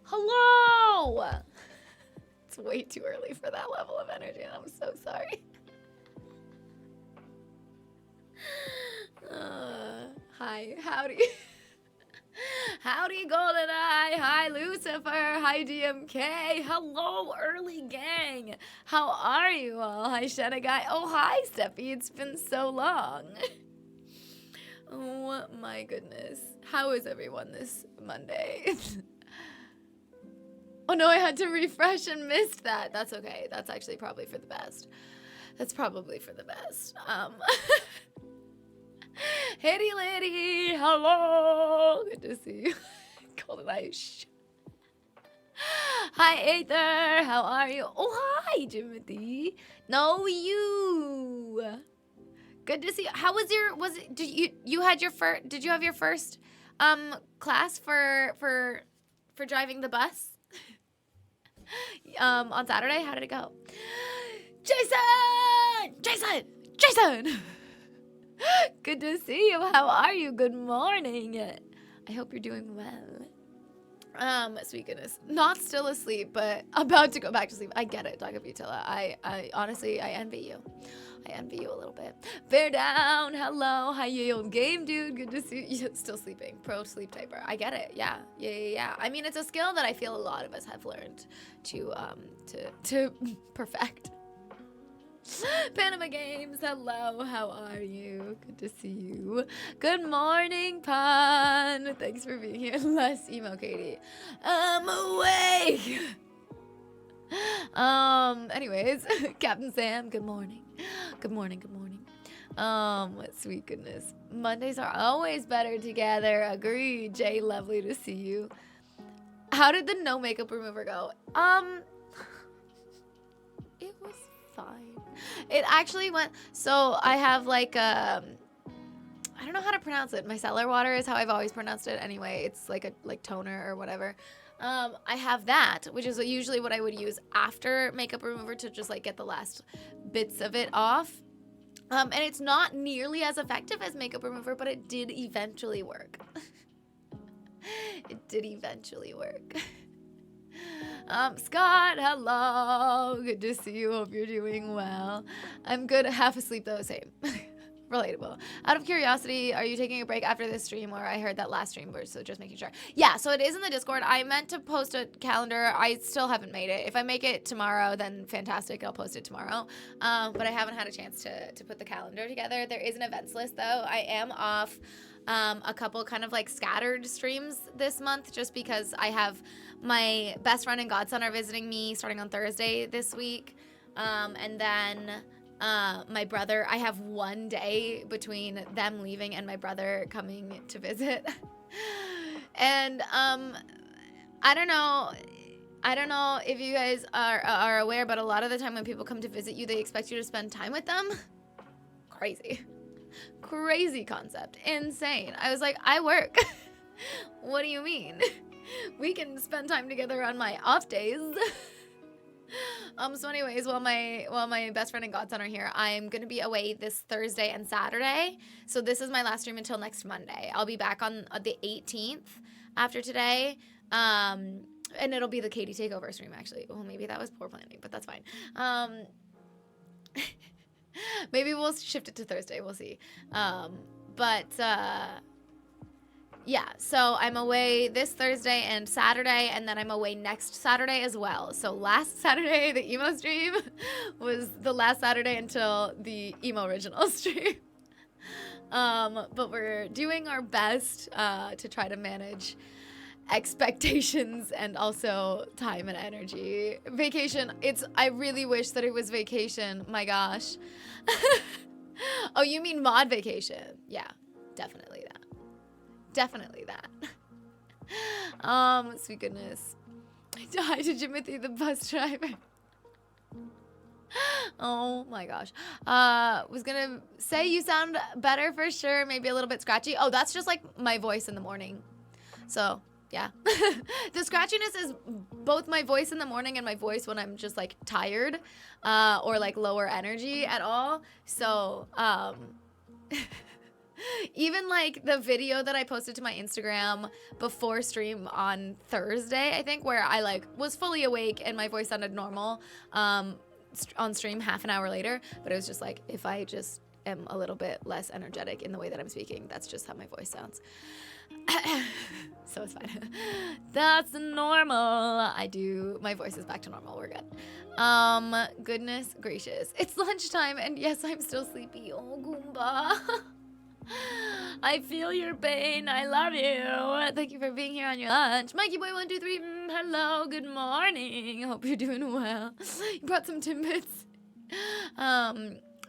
Hello! It's way too early for that level of energy, and I'm so sorry. Hi, howdy. Howdy, GoldenEye. Hi, Lucifer. Hi, DMK. Hello, early gang. How are you all? Hi, Shana Guy. Oh, hi, Steffi. It's been so long. Oh, my goodness. How is everyone this Monday? Oh, no, I had to refresh and missed that. That's okay. That's actually probably for the best. That's probably for the best. Hitty Liddy, hello. Good to see you. GoldenEye. Hi, Aether. How are you? Oh, hi, Jimothy. No, you. Good to see you. How was your, did you have your first, class for driving the bus? On Saturday? How did it go? Jason! Good to see you. How are you? Good morning. I hope you're doing well. Sweet goodness. Not still asleep, but about to go back to sleep. I get it, Dr. Butilla. I honestly, I envy you. I envy you a little bit. Bear down. Hello. Hi, you old game dude. Good to see you. Still sleeping. Pro sleep typer. I get it. Yeah. I mean, it's a skill that I feel a lot of us have learned to perfect. Panama Games, hello, how are you? Good to see you. Good morning, Pun. Thanks for being here. Less emo, Katie. I'm awake. Anyways, Captain Sam, good morning. Good morning. Sweet goodness. Mondays are always better together. Agreed. Jay, lovely to see you. How did the no makeup remover go? It was fine. It actually went, so I have like I don't know how to pronounce it. Micellar water is how I've always pronounced it anyway. It's like a toner or whatever. I have that, which is usually what I would use after makeup remover to just like get the last bits of it off. And it's not nearly as effective as makeup remover, but it did eventually work. It did eventually work. Scott, hello. Good to see you. Hope you're doing well. I'm good. Half asleep though. Same. Relatable. Out of curiosity, are you taking a break after this stream? Or I heard that last stream was, so just making sure. Yeah, so it is in the Discord. I meant to post a calendar. I still haven't made it. If I make it tomorrow, then fantastic. I'll post it tomorrow. But I haven't had a chance to put the calendar together. There is an events list though. I am off a couple kind of like scattered streams this month just because I have my best friend and godson are visiting me starting on Thursday this week. And then my brother, I have one day between them leaving and my brother coming to visit. And I don't know if you guys are aware, but a lot of the time when people come to visit you, they expect you to spend time with them. Crazy concept. Insane. I was like, I work. What do you mean? We can spend time together on my off days. So anyways, while my best friend and godson are here, I'm gonna be away this Thursday and Saturday. So this is my last stream until next Monday. I'll be back on the 18th after today. And it'll be the Katie Takeover stream, actually. Well, maybe that was poor planning, but that's fine. Maybe we'll shift it to Thursday. We'll see. Yeah, so I'm away this Thursday and Saturday, and then I'm away next Saturday as well. So last Saturday, the emo stream was the last Saturday until the emo original stream. But we're doing our best to try to manage expectations and also time and energy. Vacation, I really wish that it was vacation. My gosh. Oh, you mean mod vacation? Yeah, definitely that. Definitely that. Sweet goodness. Hi to Jimothy, the bus driver. Oh my gosh. Was gonna say you sound better for sure. Maybe a little bit scratchy. Oh, that's just like my voice in the morning. So yeah. The scratchiness is both my voice in the morning and my voice when I'm just like tired, or like lower energy at all. So Even like the video that I posted to my Instagram before stream on Thursday, I think, where I like was fully awake and my voice sounded normal on stream half an hour later, but it was just like, if I just am a little bit less energetic in the way that I'm speaking, that's just how my voice sounds. So it's fine. That's normal. My voice is back to normal. We're good. Goodness gracious. It's lunchtime and yes, I'm still sleepy. Oh, Goomba. I feel your pain. I love you. Thank you for being here on your lunch. Mikey Boy 123. Hello. Good morning. Hope you're doing well. You brought some Timbits.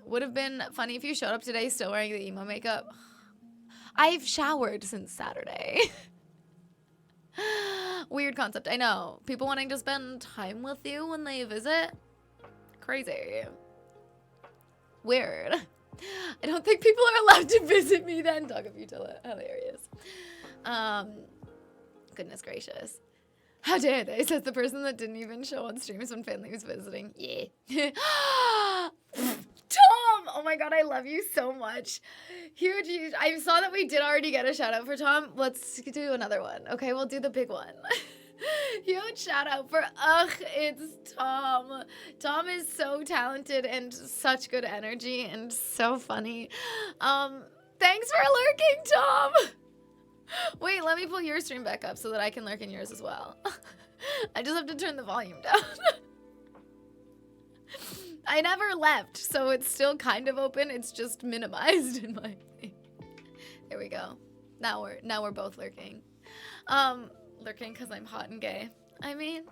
Would have been funny if you showed up today still wearing the emo makeup. I've showered since Saturday. Weird concept. I know. People wanting to spend time with you when they visit. Crazy. Weird. I don't think people are allowed to visit me then. Dog of Utila. Hilarious. Goodness gracious. How dare they? Says the person that didn't even show on streams when family was visiting. Yeah. Tom! Oh my god, I love you so much. Huge. I saw that we did already get a shout out for Tom. Let's do another one. Okay, we'll do the big one. Huge shout out for it's Tom. Tom is so talented and such good energy and so funny. Thanks for lurking, Tom. Wait, let me pull your stream back up so that I can lurk in yours as well. I just have to turn the volume down. I never left, so it's still kind of open. It's just minimized in my thing. There we go. Now we're both lurking. Lurking because I'm hot and gay. I mean,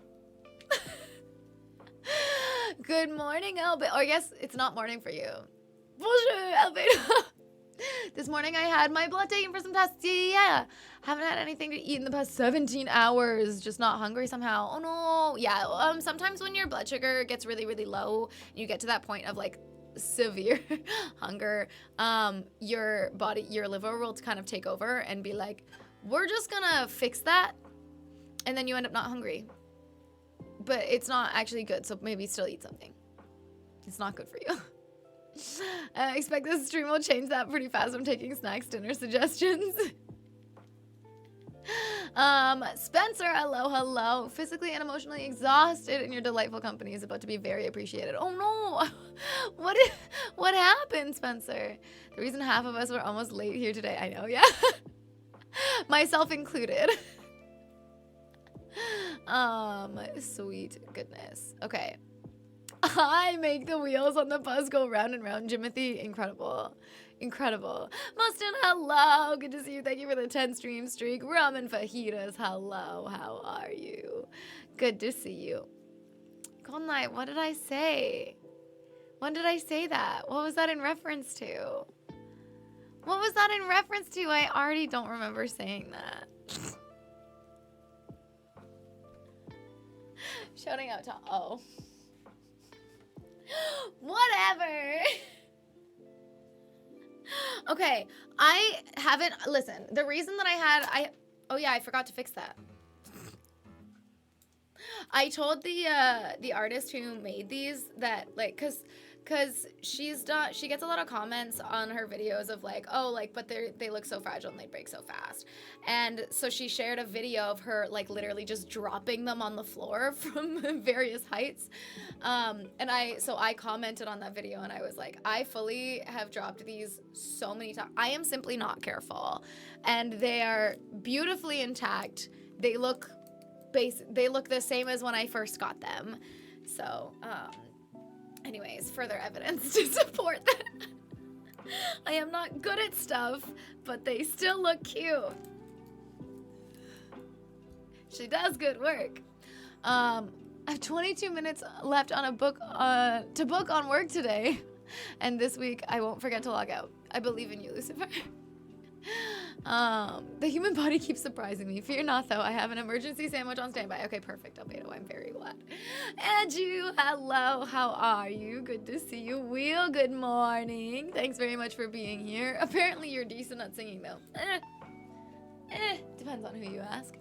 good morning, Albert. Or I guess it's not morning for you. Bonjour, Albert. This morning I had my blood taken for some tests. Yeah. Haven't had anything to eat in the past 17 hours. Just not hungry somehow. Oh no. Yeah. Sometimes when your blood sugar gets really, really low, and you get to that point of like severe hunger, your liver will kind of take over and be like, we're just gonna fix that. And then you end up not hungry. But it's not actually good. So maybe still eat something. It's not good for you. I expect this stream will change that pretty fast. I'm taking snacks, dinner suggestions. Spencer, hello. Physically and emotionally exhausted, and your delightful company is about to be very appreciated. Oh no! What happened, Spencer? The reason half of us were almost late here today. I know, yeah. Myself included. Sweet goodness. Okay. I make the wheels on the bus go round and round, Jimothy. Incredible. Mustin, hello. Good to see you. Thank you for the 10 stream streak. Ramen fajitas, hello. How are you? Good to see you. Golden Knight, what did I say? When did I say that? What was that in reference to? I already don't remember saying that. Shouting out to whatever. Okay, I haven't, listen, the reason that I forgot to fix that. I told the artist who made these that, like, cause she gets a lot of comments on her videos of like, oh, like, but they look so fragile and they break so fast. And so she shared a video of her like literally just dropping them on the floor from various heights. And I commented on that video and I was like, I fully have dropped these so many times. I am simply not careful. And they are beautifully intact. They look the same as when I first got them. So, anyways, further evidence to support that. I am not good at stuff, but they still look cute. She does good work. I have 22 minutes left on a book to book on work today. And this week, I won't forget to log out. I believe in you, Lucifer. The human body keeps surprising me. Fear not, though. I have an emergency sandwich on standby. Okay, perfect, Albedo. I'm very glad. Andrew, hello. How are you? Good to see you. Wheel, good morning. Thanks very much for being here. Apparently, you're decent at singing, though. Depends on who you ask.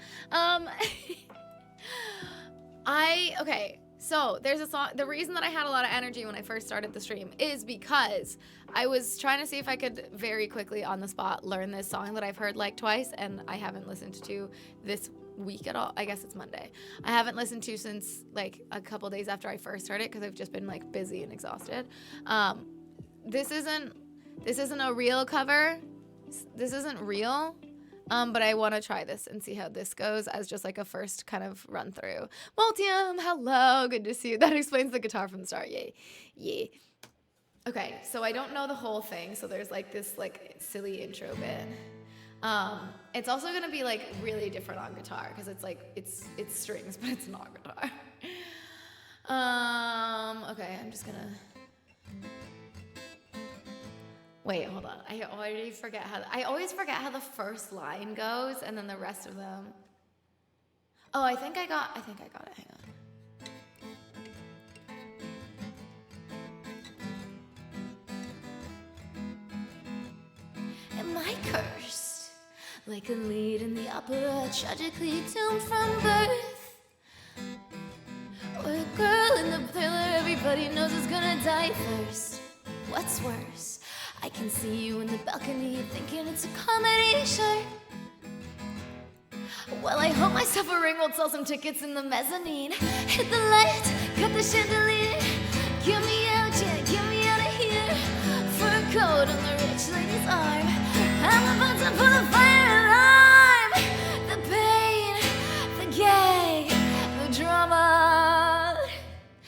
Okay. So there's a song. The reason that I had a lot of energy when I first started the stream is because I was trying to see if I could very quickly on the spot learn this song that I've heard like twice and I haven't listened to this week at all. I guess it's Monday. I haven't listened to since like a couple days after I first heard it because I've just been like busy and exhausted. This isn't a real cover. This isn't real. But I want to try this and see how this goes as just like a first kind of run through. Multium, hello, good to see you. That explains the guitar from the start. Yay, yay. Okay, so I don't know the whole thing, so there's like this like silly intro bit. It's also gonna be like really different on guitar because it's like it's strings, but it's not guitar. Okay, I'm just gonna. Wait, hold on. I always forget how the first line goes, and then the rest of them. Oh, I think I got it. Hang on. Am I cursed? Like a lead in the opera, tragically doomed from birth? Or a girl in the thriller everybody knows is gonna die first? What's worse? I can see you in the balcony thinking it's a comedy show. Well, I hope my suffering will sell some tickets in the mezzanine. Hit the light, cut the chandelier. Get me out, yeah, get me out of here. Fur coat on the rich lady's arm. I'm about to pull a fire alarm. The pain, the gay, the drama.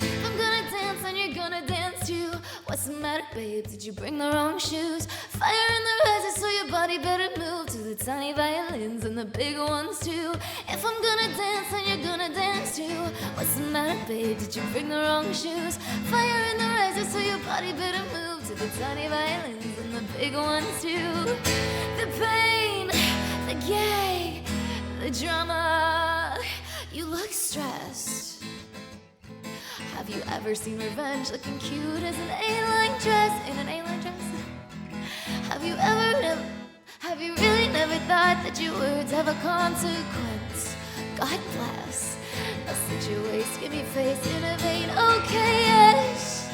I'm gonna dance and you're gonna dance too. What's the matter, babe? Did you bring the wrong shoes? Fire in the risers, so your body better move to the tiny violins and the big ones too. If I'm gonna dance, then you're gonna dance too. What's the matter, babe? Did you bring the wrong shoes? Fire in the risers, so your body better move to the tiny violins and the big ones too. The pain, the gay, the drama. You look stressed. Have you ever seen revenge looking cute as an A-line dress? In an A-line dress? Have you really never thought that your words have a consequence? God bless. I'll slit your waist, give me face, innovate, okay, yes.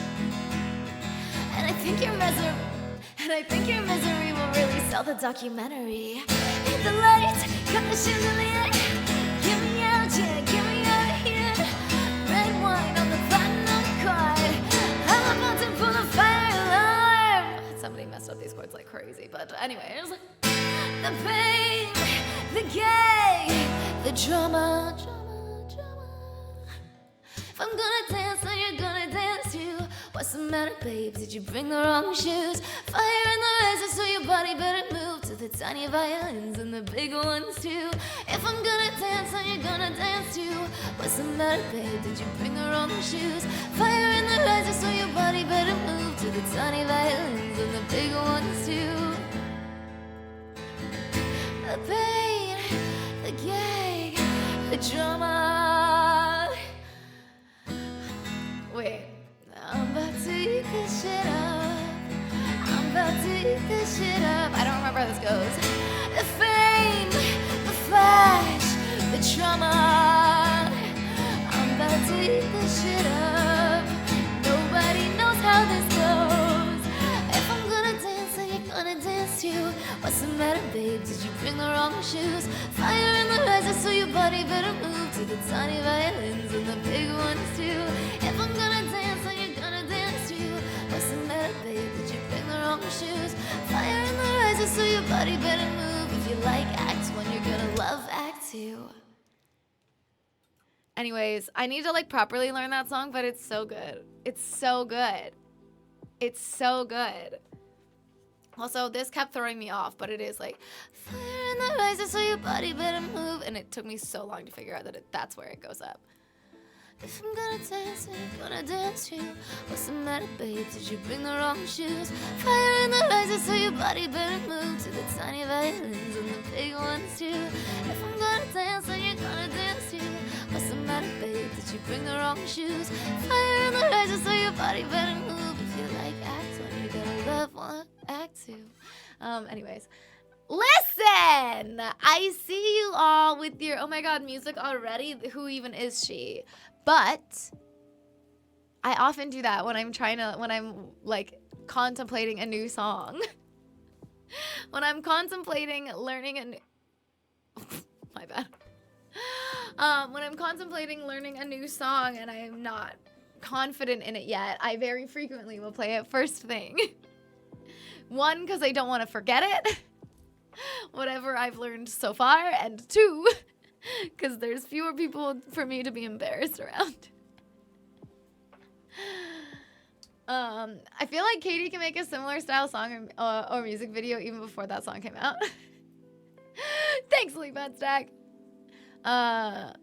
And I think your misery will really sell the documentary. Hit the light, cut the chandelier. Get me out, yeah, get me out of here. Red wine on the platinum card. I'm about to pull a fire alarm. Somebody messed up these chords like crazy, but anyway, it was like the pain, the gay, the drama. If I'm gonna dance, then you're gonna dance too. What's the matter, babe? Did you bring the wrong shoes? Fire in the risers, so your body better move to the tiny violins and the big ones too. If I'm gonna dance, then you're gonna dance too. What's the matter, babe? Did you bring the wrong shoes? Fire in the risers, so your body better move to the tiny violins and the big ones too. The pain, the gay, the drama. Wait, I'm about to eat this shit up. I'm about to eat this shit up. I don't remember how this goes. The fame, the flash, the trauma. I'm about to eat this shit up. Nobody knows how this goes. If I'm gonna dance, then you're gonna dance too. What's the matter, babe? Did you bring the wrong shoes? Fire in the risers, so your body better move to the tiny violins and the big ones too. If I'm gonna dance, then you're gonna dance too. What's the matter, babe? Did you bring the wrong shoes? Fire in the risers, so your body better move. If you like Act 1, you're gonna love Act 2. Anyways, I need to like properly learn that song, but it's so good. It's so good. It's so good. Also, this kept throwing me off, but it is like fire in the risers, so your body better move, and it took me so long to figure out that that's where it goes up. If I'm gonna dance, then you're gonna dance too. What's the matter, babe? Did you bring the wrong shoes? Fire in the risers, so your body better move to the tiny violins and the big ones too. If I'm gonna dance, then you're gonna dance too. What's the matter, babe? Did you bring the wrong shoes? Fire in the risers, so your body better move. If you like Act 1, you're gonna love Act 2. Anyways. Listen! I see you all with your, oh my god, music already? Who even is she? But I often do that when I'm like contemplating a new song. When I'm contemplating learning a new, my bad. When I'm contemplating learning a new song and I am not confident in it yet, I very frequently will play it first thing. One, because I don't want to forget it, whatever I've learned so far, and two, because there's fewer people for me to be embarrassed around. I feel like Katie can make a similar style song or music video even before that song came out. Thanks, Leapad Stack. I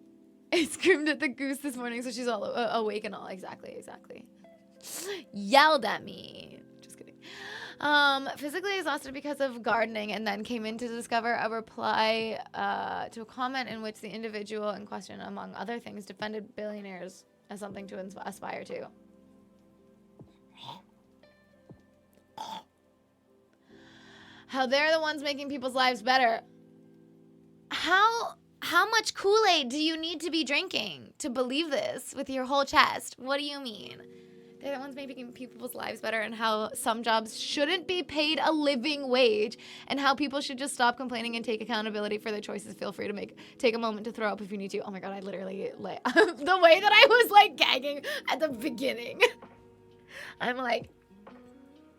screamed at the goose this morning, so she's all awake and all. Exactly. Yelled at me. Just kidding. Physically exhausted because of gardening, and then came in to discover a reply to a comment in which the individual in question, among other things, defended billionaires as something to aspire to. How they're the ones making people's lives better. How much Kool-Aid do you need to be drinking to believe this with your whole chest? What do you mean? They're the ones making people's lives better, and how some jobs shouldn't be paid a living wage, and how people should just stop complaining and take accountability for their choices. Feel free to take a moment to throw up if you need to. Oh my God, I literally, like, the way that I was like gagging at the beginning. I'm like,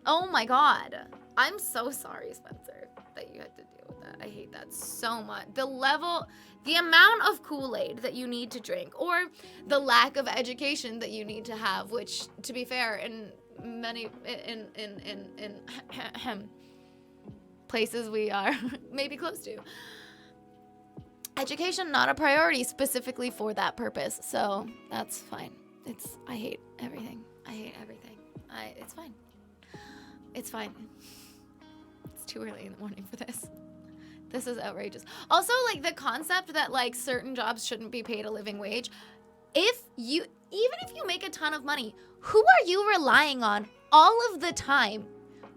oh my God. I'm so sorry, Spencer, that you had to deal with that. I hate that so much. The amount of Kool-Aid that you need to drink, or the lack of education that you need to have, which, to be fair, in many in places we are maybe close to. Education not a priority specifically for that purpose, so that's fine. I hate everything. It's fine. It's fine. It's too early in the morning for this. This is outrageous. Also, like, the concept that, like, certain jobs shouldn't be paid a living wage. Even if you make a ton of money, who are you relying on all of the time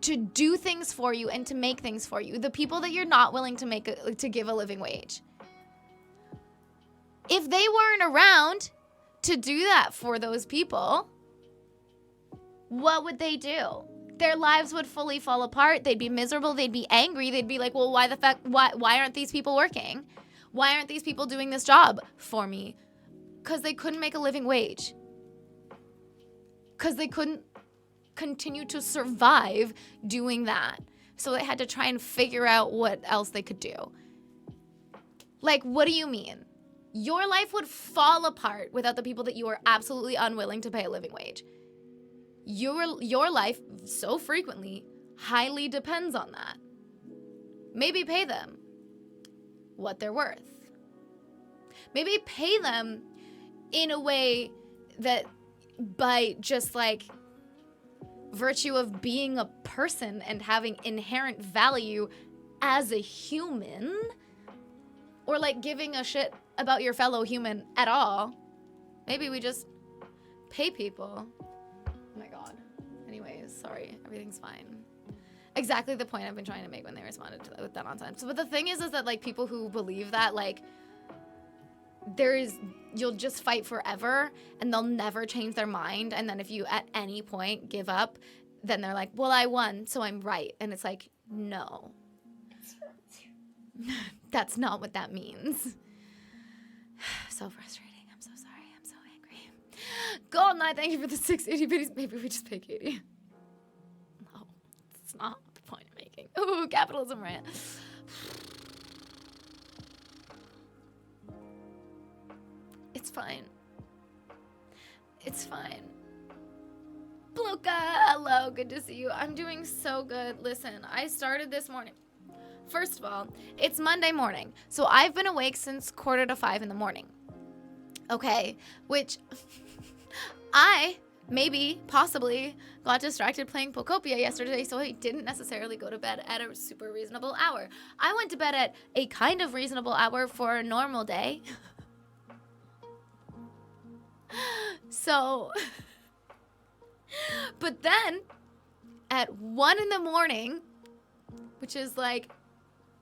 to do things for you and to make things for you? The people that you're not willing to give a living wage. If they weren't around to do that for those people, what would they do? Their lives would fully fall apart. They'd be miserable. They'd be angry. They'd be like, well, why aren't these people working? Why aren't these people doing this job for me? Because they couldn't make a living wage. Because they couldn't continue to survive doing that. So they had to try and figure out what else they could do. Like, what do you mean? Your life would fall apart without the people that you are absolutely unwilling to pay a living wage. Your life so frequently highly depends on that. Maybe pay them what they're worth. Maybe pay them in a way that, by just like virtue of being a person and having inherent value as a human, or like giving a shit about your fellow human at all, maybe we just pay people. Oh my God. Anyways, sorry. Everything's fine. Exactly the point I've been trying to make when they responded to that with that nonsense. But the thing is that, like, people who believe that, like, you'll just fight forever and they'll never change their mind. And then if you at any point give up, then they're like, well, I won, so I'm right. And it's like, no. That's not what that means. So frustrating. I'm so sorry. I'm so angry. Golden Knight, thank you for the 680 biddies. Maybe we just pay Katie. No, it's not the point I'm making. Ooh, capitalism rant. It's fine. It's fine. Bluka, hello, good to see you. I'm doing so good. Listen, I started this morning. First of all, it's Monday morning, so I've been awake since 4:45 in the morning. Okay, which I possibly got distracted playing Pokopia yesterday, so I didn't necessarily go to bed at a super reasonable hour. I went to bed at a kind of reasonable hour for a normal day. So, but then at 1 in the morning, which is like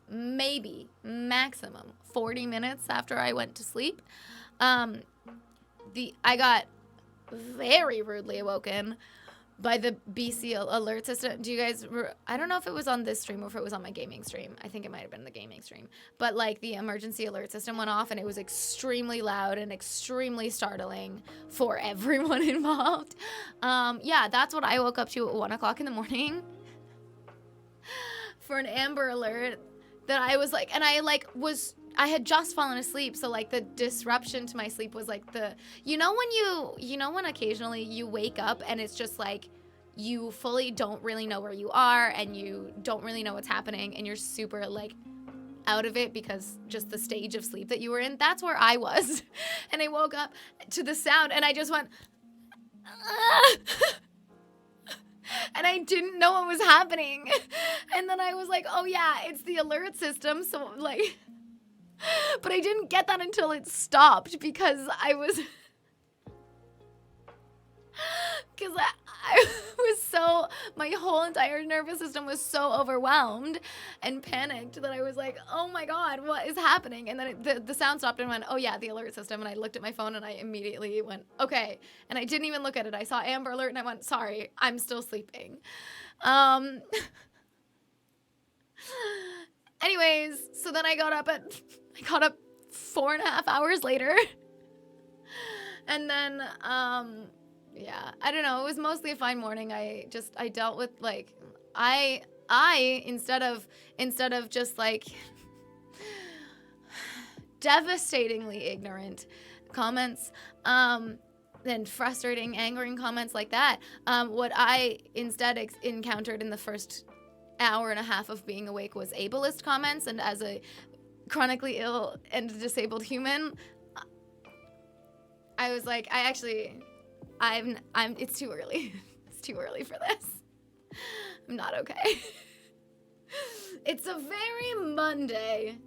maybe maximum 40 minutes after I went to sleep, I got very rudely awoken by the BC alert system. Do you guys, I don't know if it was on this stream or if it was on my gaming stream. I think it might have been the gaming stream. But like the emergency alert system went off and it was extremely loud and extremely startling for everyone involved. Yeah, that's what I woke up to at 1 o'clock in the morning for an Amber Alert that I was like, and I had just fallen asleep, so like the disruption to my sleep was like you know when occasionally you wake up and it's just like you fully don't really know where you are and you don't really know what's happening and you're super like out of it because just the stage of sleep that you were in. That's where I was. And I woke up to the sound and I just went and I didn't know what was happening. And then I was like, oh yeah, it's the alert system, so like but I didn't get that until it stopped because I was my whole entire nervous system was so overwhelmed and panicked that I was like, oh my God, what is happening? And then the sound stopped and went, oh yeah, the alert system. And I looked at my phone and I immediately went, okay. And I didn't even look at it. I saw Amber Alert and I went, sorry, I'm still sleeping. Anyways, so then I got up 4.5 hours later. And then, yeah, I don't know. It was mostly a fine morning. I dealt with like, instead of just like devastatingly ignorant comments, and frustrating, angering comments like that, what I instead encountered in the first hour and a half of being awake was ableist comments. And as a chronically ill and disabled human, I was like, it's too early. It's too early for this. I'm not okay. It's a very Monday,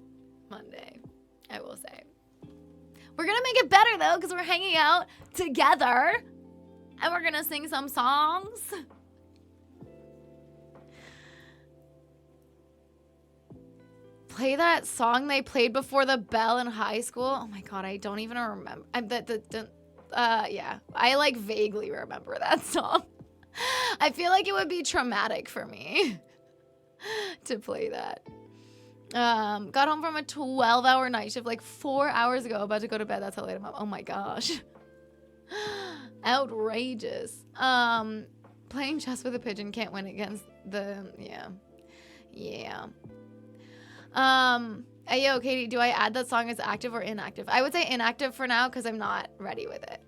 I will say. We're gonna make it better though, because we're hanging out together and we're gonna sing some songs. Play that song they played before the bell in high school. Oh my God, I don't even remember. Yeah, I like vaguely remember that song. I feel like it would be traumatic for me to play that. Got home from a 12-hour night shift like 4 hours ago, about to go to bed. That's how late I'm up. Oh my gosh. Outrageous. Playing chess with a pigeon can't win against the, yeah. Yo, Katie, do I add that song as active or inactive? I would say inactive for now because I'm not ready with it.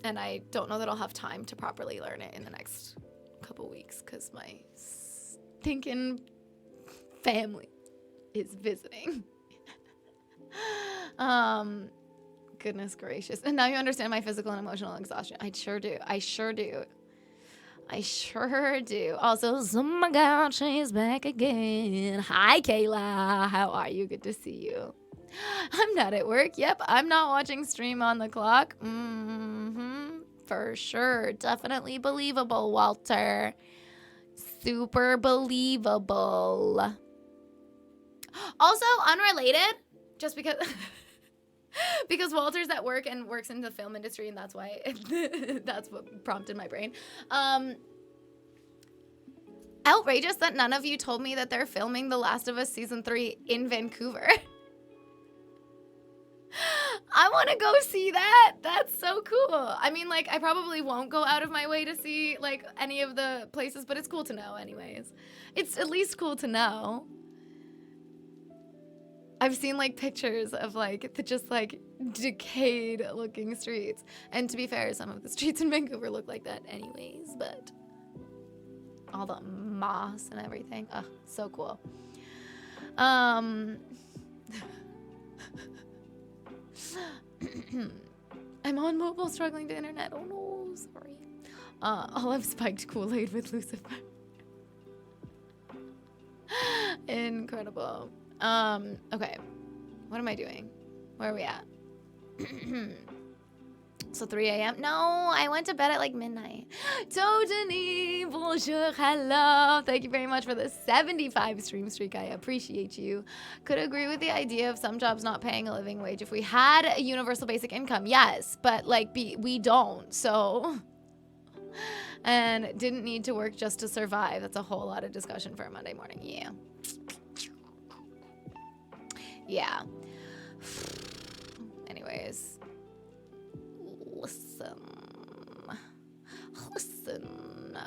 And I don't know that I'll have time to properly learn it in the next couple weeks because my stinking family is visiting. Goodness gracious. And now you understand my physical and emotional exhaustion. I sure do. Also, oh my God, she's back again. Hi, Kayla. How are you? Good to see you. I'm not at work. Yep, I'm not watching stream on the clock. For sure. Definitely believable, Walter. Super believable. Also, unrelated, just because... because Walter's at work and works in the film industry, and that's why that's what prompted my brain. Outrageous that none of you told me that they're filming The Last of Us Season 3 in Vancouver. I want to go see that. That's so cool. I mean, like, I probably won't go out of my way to see, like, any of the places, but it's cool to know anyways. It's at least cool to know. I've seen, like, pictures of, like, the just, like, decayed-looking streets. And to be fair, some of the streets in Vancouver look like that anyways, but all the moss and everything. Ugh, so cool. I'm on mobile, struggling to internet. Oh, no, sorry. I'll have spiked Kool-Aid with Lucifer. Incredible. Okay. What am I doing? Where are we at? So 3 a.m.? No, I went to bed at like midnight. Totally, bonjour, hello. Thank you very much for the 75 stream streak. I appreciate you. Could agree with the idea of some jobs not paying a living wage if we had a universal basic income. Yes, but like we don't, so. And didn't need to work just to survive. That's a whole lot of discussion for a Monday morning. Yeah. Yeah. Anyways. Listen.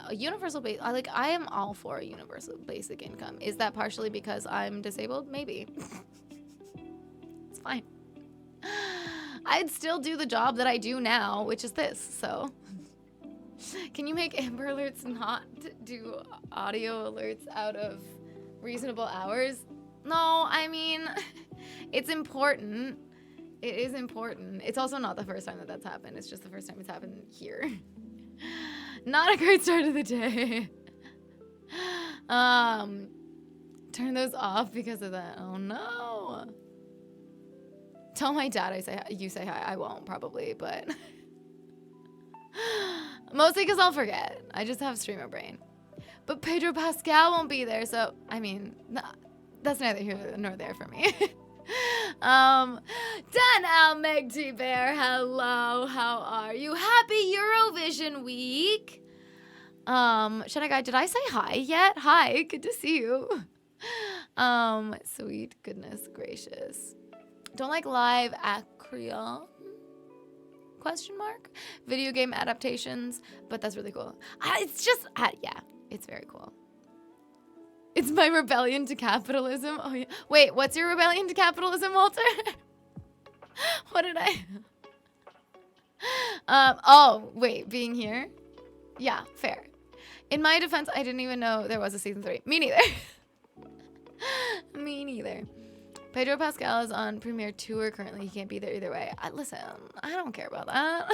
A universal base. I am all for a universal basic income. Is that partially because I'm disabled? Maybe. It's fine. I'd still do the job that I do now, which is this, so. Can you make Amber Alerts not do audio alerts out of reasonable hours? No, I mean, it's important. It is important. It's also not the first time that that's happened. It's just the first time it's happened here. Not a great start of the day. Turn those off because of that. Oh no. Tell my dad you say hi. I won't probably, but mostly because I'll forget. I just have streamer brain. But Pedro Pascal won't be there, so I mean, that's neither here nor there for me. Dan Meg T Bear, hello, how are you? Happy Eurovision week. Shanna Guy, did I say hi yet? Hi, good to see you. Sweet goodness gracious. Don't like live acronym? Question mark? Video game adaptations, but that's really cool. It's just, yeah, it's very cool. It's my rebellion to capitalism. Oh yeah. Wait, what's your rebellion to capitalism, Walter? What did I? Oh, wait, being here? Yeah, fair. In my defense, I didn't even know there was a season 3. Me neither. Me neither. Pedro Pascal is on premiere tour currently. He can't be there either way. Listen, I don't care about that.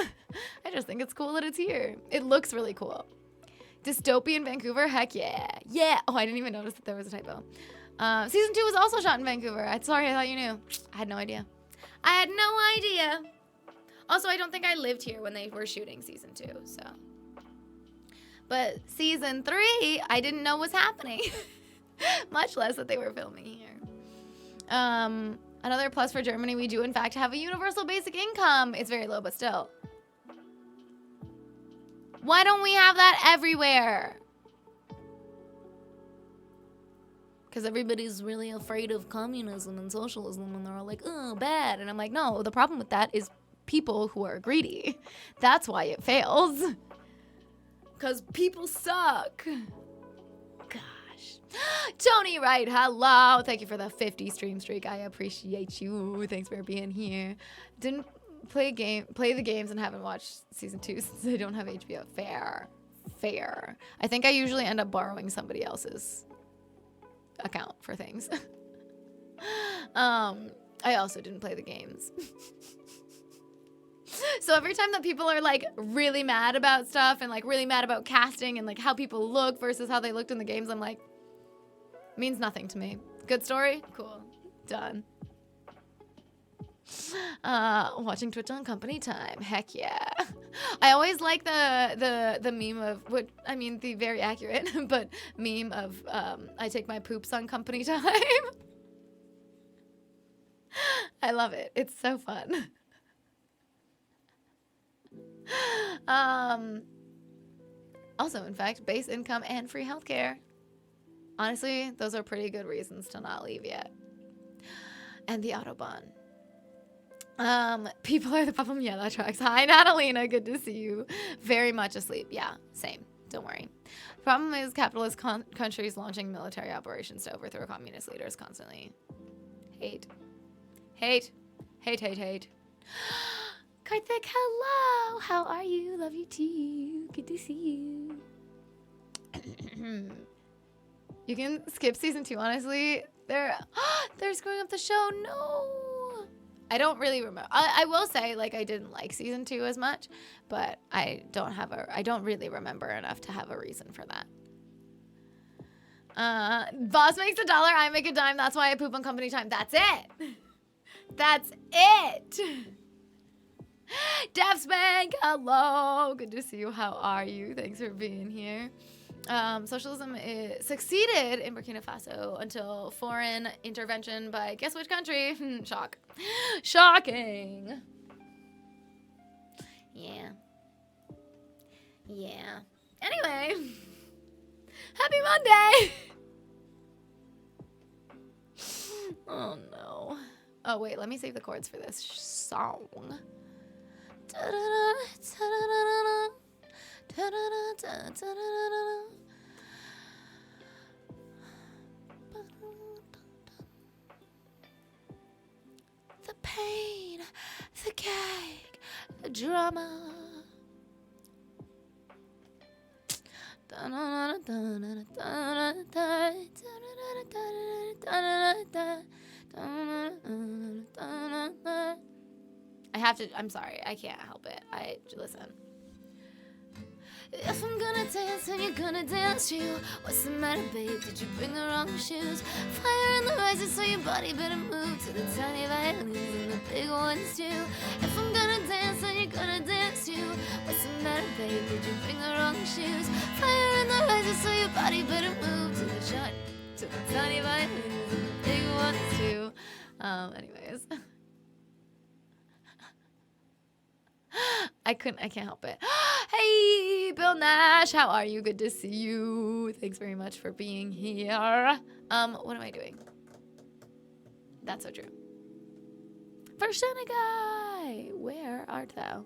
I just think it's cool that it's here. It looks really cool. Dystopian Vancouver? Heck yeah. Yeah. Oh, I didn't even notice that there was a typo. Season 2 was also shot in Vancouver. Sorry, I thought you knew. I had no idea. I had no idea. Also, I don't think I lived here when they were shooting season 2, so. But season 3, I didn't know was happening. Much less that they were filming here. Another plus for Germany, we do in fact have a universal basic income. It's very low, but still. Why don't we have that everywhere? Because everybody's really afraid of communism and socialism, and they're all like, oh, bad. And I'm like, no, the problem with that is people who are greedy. That's why it fails. Because people suck. Gosh. Tony Wright, hello. Thank you for the 50 stream streak. I appreciate you. Thanks for being here. Didn't play the games and haven't watched season 2 since I don't have HBO. Fair. I think I usually end up borrowing somebody else's account for things. I also didn't play the games. So every time that people are like really mad about stuff and like really mad about casting and like how people look versus how they looked in the games, I'm like, means nothing to me. Good story? Cool. Done. Watching Twitch on company time. Heck yeah. I always like the meme of what I mean, the very accurate but meme of I take my poops on company time. I love it. It's so fun. Also, in fact, base income and free healthcare. Honestly, those are pretty good reasons to not leave yet. And the Autobahn. People are the problem. Yeah, that tracks. Hi, Natalina. Good to see you. Very much asleep. Yeah, same. Don't worry. The problem is capitalist countries launching military operations to overthrow communist leaders constantly. Hate. Karthik, hello. How are you? Love you too. Good to see you. You can skip season 2, honestly. They're screwing up the show. No. I don't really remember. I will say, like, I didn't like season 2 as much, but I don't really remember enough to have a reason for that. Boss makes $1, I make a dime. That's why I poop on company time. That's it. That's it. Daft Spank, hello. Good to see you. How are you? Thanks for being here. Socialism succeeded in Burkina Faso until foreign intervention by guess which country? Shock. Shocking. Yeah. Yeah. Anyway. Happy Monday. Oh no. Oh wait, let me save the chords for this song. The pain, the cake, the drama. I have to, I'm sorry, I can't help it. Listen. If I'm gonna dance and you're gonna dance too, what's the matter, babe? Did you bring the wrong shoes? Fire in the rising, so your body better move to the tiny violins and the big ones too. If I'm gonna dance and you're gonna dance too, what's the matter, babe? Did you bring the wrong shoes? Fire in the rising, so your body better move to the tiny violins and the big ones too. Anyways. I can't help it. Hey, Bill Nash, how are you? Good to see you. Thanks very much for being here. What am I doing? That's so true. For Senegai, where art thou?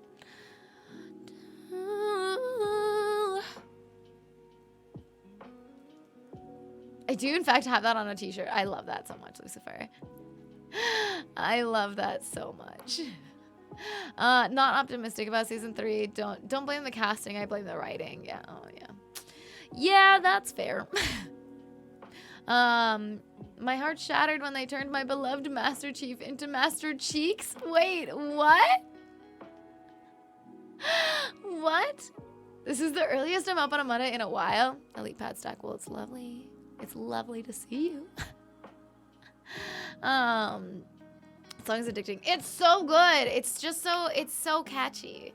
I do, in fact, have that on a t-shirt. I love that so much, Lucifer. I love that so much. Not optimistic about season 3. Don't blame the casting. I blame the writing. Yeah. Oh yeah. Yeah, that's fair. My heart shattered when they turned my beloved Master Chief into Master Cheeks. Wait, what? What? This is the earliest I'm up on a Monday in a while. Elite Pad Stack. Well, it's lovely. It's lovely to see you. Song's addicting. It's so good. It's just so, it's so catchy.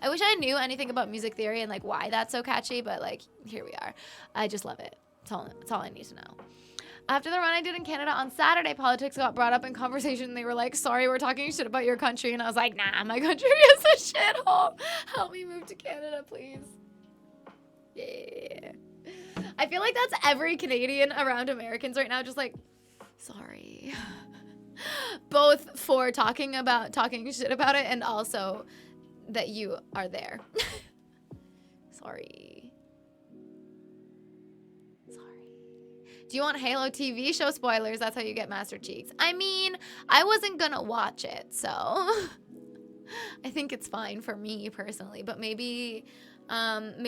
I wish I knew anything about music theory and like why that's so catchy, but like here we are. I just love it. That's all I need to know. After the run I did in Canada on Saturday, politics got brought up in conversation. They were like, sorry, we're talking shit about your country. And I was like, nah, my country is a shithole. Help me move to Canada, please. Yeah. I feel like that's every Canadian around Americans right now, just like, sorry. Both for talking shit about it and also that you are there. Sorry. Do you want Halo TV show spoilers? That's how you get Master Cheeks. I mean, I wasn't gonna watch it, so I think it's fine for me personally. But maybe DM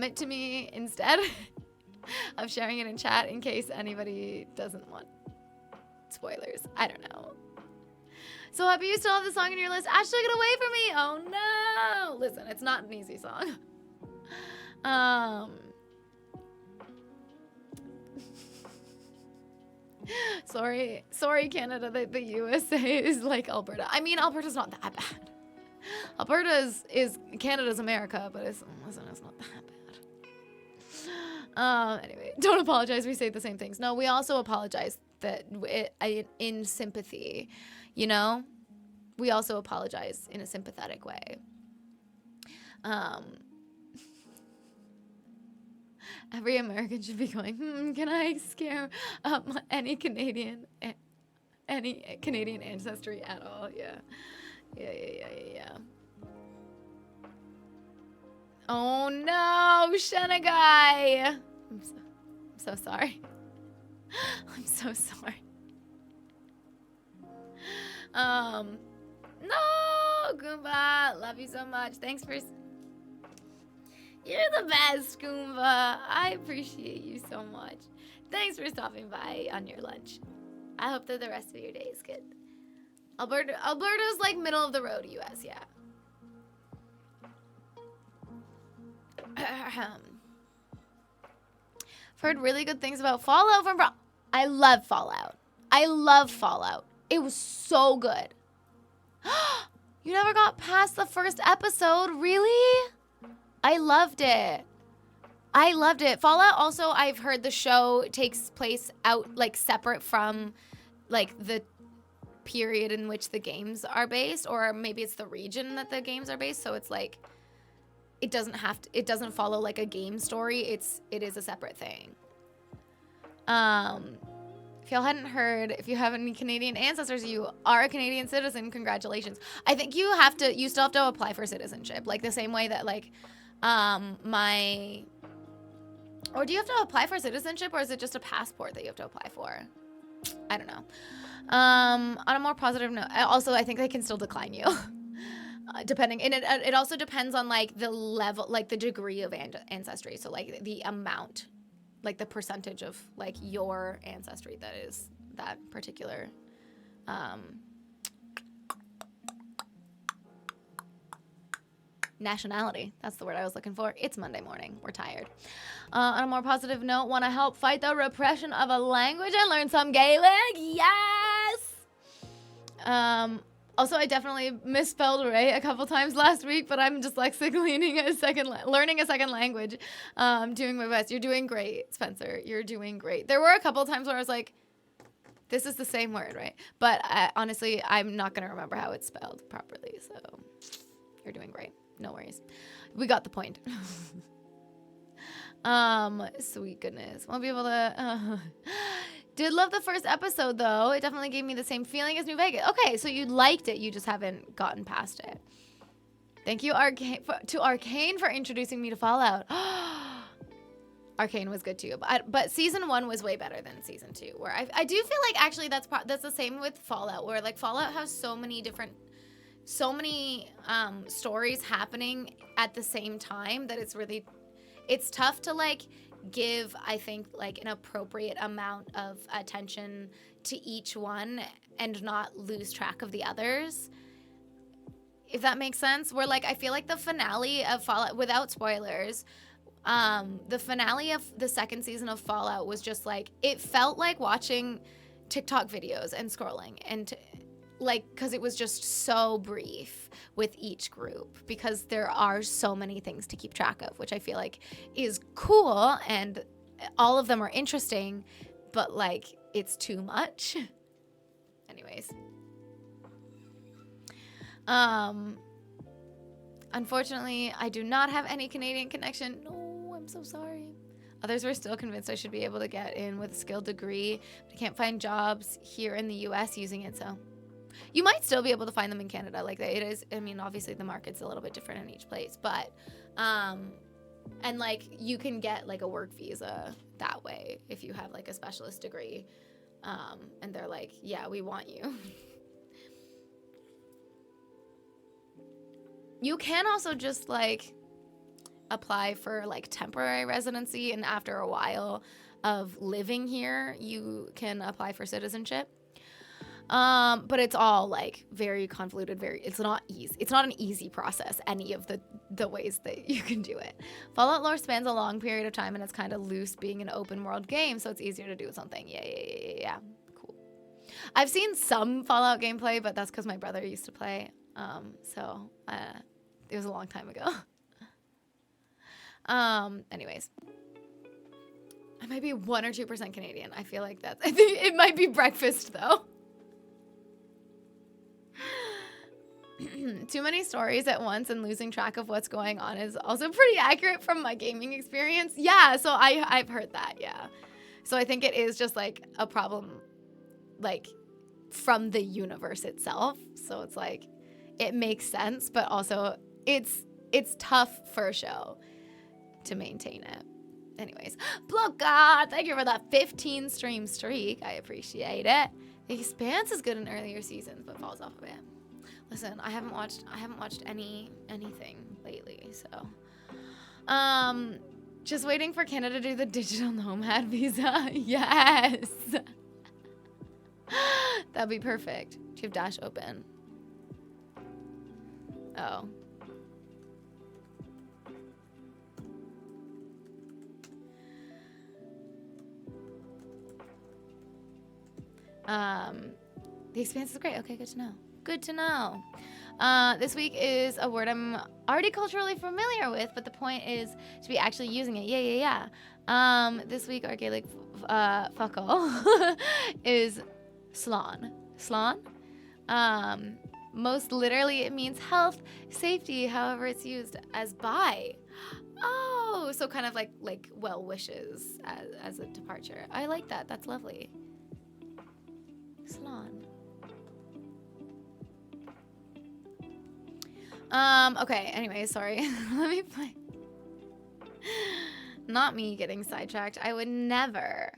it to me instead of sharing it in chat in case anybody doesn't want spoilers. I don't know. So happy you still have the song in your list. Ash took it away from me. Oh no! Listen, it's not an easy song. Sorry, Canada, that the USA is like Alberta. I mean, Alberta's not that bad. Alberta is Canada's America, but it's not that bad. Anyway, don't apologize. We say the same things. No, we also apologize that in sympathy, you know? We also apologize in a sympathetic way. Every American should be going, can I scare any Canadian ancestry at all? Yeah. Oh no, Senegai! I'm so sorry. I'm so sorry. No, Goomba, love you so much. Thanks for... You're the best, Goomba. I appreciate you so much. Thanks for stopping by on your lunch. I hope that the rest of your day is good. Alberta's like middle of the road, US, yeah. Heard really good things about Fallout from I love Fallout. I love Fallout. It was so good. You never got past the first episode? Really? I loved it. I loved it. Fallout also, I've heard the show takes place out, like, separate from, like, the period in which the games are based, or maybe it's the region that the games are based, so it's, like, it doesn't it doesn't follow, like, a game story. It is a separate thing. If y'all hadn't heard, if you have any Canadian ancestors, you are a Canadian citizen. Congratulations. I think you still have to apply for citizenship, like the same way that, like, or do you have to apply for citizenship, or is it just a passport that you have to apply for? I don't know. On a more positive note, also, I think they can still decline you. Depending, and it also depends on, like, the level, like, the degree of ancestry. So, like, the amount, like, the percentage of, like, your ancestry that is that particular nationality. That's the word I was looking for. It's Monday morning. We're tired. On a more positive note, want to help fight the repression of a language and learn some Gaelic? Yes! Also, I definitely misspelled Ray a couple times last week, but I'm dyslexic, learning a second language, doing my best. You're doing great, Spencer. You're doing great. There were a couple times where I was like, this is the same word, right? But honestly, I'm not going to remember how it's spelled properly, so you're doing great. No worries. We got the point. Sweet goodness. Won't be able to... Did love the first episode, though. It definitely gave me the same feeling as New Vegas. Okay, so you liked it. You just haven't gotten past it. Thank you, Arcane, for introducing me to Fallout. Arcane was good, too. But Season 1 was way better than Season 2. Where I do feel like, actually, that's the same with Fallout. Where, like, Fallout has so many stories happening at the same time that it's tough to, like, give, I think, like, an appropriate amount of attention to each one and not lose track of the others, if that makes sense. Where, like, I feel like the finale of Fallout, without spoilers, the finale of the second season of Fallout was just, like, it felt like watching TikTok videos and scrolling, and like, because it was just so brief with each group, because there are so many things to keep track of, which I feel like is cool, and all of them are interesting, but, like, it's too much. Anyways. Unfortunately, I do not have any Canadian connection. No, I'm so sorry. Others were still convinced I should be able to get in with a skilled degree, but I can't find jobs here in the US using it, so... You might still be able to find them in Canada. Like, it is, I mean, obviously the market's a little bit different in each place, but, and, like, you can get, like, a work visa that way if you have, like, a specialist degree, and they're like, yeah, we want you. You can also just, like, apply for, like, temporary residency, and after a while of living here, you can apply for citizenship. But it's all, like, very convoluted, it's not easy. It's not an easy process, any of the ways that you can do it. Fallout lore spans a long period of time, and it's kind of loose being an open world game, so it's easier to do something. Yeah. Cool. I've seen some Fallout gameplay, but that's because my brother used to play. It was a long time ago. Anyways. I might be 1 or 2% Canadian. I feel like I think it might be breakfast, though. Too many stories at once and losing track of what's going on is also pretty accurate from my gaming experience. Yeah, so I've heard that, yeah. So I think it is just, like, a problem, like, from the universe itself. So it's, like, it makes sense, but also it's tough for a show to maintain it. Anyways, Bloka, thank you for that 15 stream streak. I appreciate it. The Expanse is good in earlier seasons, but falls off a bit. Listen, I haven't watched anything lately, so. Just waiting for Canada to do the digital nomad visa. Yes. That'd be perfect. Do you have Dash open? Oh. The Expanse is great. Okay, good to know. Good to know. This week is a word I'm already culturally familiar with, but the point is to be actually using it. Yeah. This week our Gaelic fuck all is slán. Slán. Most literally it means health, safety. However, it's used as bye. Oh, so kind of like well wishes as a departure. I like that. That's lovely. Slán. Okay, anyway, sorry. Let me play. Not me getting sidetracked. I would never.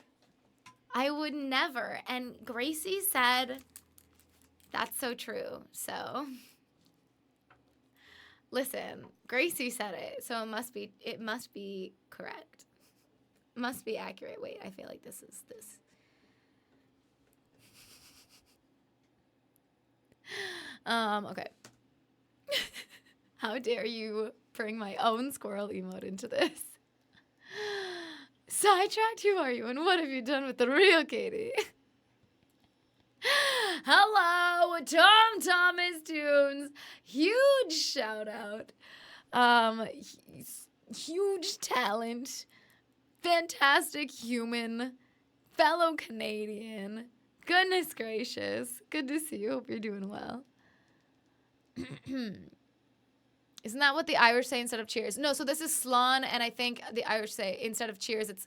And Gracie said that's so true. So listen, Gracie said it, so it must be correct. Must be accurate. Wait, I feel like this is this. Okay. How dare you bring my own squirrel emote into this? Sidetracked? Who are you and what have you done with the real Katie? Hello, Tom Thomas Tunes. Huge shout out. Huge talent. Fantastic human. Fellow Canadian. Goodness gracious. Good to see you. Hope you're doing well. Isn't that what the Irish say instead of cheers? No, so this is slán, and I think the Irish say instead of cheers, it's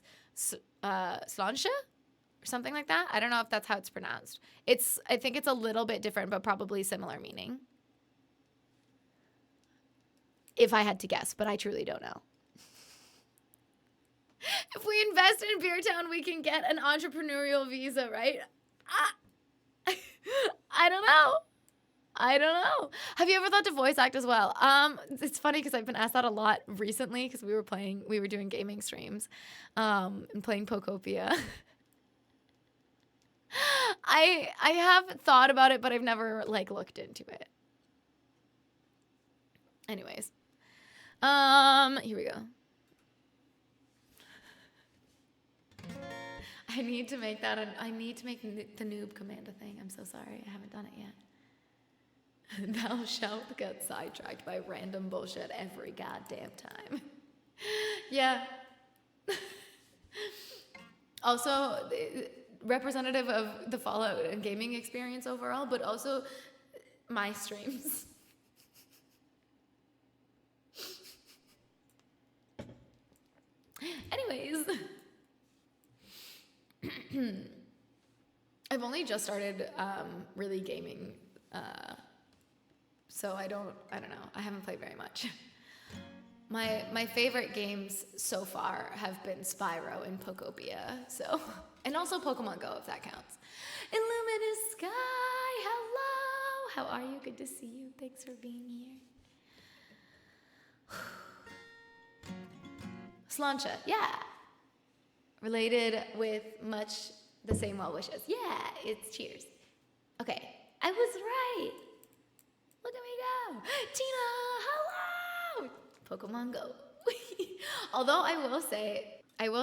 sláinte or something like that. I don't know if that's how it's pronounced. I think it's a little bit different, but probably similar meaning. If I had to guess, but I truly don't know. If we invest in Beer Town, we can get an entrepreneurial visa, right? I don't know. Have you ever thought to voice act as well? It's funny because I've been asked that a lot recently because we were doing gaming streams, and playing Pokopia. I have thought about it, but I've never looked into it. Anyways, here we go. I need to make the noob command a thing. I'm so sorry. I haven't done it yet. Thou shalt get sidetracked by random bullshit every goddamn time. Yeah. Also, representative of the Fallout and gaming experience overall, but also my streams. Anyways. I've only just started really gaming, so I don't know. I haven't played very much. My favorite games so far have been Spyro and Pokopia, so, and also Pokemon Go, if that counts. Illuminous Sky, hello! How are you? Good to see you. Thanks for being here. Sláinte, yeah. Related with much the same well wishes. Yeah, it's cheers. Okay, I was right. Look at me go. Tina, hello! Pokemon Go. Although I will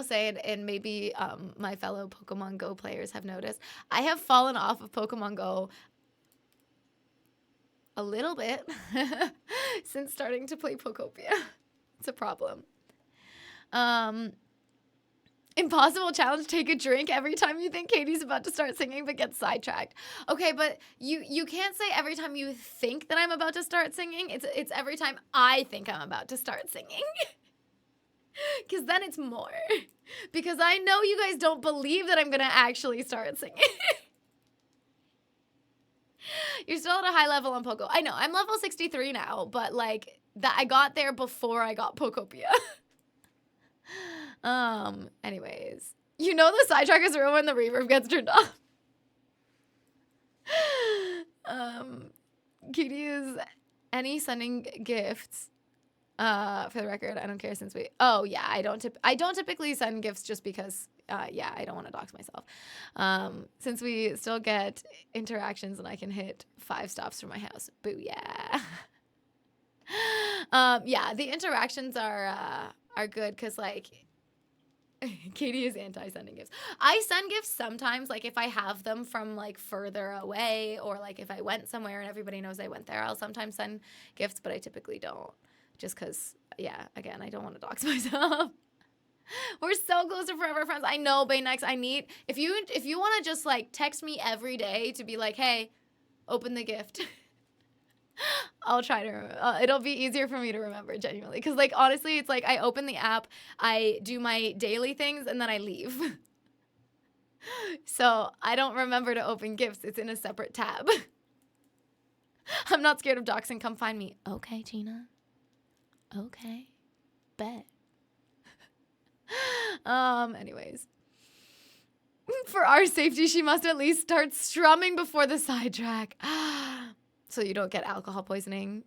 say, and maybe my fellow Pokemon Go players have noticed, I have fallen off of Pokemon Go a little bit since starting to play Pokopia. It's a problem. Impossible challenge, take a drink every time you think Katie's about to start singing but gets sidetracked. Okay, but you can't say every time you think that I'm about to start singing. It's every time I think I'm about to start singing. Because then it's more. Because I know you guys don't believe that I'm going to actually start singing. You're still at a high level on Poco. I know, I'm level 63 now, but I got there before I got Pokopia. Anyways, you know the sidetrack is real when the reverb gets turned off. Cutie is any sending gifts. For the record, I don't care since I don't typically send gifts just because I don't want to dox myself. Since we still get interactions and I can hit 5 stops from my house. Booyah. The interactions are good because Katie is anti-sending gifts. I send gifts sometimes, like if I have them from like further away, or like if I went somewhere and everybody knows I went there, I'll sometimes send gifts, but I typically don't. Just because, yeah, again, I don't want to dox myself. We're so close to forever friends. I know, Baynex, I need, if you want to just like text me every day to be like, hey, open the gift. I'll try to, it'll be easier for me to remember, genuinely. Because, like, honestly, it's like I open the app, I do my daily things, and then I leave. So I don't remember to open gifts. It's in a separate tab. I'm not scared of doxing. Come find me. Okay, Gina. Okay. Bet. Anyways. For our safety, she must at least start strumming before the sidetrack. So you don't get alcohol poisoning.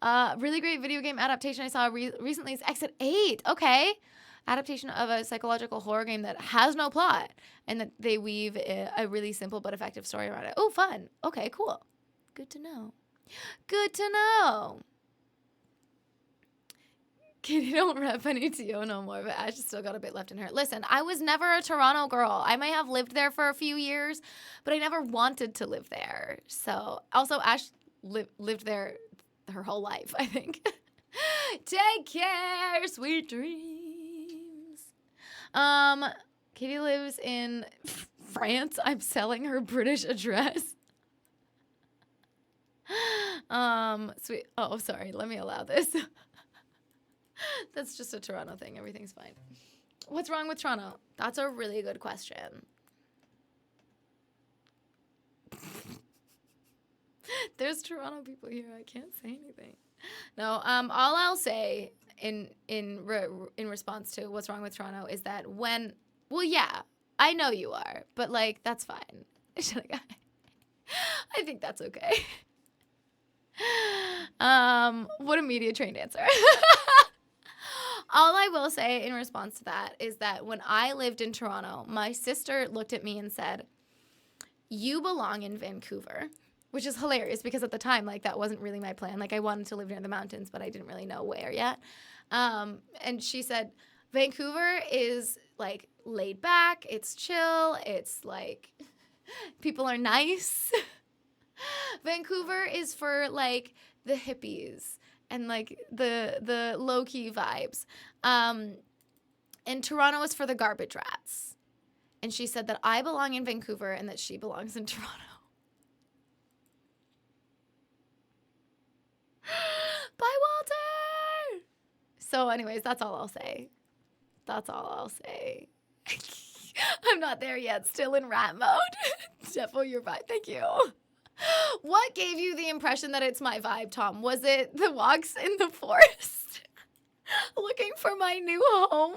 Really great video game adaptation I saw recently is Exit 8. Okay. Adaptation of a psychological horror game that has no plot, and that they weave a really simple but effective story around it. Oh, fun. Okay, cool. Good to know. Good to know. Katie don't rep any TO no more, but Ash has still got a bit left in her. Listen, I was never a Toronto girl. I might have lived there for a few years, but I never wanted to live there. So, also, Ash lived there her whole life, I think. Take care, sweet dreams. Katie lives in France. I'm selling her British address. Sweet. Oh, sorry. Let me allow this. That's just a Toronto thing. Everything's fine. What's wrong with Toronto? That's a really good question. There's Toronto people here. I can't say anything. No, all I'll say in response to what's wrong with Toronto is that well, yeah, I know you are, but like that's fine. I think that's okay. What a media trained answer. All I will say in response to that is that when I lived in Toronto, my sister looked at me and said, "You belong in Vancouver," which is hilarious because at the time, like, that wasn't really my plan. Like, I wanted to live near the mountains, but I didn't really know where yet. And she said, Vancouver is, like, laid back. It's chill. It's, like, people are nice. Vancouver is for, like, the hippies and, like, the low-key vibes. And Toronto is for the garbage rats. And she said that I belong in Vancouver and that she belongs in Toronto. Bye, Walter! So anyways, that's all I'll say. That's all I'll say. I'm not there yet. Still in rat mode. Defo, your vibe. Thank you. What gave you the impression that it's my vibe, Tom? Was it the walks in the forest? Looking for my new home?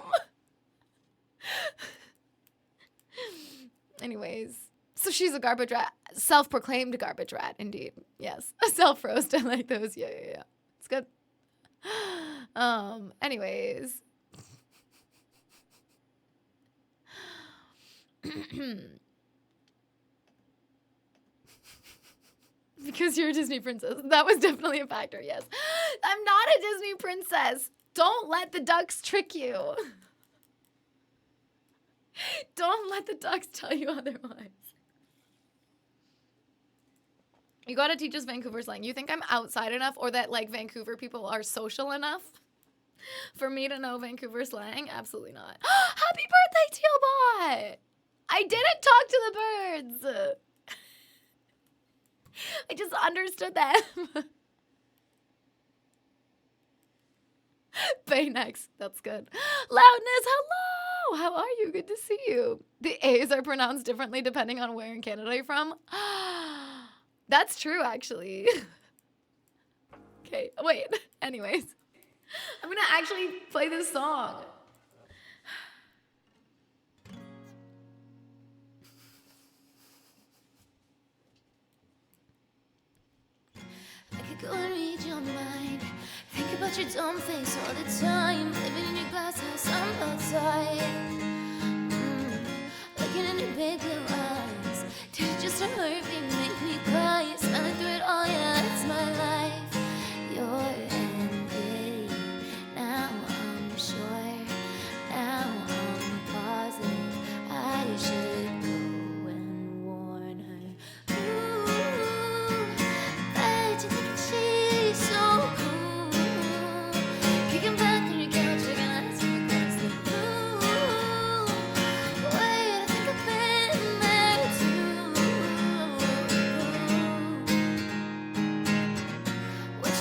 Anyways, so she's a garbage rat. Self-proclaimed garbage rat, indeed. Yes. A self-roast. I like those. Yeah. It's good. Anyways. Because you're a Disney princess. That was definitely a factor, yes. I'm not a Disney princess. Don't let the ducks trick you. Don't let the ducks tell you otherwise. You gotta teach us Vancouver slang. You think I'm outside enough or that, like, Vancouver people are social enough for me to know Vancouver slang? Absolutely not. Happy birthday, Tealbot! I didn't talk to the birds. I just understood them. Baynex, that's good. Loudness, hello! How are you? Good to see you. The A's are pronounced differently depending on where in Canada you're from. That's true, actually. Okay, wait. Anyways, I'm gonna actually play this song. I could go and read your mind. Think about your dumb face all the time. Living in your glass house, I'm outside. Looking in your big blue eyes. Did it just hurt me, make me cry? Smiling through it all, yeah, it's my life. You're in pity. Now I'm sure. Now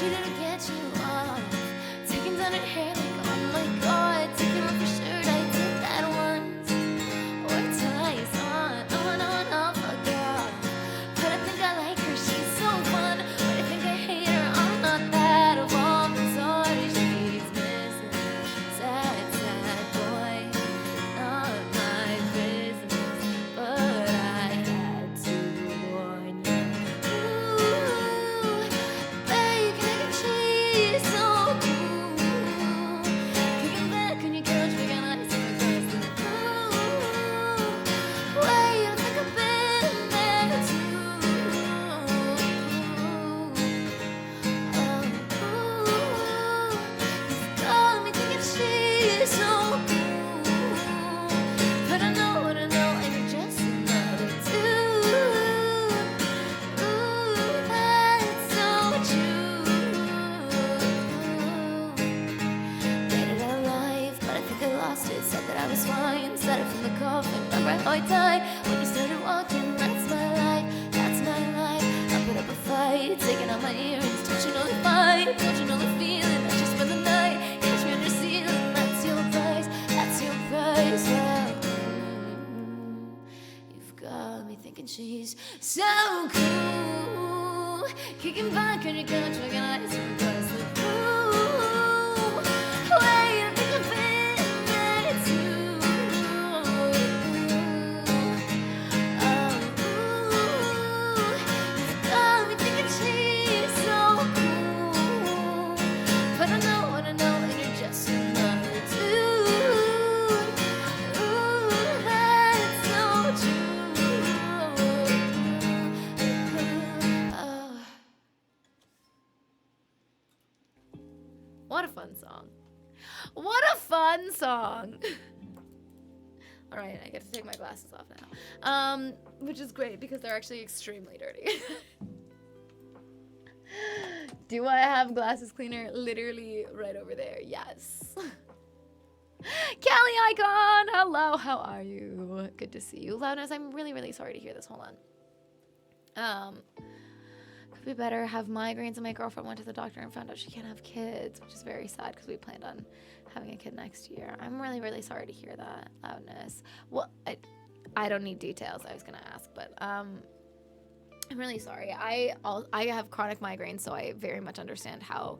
she didn't get you off. Taking down her hair like, oh my god. Taking off her shirt, I did that once or twice. On, fuck off. But I think I like her, she's so fun. But I think I hate her, I'm not that of all the sort she's missing. Sad, sad boy, not my business. But I had to warn you. Ooh, bacon and cheese, so cool. Kicking back on your couch, making ice in the grass. Ooh, wait, I think I've been there too. You've got me thinking she's so cool. But I know what I know, and you're just another dude. Ooh, that's so true. Dated our life, but I think I lost it. Said that I was fine, said it from the coffin. Remember how I died when you started walking. That's my life, that's my life. I put up a fight, taking out my earrings. Don't you know the fight? Don't you know the feeling? I just spend the night, catch me on your ceiling. That's your price, that's your price. Well, you've got me thinking she's so cool. Kicking back on your couch, making eyes across the room. Wait, I think I've been there too. You've got me thinking she's so cool. But I know what I know, and you're just another dude. Ooh, that's so true. What a fun song. What a fun song. All right, I get to take my glasses off now. Which is great because they're actually extremely dirty. Do I have glasses cleaner? Literally right over there. Yes. Callie Icon, hello, how are you? Good to see you. Loudness, I'm really, really sorry to hear this. Hold on. Could be better. Have migraines, and my girlfriend went to the doctor and found out she can't have kids, which is very sad because we planned on having a kid next year. I'm really, really sorry to hear that. Loudness. Well, I don't need details. I was gonna ask, but I'm really sorry. I have chronic migraines, so I very much understand how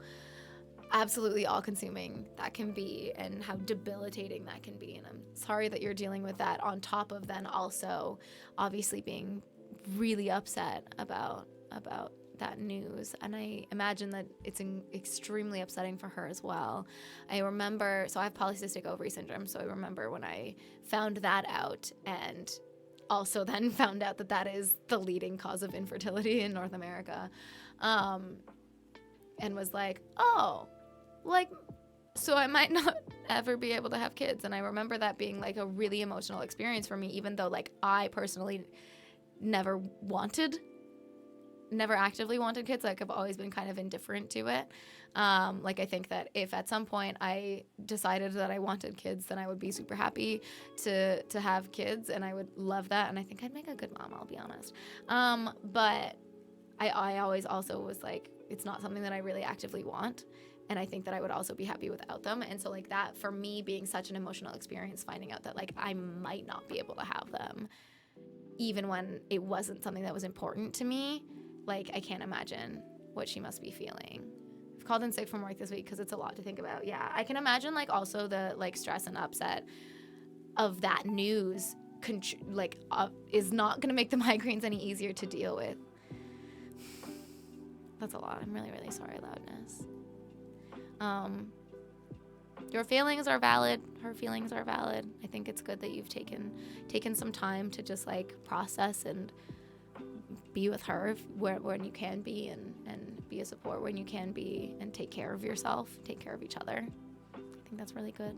absolutely all-consuming that can be and how debilitating that can be. And I'm sorry that you're dealing with that on top of then also obviously being really upset about that news. And I imagine that it's extremely upsetting for her as well. I remember, so I have polycystic ovary syndrome, so I remember when I found that out and also then found out that that is the leading cause of infertility in North America, and was like, oh, like, so I might not ever be able to have kids. And I remember that being like a really emotional experience for me, even though like I personally never actively wanted kids. Like I've always been kind of indifferent to it. Like I think that if at some point I decided that I wanted kids, then I would be super happy to have kids, and I would love that. And I think I'd make a good mom, I'll be honest. But I always also was like, it's not something that I really actively want. And I think that I would also be happy without them. And so like that for me being such an emotional experience, finding out that like I might not be able to have them, even when it wasn't something that was important to me, like I can't imagine what she must be feeling. I've called in sick from work this week because it's a lot to think about. Yeah, I can imagine like also the like stress and upset of that news is not gonna make the migraines any easier to deal with. That's a lot. I'm really, really sorry, Loudness. Your feelings are valid. Her feelings are valid. I think it's good that you've taken some time to just like process and be with her when you can be, and be a support when you can be, and take care of yourself, take care of each other. I think that's really good.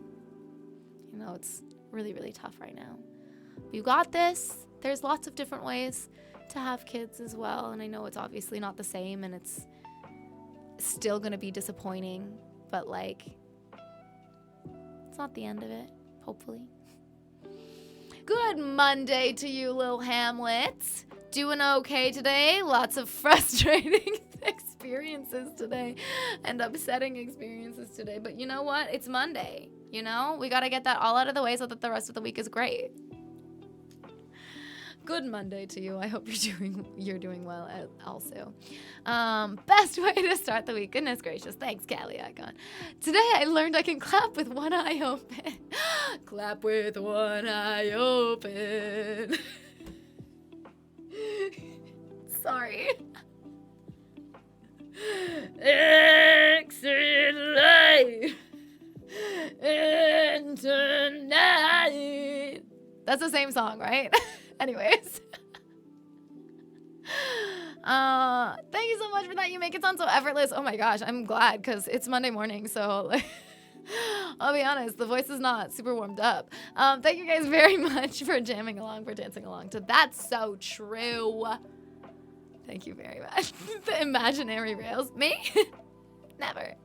You know, it's really, really tough right now. But you got this. There's lots of different ways to have kids as well, and I know it's obviously not the same, and it's still gonna be disappointing, but like it's not the end of it, hopefully. Good Monday to you, Lil Hamlet. Doing okay today. Lots of frustrating things experiences today and upsetting experiences today. But you know what? It's Monday, you know? We got to get that all out of the way so that the rest of the week is great. Good Monday to you. I hope you're doing well also. Best way to start the week. Goodness gracious. Thanks, Callie Icon. Today I learned I can clap with one eye open. Clap with one eye open. Sorry. Exit light into night. That's the same song, right? Anyways. Thank you so much for that. You make it sound so effortless. Oh my gosh, I'm glad because it's Monday morning, so like, I'll be honest, the voice is not super warmed up. Thank you guys very much for jamming along, for dancing along to That's So True. Thank you very much. The imaginary rails. Me? Never.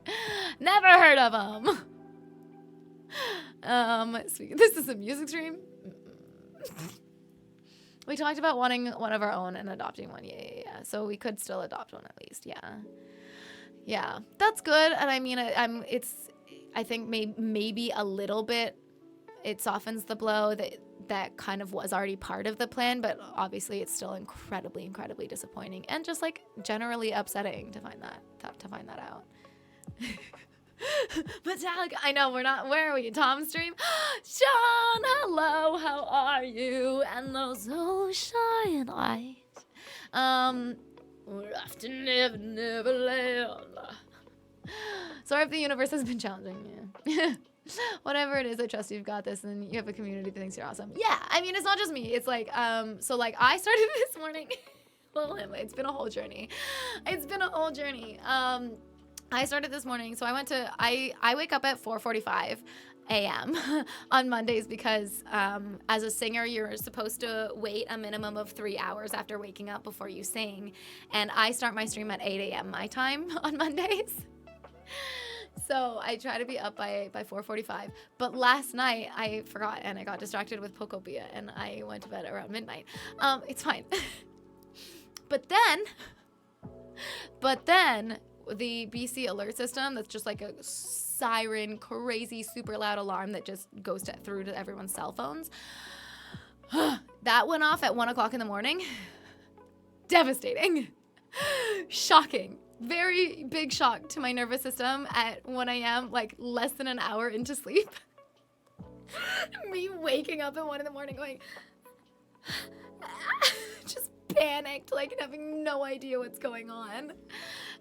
Never heard of them. This is a music stream? We talked about wanting one of our own and adopting one. Yeah. So we could still adopt one at least. Yeah. That's good. And I mean, I think maybe a little bit it softens the blow that kind of was already part of the plan, but obviously it's still incredibly, incredibly disappointing and just like generally upsetting to find that out. Metallica, I know we're not. Where are we? Tom's stream. Sean, hello. How are you? And those ocean eyes. We're off to Neverland. Sorry if the universe has been challenging you. Whatever it is, I trust you've got this, and you have a community that thinks you're awesome. Yeah, I mean, it's not just me. It's like, so like I started this morning. Well, it's been a whole journey. I started this morning, so I wake up at 4:45 a.m. on Mondays because as a singer, you're supposed to wait a minimum of 3 hours after waking up before you sing. And I start my stream at 8 a.m. my time on Mondays. So I try to be up by 4:45. But last night I forgot and I got distracted with Pokopia and I went to bed around midnight. It's fine. But then the BC alert system, that's just like a siren, crazy, super loud alarm that just goes through to everyone's cell phones. That went off at 1 o'clock in the morning. Devastating. Shocking. Very big shock to my nervous system at 1 a.m., like less than an hour into sleep. Me waking up at 1 in the morning going, just panicked, like having no idea what's going on.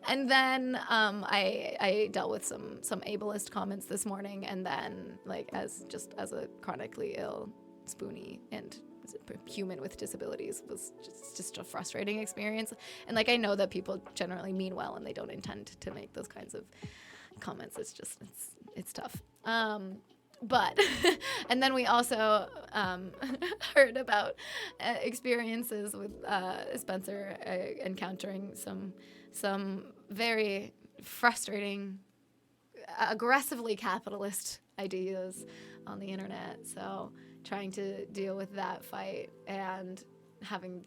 And then I dealt with some ableist comments this morning, and then like as a chronically ill spoonie and human with disabilities was just a frustrating experience. And like I know that people generally mean well and they don't intend to make those kinds of comments. It's tough. But and then we also heard about experiences with Spencer encountering some very frustrating, aggressively causing ideas on the internet. So trying to deal with that fight and having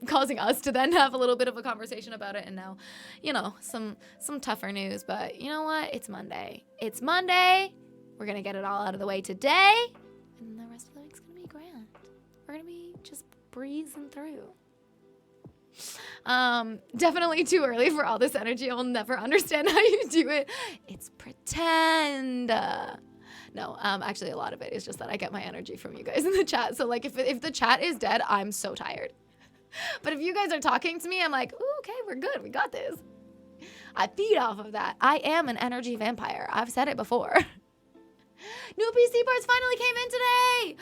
causing us to then have a little bit of a conversation about it. And now, some tougher news. But you know what? It's Monday. We're going to get it all out of the way today. And the rest of the week's going to be grand. We're going to be just breezing through. Definitely too early for all this energy. I will never understand how you do it. It's pretend. No, actually a lot of it is just that I get my energy from you guys in the chat. So like if the chat is dead, I'm so tired. But if you guys are talking to me, I'm like, ooh, okay, we're good. We got this. I feed off of that. I am an energy vampire. I've said it before. New PC parts finally came in today.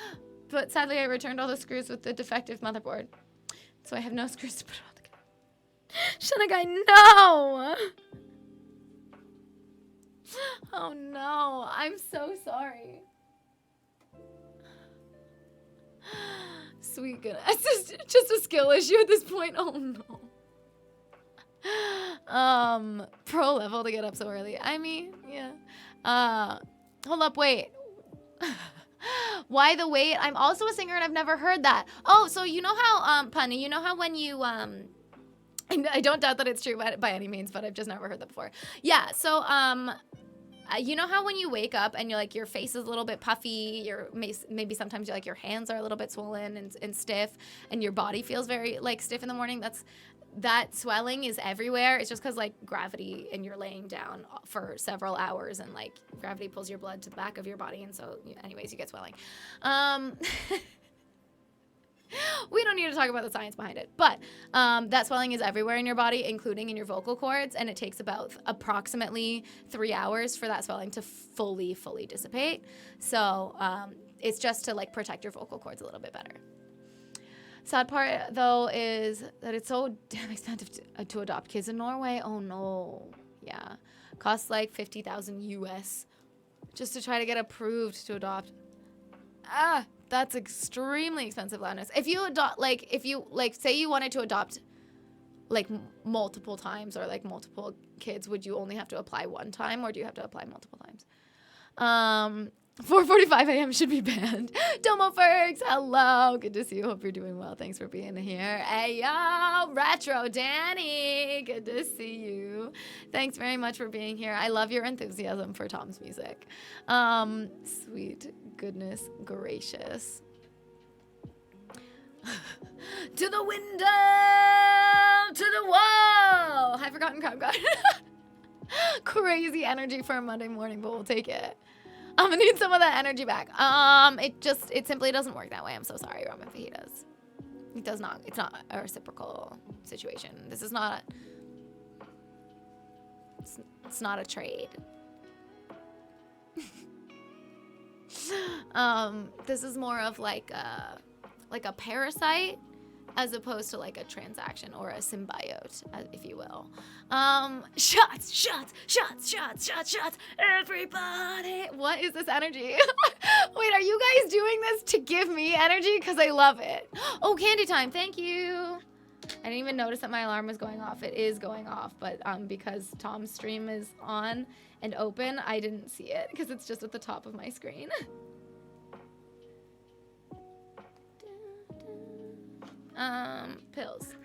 But sadly, I returned all the screws with the defective motherboard. So I have no screws to put on the Shanagai, no! Oh no, I'm so sorry. Sweet goodness, it's just a skill issue at this point. Oh no. Pro level to get up so early. I mean, yeah. Hold up, wait. Why the wait? I'm also a singer and I've never heard that. Oh, so you know how, Punny, you know how when you I don't doubt that it's true by any means, but I've just never heard that before. Yeah, so you know how when you wake up and you're like your face is a little bit puffy, maybe sometimes like your hands are a little bit swollen and stiff, and your body feels very like stiff in the morning. That swelling is everywhere. It's just because like gravity, and you're laying down for several hours, and like gravity pulls your blood to the back of your body, and so anyways you get swelling. We don't need to talk about the science behind it, but that swelling is everywhere in your body, including in your vocal cords, and it takes about approximately 3 hours for that swelling to fully dissipate. So it's just to like protect your vocal cords a little bit better. Sad part though is that it's so damn expensive to adopt kids in Norway. Oh no, yeah, costs like 50,000 US just to try to get approved to adopt. That's extremely expensive, loudness. If you adopt, say you wanted to adopt, like, multiple times or, like, multiple kids, would you only have to apply one time, or do you have to apply multiple times? 4:45 a.m. should be banned. Domo Fergs, hello. Good to see you. Hope you're doing well. Thanks for being here. Hey, yo, Retro Danny. Good to see you. Thanks very much for being here. I love your enthusiasm for Tom's music. Sweet goodness gracious. To the window, to the wall. Hi, Forgotten Crime God. Crazy energy for a Monday morning, but we'll take it. I'm gonna need some of that energy back. It simply doesn't work that way. I'm so sorry, Roman Fajitas. It does not. It's not a reciprocal situation. This is not. It's not a trade. This is more of like a parasite, as opposed to like a transaction or a symbiote, if you will. Shots, everybody. What is this energy? Wait, are you guys doing this to give me energy? Because I love it. Oh, candy time, thank you. I didn't even notice that my alarm was going off. It is going off, but because Tom's stream is on and open, I didn't see it because it's just at the top of my screen. Pills.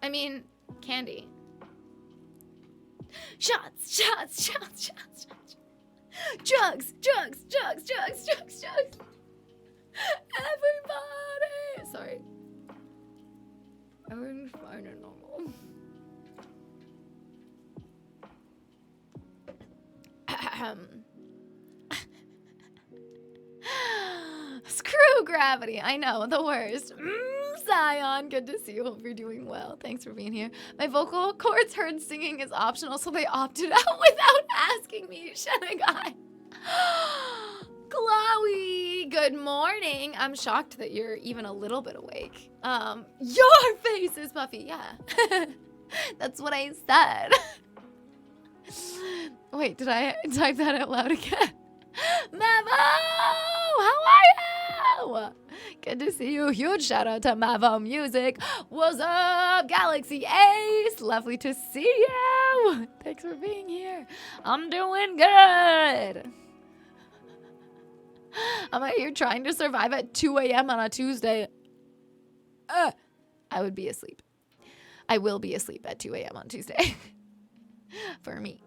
I mean, candy. Shots. Drugs. Everybody. Sorry. Everything's fine and normal. Screw gravity. I know, the worst. Zion, good to see you. Hope you're doing well. Thanks for being here. My vocal cords heard singing is optional, so they opted out without asking me. Shanagai. Chloe, good morning. I'm shocked that you're even a little bit awake. Your face is puffy. Yeah. That's what I said. Wait, did I type that out loud again? Mavo! How are you? Good to see you. Huge shout out to Mavo Music. What's up, Galaxy Ace? Lovely to see you. Thanks for being here. I'm doing good. I'm out here trying to survive at 2 a.m. on a Tuesday. I would be asleep. I will be asleep at 2 a.m. on Tuesday. For me.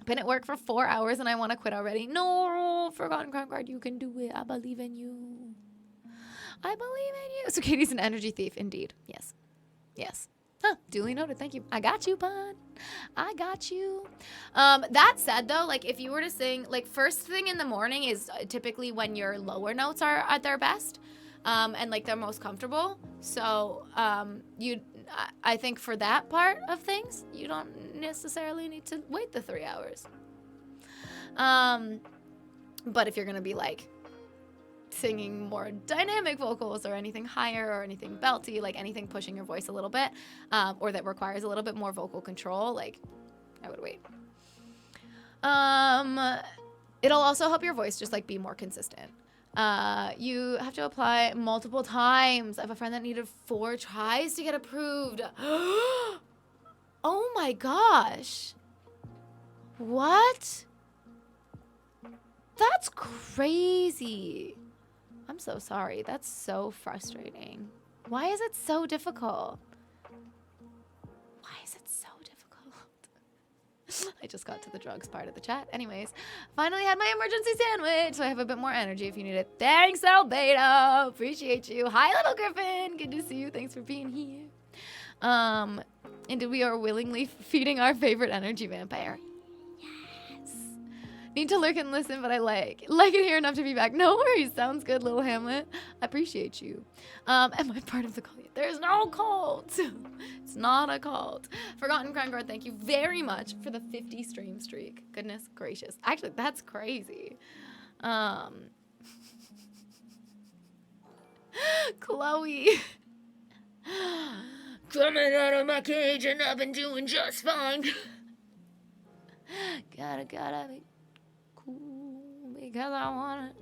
Been at work for 4 hours and I want to quit already. No, Forgotten Crown Guard, you can do it. I believe in you. I believe in you. So Katie's an energy thief, indeed. Yes. Yes. Huh, duly noted. Thank you. I got you, bud. I got you. That said, though, like if you were to sing, like first thing in the morning is typically when your lower notes are at their best, and like they're most comfortable. So I think for that part of things, you don't necessarily need to wait the 3 hours. But if you're gonna be like singing more dynamic vocals or anything higher or anything belty, like anything pushing your voice a little bit, or that requires a little bit more vocal control, like I would wait. It'll also help your voice just like be more consistent. You have to apply multiple times. I have a friend that needed 4 tries to get approved. Oh my gosh. What? That's crazy. I'm so sorry. That's so frustrating. Why is it so difficult? Why is it so difficult? I just got to the drugs part of the chat. Anyways, finally had my emergency sandwich, so I have a bit more energy if you need it. Thanks, Albedo. Appreciate you. Hi, little Griffin. Good to see you. Thanks for being here. And we are willingly feeding our favorite energy vampire. Yes. Need to lurk and listen, but I like it here enough to be back. No worries. Sounds good, little Hamlet. I appreciate you. Am I part of the cult? There's no cult. It's not a cult. Forgotten Crown Guard, thank you very much for the 50 stream streak. Goodness gracious. Actually, that's crazy. Chloe. Coming out of my cage and I've been doing just fine. gotta be cool because I want it.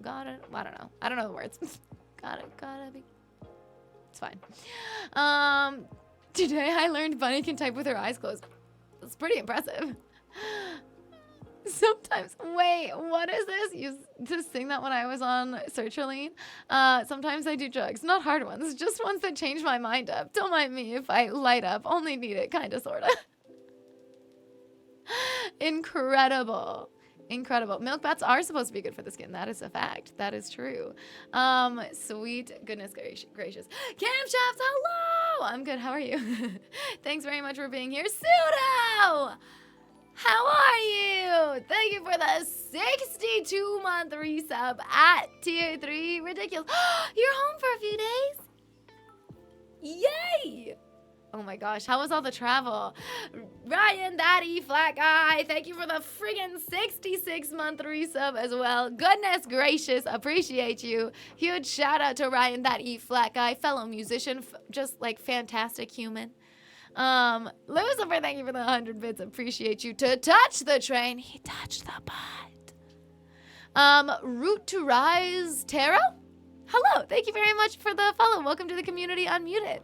I don't know the words. gotta be. It's fine. Today I learned Bunny can type with her eyes closed. It's pretty impressive. Sometimes, wait, what is this? You just sing that when I was on Sertraline. Sometimes I do drugs, not hard ones, just ones that change my mind up. Don't mind me if I light up, only need it, kinda, sorta. Incredible. Incredible. Milk bats are supposed to be good for the skin. That is a fact. That is true. Sweet goodness gracious. Camshaft, hello! I'm good. How are you? Thanks very much for being here. Pseudo! How are you? Thank you for the 62-month resub at tier 3. Ridiculous. You're home for a few days? Yay! Oh my gosh, how was all the travel? Ryan, that E-flat guy, thank you for the friggin' 66-month resub as well. Goodness gracious, appreciate you. Huge shout out to Ryan, that E-flat guy, fellow musician, just like fantastic human. Lucifer, thank you for the 100 bits, appreciate you. To touch the train, he touched the butt. Root to Rise, Tarot? Hello, thank you very much for the follow. Welcome to the community unmuted.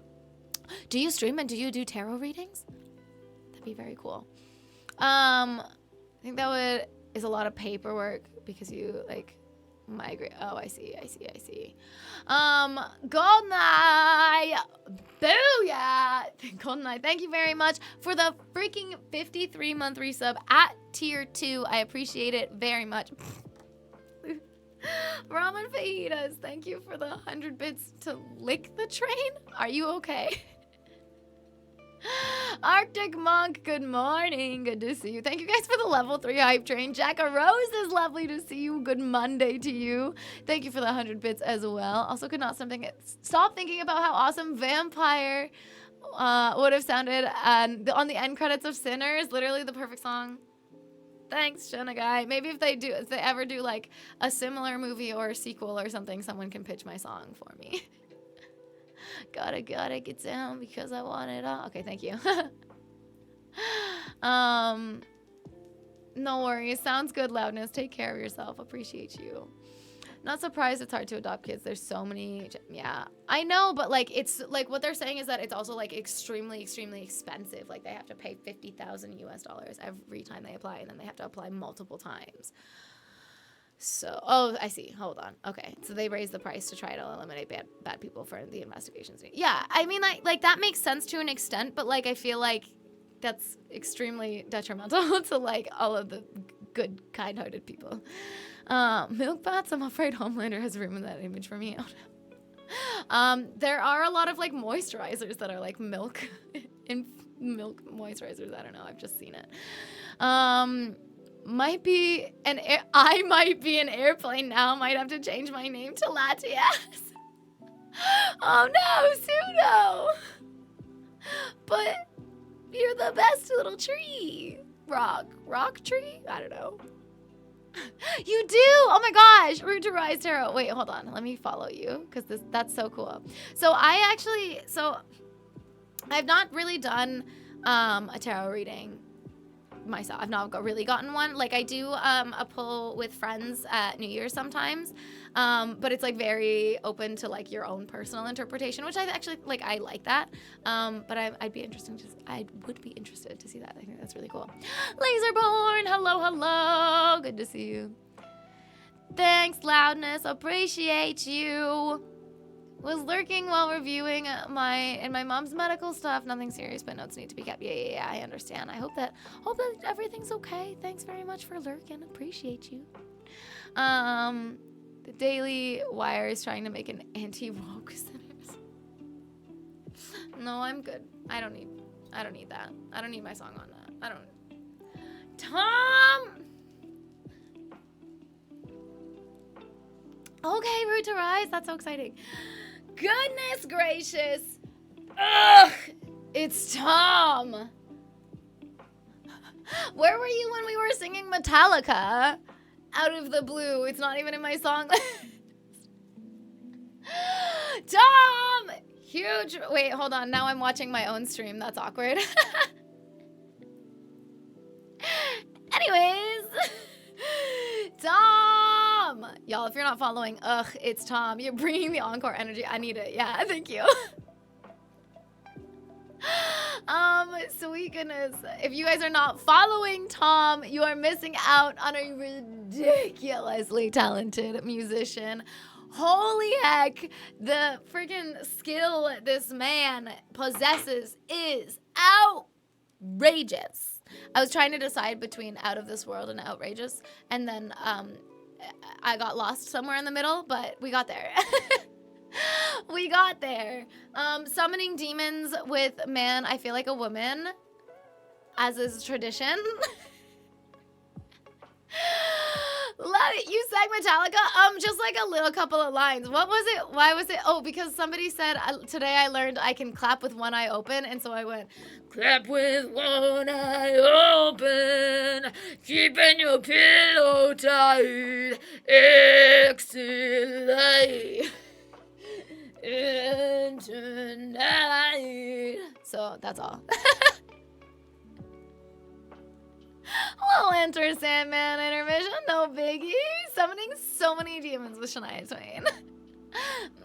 Do you stream and do you do tarot readings? That'd be very cool. I think that is a lot of paperwork because you like migrate. Oh, I see. Goldeneye, booyah! Goldeneye, thank you very much for the freaking 53-month resub at tier 2. I appreciate it very much. Ramen fajitas, thank you for the 100 bits to lick the train. Are you okay? Arctic Monk, good morning. Good to see you. Thank you guys for the level 3 hype train. Jacka Rose is lovely to see you. Good Monday to you. Thank you for the 100 bits as well. Also could not stop thinking about how awesome Vampire would have sounded on the end credits of Sinners. Literally the perfect song. Thanks, Shanagai. Maybe if they ever do like a similar movie or a sequel or something, someone can pitch my song for me. gotta get down because I want it all. Okay, thank you. No worries. Sounds good, Loudness. Take care of yourself. Appreciate you. Not surprised it's hard to adopt kids. There's so many. Yeah, I know, but like it's like what they're saying is that it's also like extremely expensive. Like they have to pay $50,000 US every time they apply, and then they have to apply multiple times. So, oh, I see. Hold on. Okay, so they raised the price to try to eliminate bad people for the investigations. Yeah, I mean, like that makes sense to an extent, but like I feel like that's extremely detrimental to like all of the good, kind-hearted people. Milk bats. I'm afraid Homelander has ruined that image for me. There are a lot of like moisturizers that are like milk in milk moisturizers. I don't know. I've just seen it. Might be I might be an airplane now. Might have to change my name to Latias. Oh no, Pseudo. But you're the best little tree. Rock tree? I don't know. You do? Oh my gosh. Root to Rise Tarot. Wait, hold on. Let me follow you because that's so cool. So I've not really done a tarot reading myself. I've not really gotten one. Like I do a pull with friends at New Year's sometimes, but it's like very open to like your own personal interpretation, which I actually like. I like that, but I would be interested to see that. I think that's really cool. Laserborn, hello, good to see you. Thanks, Loudness, appreciate you. Was lurking while reviewing my mom's medical stuff. Nothing serious, but notes need to be kept. Yeah, I understand. I hope that everything's okay. Thanks very much for lurking. Appreciate you. The Daily Wire is trying to make an anti-woke sinners. No, I'm good. I don't need that. I don't need my song on that. I don't. Tom! Okay, Root to Rise. That's so exciting. Goodness gracious. Ugh! It's Tom. Where were you when we were singing Metallica? Out of the blue. It's not even in my song list. Tom! Huge. Wait, hold on. Now I'm watching my own stream. That's awkward. Anyways. Tom! Y'all, if you're not following, it's Tom. You're bringing the encore energy. I need it. Yeah, thank you. Sweet goodness. If you guys are not following Tom, you are missing out on a ridiculously talented musician. Holy heck, the freaking skill this man possesses is outrageous. I was trying to decide between Out of This World and Outrageous, and then I got lost somewhere in the middle, but we got there. We got there. Summoning demons with Man, I Feel Like a Woman, as is tradition. Love it. You sang Metallica? Just like a little couple of lines. What was it? Why was it? Oh, because somebody said today I learned I can clap with one eye open, and so I went, clap with one eye open, keeping your pillow tight, exhale into night. So that's all. Little Enter Sandman intermission, no biggie. Summoning so many demons with Shania Twain.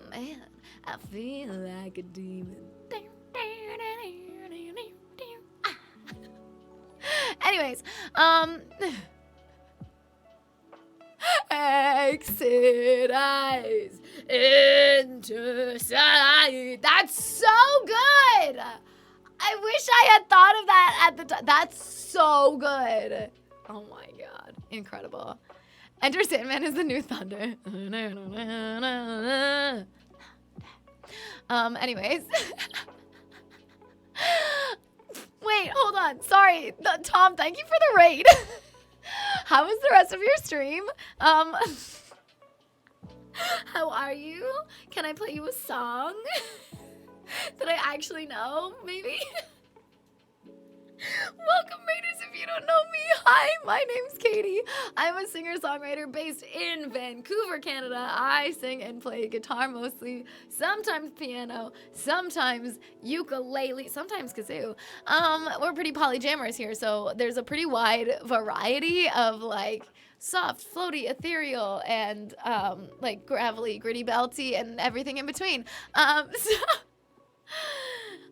Man, I feel like a demon. Anyways, exit eyes into sight. That's so good. I wish I had thought of that at the time. That's so good. Oh my god. Incredible. Enter Sandman is the new Thunder. Anyways. Wait, hold on. Sorry. Tom, thank you for the raid. How was the rest of your stream? How are you? Can I play you a song? That I actually know, maybe? Welcome, Raiders, if you don't know me. Hi, my name's Katie. I'm a singer-songwriter based in Vancouver, Canada. I sing and play guitar mostly, sometimes piano, sometimes ukulele, sometimes kazoo. We're pretty polyjammers here, so there's a pretty wide variety of, like, soft, floaty, ethereal, and, like, gravelly, gritty, belty, and everything in between. So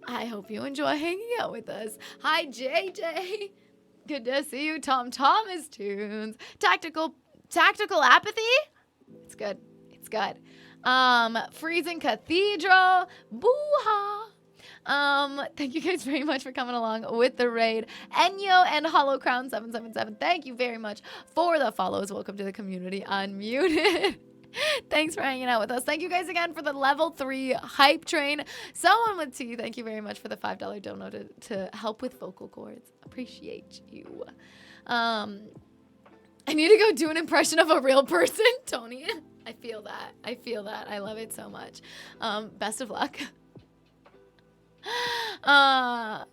I hope you enjoy hanging out with us. Hi, JJ. Good to see you. Tom Thomas Tunes. Tactical Apathy. It's good. It's good. Freezing Cathedral. Boo-ha. Thank you guys very much for coming along with the raid. Enyo and Hollow Crown 777. Thank you very much for the follows. Welcome to the community unmuted. Thanks for hanging out with us. Thank you guys again for the level 3 hype train. Someone with T, thank you very much for the $5 dono to help with vocal cords. Appreciate you. I need to go do an impression of a real person, Tony. I feel that. I feel that. I love it so much. Best of luck.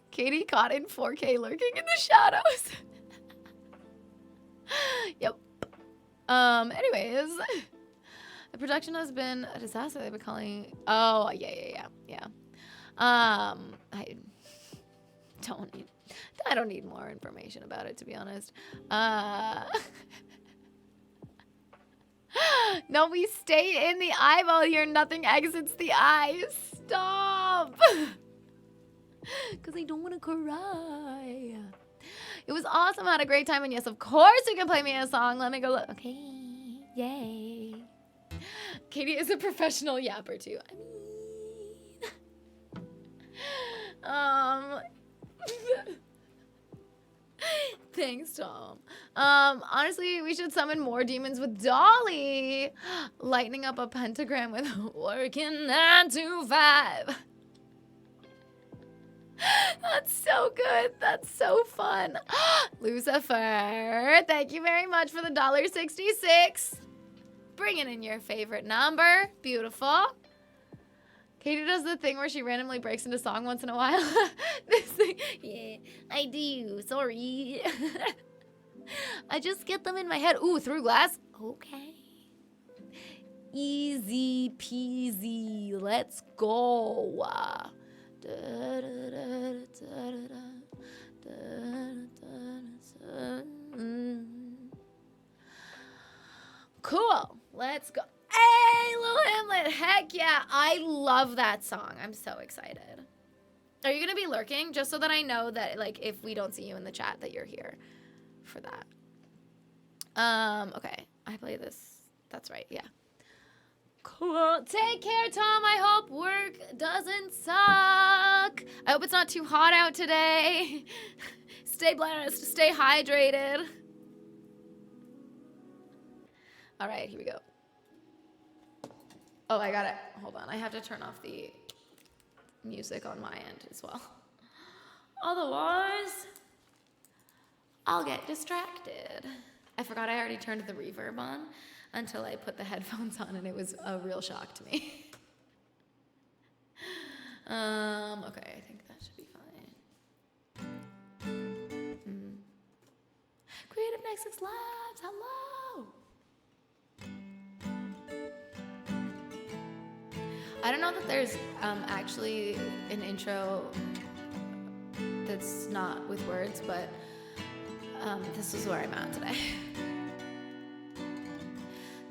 Katie caught in 4K lurking in the shadows. Yep. Anyways. The production has been a disaster. They've been calling. Oh, yeah. I don't need more information about it, to be honest. No, we stay in the eyeball here. Nothing exits the eye. Stop. Because I don't want to cry. It was awesome. I had a great time. And yes, of course you can play me a song. Let me go look. Okay. Yay. Katie is a professional yapper too. I mean, thanks, Tom. Honestly, we should summon more demons with Dolly. Lightening up a pentagram with working 9 to 5. That's so good. That's so fun. Lucifer, thank you very much for the $1.66. Bringing in your favorite number. Beautiful. Katie does the thing where she randomly breaks into song once in a while. This thing. Yeah, I do. Sorry. I just get them in my head. Ooh, through glass. Okay. Easy peasy. Let's go. Cool. Let's go. Hey, Lil Hamlet. Heck yeah. I love that song. I'm so excited. Are you going to be lurking? Just so that I know that, like, if we don't see you in the chat, that you're here for that. Okay. I play this. That's right. Yeah. Cool. Take care, Tom. I hope work doesn't suck. I hope it's not too hot out today. Stay blessed. Stay hydrated. All right, here we go. Oh, I got it. Hold on. I have to turn off the music on my end as well. Otherwise, I'll get distracted. I forgot I already turned the reverb on until I put the headphones on, and it was a real shock to me. Okay, I think that should be fine. Creative Nexus Labs, hello! I don't know that there's actually an intro that's not with words, but this is where I'm at today.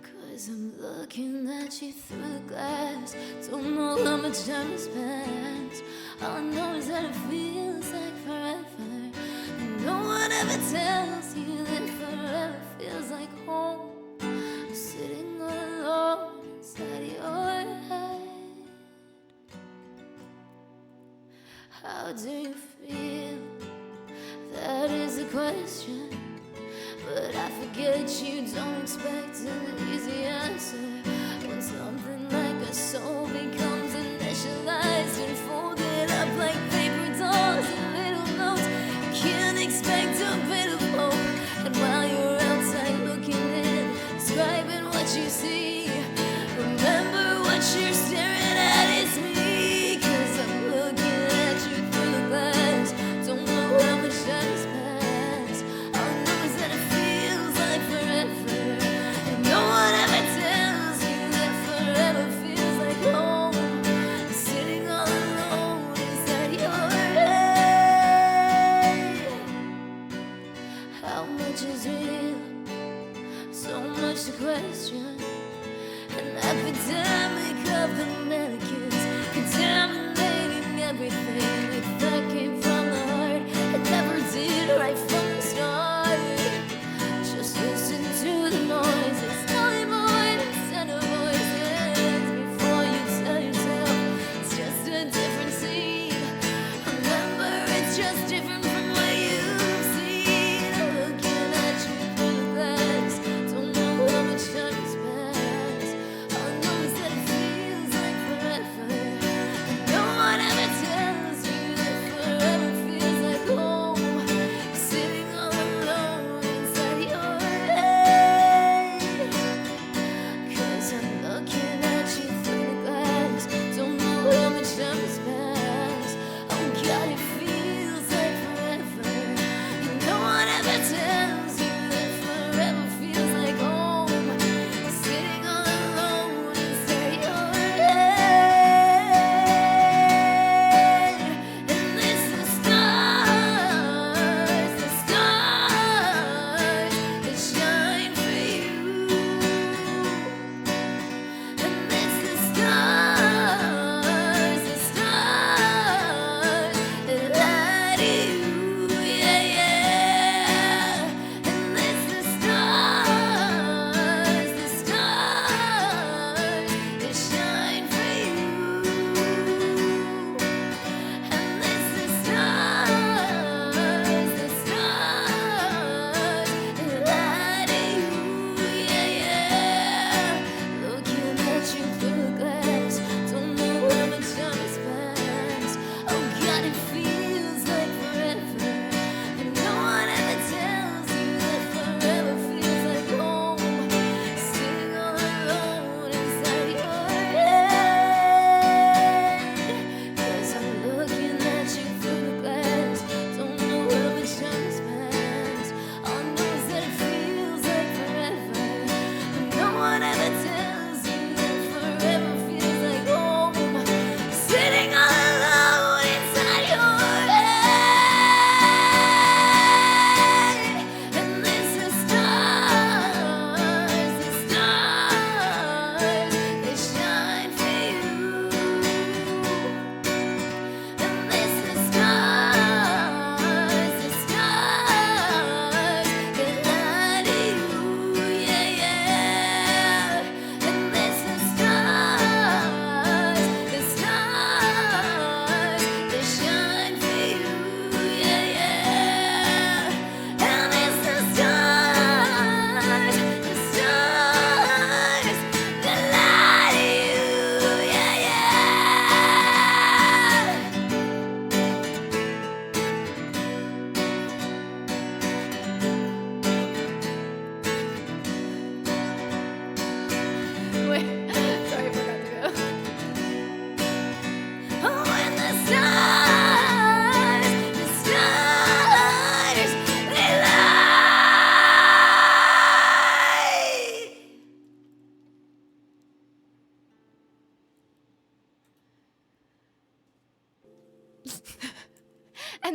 Cause I'm looking at you through the glass. Don't know how much time has passed. All I know is that it feels like forever. And no one ever tells you that forever feels like home. I'm sitting all alone inside your head. How do you feel? That is the question. But I forget you don't expect an easy answer. When something like a soul becomes initialized and folded up like paper dolls and little notes, you can't expect a bit of hope. And while you're outside looking in, describing what you see, remember what you're staring at is me. Cause I'm looking at you through the glass. Don't know how much time has passed. All I know is that it feels like forever. And no one ever tells you that forever feels like home. Sitting all alone inside your head. How much is real? So much to question. An epidemic of the mannequins, contaminating everything. If that came from the heart, it never did right from the start. Just listen to the noises, tell your mind instead of voices. Before you tell yourself, it's just a different scene. Remember, it's just different from what you've seen. Looking at you through the glass, don't know how much time has passed. All I know is that it feels like forever. And no one ever tells you that forever feels like home. Sitting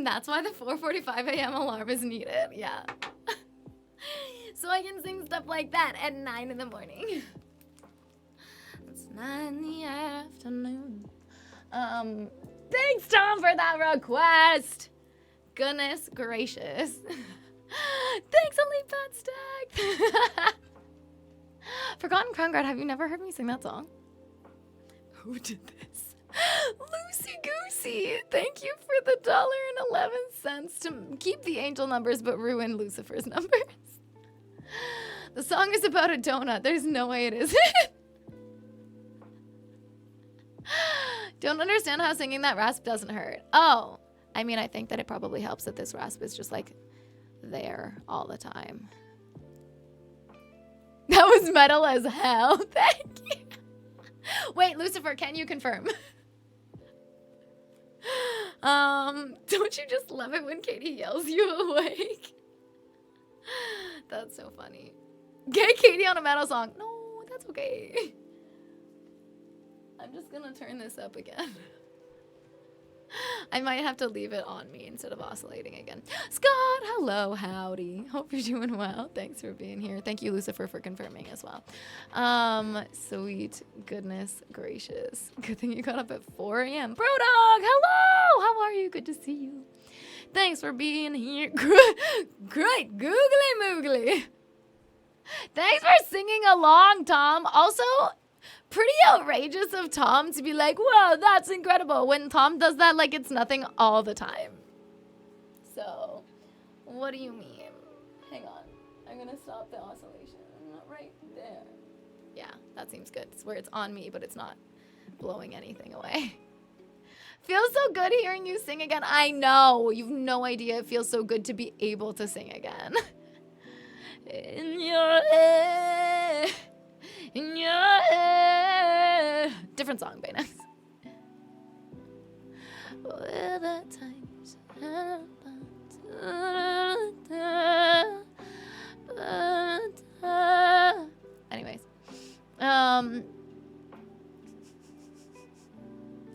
And that's why the 4:45 a.m. alarm is needed. Yeah. So I can sing stuff like that at 9 in the morning. It's 9 in the afternoon. Thanks, Tom, for that request. Goodness gracious. Thanks, Elite Pat Stack. Forgotten Crown Guard, have you never heard me sing that song? Who did this? Lucy Goosey. Thank you for the $1.11 to keep the angel numbers but ruin Lucifer's numbers. The song is about a donut. There's no way it isn't. Don't understand how singing that rasp doesn't hurt. Oh, I mean, I think that it probably helps that this rasp is just like there all the time. That was metal as hell. Thank you. Wait, Lucifer, can you confirm? Don't you just love it when Katie yells you awake? That's so funny. Get Katie on a metal song. No, that's okay. I'm just gonna turn this up again. I might have to leave it on me instead of oscillating again. Scott, hello, howdy. Hope you're doing well. Thanks for being here. Thank you, Lucifer, for confirming as well. Sweet goodness gracious. Good thing you got up at 4 a.m. Bro Dog, hello. How are you? Good to see you. Thanks for being here. Great googly moogly. Thanks for singing along, Tom. Also, pretty outrageous of Tom to be like, whoa, that's incredible, when Tom does that like it's nothing all the time. So, what do you mean? Hang on. I'm going to stop the oscillation right there. Yeah, that seems good. It's where it's on me, but it's not blowing anything away. Feels so good hearing you sing again. I know. You've no idea. It feels so good to be able to sing again. In your head. In your head. Different song, Baynex. Where the times anyways.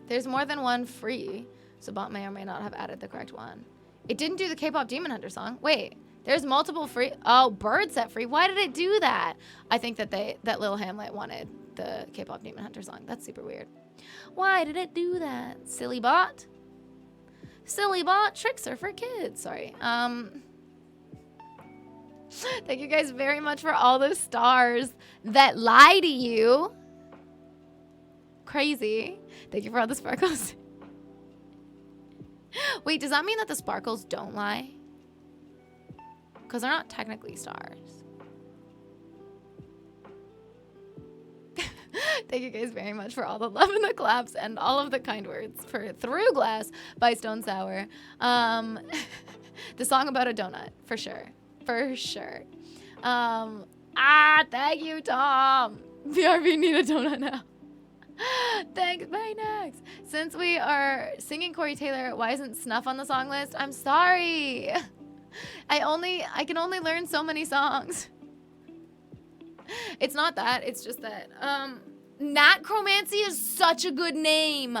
There's more than one free, so bot may or may not have added the correct one. It didn't do the K-pop Demon Hunter song. Wait. There's multiple free. Oh, Bird set free. Why did it do that? I think that that Lil Hamlet wanted the K-pop Demon Hunter song. That's super weird. Why did it do that? Silly bot. Silly bot. Tricks are for kids. Sorry. Thank you guys very much for all those stars that lie to you. Crazy. Thank you for all the sparkles. Wait, does that mean that the sparkles don't lie? Because they're not technically stars. Thank you guys very much for all the love and the claps and all of the kind words for Through Glass by Stone Sour. The song about a donut, for sure. For sure. Thank you, Tom. BRB need a donut now. Thanks, Baynex. Since we are singing Corey Taylor, why isn't Snuff on the song list? I'm sorry. I can only learn so many songs. It's not that. It's just that Natchromancy is such a good name.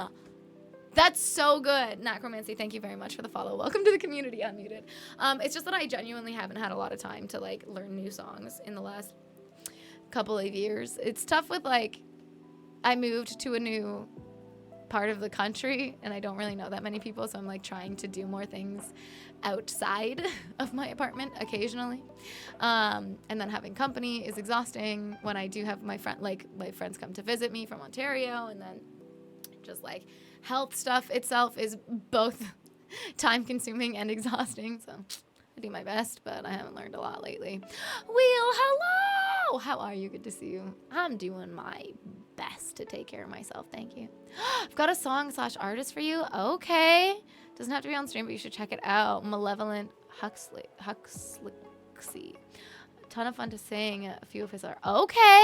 That's so good. Natchromancy, thank you very much for the follow. Welcome to the community, Unmuted. It's just that I genuinely haven't had a lot of time to like learn new songs in the last couple of years. It's tough with like, I moved to a new part of the country and I don't really know that many people, so I'm like trying to do more things outside of my apartment occasionally, and then having company is exhausting when I do have my friends come to visit me from Ontario, and then just like health stuff itself is both time consuming and exhausting, so I do my best, but I haven't learned a lot lately. Wheel, hello! How are you? Good to see you. I'm doing my best to take care of myself, thank you. I've got a song/artist for you. Okay. Doesn't have to be on stream, but you should check it out. Malevolent Huxley. Ton of fun to sing. A few of his are okay.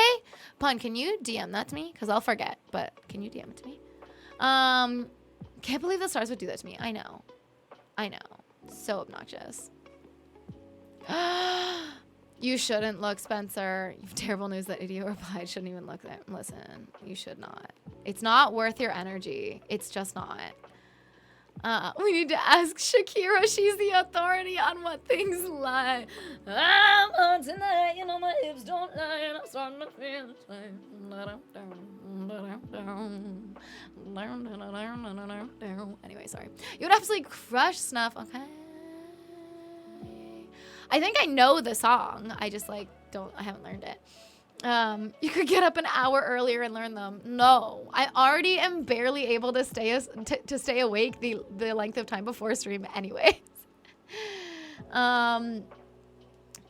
Pun, can you DM that to me? Because I'll forget, but can you DM it to me? Can't believe the stars would do that to me. I know. So obnoxious. You shouldn't look, Spencer. You have terrible news. That idiot replied. Shouldn't even look there. Listen, you should not. It's not worth your energy. It's just not. We need to ask Shakira. She's the authority on what things lie. I'm on tonight, you know my hips don't lie, and I'm starting to feel the same. Anyway, sorry. You would absolutely crush Snuff. Okay. I think I know the song. I just I haven't learned it. You could get up an hour earlier and learn them. No, I already am barely able to stay awake the length of time before stream anyways.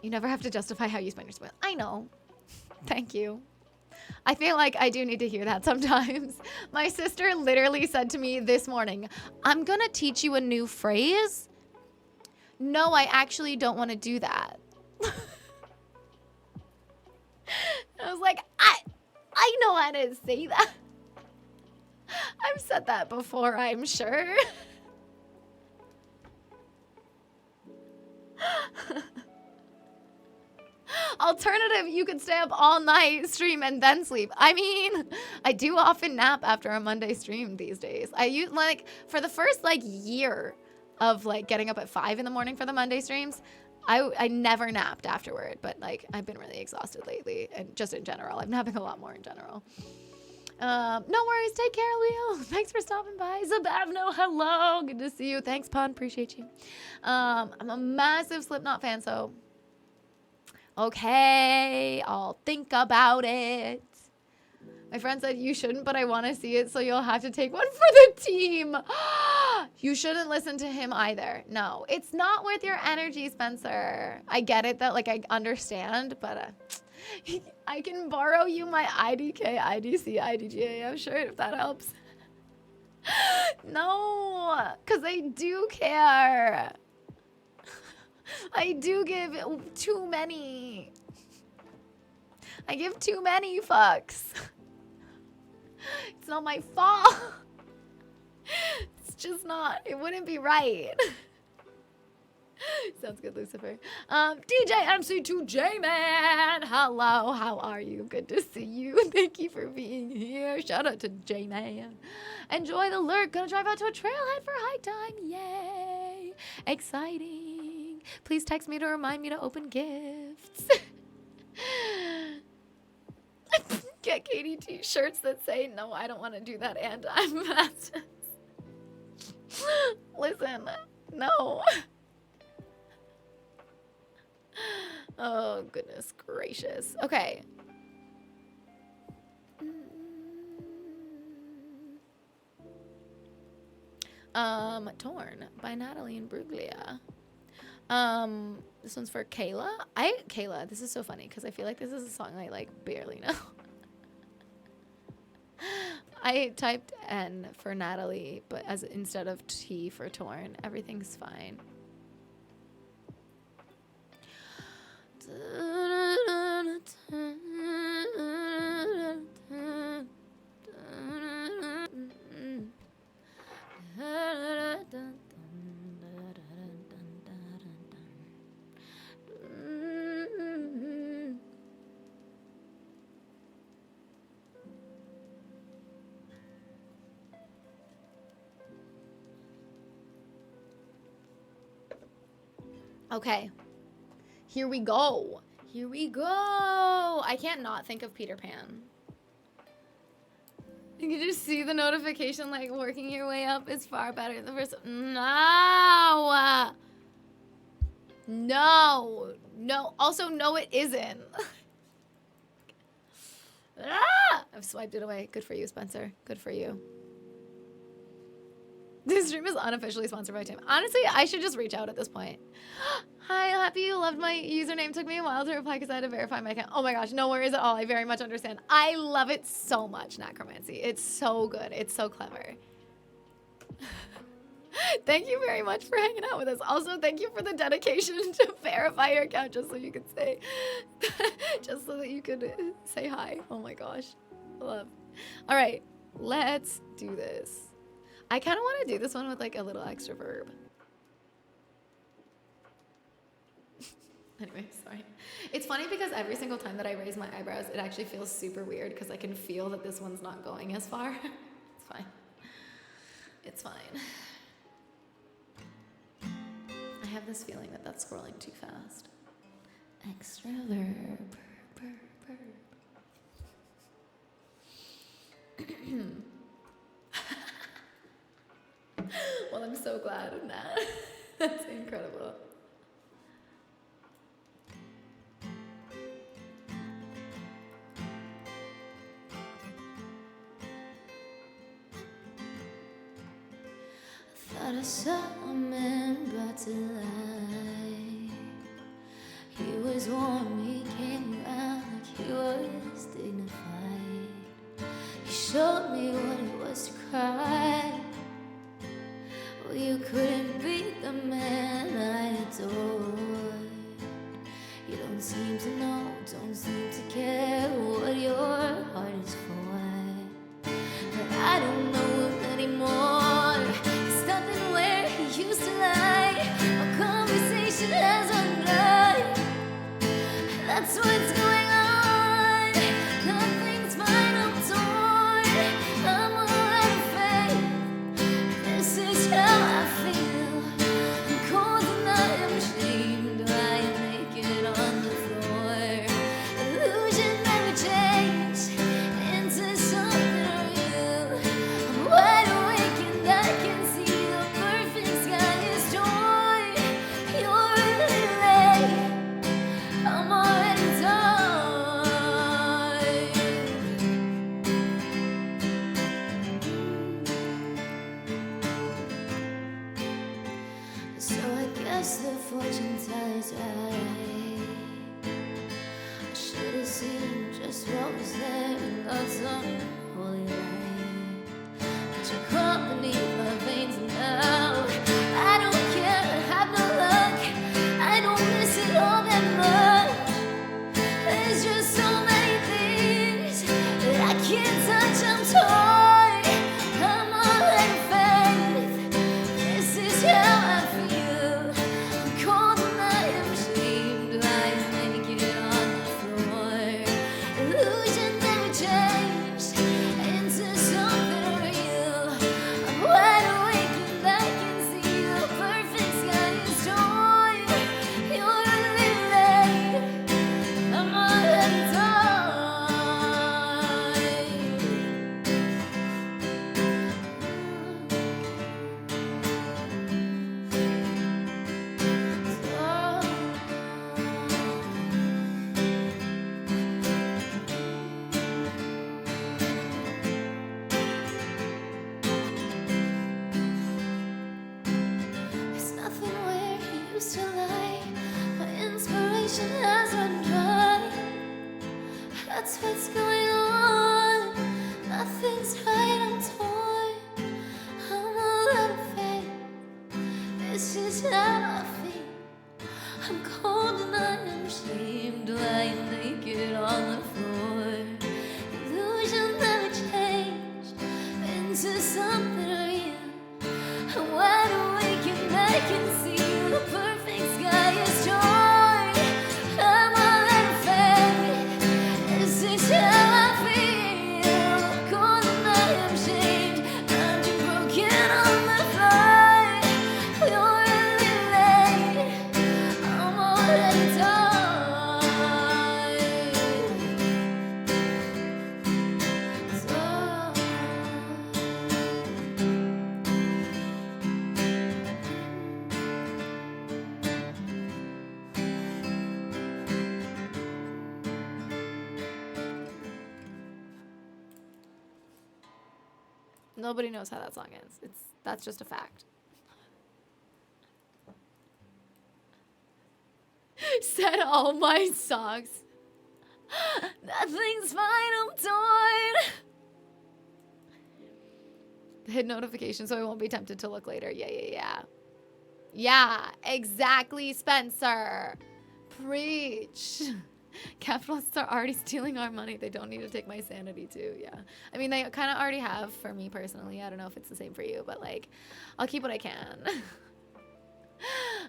You never have to justify how you spend your split. I know. Thank you. I feel like I do need to hear that sometimes. My sister literally said to me this morning, I'm gonna teach you a new phrase. No, I actually don't want to do that. I was like, I know how to say that. I've said that before, I'm sure. Alternative, you could stay up all night, stream, and then sleep. I mean, I do often nap after a Monday stream these days. I use, for the first, year of, getting up at 5 in the morning for the Monday streams, I never napped afterward, but, I've been really exhausted lately, and just in general. I'm napping a lot more in general. No worries. Take care, Leo. Thanks for stopping by. Zabavno, hello. Good to see you. Thanks, Pun. Appreciate you. I'm a massive Slipknot fan, so... Okay, I'll think about it. My friend said you shouldn't, but I want to see it, so you'll have to take one for the team. You shouldn't listen to him either. No, it's not worth your energy, Spencer. I get it that, I understand, but I can borrow you my IDK, IDC, IDGA. I'm sure if that helps. No, because I do care. I do give too many. I give too many fucks. It's not my fault. It's just not. It wouldn't be right. Sounds good, Lucifer. DJ MC2J Man. Hello, how are you? Good to see you. Thank you for being here. Shout out to J Man. Enjoy the lurk. Gonna drive out to a trailhead for high time. Yay. Exciting. Please text me to remind me to open gifts. Get Katie t-shirts that say, no, I don't want to do that, and I'm massive. Listen, no. Oh, goodness gracious. Okay. Torn by Natalie and Bruglia. This one's for Kayla. Kayla, this is so funny because I feel like this is a song I barely know. I typed N for Natalie, but instead of T for Torn. Everything's fine. Okay. Here we go. Here we go. I can't not think of Peter Pan. You can just see the notification working your way up is far better than the first. No. No. No. Also, no, it isn't. I've swiped it away. Good for you, Spencer. Good for you. This stream is unofficially sponsored by Tim. Honestly, I should just reach out at this point. Hi, happy you loved my username. Took me a while to reply because I had to verify my account. Oh my gosh, no worries at all. I very much understand. I love it so much, Necromancy. It's so good. It's so clever. Thank you very much for hanging out with us. Also, thank you for the dedication to verify your account just so you could say, just so that you could say hi. Oh my gosh. Love. All right, let's do this. I kind of want to do this one with a little extra verb. Anyway, sorry. It's funny because every single time that I raise my eyebrows, it actually feels super weird because I can feel that this one's not going as far. It's fine. It's fine. have this feeling that that's scrolling too fast. Extra verb. Well, I'm so glad of that. That's incredible. Thought I saw a man brought to life. He was warm, he came around like he was dignified. He showed me what it was to cry. Well, you couldn't beat the man I adored. You don't seem to know, don't seem to care what your heart is for. But I don't know him anymore. He's nothing where he used to lie. Our conversation has run dry. That's what's going on. Nothing's fine, I'm torn. I'm all out of faith. This is how I feel. I'm cold and I am ashamed. I am naked on the floor. Illusion never changed into something real. I'm wide awake and I can see the perfect sky is joy. You're really late. I'm already tired. So I guess the fortune teller's right. I should have seen just what was there and got some holy light. But you caught beneath my veins now. I don't care, I have no luck. I don't miss it all that much. There's just so many things that I can't touch, I'm torn. I'm all out of faith. This is how I feel. I'm cold and I am ashamed. I am naked on the floor. Illusion never changed into something real. I'm wide awake and I can see the perfect sky is joy. You're really late. I'm already tired. There's nothing where he used to lie. My inspiration has run dry. That's what's going on. Nothing's right, I'm torn. I'm all out of faith. This is how I feel. I'm cold and I am ashamed. I am naked on the floor. Illusion never changed into something real. I'm wide awake and I can see the perfect sky is joy. I'm all out of faith. This is how I feel. Cold and I am ashamed. I'm too broken on the floor. You're really late. I'm already tired. Nobody knows how that song ends. That's just a fact. Said all my songs. Nothing's fine, I'm torn. Hit notification so I won't be tempted to look later. Yeah. Yeah, exactly, Spencer. Preach. Capitalists are already stealing our money. They don't need to take my sanity too. Yeah. I mean, they kind of already have for me personally. I don't know if it's the same for you, but like, I'll keep what I can.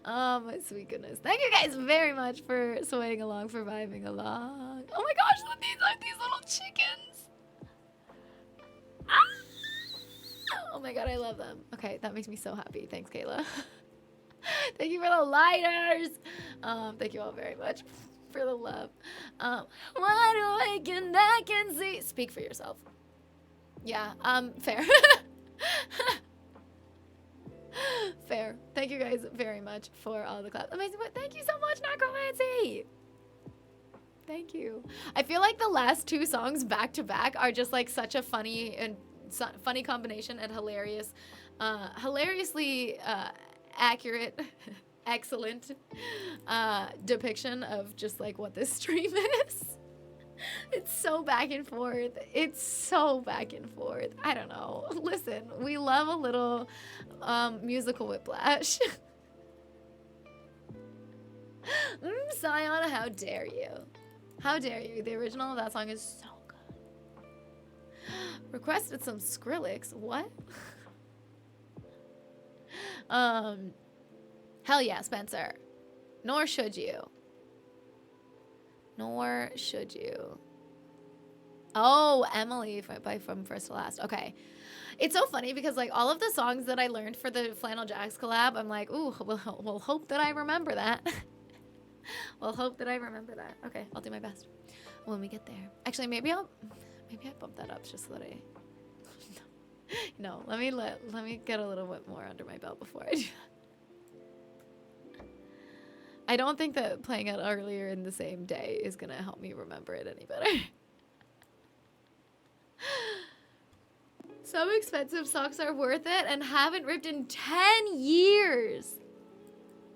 Oh, my sweet goodness. Thank you guys very much for swaying along, for vibing along. Oh my gosh, these are these little chickens. Ah! Oh my god, I love them. Okay, that makes me so happy. Thanks, Kayla. Thank you for the lighters. Thank you all very much for the love. Wide awake and I can see. Speak for yourself. Yeah, fair. Fair. Thank you guys very much for all the claps. Amazing. Thank you so much, Necromancy. Thank you. I feel like the last two songs back to back are just like such a funny combination and hilarious, hilariously accurate, excellent depiction of just like what this stream is. It's so back and forth. It's so back and forth. I don't know. Listen, we love a little musical whiplash. Sion, how dare you? How dare you? The original of that song is so good. Requested some Skrillex. What? Hell yeah, Spencer. Nor should you. Nor should you. Oh, Emily from First to Last. Okay. It's so funny because like all of the songs that I learned for the Flannel Jacks collab, I'm like, ooh, we'll hope that I remember that. We'll hope that I remember that. Okay, I'll do my best when we get there. Actually, maybe I bump that up just so that I. No, let me get a little bit more under my belt before I do that. I don't think that playing it earlier in the same day is gonna help me remember it any better. Some expensive socks are worth it and haven't ripped in 10 years.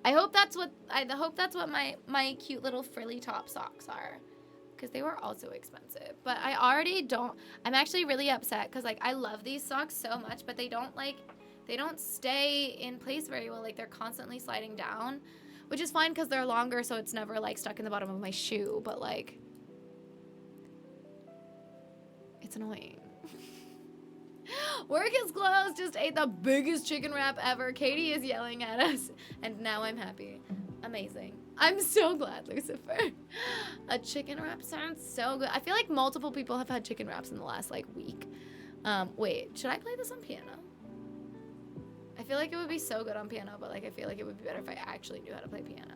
I hope that's what my cute little frilly top socks are, because they were also expensive. But I already don't. I'm actually really upset because like I love these socks so much, but they don't stay in place very well. Like they're constantly sliding down, which is fine because they're longer, so it's never like stuck in the bottom of my shoe. But like, it's annoying. Work is closed. Just ate the biggest chicken wrap ever. Katie is yelling at us, and now I'm happy. Amazing. I'm so glad, Lucifer. A chicken wrap sounds so good. I feel like multiple people have had chicken wraps in the last like week. Wait, should I play this on piano? I feel like it would be so good on piano, but like I feel like it would be better if I actually knew how to play piano.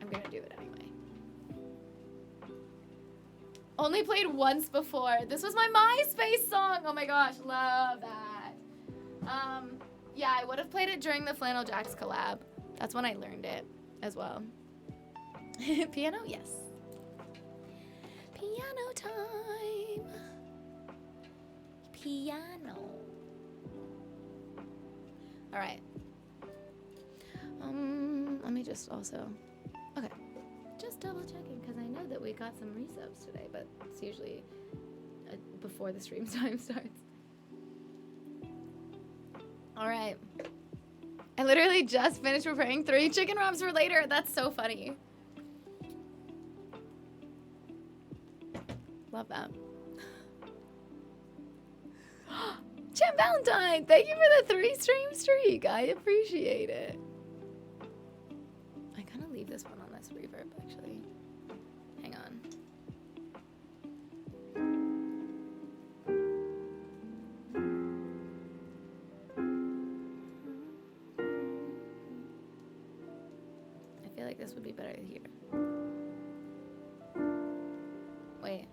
I'm gonna do it anyway. Only played once before. This was my MySpace song. Oh my gosh, love that. Yeah, I would have played it during the Flannel Jacks collab. That's when I learned it as well. Piano, yes. Piano time. Piano. All right. Let me just also. Okay. Just double checking because I know that we got some resubs today, but it's usually before the stream time starts. All right. I literally just finished preparing 3 chicken wraps for later. That's so funny. Love that. Champ Valentine, thank you for the 3 stream streak. I appreciate it. I'm gonna leave this one on this reverb, actually. Hang on. I feel like this would be better here. Wait.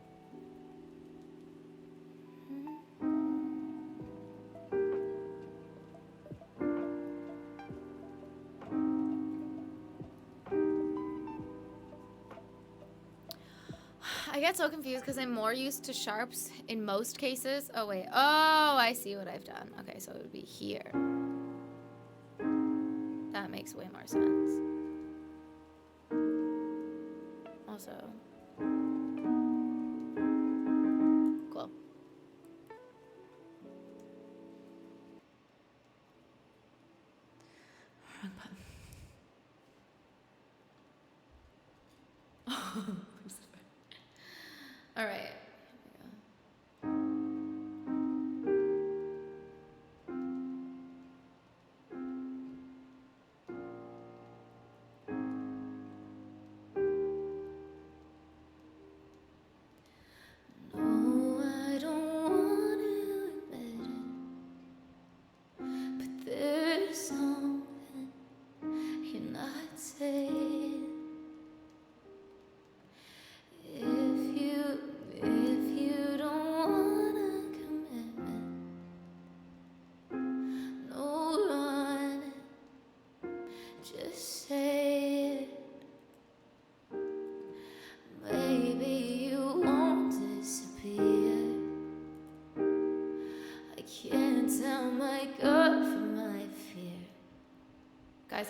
I get so confused because I'm more used to sharps in most cases. Oh, wait. Oh, I see what I've done. Okay, so it would be here. That makes way more sense. Also. Cool. Wrong button. All right. No, I don't want to admit it, but there's something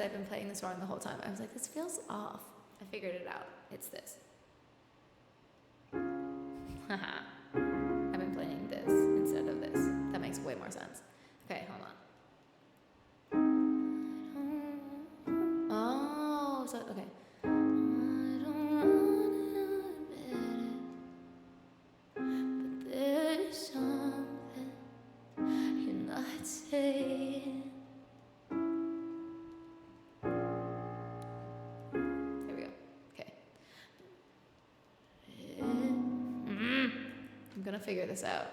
realized I've been playing this wrong the whole time. I was like, this feels off. I figured it out. It's this. Haha. I've been playing this instead of this. That makes way more sense. Okay, hold on. Oh, so, okay. I don't wanna admit it, but there's something you're not saying. There we go. Okay. I'm gonna figure this out.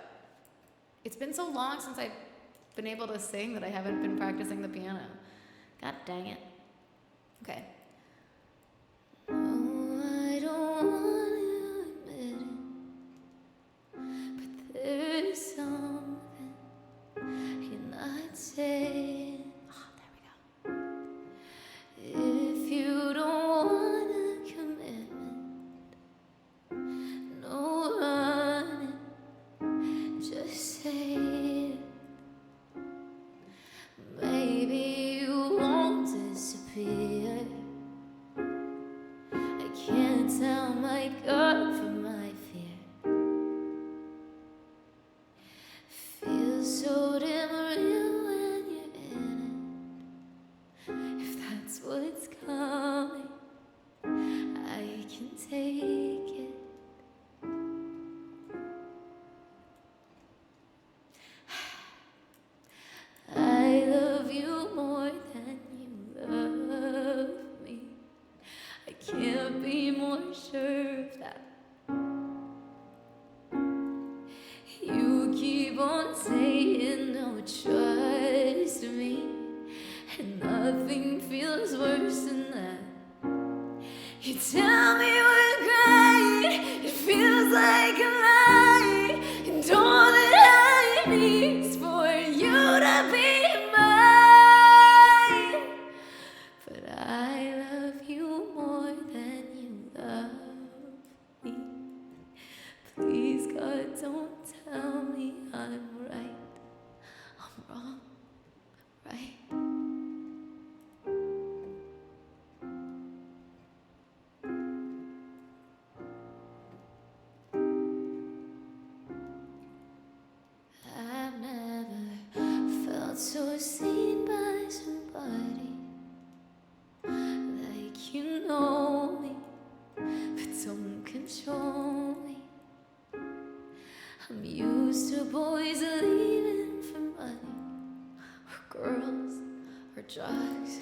It's been so long since I've been able to sing that I haven't been practicing the piano. God dang it. Okay. Oh, I don't want to admit it, but there's something you're not saying. Oh, there we go. If you don't want a commitment, no running, just say it. Maybe you won't disappear. I can't tell my gut from my fear. Feels so damn real when you're in it. If that's what's coming, I can take it. I love you more than you love me. I can't be more sure of that. You keep on saying no, trust me, and nothing feels worse than that. You tell me we're great, it feels like a lie, and all that I need is for you to be mine. But I love you more than you love me. Please, God, don't tell me I'm right. I'm wrong, right? I've never felt so seen by somebody like you know me, but don't control me. I'm used to boys leaving for money, or girls, or drugs.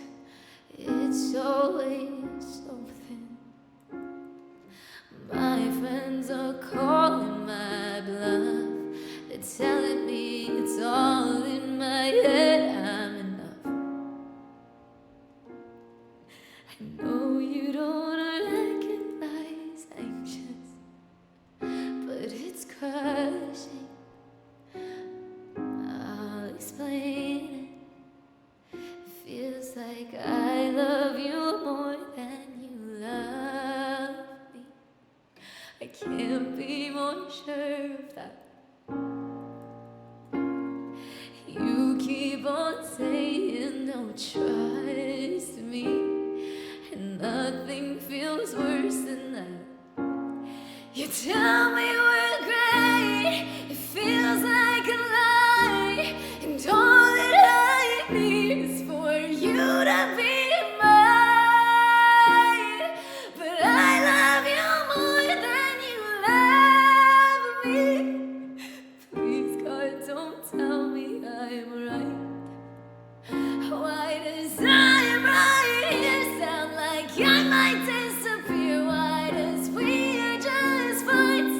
It's always something. My friends are calling my bluff. They're telling me it's all in my head. I'm enough. I know you don't recognize anxious, but it's crushing. I'll explain it. Feels like I love you more than you love me. I can't be more sure of that. You keep on saying no, trust me, and nothing feels worse than that. You tell me we're great, it feels like a lie, and all that I need is for you to be mine. But I love you more than you love me. Please, God, don't tell me I'm right. Why does I'm right here sound like I might disappear? Why does we are just fine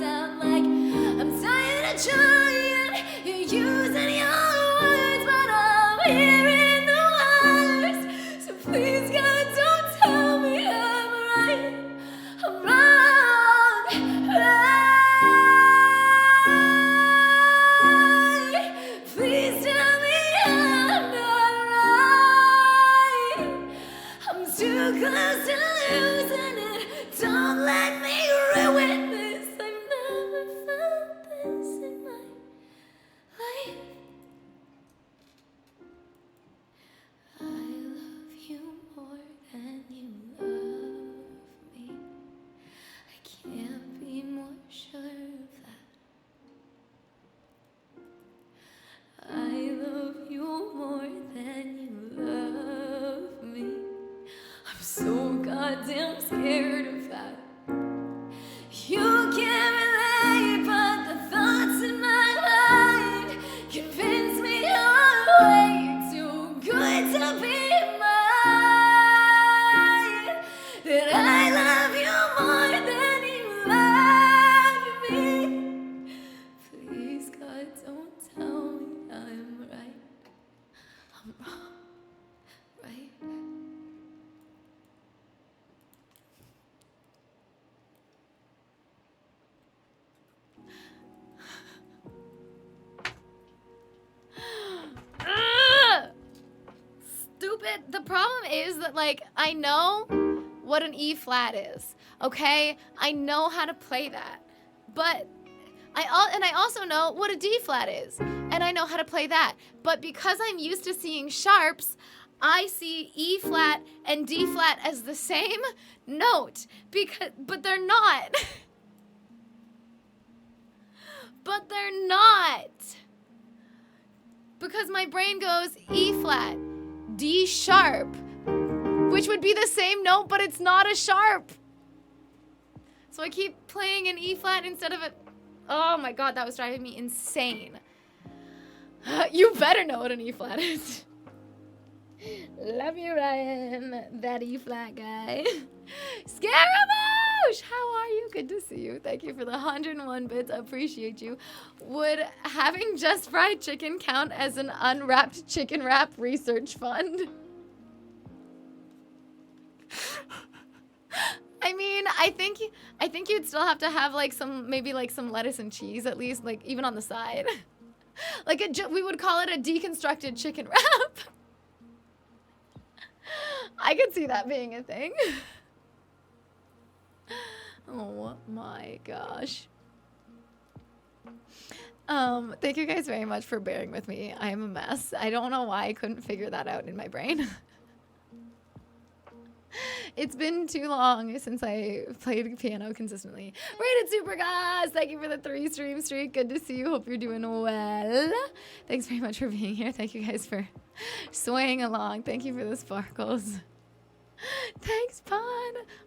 is that, like, I know what an E flat is, okay? I know how to play that. But I also know what a D flat is, and I know how to play that. But because I'm used to seeing sharps, I see E flat and D flat as the same note, but they're not. But they're not. Because my brain goes E flat, D sharp, which would be the same note, but it's not a sharp. So I keep playing an E flat instead of a... Oh my god, that was driving me insane. You better know what an E flat is. Love you, Ryan. That E flat guy. Scaramouche! How are you? Good to see you. Thank you for the 101 bits. Appreciate you. Would having just fried chicken count as an unwrapped chicken wrap research fund? I mean, I think you'd still have to have like maybe some lettuce and cheese at least, like even on the side. Like we would call it a deconstructed chicken wrap. I could see that being a thing. Oh my gosh. Thank you guys very much for bearing with me. I am a mess. I don't know why I couldn't figure that out in my brain. It's been too long since I played piano consistently. Rated Super Guys, thank you for the 3 stream streak. Good to see you. Hope you're doing well. Thanks very much for being here. Thank you guys for swaying along. Thank you for the sparkles. Thanks, Pun.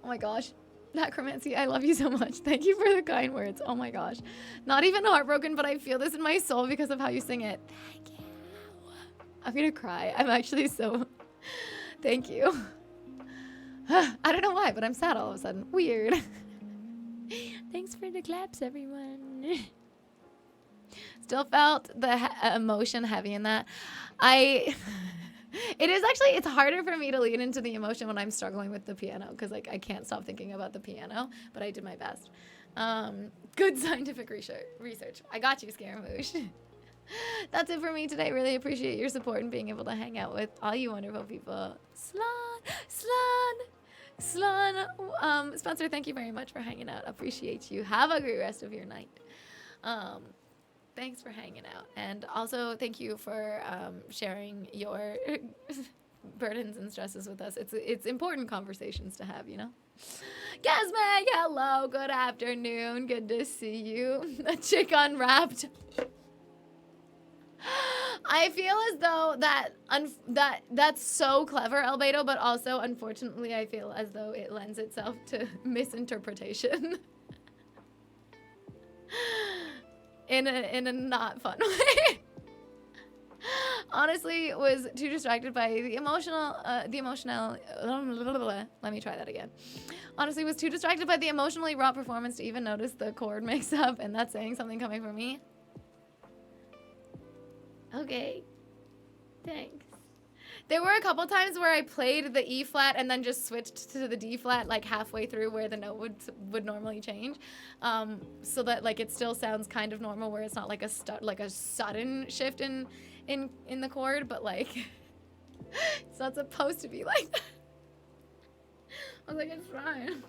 Oh my gosh. Necromancy, I love you so much. Thank you for the kind words. Oh my gosh. Not even heartbroken, but I feel this in my soul because of how you sing it. Thank you. I'm gonna cry. I'm actually so... Thank you. I don't know why, but I'm sad all of a sudden. Weird. Thanks for the claps, everyone. Still felt the emotion heavy in that. It is actually, it's harder for me to lean into the emotion when I'm struggling with the piano because like I can't stop thinking about the piano, but I did my best. Good scientific research. I got you, Scaramouche. That's it for me today. Really appreciate your support and being able to hang out with all you wonderful people. Slán. Spencer, thank you very much for hanging out. Appreciate you. Have a great rest of your night. Thanks for hanging out. And also thank you for sharing your burdens and stresses with us. It's important conversations to have, you know? Gasmag, hello. Good afternoon. Good to see you. A chick unwrapped. I feel as though that's so clever, Albedo, but also, unfortunately, I feel as though it lends itself to misinterpretation. in a not fun way. Honestly, was too distracted by the emotional, let me try that again. Honestly, was too distracted by the emotionally raw performance to even notice the chord mix-up, and that's saying something coming from me. Okay. Thanks. There were a couple times where I played the E flat and then just switched to the D flat like halfway through where the note would normally change, so that like it still sounds kind of normal where it's not like a sudden shift in the chord, but like it's not supposed to be like that. I was like, it's fine.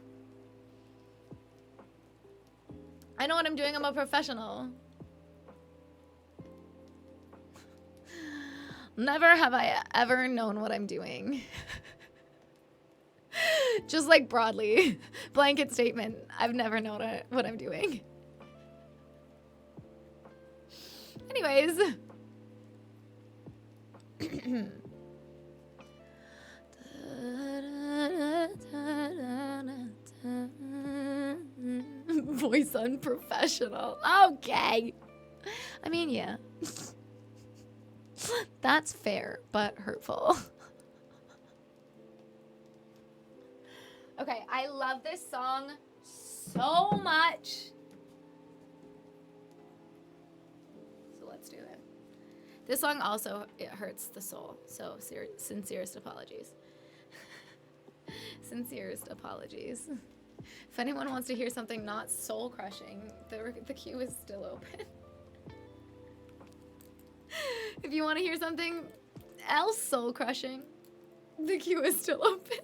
I know what I'm doing. I'm a professional. Never have I ever known what I'm doing. Just like broadly, blanket statement. I've never known what I'm doing. Anyways. Voice unprofessional. Okay. I mean, yeah. That's fair, but hurtful. Okay, I love this song so much. So let's do it. This song also, it hurts the soul. So sincerest apologies. Sincerest apologies. If anyone wants to hear something not soul crushing, the queue is still open. If you want to hear something else soul crushing, The queue is still open.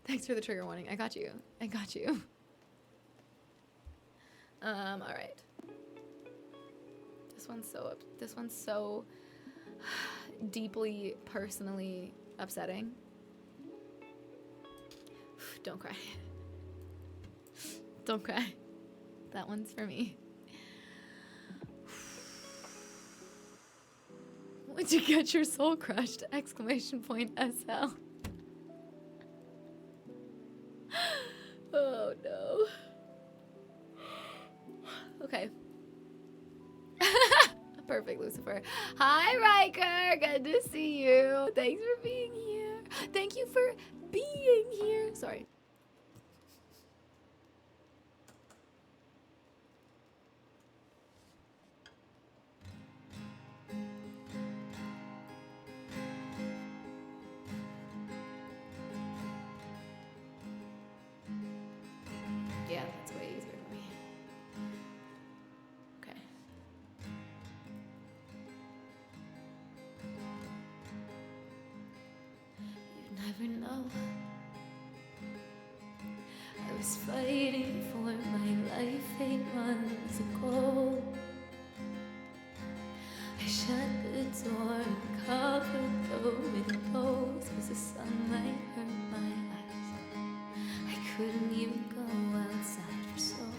Thanks for the trigger warning. I got you. I got you. All right. This one's so deeply, personally upsetting. Don't cry. Don't cry. That one's for me. Would you get your soul crushed? Exclamation point SL. Oh no. Okay. Perfect, Lucifer. Hi, Riker. Good to see you. Thanks for being here. Thank you for being here. Sorry. Yeah, that's way easier for me. Okay. You never know. I was fighting for my life 8 months ago. I shut the door and covered the windows 'cause the sunlight hurt my eyes. I couldn't even go outside for so long.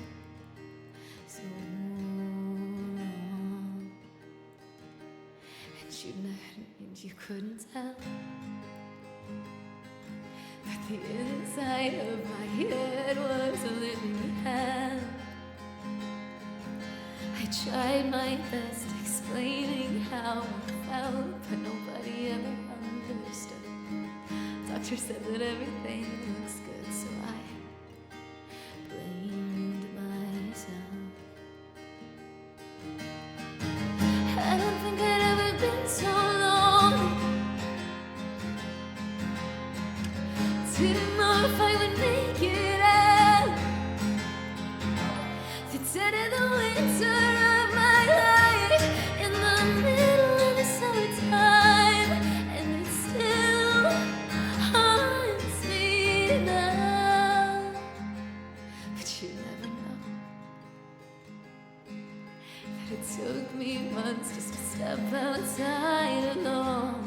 And you couldn't tell that the inside of my head was a living hell. I tried my best explaining how I felt, but nobody ever understood. Doctor said that everything looks good, so I blamed myself. I don't think I'd ever been so lonely. Didn't know if I would make it out. The dead of the winter of my life, in the middle of the summertime, and it still haunts me now. But you never know that it took me months just to step outside alone.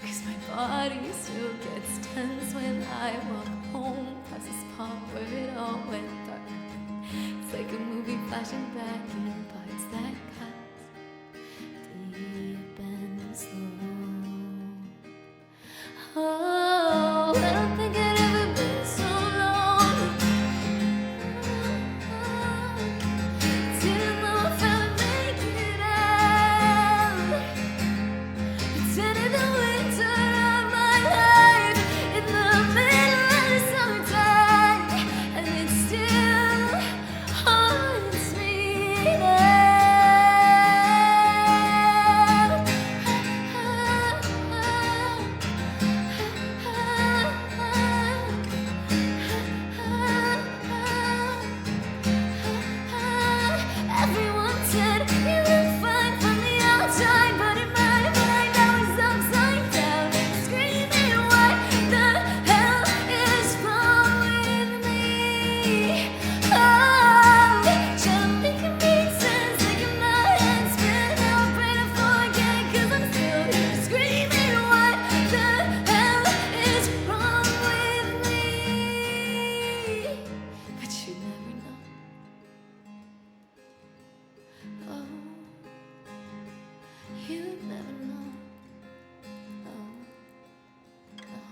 'Cause my body still gets tense when I walk home past the spot where it all went dark. It's like a movie flashing back in parts that cut deep and slow. Oh, I don't think I'd ever been so lonely. Didn't know if I would make it out. Pretended the winter of my life, in the middle of the summertime, and it still haunts me now. Everyone said you look fine from the outside, but in my mind I was upside down, screaming, what the hell is wrong with me? Oh, trying to make it make sense, making my head spin. Now I'm praying to forget, 'cause I'm still here screaming, what the hell is wrong with me? But you never know. Oh, you never know. Oh, oh.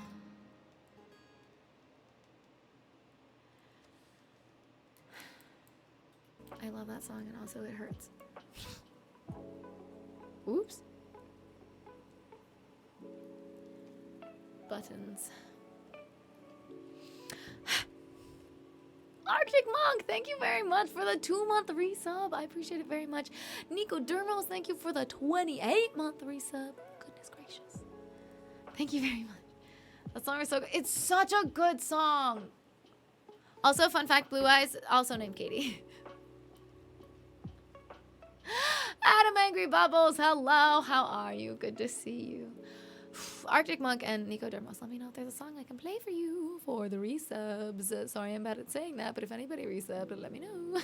I love that song, and also it hurts. Oops. Buttons. Arctic Monk, thank you very much for the 2-month resub. I appreciate it very much. Nico Dermos, thank you for the 28-month resub. Goodness gracious. Thank you very much. That song is so good. It's such a good song. Also, fun fact, Blue Eyes, also named Katie. Adam Angry Bubbles, hello. How are you? Good to see you. Arctic Monk and Nico Dermos, let me know if there's a song I can play for you for the resubs. Sorry, I'm bad at saying that, but if anybody resubbed, let me know.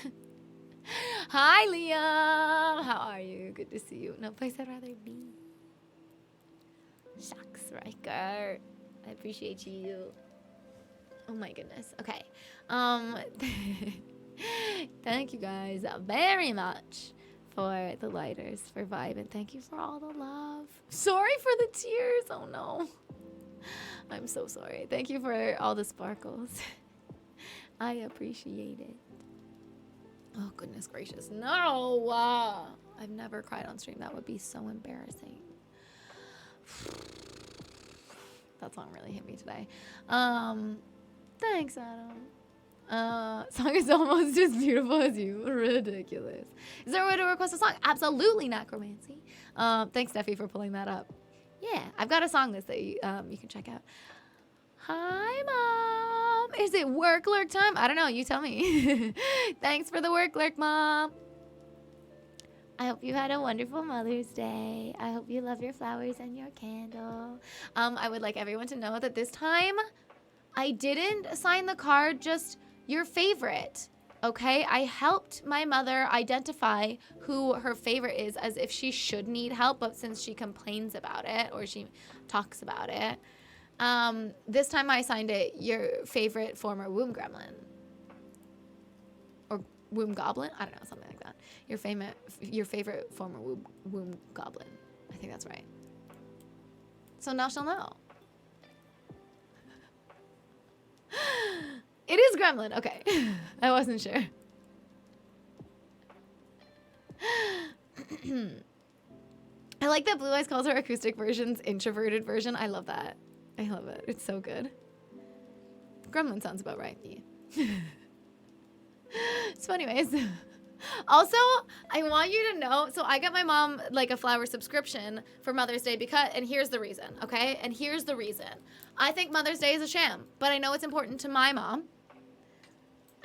Hi, Liam. How are you? Good to see you. No place I'd rather be. Shucks, Riker. I appreciate you. Oh my goodness. Okay. Thank you guys very much for the lighters, for vibe, and thank you for all the love. Sorry for the tears. Oh no. I'm so sorry. Thank you for all the sparkles. I appreciate it. Oh goodness gracious. No. I've never cried on stream. That would be so embarrassing. That song really hit me today. Thanks, Adam. Song is almost as beautiful as you. Ridiculous. Is there a way to request a song? Absolutely, Necromancy. Thanks, Steffi, for pulling that up. Yeah, I've got a song list that you can check out. Hi, Mom. Is it work lurk time? I don't know. You tell me. Thanks for the work lurk, Mom. I hope you had a wonderful Mother's Day. I hope you love your flowers and your candle. I would like everyone to know that this time I didn't assign the card just your favorite, okay? I helped my mother identify who her favorite is as if she should need help, but since she complains about it or she talks about it, this time I assigned it your favorite former womb gremlin. Or womb goblin? I don't know, something like that. Your favorite former womb goblin. I think that's right. So now she'll know. It is gremlin. Okay. I wasn't sure. I like that Blue Eyes calls her acoustic version's introverted version. I love that. I love it. It's so good. Gremlin sounds about right. Yeah. So anyways, also, I want you to know, so I got my mom like a flower subscription for Mother's Day and here's the reason, okay? And here's the reason. I think Mother's Day is a sham, but I know it's important to my mom.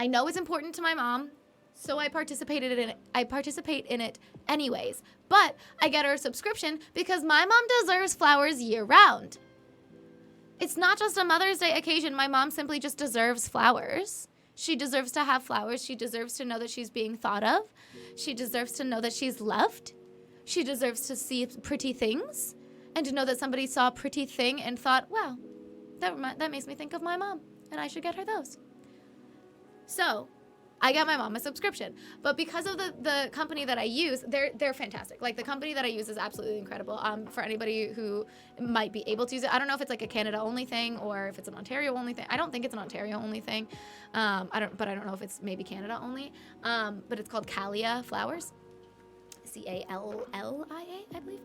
I know it's important to my mom, so I participate in it anyways. But I get her a subscription because my mom deserves flowers year round. It's not just a Mother's Day occasion. My mom simply just deserves flowers. She deserves to have flowers. She deserves to know that she's being thought of. She deserves to know that she's loved. She deserves to see pretty things and to know that somebody saw a pretty thing and thought, wow, that makes me think of my mom and I should get her those. So I got my mom a subscription, but because of the company that I use, they're fantastic. Like the company that I use is absolutely incredible. For anybody who might be able to use it, I don't know if it's like a Canada only thing or if it's an Ontario only thing. I don't think it's an Ontario only thing. I don't know if it's maybe Canada only. But it's called Calia Flowers, Callia, I believe.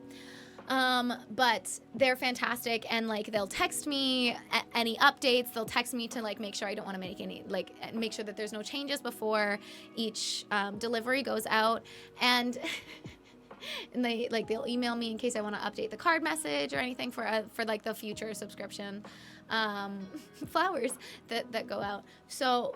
But they're fantastic and like they'll text me any updates. They'll text me to like make sure I don't want to make sure that there's no changes before each delivery goes out, and and they'll email me in case I want to update the card message or anything for like the future subscription flowers that go out. So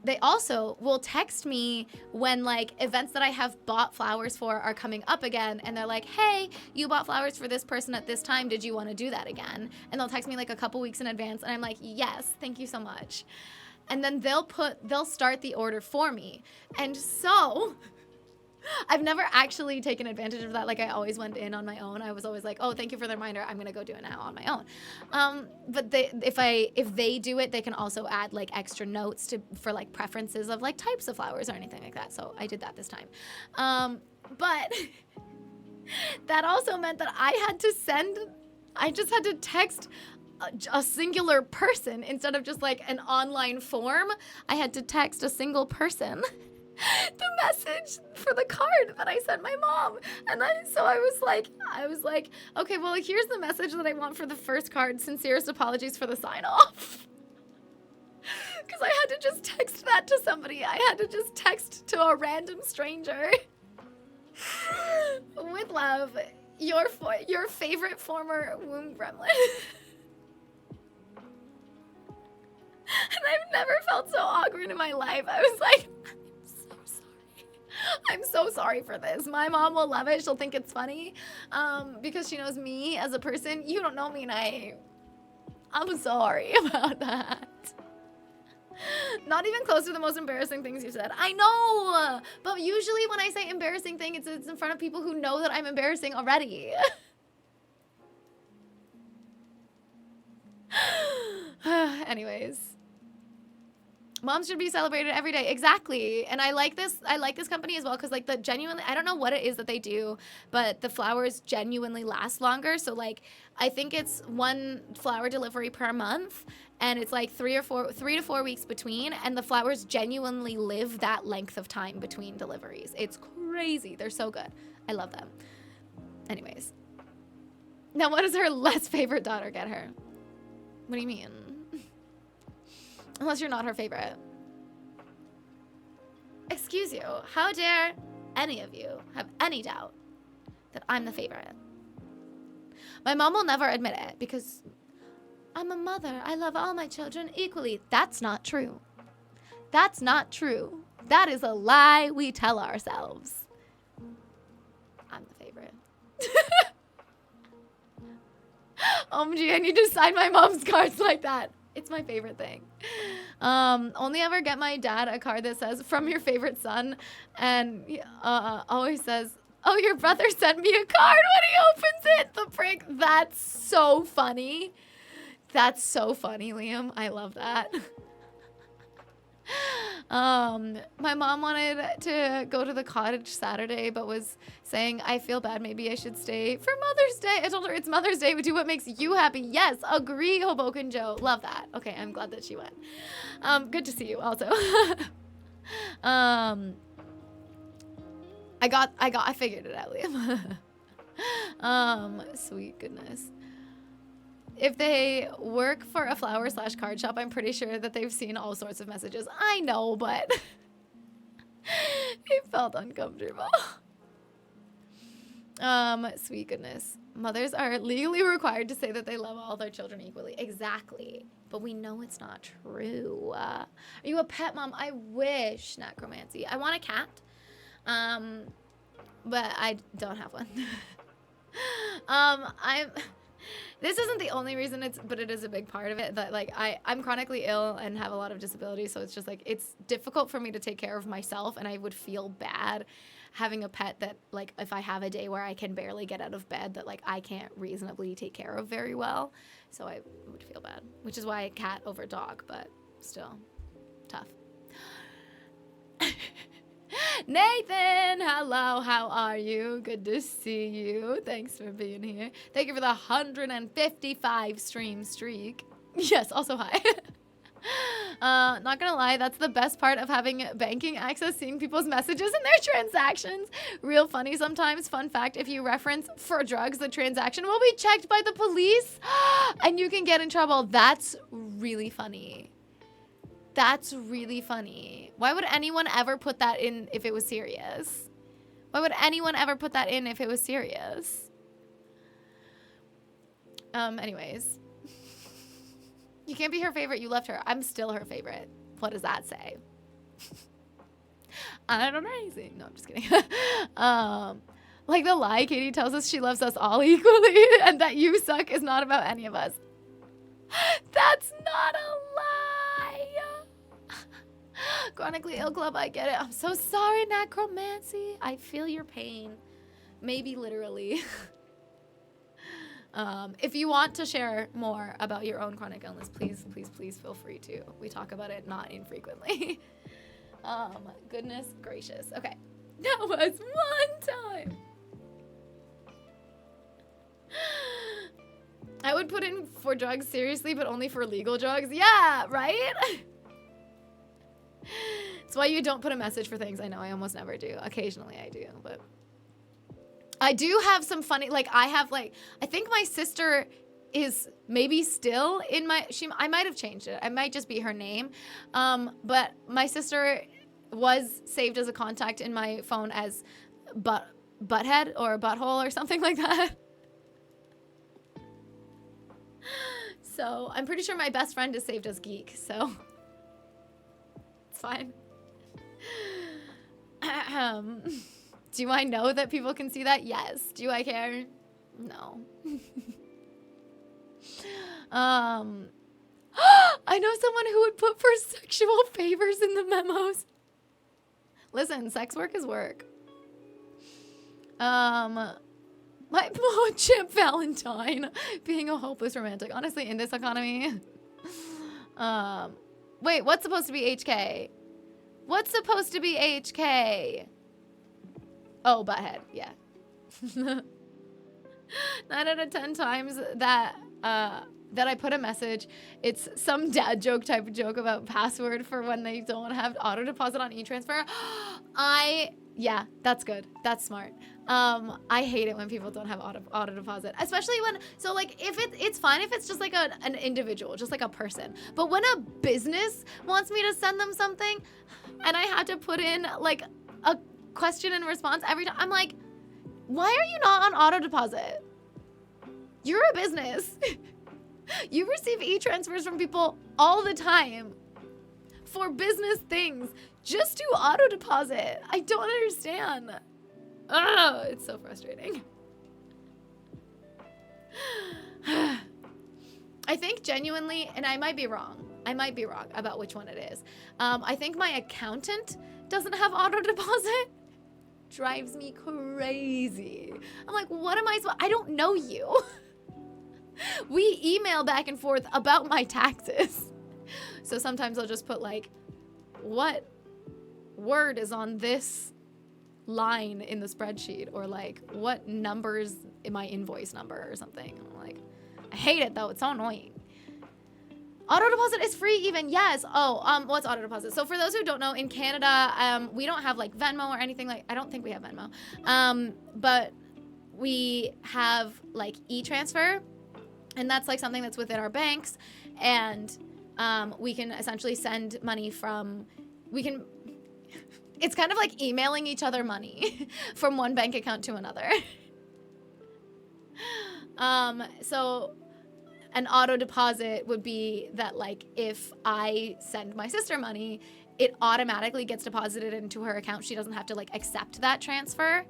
they also will text me when like events that I have bought flowers for are coming up again, and they're like, hey, you bought flowers for this person at this time, did you want to do that again? And they'll text me like a couple weeks in advance, and I'm like, yes, thank you so much. And then they'll start the order for me. And so I've never actually taken advantage of that. Like I always went in on my own. I was always like, oh, thank you for the reminder. I'm going to go do it now on my own. But if they do it, they can also add like extra notes for like preferences of like types of flowers or anything like that. So I did that this time. But that also meant that I just had to text a singular person instead of just like an online form. I had to text a single person the message for the card that I sent my mom. And so I was like, okay, well, here's the message that I want for the first card. Sincerest apologies for the sign off. Because I had to just text that to somebody. I had to just text to a random stranger. With love, your favorite former womb gremlin. And I've never felt so awkward in my life. I was like, I'm so sorry. I'm so sorry for this. My mom will love it. She'll think it's funny because she knows me as a person. You don't know me, and I'm sorry about that. Not even close to the most embarrassing things you said. I know, but usually when I say embarrassing thing, it's in front of people who know that I'm embarrassing already. Anyways. Moms should be celebrated every day. Exactly. And I like this company as well because like the genuinely, I don't know what it is that they do, but the flowers genuinely last longer. So like I think it's 1 flower delivery per month and it's like 3 to 4 weeks between, and the flowers genuinely live that length of time between deliveries. It's crazy. They're so good. I love them. Anyways. Now what does her less favorite daughter get her? What do you mean? Unless you're not her favorite. Excuse you, how dare any of you have any doubt that I'm the favorite? My mom will never admit it because I'm a mother. I love all my children equally. That's not true. That's not true. That is a lie we tell ourselves. I'm the favorite. OMG, I need to sign my mom's cards like that. It's my favorite thing. Only ever get my dad a card that says, from your favorite son. And he always says, oh, your brother sent me a card when he opens it. The prick. That's so funny. That's so funny, Liam. I love that. My mom wanted to go to the cottage Saturday, but was saying, I feel bad, maybe I should stay for Mother's Day. I told her it's Mother's Day, we do what makes you happy. Yes, agree, Hoboken Joe. Love that. Okay, I'm glad that she went. Good to see you also. I figured it out, Liam. Sweet goodness. If they work for a flower/card shop, I'm pretty sure that they've seen all sorts of messages. I know, but it felt uncomfortable. Sweet goodness. Mothers are legally required to say that they love all their children equally. Exactly. But we know it's not true. Are you a pet mom? I wish, necromancy. I want a cat. But I don't have one. This isn't the only reason but it is a big part of it, that like I'm chronically ill and have a lot of disabilities, so it's just like it's difficult for me to take care of myself, and I would feel bad having a pet that like if I have a day where I can barely get out of bed that like I can't reasonably take care of very well, so I would feel bad, which is why cat over dog, but still tough. Nathan, hello, how are you? Good to see you. Thanks for being here. Thank you for the 155 stream streak. Yes, also hi. Not gonna lie, that's the best part of having banking access, seeing people's messages and their transactions. Real funny sometimes. Fun fact, if you reference for drugs, the transaction will be checked by the police and you can get in trouble. That's really funny. That's really funny. Why would anyone ever put that in if it was serious? Why would anyone ever put that in if it was serious? Anyways. You can't be her favorite. You left her. I'm still her favorite. What does that say? I don't know anything. No, I'm just kidding. Like the lie Katie tells us she loves us all equally and that you suck is not about any of us. That's not a lie. Chronically ill club, I get it. I'm so sorry, necromancy. I feel your pain. Maybe literally. If you want to share more about your own chronic illness, please feel free to. We talk about it not infrequently. Goodness gracious. Okay. That was one time. I would put in for drugs seriously, but only for legal drugs. Yeah, right? It's why you don't put a message for things. I know, I almost never do. Occasionally I do, but I do have some funny, like I think my sister is maybe still in I might have changed it. I might just be her name. But my sister was saved as a contact in my phone as butthead or butthole or something like that. So I'm pretty sure my best friend is saved as geek, so it's fine. Do I know that people can see that? Yes. Do I care? No. I know someone who would put for sexual favors in the memos. Listen, sex work is work. My poor Chip Valentine being a hopeless romantic. Honestly, in this economy. Wait, what's supposed to be HK? What's supposed to be HK? Oh, butthead. Yeah. 9 out of 10 times that I put a message, it's some dad joke type of joke about password for when they don't have auto deposit on e-transfer. Yeah, that's good. That's smart. I hate it when people don't have auto deposit, especially when, so like if it's fine if it's just like an individual, just like a person. But when a business wants me to send them something and I have to put in like a question and response every time, I'm like, why are you not on auto deposit? You're a business. You receive e-transfers from people all the time for business things. Just do auto deposit. I don't understand. Oh, it's so frustrating. I think genuinely, and I might be wrong about which one it is. I think my accountant doesn't have auto deposit. Drives me crazy. I'm like, what am I supposed? I don't know you. We email back and forth about my taxes. So sometimes I'll just put like, what word is on this line in the spreadsheet, or like what numbers in my invoice number or something. I'm like, I hate it though. It's so annoying. Auto deposit is free even. Yes. Oh, what's auto deposit? So for those who don't know, in Canada, we don't have like Venmo or anything like, I don't think we have Venmo. But we have like e-transfer, and that's like something that's within our banks, and we can essentially send money from, it's kind of like emailing each other money from one bank account to another. So an auto deposit would be that like if I send my sister money, it automatically gets deposited into her account. She doesn't have to like accept that transfer.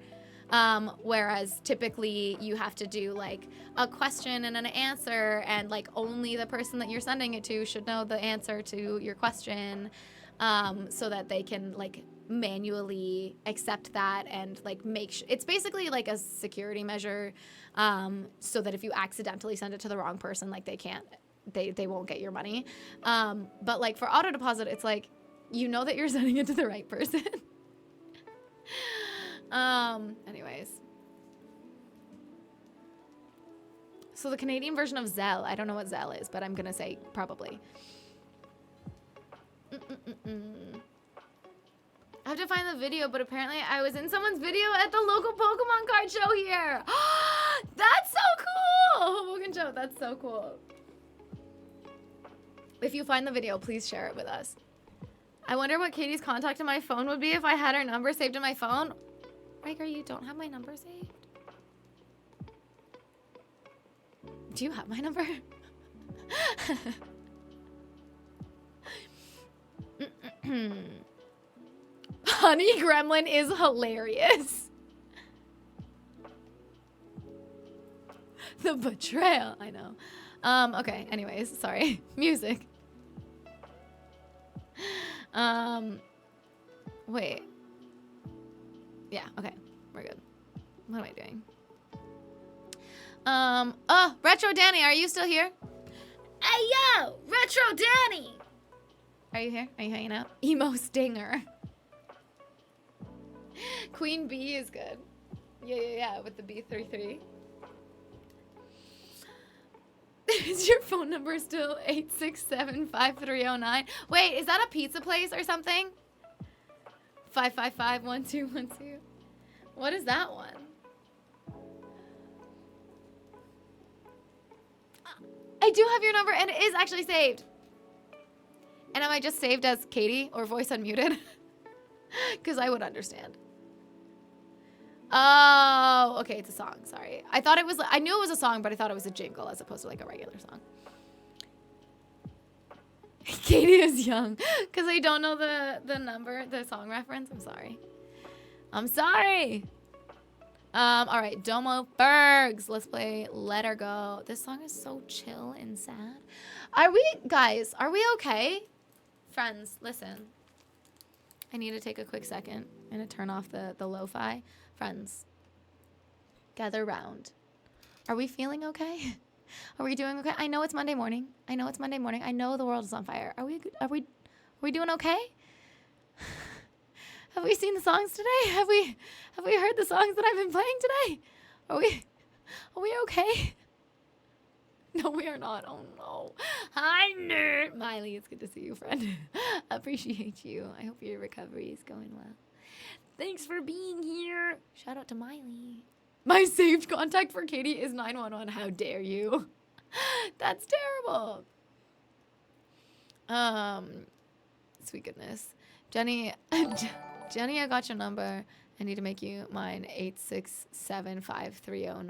Whereas typically you have to do like a question and an answer, and like only the person that you're sending it to should know the answer to your question, so that they can like manually accept that and like make sure it's basically like a security measure, so that if you accidentally send it to the wrong person, like they won't get your money. But like for auto deposit, it's like, you know that you're sending it to the right person. Anyways. So the Canadian version of Zelle, I don't know what Zelle is, but I'm gonna say probably. I have to find the video, but apparently I was in someone's video at the local Pokemon card show here. That's so cool! Hoboken show, that's so cool. If you find the video, please share it with us. I wonder what Katie's contact in my phone would be if I had her number saved in my phone. Riker, you don't have my number saved? Do you have my number? Honey Gremlin is hilarious. The betrayal, I know. Okay, anyways, sorry. Music. Wait. Yeah, okay. We're good. What am I doing? Oh, Retro Danny, are you still here? Hey, yo! Retro Danny! Are you here? Are you hanging out? Emo Stinger. Queen Bee is good. Yeah, with the B33. Is your phone number still 867-5309? Wait, is that a pizza place or something? 555-1212. What is that one? I do have your number, and it is actually saved. And am I just saved as Katie or voice unmuted? Because I would understand. Oh, okay, it's a song. Sorry. I thought it was, I knew it was a song, but I thought it was a jingle as opposed to like a regular song. Katie is young. Because I don't know the number, the song reference. I'm sorry. I'm sorry. All right, Domo Bergs. Let's play Let Her Go. This song is so chill and sad. Are we, guys, are we okay? Friends, listen. I need to take a quick second. I'm gonna turn off the lo-fi. Friends, gather round. Are we feeling okay? Are we doing okay? I know it's Monday morning. I know it's Monday morning. I know the world is on fire. Are we doing okay? Have we seen the songs today? Have we heard the songs that I've been playing today? Are we okay? No, we are not. Oh no. Hi, nerd. Miley, it's good to see you, friend. Appreciate you. I hope your recovery is going well. Thanks for being here. Shout out to Miley. My saved contact for Katie is 911. How dare you? That's terrible. Sweet goodness. Jenny, Jenny, I got your number. I need to make you mine. 8675309.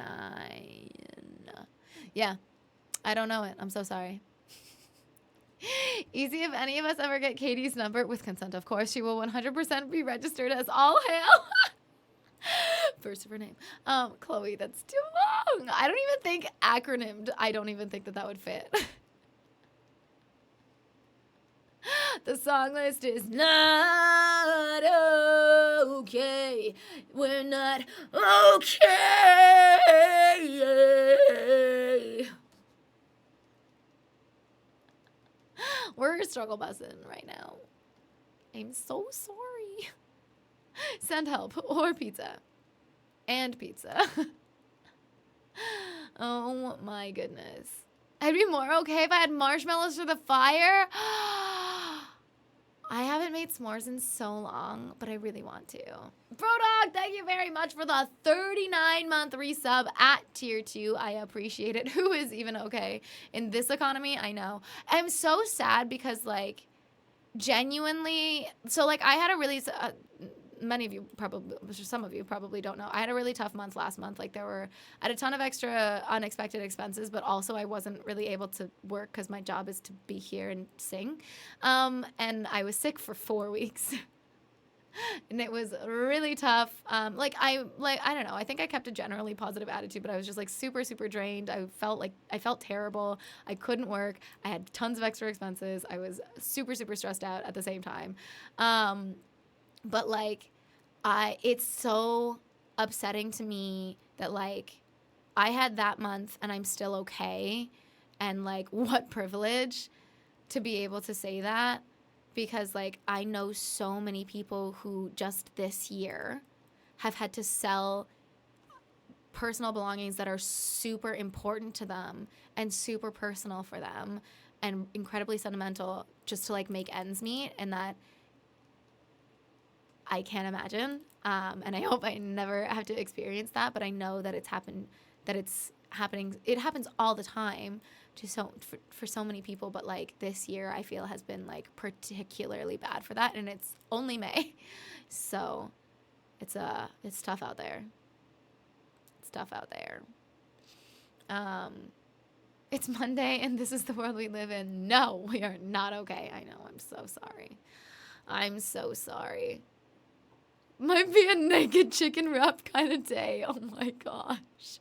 Yeah. I don't know it. I'm so sorry. Easy, if any of us ever get Katie's number, with consent, of course, she will 100% be registered as all hail. First of her name. Chloe, that's too long. I don't even think acronymed. I don't even think that would fit. The song list is not okay. We're not okay. We're struggle bussing right now. I'm so sorry. Send help or pizza. And pizza. Oh my goodness. I'd be more okay if I had marshmallows for the fire. I haven't made s'mores in so long, but I really want to. Brodog, thank you very much for the 39-month resub at tier 2. I appreciate it. Who is even okay in this economy? I know. I'm so sad because, like, genuinely, so, like, I had a really, many of you probably, some of you probably don't know, I had a really tough month last month. Like, I had a ton of extra unexpected expenses, but also I wasn't really able to work because my job is to be here and sing. And I was sick for 4 weeks. And it was really tough. I don't know. I think I kept a generally positive attitude, but I was just like super, super drained. I felt terrible. I couldn't work. I had tons of extra expenses. I was super, super stressed out at the same time. But like, it's so upsetting to me that like I had that month and I'm still okay. And like, what privilege to be able to say that. Because, like, I know so many people who just this year have had to sell personal belongings that are super important to them and super personal for them and incredibly sentimental just to, like, make ends meet. And that I can't imagine. And I hope I never have to experience that. But I know that it's happening. It happens all the time for so many people, but like this year I feel has been like particularly bad for that, and it's only May, so it's tough out there. It's tough out there. It's Monday and this is the world we live in. No, we are not okay. I know. I'm so sorry. I'm so sorry. Might be a naked chicken wrap kind of day. Oh my gosh.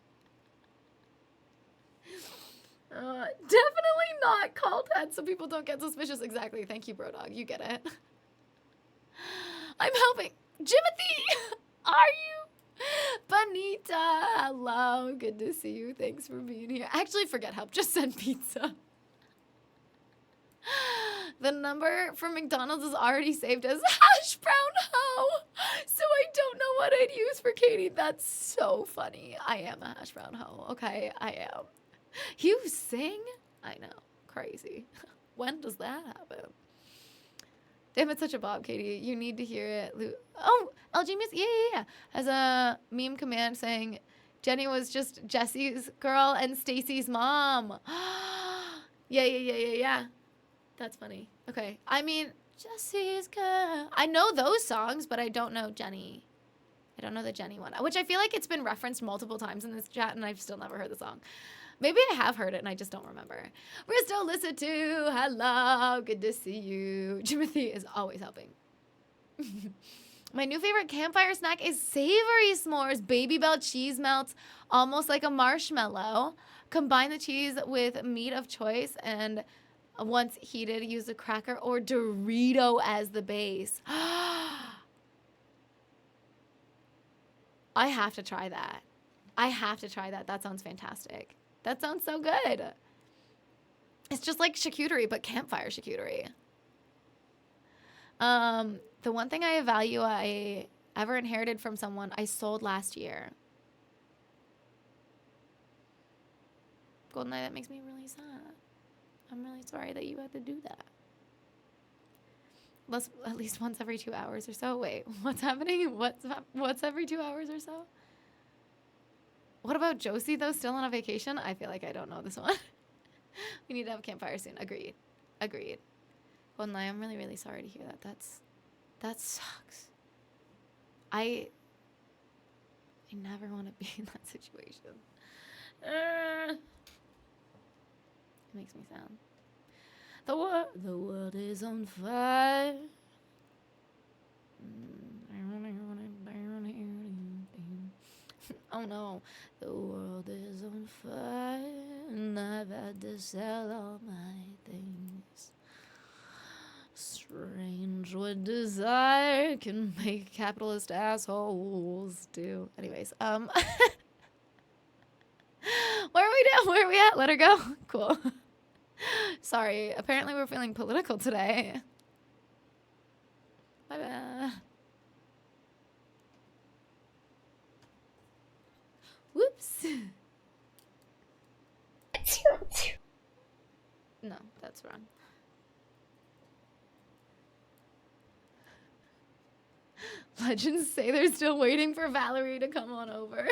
Definitely not called head so people don't get suspicious. Exactly. Thank you, Brodog. You get it. I'm helping. Jimothy, are you? Bonita, hello. Good to see you. Thanks for being here. Actually, forget help. Just send pizza. The number for McDonald's is already saved as hash brown hoe. So I don't know what I'd use for Katie. That's so funny. I am a hash brown hoe. Okay, I am. You sing? I know. Crazy. When does that happen? Damn, it's such a bob, Katie. You need to hear it. Oh, LG Miss. Yeah. Has a meme command saying Jenny was just Jesse's girl and Stacy's mom. Yeah. That's funny. Okay. I mean, Jesse's girl. I know those songs, but I don't know Jenny. I don't know the Jenny one, which I feel like it's been referenced multiple times in this chat, and I've still never heard the song. Maybe I have heard it and I just don't remember. We're still listening to. Hello, good to see you. Jimothy is always helping. My new favorite campfire snack is savory s'mores, Baby Bell cheese melts, almost like a marshmallow. Combine the cheese with meat of choice, and once heated, use a cracker or Dorito as the base. I have to try that. I have to try that. That sounds fantastic. That sounds so good. It's just like charcuterie, but campfire charcuterie. The one thing I value I ever inherited from someone I sold last year. Goldeneye, that makes me really sad. I'm really sorry that you had to do that. At least once every 2 hours or so. Wait, what's happening? What's every 2 hours or so? What about Josie, though, still on a vacation? I feel like I don't know this one. We need to have a campfire soon. Agreed. Agreed. Goldeneye, I'm really, really sorry to hear that. That sucks. I never want to be in that situation. It makes me sad. The world is on fire. Oh no, the world is on fire, and I've had to sell all my things. Strange what desire can make capitalist assholes do. Anyways, where are we at? Let her go. Cool. Sorry, apparently we're feeling political today. Bye-bye. Whoops. No, that's wrong. Legends say they're still waiting for Valerie to come on over.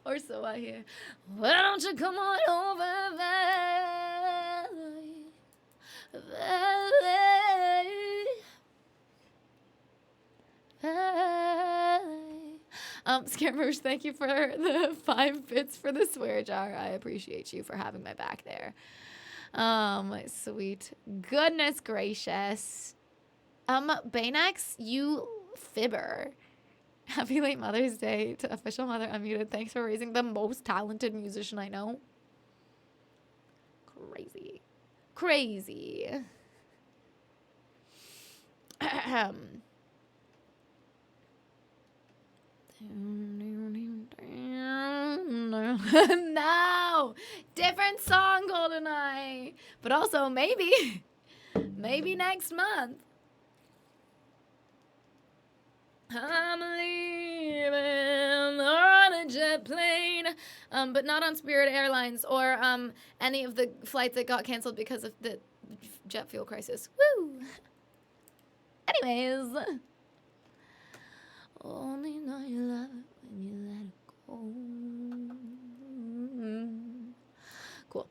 Or so I hear. Why don't you come on over, Valerie? Valerie. Scaramouche, thank you for the 5 bits for the swear jar. I appreciate you for having my back there. Sweet goodness gracious. Baynex, you fibber. Happy late Mother's Day to official mother unmuted. Thanks for raising the most talented musician I know. Crazy. Crazy. No! Different song, GoldenEye. But also, maybe next month. I'm leaving on a jet plane, but not on Spirit Airlines or any of the flights that got canceled because of the jet fuel crisis. Woo! Anyways, only know you love it when you let it go. Cool.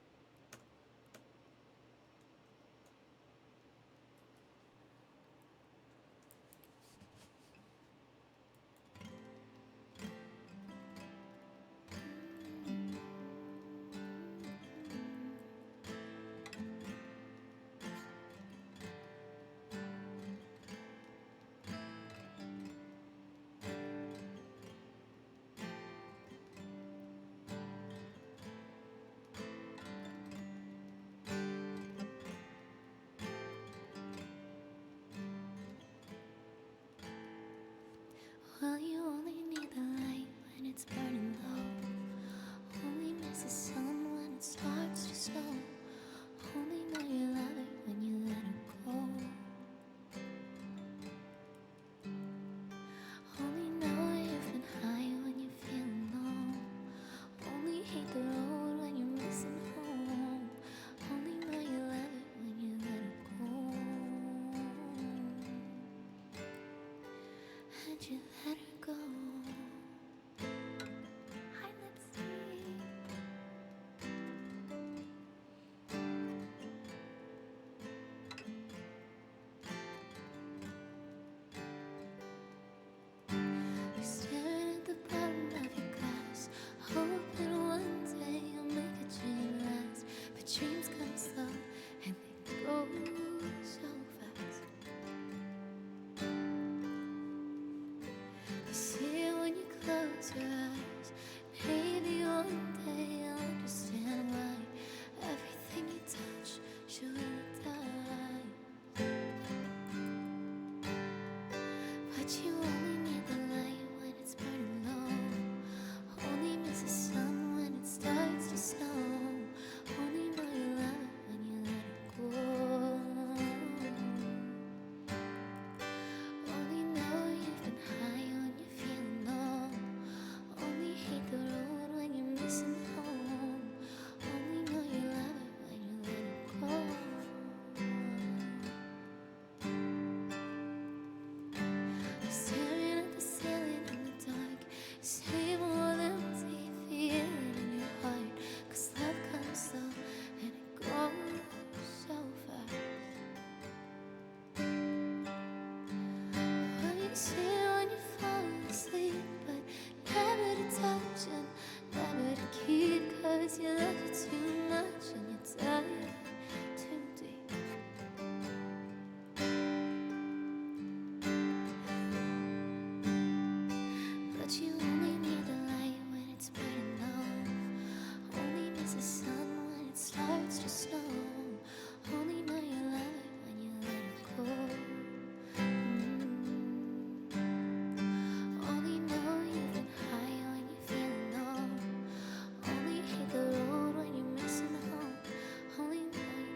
But you only need the light when it's burning low. Only miss the sun when it starts to snow. Only know you love it when you let it go. Only know you've been high when you're feeling low. Only hate the road when you're missing home. Only know you love it when you let it go. Staring at the ceiling in the dark, same old empty feeling in your heart. 'Cause love comes slow and it goes so fast. What you see when you fall asleep, but never to touch and never to keep. 'Cause you love it too much and you dive too deep. But you only need the light when it's burning low. Only miss the sun when it starts to snow. Only know you love it when you let it go. Only know you've been high when you're feeling low. Only hate the road when you're missing home. Only know you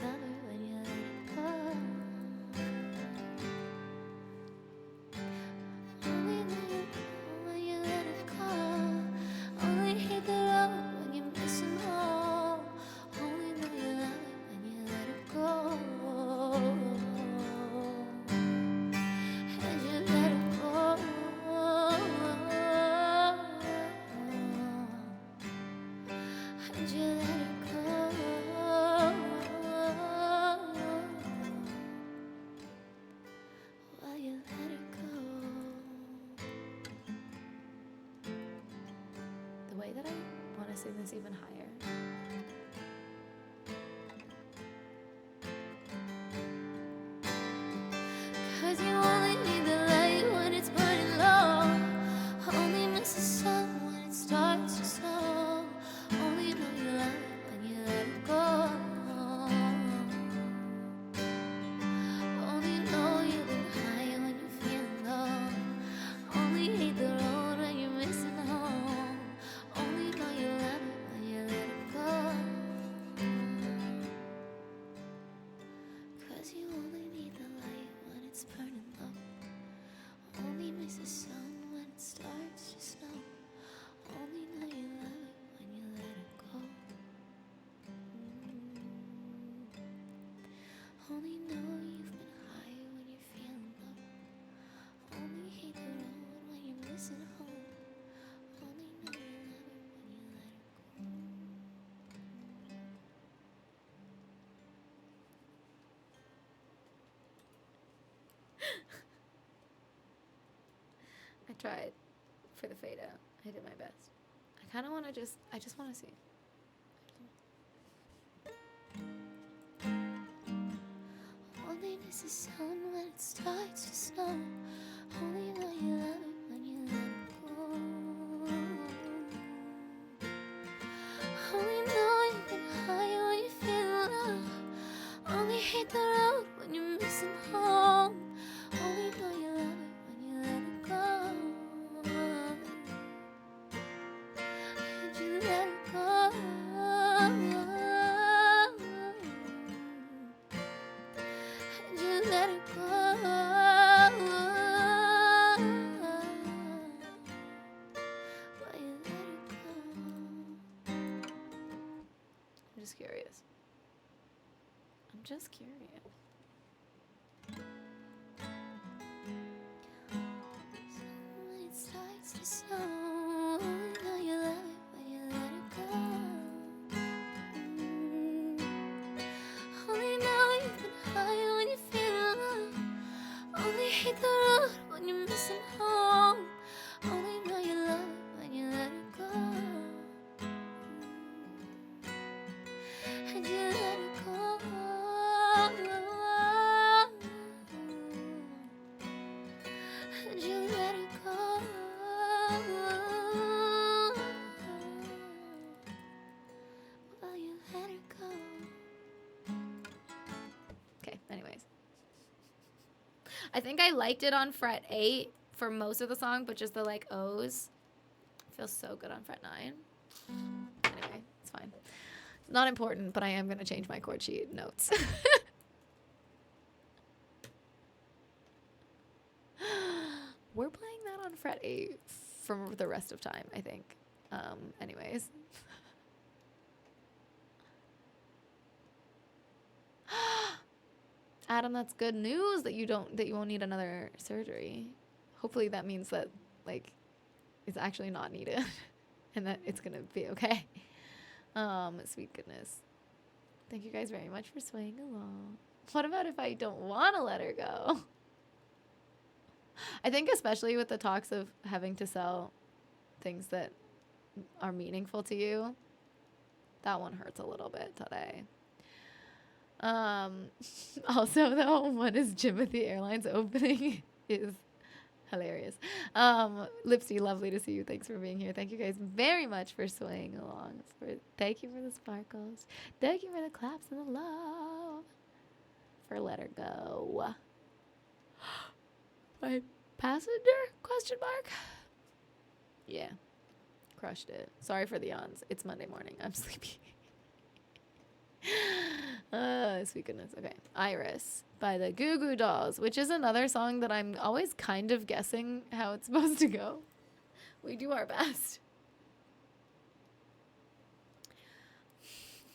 love it when you let it go. Only know you when you let it go. Only hate the road when you're missing home. Only know you love it when you let it go. And you let it go. And you let it go. While you let it go. The way that I want to sing this even higher. Cause you only need the light when it's burning low. Only miss the sun when it starts to snow. Only know you love it when you let it go. Only know you've been high when you're feeling low. Only hate the road when you're missing home. Only know you love it when you let it go. 'Cause you only need the light when it's burning low. Only miss the sun when it starts to snow. Only know you love it when you let it go. Only know you've been high when you're feeling low. Only hate the road when you're missing home. Only know you love it when you let it go. I tried for the fade out. I did my best. I kind of want to I just want to see. Only miss the sun when it starts to snow. Only know you love it when you let it go. Only know you've been high when you feel low. Only hate the road when you're missing home. Only know you love it when you let it go. And you let it go. And you let it go. But you let it go. I'm just curious. I'm just curious. When it starts to snow, only know you love it when you let it go. Only know you've been high when you feel low. Only hate the road when you're missing home. Only know you love it when you let it go. And you let it go. And you let it go. I think I liked it on fret 8 for most of the song, but just the like O's. Feels so good on fret 9. Anyway, it's fine. Not important, but I am going to change my chord sheet notes. We're playing that on fret 8 for the rest of time, I think. Anyways. Adam, that's good news that you won't need another surgery. Hopefully that means that like it's actually not needed and that it's gonna be okay. Sweet goodness. Thank you guys very much for swaying along. What about if I don't want to let her go? I think especially with the talks of having to sell things that are meaningful to you, that one hurts a little bit today. Also though, when is Jimothy Airlines opening is hilarious. Lipsy, lovely to see you. Thanks for being here. Thank you guys very much for swaying along. Thank you for the sparkles. Thank you for the claps and the love. For Let Her Go. My passenger? Question mark? Yeah. Crushed it. Sorry for the yawns. It's Monday morning. I'm sleepy. Sweet goodness. Okay. Iris by the Goo Goo Dolls, which is another song that I'm always kind of guessing how it's supposed to go. We do our best.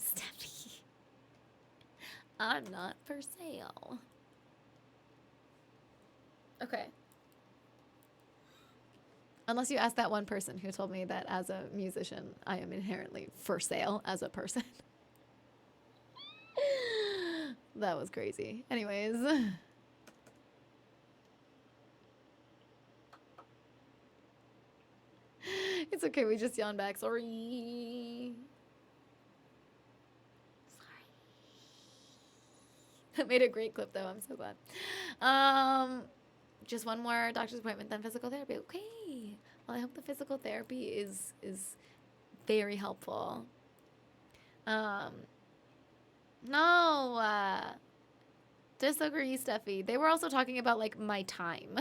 Steffi. I'm not for sale. Okay. Unless you ask that one person who told me that as a musician, I am inherently for sale as a person. That was crazy. Anyways. It's okay, we just yawned back. Sorry. That made a great clip though, I'm so glad. Just one more doctor's appointment, then physical therapy. Okay. Well, I hope the physical therapy is very helpful. No. Disagree, Steffi. They were also talking about like my time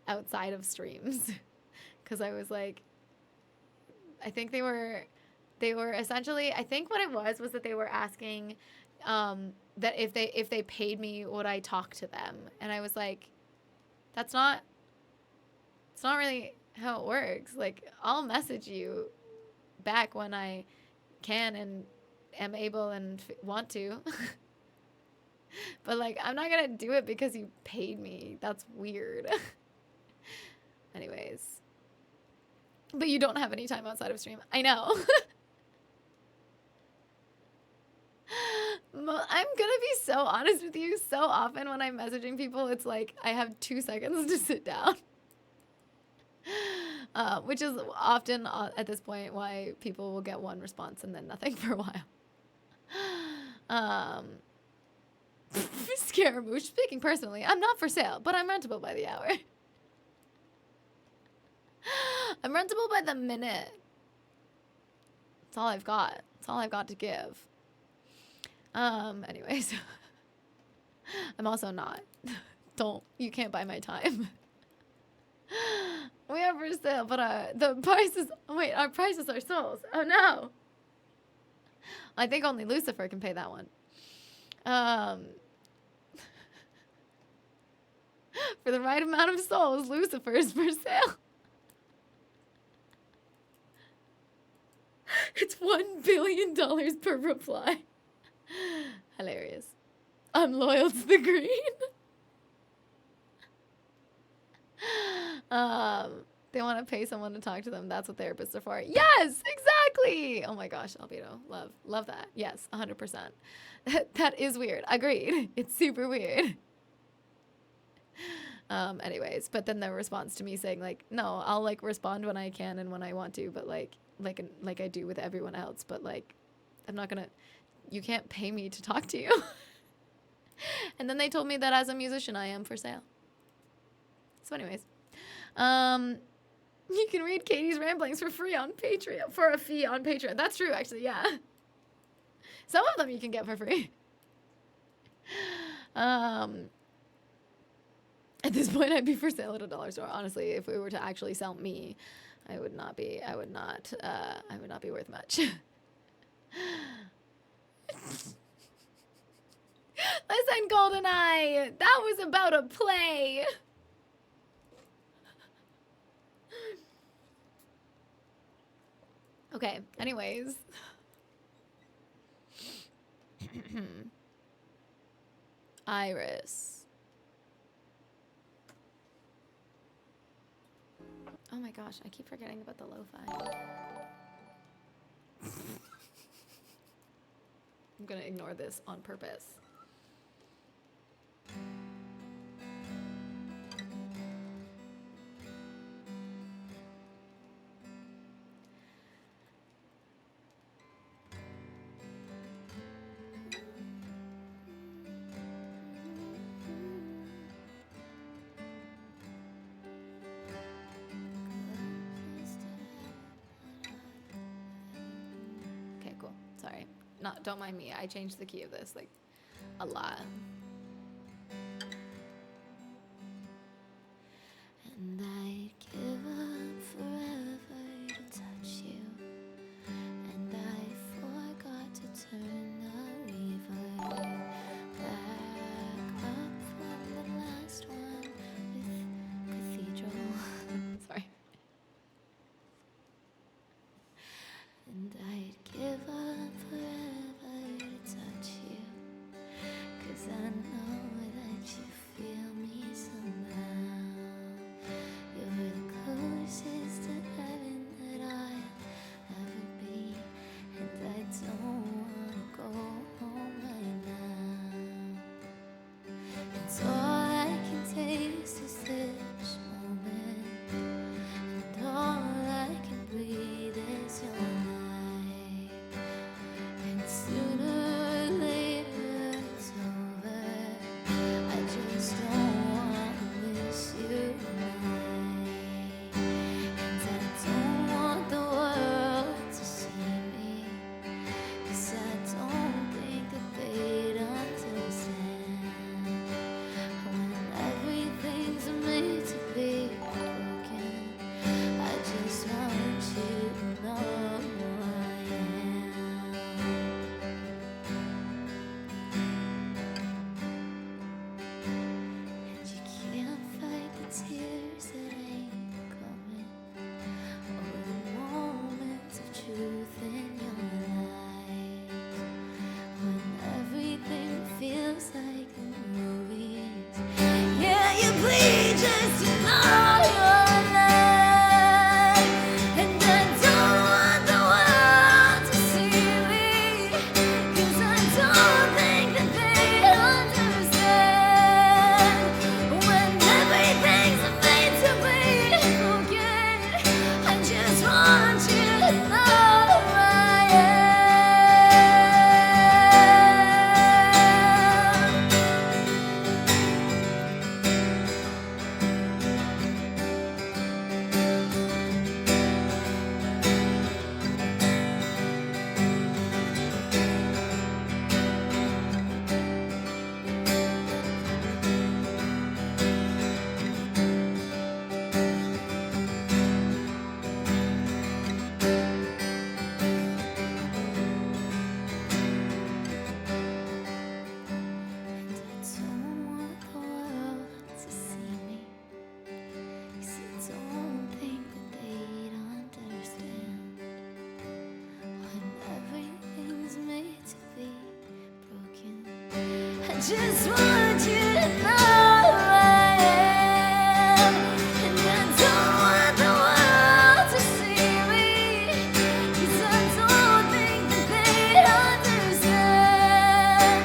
outside of streams. Cause I was like, I think they were essentially, I think what it was that they were asking that if they paid me, would I talk to them? And I was like, it's not really how it works. Like, I'll message you back when I can and am able and want to. But like, I'm not gonna do it because you paid me. That's weird. Anyways. But you don't have any time outside of stream. I know. I'm gonna be so honest with you. So often when I'm messaging people, it's like I have 2 seconds to sit down. Which is often at this point why people will get one response and then nothing for a while. Scaramouche, speaking personally, I'm not for sale, but I'm rentable by the hour. I'm rentable by the minute. That's all I've got. That's all I've got to give. Anyways. I'm also not. You can't buy my time. We are for sale, but the prices, wait, our prices are souls. Oh no. I think only Lucifer can pay that one. For the right amount of souls, Lucifer is for sale. It's $1 billion per reply. Hilarious. I'm loyal to the green. They want to pay someone to talk to them. That's what therapists are for. Yes, exactly. Oh my gosh, Albedo. Love that. Yes, 100%. That is weird. Agreed. It's super weird. Anyways, but then the response to me saying like, no, I'll like respond when I can and when I want to, but like I do with everyone else, but like, I'm not gonna, you can't pay me to talk to you. And then they told me that as a musician, I am for sale. So anyways, you can read Katie's ramblings for free on Patreon, for a fee on Patreon. That's true, actually, yeah. Some of them you can get for free. At this point, I'd be for sale at a dollar store. Honestly, if we were to actually sell me, I would not be. I would not be worth much. Listen, GoldenEye, that was about a play. Okay. Anyways. Iris. Oh my gosh, I keep forgetting about the lo-fi. I'm gonna ignore this on purpose. Okay, cool. Sorry. Don't mind me. I changed the key of this like a lot. And I'd give up forever to touch you. And I forgot to turn the lever back up from the last one with Cathedral. Sorry. And I'd give up forever to touch you. 'Cause I know that you feel me somehow. You're the closest to heaven that I'll ever be. And I don't wanna go home right now. It's all I can taste is this moment. And all I can breathe is your light. And sooner or later it's over. I just don't wanna miss you tonight. And I don't want the world to see me. 'Cause I don't think that they'd understand. When everything's made to be broken, I just want you to know who I am. And you can't fight the tears that ain't coming, or the moments of truth in your life. When everything feels like the movies, yeah, you bleed just to know you're alive. And I don't want the world to see me, 'cause I don't think that they understand. When everything's made to be broken, I just want you to know who I am. And I don't want the world to see me, 'cause I don't think that they'd understand. When everything's made to be broken, I just want you to know who I am. And I don't want the world to see me, 'cause I don't think that they'd understand.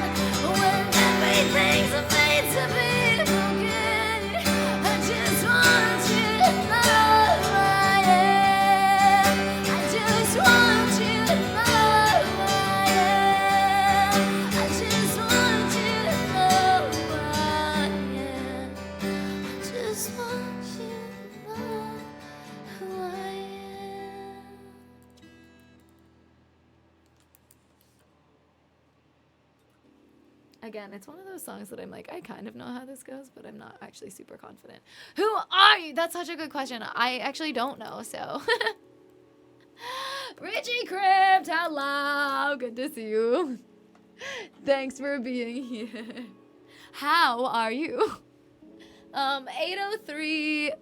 When everything's made to be broken, I just want you to know who I am. I just want you to know who I am. I just want you to know who Again, it's one of those songs that I'm like, I kind of know how this goes, but I'm not actually super confident. Who are you? That's such a good question. I actually don't know, so. Richie Crypt, hello. Good to see you. Thanks for being here. How are you? 803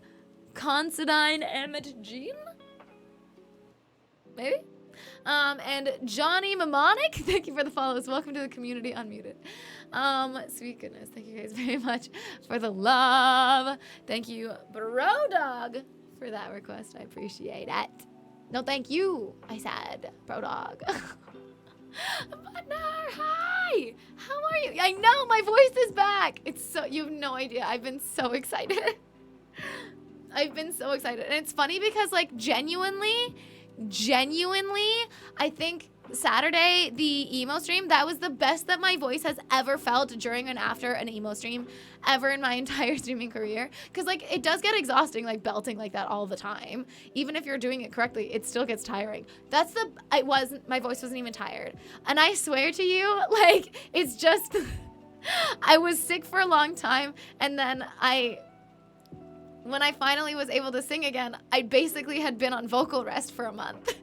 Considine Emmett Jean? Maybe? And Johnny Mnemonic, thank you for the follows. Welcome to the community unmuted. Sweet goodness, thank you guys very much for the love. Thank you, Bro Dog, for that request. I appreciate it. No, thank you, I said, Bro Dog. Butner, hi! How are you? I know, my voice is back. It's so, you have no idea. I've been so excited. I've been so excited. And it's funny because, like, genuinely, I think Saturday, the emo stream, that was the best that my voice has ever felt during and after an emo stream ever in my entire streaming career. Because, like, it does get exhausting, like, belting like that all the time. Even if you're doing it correctly, it still gets tiring. My voice wasn't even tired. And I swear to you, like, it's just, I was sick for a long time. And then when I finally was able to sing again, I basically had been on vocal rest for a month.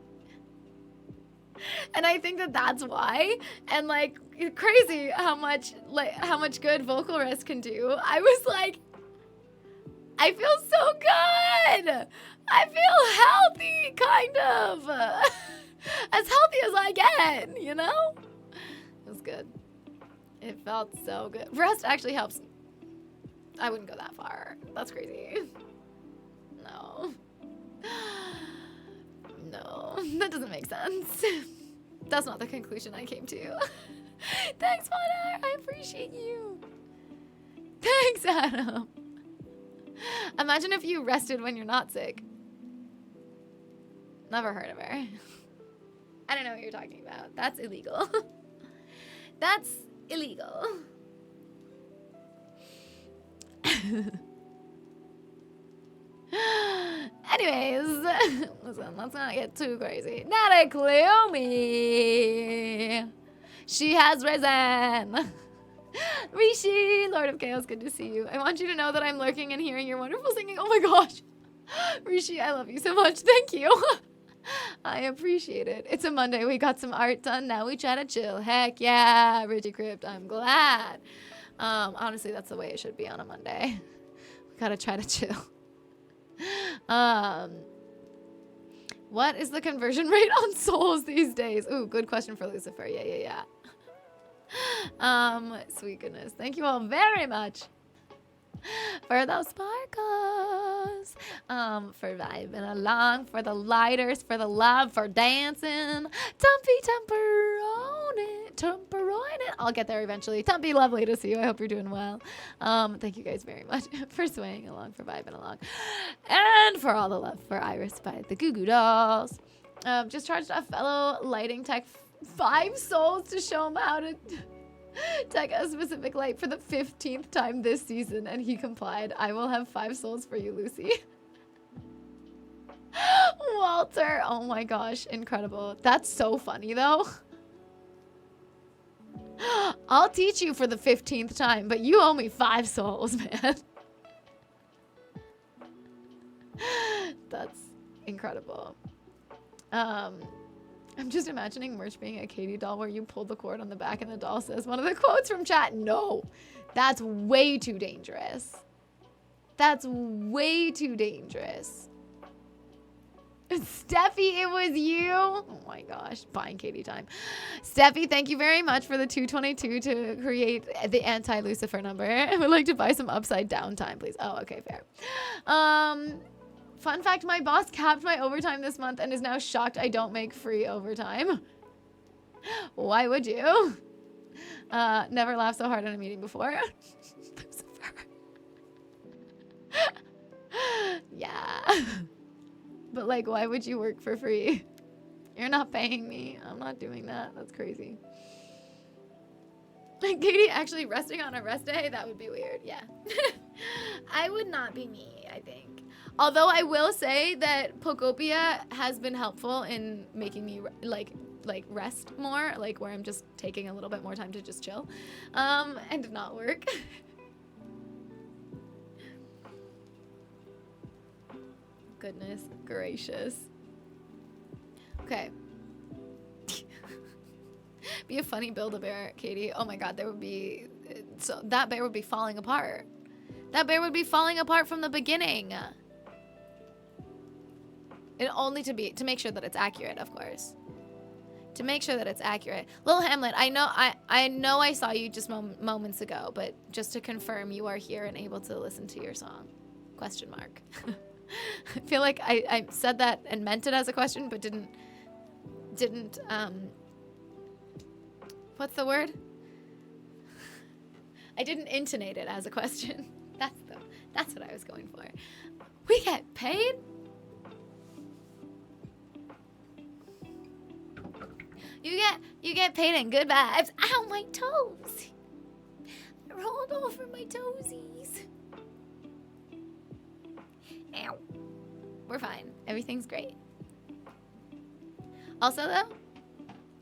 And I think that that's why. And like, crazy how much good vocal rest can do. I was like, I feel so good. I feel healthy, kind of. As healthy as I get, you know? It was good. It felt so good. Rest actually helps. I wouldn't go that far. That's crazy. No. No, that doesn't make sense. That's not the conclusion I came to. Thanks, Mother. I appreciate you. Thanks, Adam. Imagine if you rested when you're not sick. Never heard of her. I don't know what you're talking about. That's illegal. That's illegal. Anyways, listen, let's not get too crazy. Not a clue me. She has risen. Rishi, Lord of Chaos, good to see you. I want you to know that I'm lurking and hearing your wonderful singing. Oh my gosh. Rishi, I love you so much. Thank you. I appreciate it. It's a Monday. We got some art done. Now we try to chill. Heck yeah, Richie Crypt. I'm glad. Honestly, that's the way it should be on a Monday. We gotta try to chill. What is the conversion rate on souls these days? Ooh, good question for Lucifer. Yeah. Sweet goodness. Thank you all very much for those sparkles. For vibing along, for the lighters, for the love, for dancing. Temperone. I'll get there eventually. Tumpy, lovely to see you. I hope you're doing well. Thank you guys very much for swaying along, for vibing along. And for all the love for Iris by the Goo Goo Dolls. Just charged a fellow lighting tech 5 souls to show him how to tech a specific light for the 15th time this season, and he complied. I will have 5 souls for you, Lucy. Walter, oh my gosh, incredible. That's so funny though. I'll teach you for the 15th time, but you owe me 5 souls, man. That's incredible. I'm just imagining merch being a Katie doll where you pull the cord on the back and the doll says one of the quotes from chat. No, that's way too dangerous. That's way too dangerous. Steffi, it was you. Oh my gosh, buying Katie time. Steffi, thank you very much for the 222 to create the anti-Lucifer number. I would like to buy some upside down time, please. Oh, okay, fair. Fun fact, my boss capped my overtime this month and is now shocked I don't make free overtime. Why would you? Never laughed so hard in a meeting before. Yeah. But like, why would you work for free? You're not paying me. I'm not doing that. That's crazy. Like Katie actually resting on a rest day? That would be weird. Yeah. I would not be me, I think. Although I will say that Pokopia has been helpful in making me like like rest more, like where I'm just taking a little bit more time to just chill, and not work. Goodness gracious. Okay. Be a funny Build-A-Bear, Katie. Oh my god, there would be... So that bear would be falling apart. That bear would be falling apart from the beginning. And only to make sure that it's accurate, of course. To make sure that it's accurate. Little Hamlet, I know I saw you just moments ago, but just to confirm, you are here and able to listen to your song. Question mark. I feel like I said that and meant it as a question, but didn't what's the word? I didn't intonate it as a question. That's what I was going for. We get paid? You get paid in good vibes. Ow, my toes. I rolled over my toesies. Ow. We're fine. Everything's great. Also, though,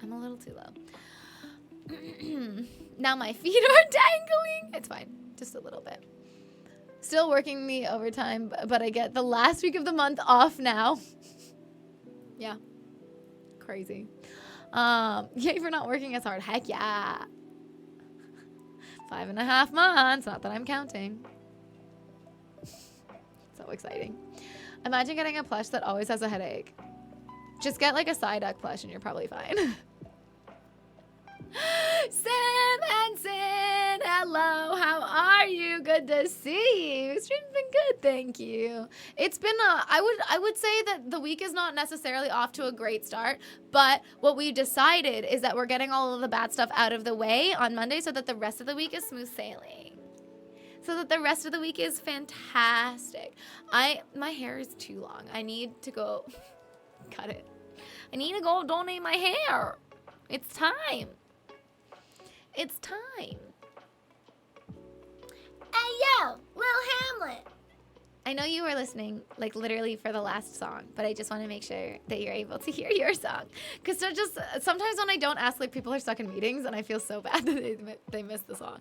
I'm a little too low. Now my feet are dangling. It's fine. Just a little bit. Still working the overtime, but I get the last week of the month off now. Yeah. Crazy. Yay for not working as hard. Heck yeah. 5.5 months. Not that I'm counting. So exciting. Imagine getting a plush that always has a headache. Just get like a Psyduck plush and you're probably fine. Sam Henson, hello, how are you? Good to see you. Stream's been good, thank you. It's been I would say that the week is not necessarily off to a great start, but what we decided is that we're getting all of the bad stuff out of the way on Monday so that the rest of the week is smooth sailing. So that the rest of the week is fantastic. My hair is too long. I need to go cut it. I need to go donate my hair. It's time. It's time. Hey, yo, Lil Hamlet. I know you were listening, like, literally for the last song, but I just want to make sure that you're able to hear your song. Because sometimes when I don't ask, like, people are stuck in meetings, and I feel so bad that they missed the song.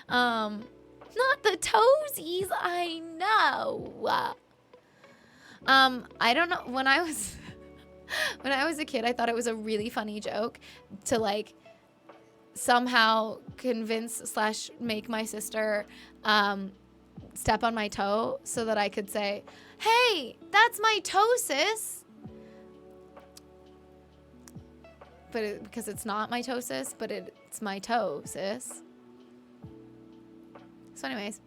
Not the toesies, I know. I don't know, when I was a kid, I thought it was a really funny joke to, like, somehow convince / make my sister step on my toe so that I could say, hey, that's my toe, sis. But because it's not my toe, sis, but it's my toe, sis. So anyways,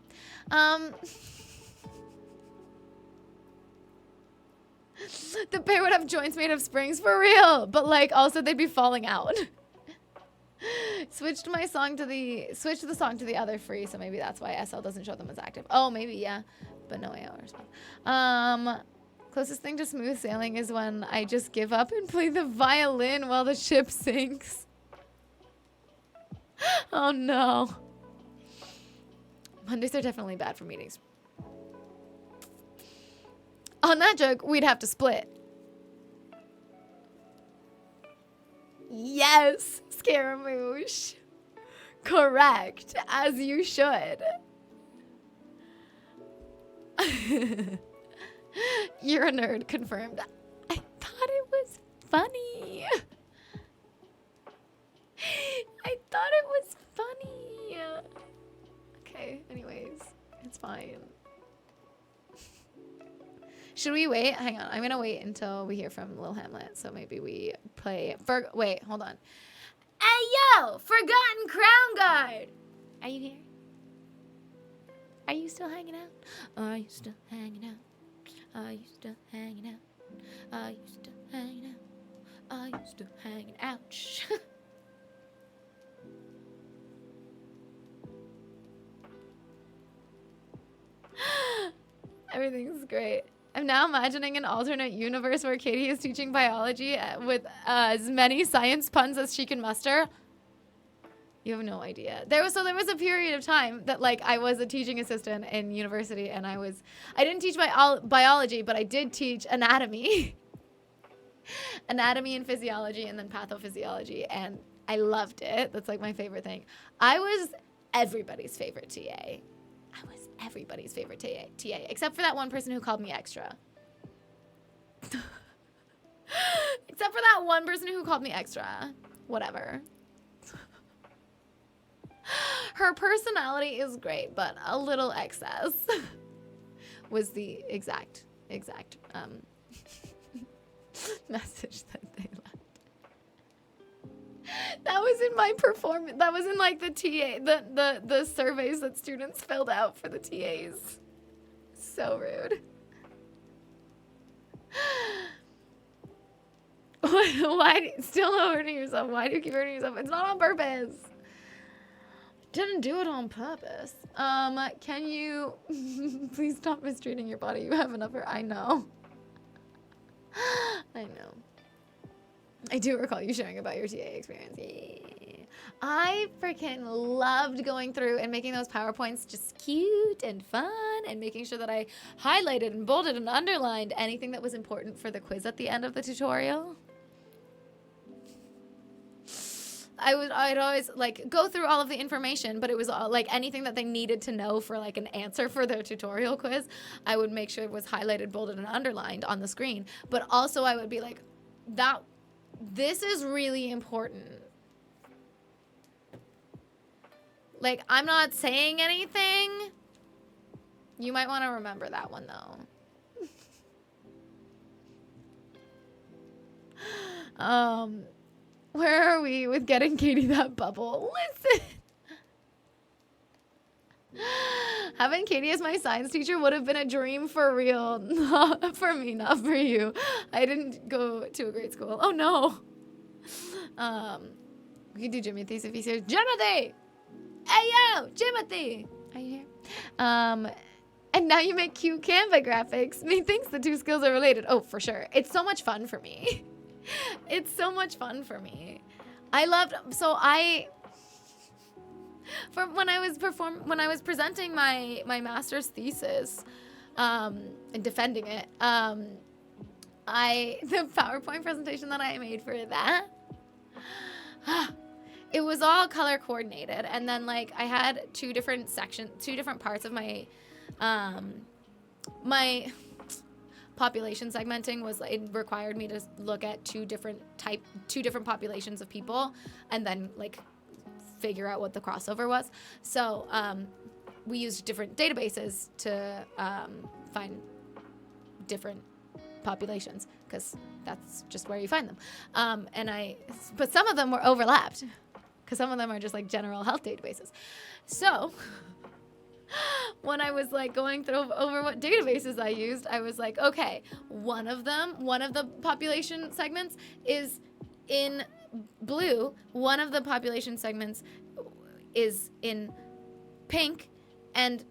the bear would have joints made of springs for real, but like also they'd be falling out. Switched the song to the other free, so maybe that's why SL doesn't show them as active. Oh, maybe, yeah. But no AO. Closest thing to smooth sailing is when I just give up and play the violin while the ship sinks. Oh no. Mondays are definitely bad for meetings. On that joke, we'd have to split. Yes, Scaramouche. Correct, as you should. You're a nerd, confirmed. I thought it was funny. I thought it was funny. Okay, anyways, it's fine. Should we wait? Hang on. I'm going to wait until we hear from Lil Hamlet. So maybe we play... Wait, hold on. Hey, yo! Forgotten Crown Guard! Are you here? Are you still hanging out? Are you still hanging out? Are you still hanging out? Are you still hanging out? Are you still hanging out? Shh. Everything's great. I'm now imagining an alternate universe where Katie is teaching biology with as many science puns as she can muster. You have no idea. There was a period of time that like I was a teaching assistant in university, and I didn't teach biology, but I did teach anatomy. Anatomy and physiology, and then pathophysiology, and I loved it. That's like my favorite thing. I was everybody's favorite TA. I was everybody's favorite TA, except for that one person who called me extra. Except for that one person who called me extra. Whatever. Her personality is great, but a little excess was the exact message that they left. That was in my performance. That was in like the the surveys that students filled out for the TAs. So rude. Why still hurting yourself? Why do you keep hurting yourself? It's not on purpose. Didn't do it on purpose. Can you please stop mistreating your body? You have enough. I know. I know. I do recall you sharing about your TA experience. Yeah. I freaking loved going through and making those PowerPoints just cute and fun and making sure that I highlighted and bolded and underlined anything that was important for the quiz at the end of the tutorial. I'd always like go through all of the information, but it was all, like anything that they needed to know for like an answer for their tutorial quiz, I would make sure it was highlighted, bolded, and underlined on the screen. But also I would be like, this is really important. Like, I'm not saying anything. You might want to remember that one though. Where are we with getting Katie that bubble? Listen. Having Katie as my science teacher would have been a dream for real. Not for me, not for you. I didn't go to a great school. Oh no. We could do Jimothy's if he's here. Jimothy! Hey yo, Jimothy! Are you here? And now you make cute Canva graphics. Methinks the two skills are related. Oh, for sure. It's so much fun for me. It's so much fun for me. When I was presenting my master's thesis, and defending it, the PowerPoint presentation that I made for that, it was all color coordinated, and then like I had two different parts of my my population segmenting was, it required me to look at two different populations of people and then like figure out what the crossover was. So we used different databases to find different populations, because that's just where you find them. But some of them were overlapped, because some of them are just like general health databases. So when I was like going over what databases I used, I was like, okay, one of the population segments is in blue, one of the population segments is in pink, and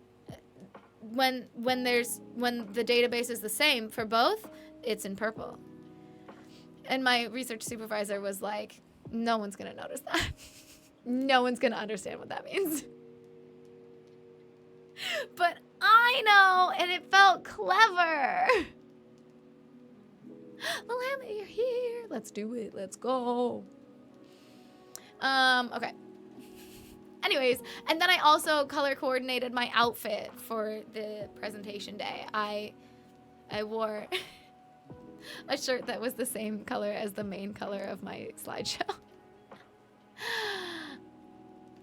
when the database is the same for both, it's in purple. And my research supervisor was like, no one's gonna notice that. No one's gonna understand what that means. But I know, and it felt clever. Lilama, you're here. Let's do it. Let's go. Okay. Anyways, and then I also color coordinated my outfit for the presentation day. I wore a shirt that was the same color as the main color of my slideshow.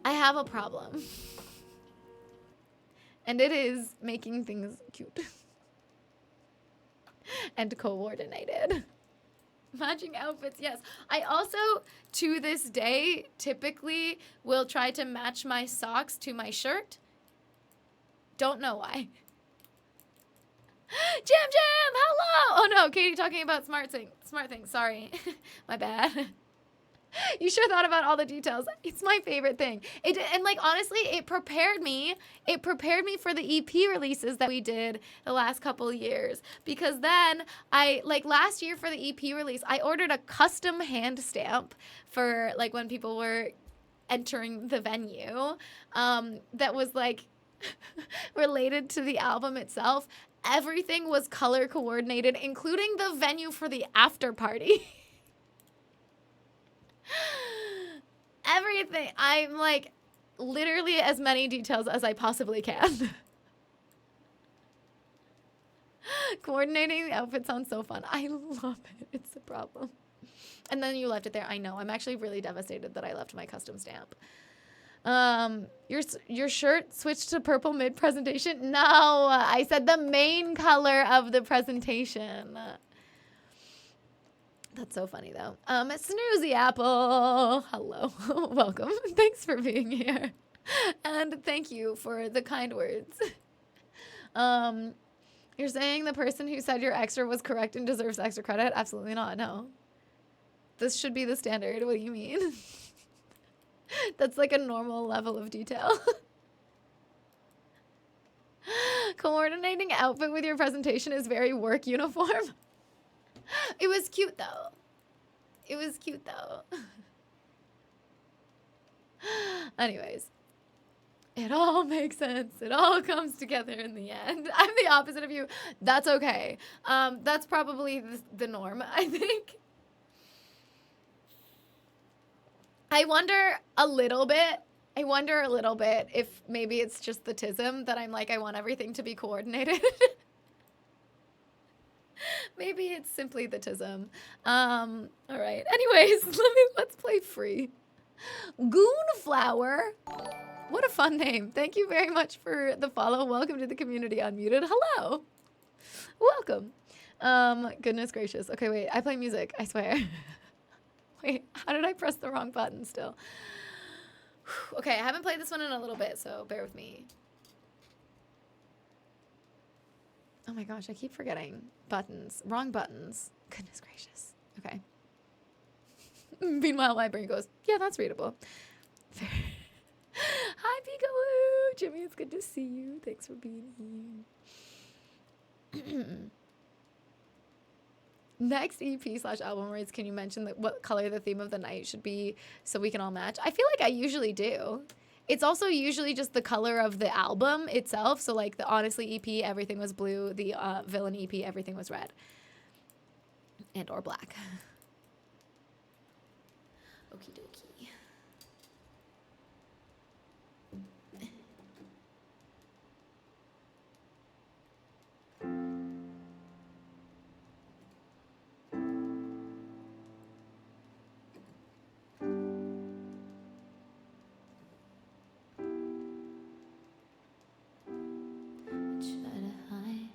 I have a problem. And it is making things cute and coordinated. Matching outfits, yes. I also, to this day, typically will try to match my socks to my shirt. Don't know why. Jam Jam, hello! Oh no, Katie talking about smart things. Sorry, my bad. You sure thought about all the details. It's my favorite thing. And like honestly, it prepared me for the EP releases that we did the last couple years, because then last year for the EP release, I ordered a custom hand stamp for like when people were entering the venue, that was like related to the album itself. everything was color coordinated, including the venue for the after party. Everything. I'm like literally as many details as I possibly can. Coordinating the outfit sounds so fun. I love it. It's a problem. And then you left it there. I know. I'm actually really devastated that I left my custom stamp. Your shirt switched to purple mid-presentation? No, I said the main color of the presentation. That's so funny, though. Snoozy Apple. Hello. Welcome. Thanks for being here. And thank you for the kind words. You're saying the person who said your extra was correct and deserves extra credit? Absolutely not, no. This should be the standard. What do you mean? That's like a normal level of detail. Coordinating outfit with your presentation is very work uniform. It was cute, though. It was cute, though. Anyways. It all makes sense. It all comes together in the end. I'm the opposite of you. That's okay. That's probably the norm, I think. I wonder a little bit if maybe it's just the tism that I'm like, I want everything to be coordinated. Maybe it's simply the tism. All right. Anyways, let's play free. Goonflower. What a fun name. Thank you very much for the follow. Welcome to the community unmuted. Hello. Welcome. Goodness gracious. Okay, wait. I play music. I swear. Wait, how did I press the wrong button still? Okay, I haven't played this one in a little bit, so bear with me. Oh my gosh, I keep forgetting buttons. Wrong buttons. Goodness gracious. Okay. Meanwhile, my brain goes, yeah, that's readable. Hi, Peekaboo! Jimmy, it's good to see you. Thanks for being here. Next EP/album rates, can you mention what color the theme of the night should be so we can all match? I feel like I usually do. It's also usually just the color of the album itself. So like the Honestly EP, everything was blue. The Villain EP, everything was red. And or black. Okie dokie.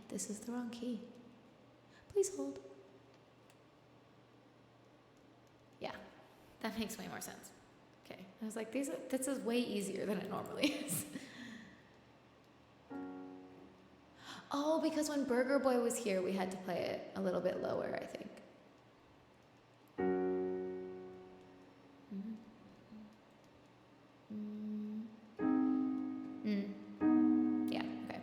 This is the wrong key. Please hold. Yeah, that makes way more sense. Okay, I was like, this is way easier than it normally is. Oh, because when Burger Boy was here, we had to play it a little bit lower, I think. Yeah, okay.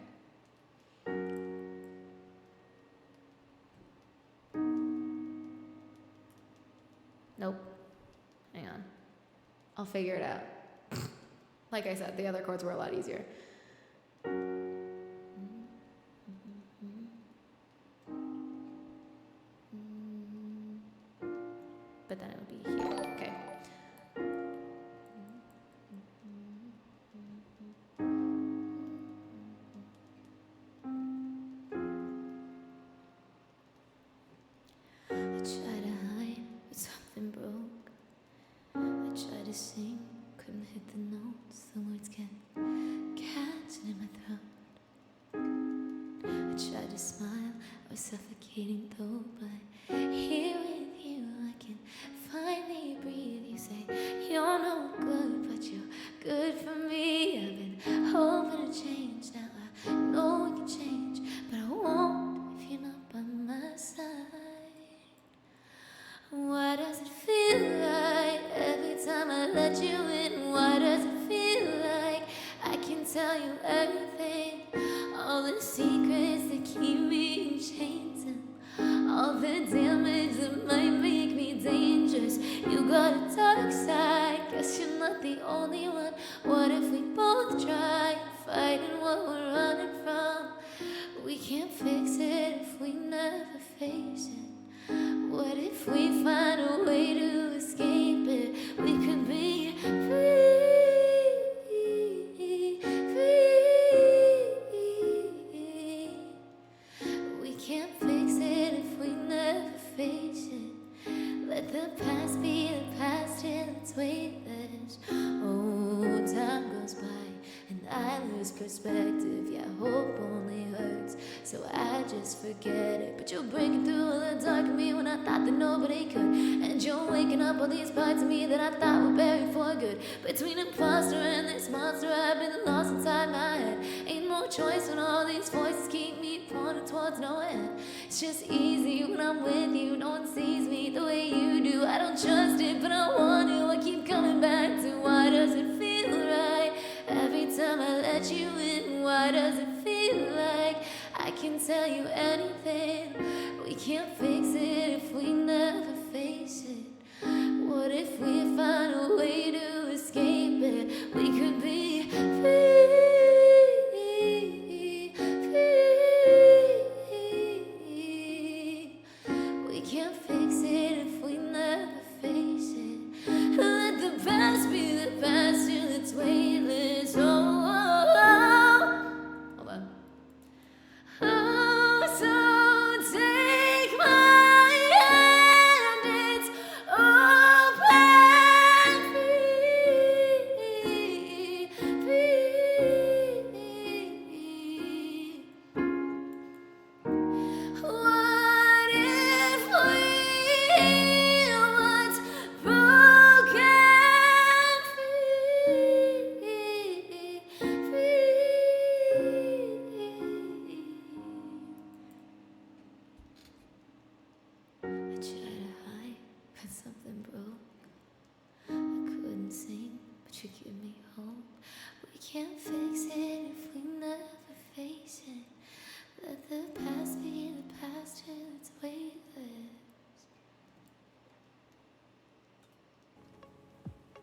Nope. Hang on. I'll figure it out. Like I said, the other chords were a lot easier. But then it would be here. Okay. I try to hide, but something broke. I try to sing, couldn't hit the notes. The words kept catching in my throat. I tried to smile, I was suffocating though. But here with you, I can finally breathe. You say you're no good, but you're good for me. I've been hoping to change. Now I know we can change, but I won't if you're not by my side. Why does it feel like every time I let you in? Why does it feel like I can tell you everything? All the secrets that keep me in chains and all the damage that might make me dangerous. You got a dark side, guess you're not the only one. What if we both try fighting what we're running from? We can't fix face it. What if we find a way to escape it? We could be free, free. We can't fix it if we never face it. Let the past be the past till it's weightless. Oh, time goes by and I lose perspective. Yeah, hope only hurts, so I just forget it. But you're breaking through all the dark in me when I thought that nobody could. And you're waking up all these parts of me that I thought were buried for good. Between imposter and this monster, I've been lost inside my head. Ain't no choice when all these voices keep me pointed towards no end. It's just easy when I'm with you. No one sees me the way you do. I don't trust it, but I want to. I keep coming back to why does it feel right every time I let you in? Why does it feel like I can tell you anything? We can't fix it if we never face it. What if we find a way to escape it? We could be free, free. We can't fix it if we never face it. Let the past be the past till it's weightless. Oh, oh, oh. Hold on. Oh, so take my hand, it's open, free, free. What if we heal what's broken, free, free? I tried to hide, but something broke. I couldn't sing, but you give me hope. We can't fix it if we never face it. Let the past be the past till it's weightless.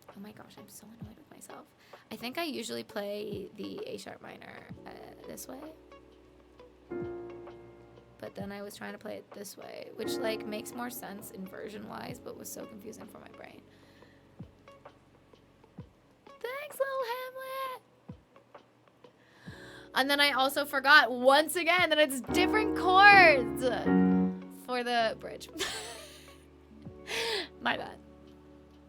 Oh my gosh, I'm so annoyed with myself. I think I usually play the A sharp minor this way. But then I was trying to play it this way, which like makes more sense inversion wise, but was so confusing for my brain. Thanks, little Hamlet. And then I also forgot once again that it's different chords for the bridge. My bad.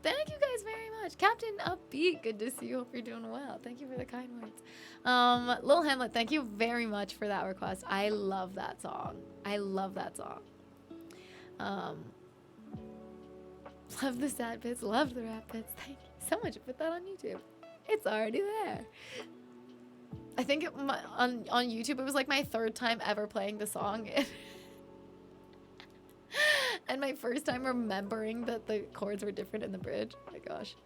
Thank you guys very much. Captain Upbeat, good to see you. Hope you're doing well. Thank you for the kind words. Lil Hamlet, thank you very much for that request. I love that song. I love that song. Love the sad bits, love the rap bits. Thank you so much. Put that on YouTube. It's already there. I think on YouTube it was like my third time ever playing the song. And my first time remembering that the chords were different in the bridge. Oh my gosh.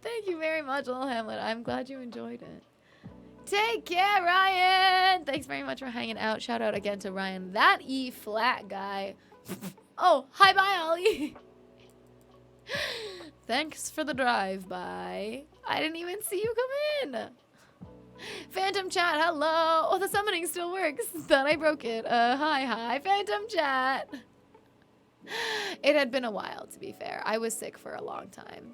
Thank you very much, Lil Hamlet. I'm glad you enjoyed it. Take care, Ryan. Thanks very much for hanging out. Shout out again to Ryan, that E flat guy. Oh, hi, bye, Ollie. Thanks for the drive-by. I didn't even see you come in. Phantom chat, hello. Oh, the summoning still works. Thought I broke it. Hi, Phantom chat. It had been a while, to be fair. I was sick for a long time.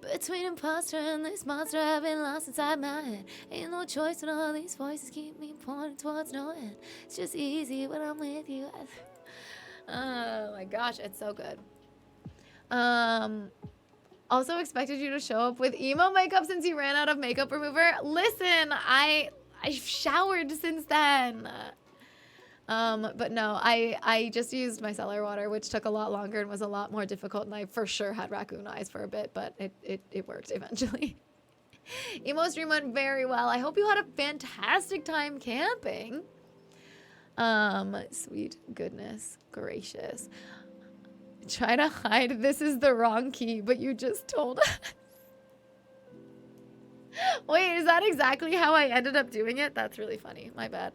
Between imposter and this monster, I've been lost inside my head. Ain't no choice when all these voices keep me pointing towards no end. It's just easy when I'm with you. Oh my gosh, it's so good. Also expected you to show up with emo makeup since you ran out of makeup remover. Listen, I've showered since then. But no, I just used micellar water, which took a lot longer and was a lot more difficult, and I for sure had raccoon eyes for a bit, but it worked eventually. Emo stream went very well. I hope you had a fantastic time camping. Sweet goodness gracious. Try to hide this is the wrong key, but you just told us. Wait, is that exactly how I ended up doing it? That's really funny. My bad.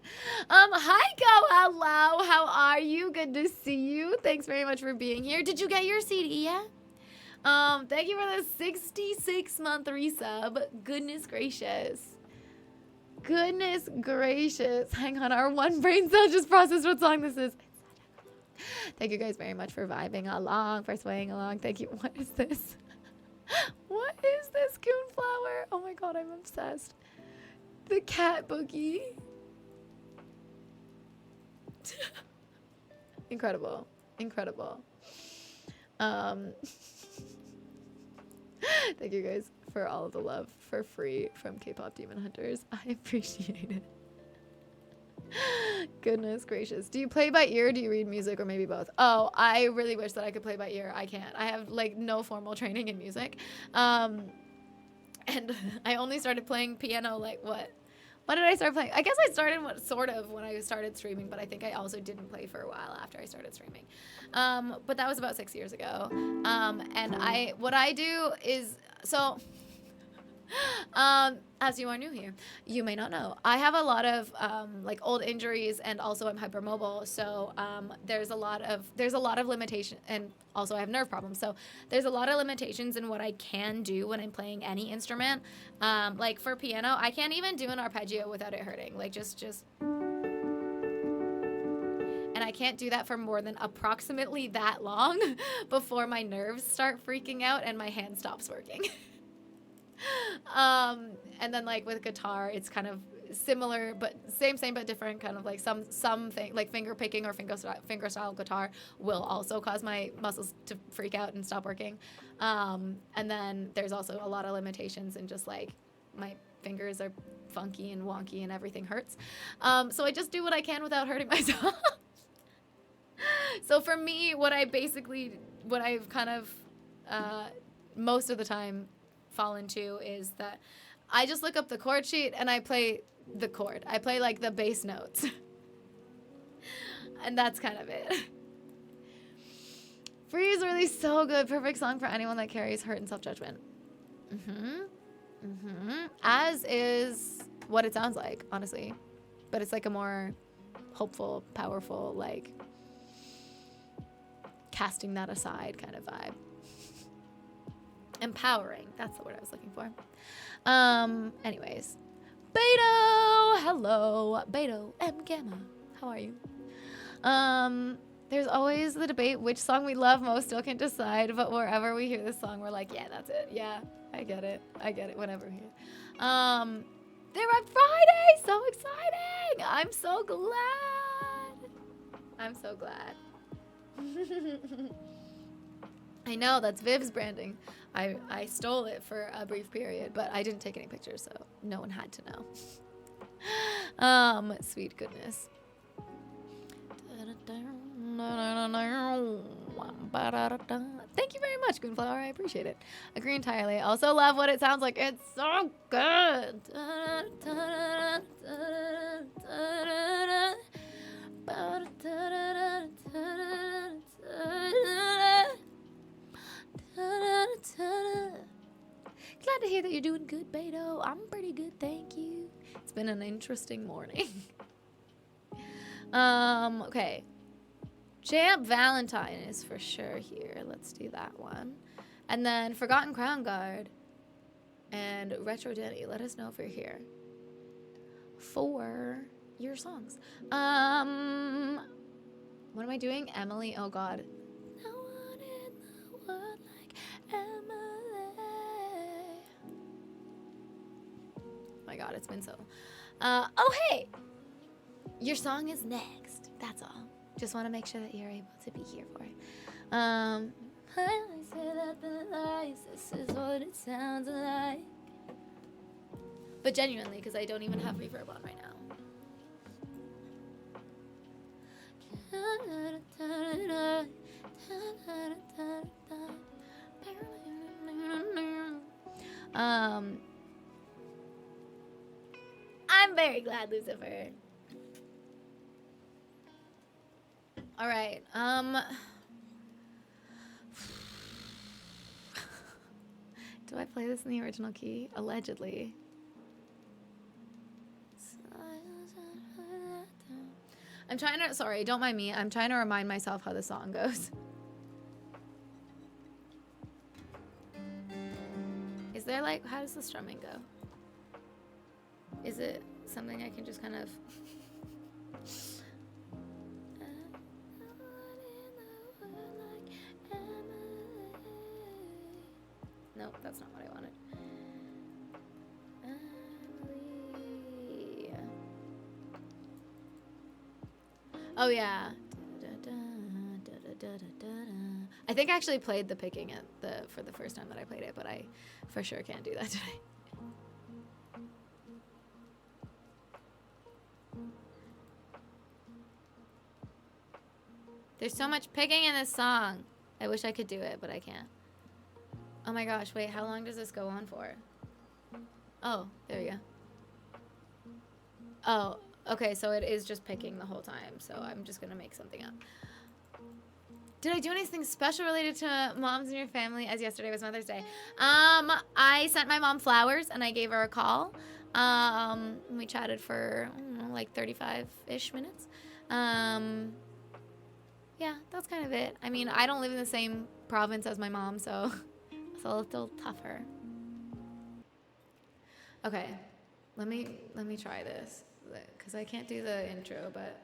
Hi, hello. How are you? Good to see you. Thanks very much for being here. Did you get your CD yet? Thank you for the 66-month resub. Goodness gracious. Goodness gracious. Hang on, our one brain cell just processed what song this is. It's Thank you guys very much for vibing along, for swaying along. Thank you. What is this? What is this Coonflower? Oh my god, I'm obsessed. The cat boogie. Incredible. Incredible. Thank you guys for all of the love for free from K-pop Demon Hunters. I appreciate it. Goodness gracious. Do you play by ear or do you read music or maybe both? Oh, I really wish that I could play by ear. I can't. I have like no formal training in music. And I only started playing piano like what? When did I start playing? I guess I started when I started streaming, but I think I also didn't play for a while after I started streaming. But that was about 6 years ago. And what I do is, so, as you are new here, you may not know, I have a lot of like old injuries and also I'm hypermobile. So there's a lot of limitation, and also I have nerve problems. So there's a lot of limitations in what I can do when I'm playing any instrument. Like for piano, I can't even do an arpeggio without it hurting. Like just, and I can't do that for more than approximately that long before my nerves start freaking out and my hand stops working. And then like with guitar, it's kind of similar, but same but different. Kind of like something like finger picking or finger style guitar will also cause my muscles to freak out and stop working. And then there's also a lot of limitations in just like my fingers are funky and wonky and everything hurts. So I just do what I can without hurting myself. So for me, what I've kind of most of the time fall into is that I just look up the chord sheet and I play the chord. I play like the bass notes. And that's kind of it. Free is really so good. Perfect song for anyone that carries hurt and self-judgment. As is what it sounds like, honestly. But it's like a more hopeful, powerful, like casting that aside kind of vibe. Empowering. That's the word I was looking for. Anyways. Beto! Hello. Beto M. Gamma. How are you? There's always the debate which song we love most, still can't decide, but wherever we hear this song, we're like, yeah, that's it. Yeah, I get it. Whenever we hear it. They're on Friday! So exciting! I'm so glad. I know, that's Viv's branding. I stole it for a brief period, but I didn't take any pictures, so no one had to know. Sweet goodness. Thank you very much, Goonflower. I appreciate it. Agree entirely. Also love what it sounds like. It's so good. Glad to hear that you're doing good, Beto. I'm pretty good, thank you. It's been an interesting morning. Okay. Champ Valentine is for sure here. Let's do that one. And then Forgotten Crown Guard and Retro Denny. Let us know if you're here for your songs. What am I doing? Emily. Oh God. No one in the world like Emily. Oh my God, it's been so. Oh hey, your song is next. That's all. Just want to make sure that you're able to be here for it. I say that the lies, this is what it sounds like. But genuinely, because I don't even have reverb on right now. I'm very glad, Lucifer. All right. Do I play this in the original key? Allegedly. I'm trying to, sorry, don't mind me. I'm trying to remind myself how the song goes. Is there like, how does the strumming go? Is it something I can just kind of... Oh yeah. I think I actually played the picking for the first time that I played it, but I for sure can't do that today. There's so much picking in this song. I wish I could do it, but I can't. Oh my gosh, wait, how long does this go on for? Oh, there we go. Oh, okay, so it is just picking the whole time, so I'm just gonna make something up. Did I do anything special related to moms in your family as yesterday was Mother's Day? I sent my mom flowers and I gave her a call. We chatted for, I don't know, like 35-ish minutes. Yeah, that's kind of it. I mean, I don't live in the same province as my mom, so it's a little tougher. Okay, let me try this, because I can't do the intro, but...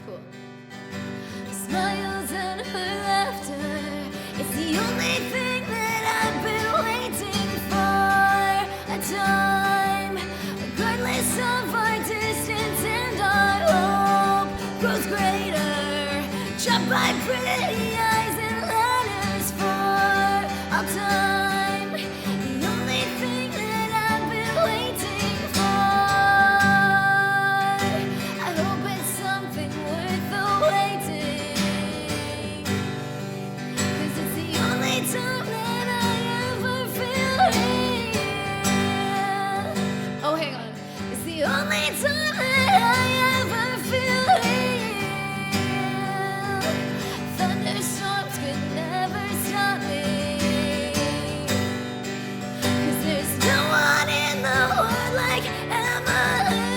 Cool. Smiles and her laughter. It's the only thing that I've been waiting for. A time, regardless of our distance and our hope, grows greater. Trapped by pretty eyes and letters for all time. The only thing that I've been waiting for. I hope it's something worth the waiting. 'Cause it's the only time that I ever feel real. Oh, hang on. It's the only time that I ever feel real. Thunderstorms could never stop me. 'Cause there's no one in the world like Emily.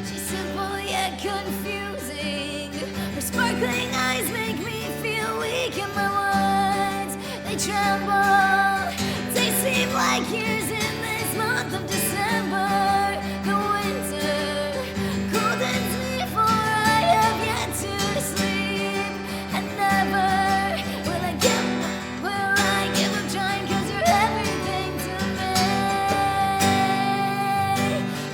She's simple yet confusing. Her sparkling eyes make me feel weak in my words. They tremble. They seem like years in this month of December. The winter, cold and sleep, for I have yet to sleep. And never will I give up trying, 'cause you're everything to me.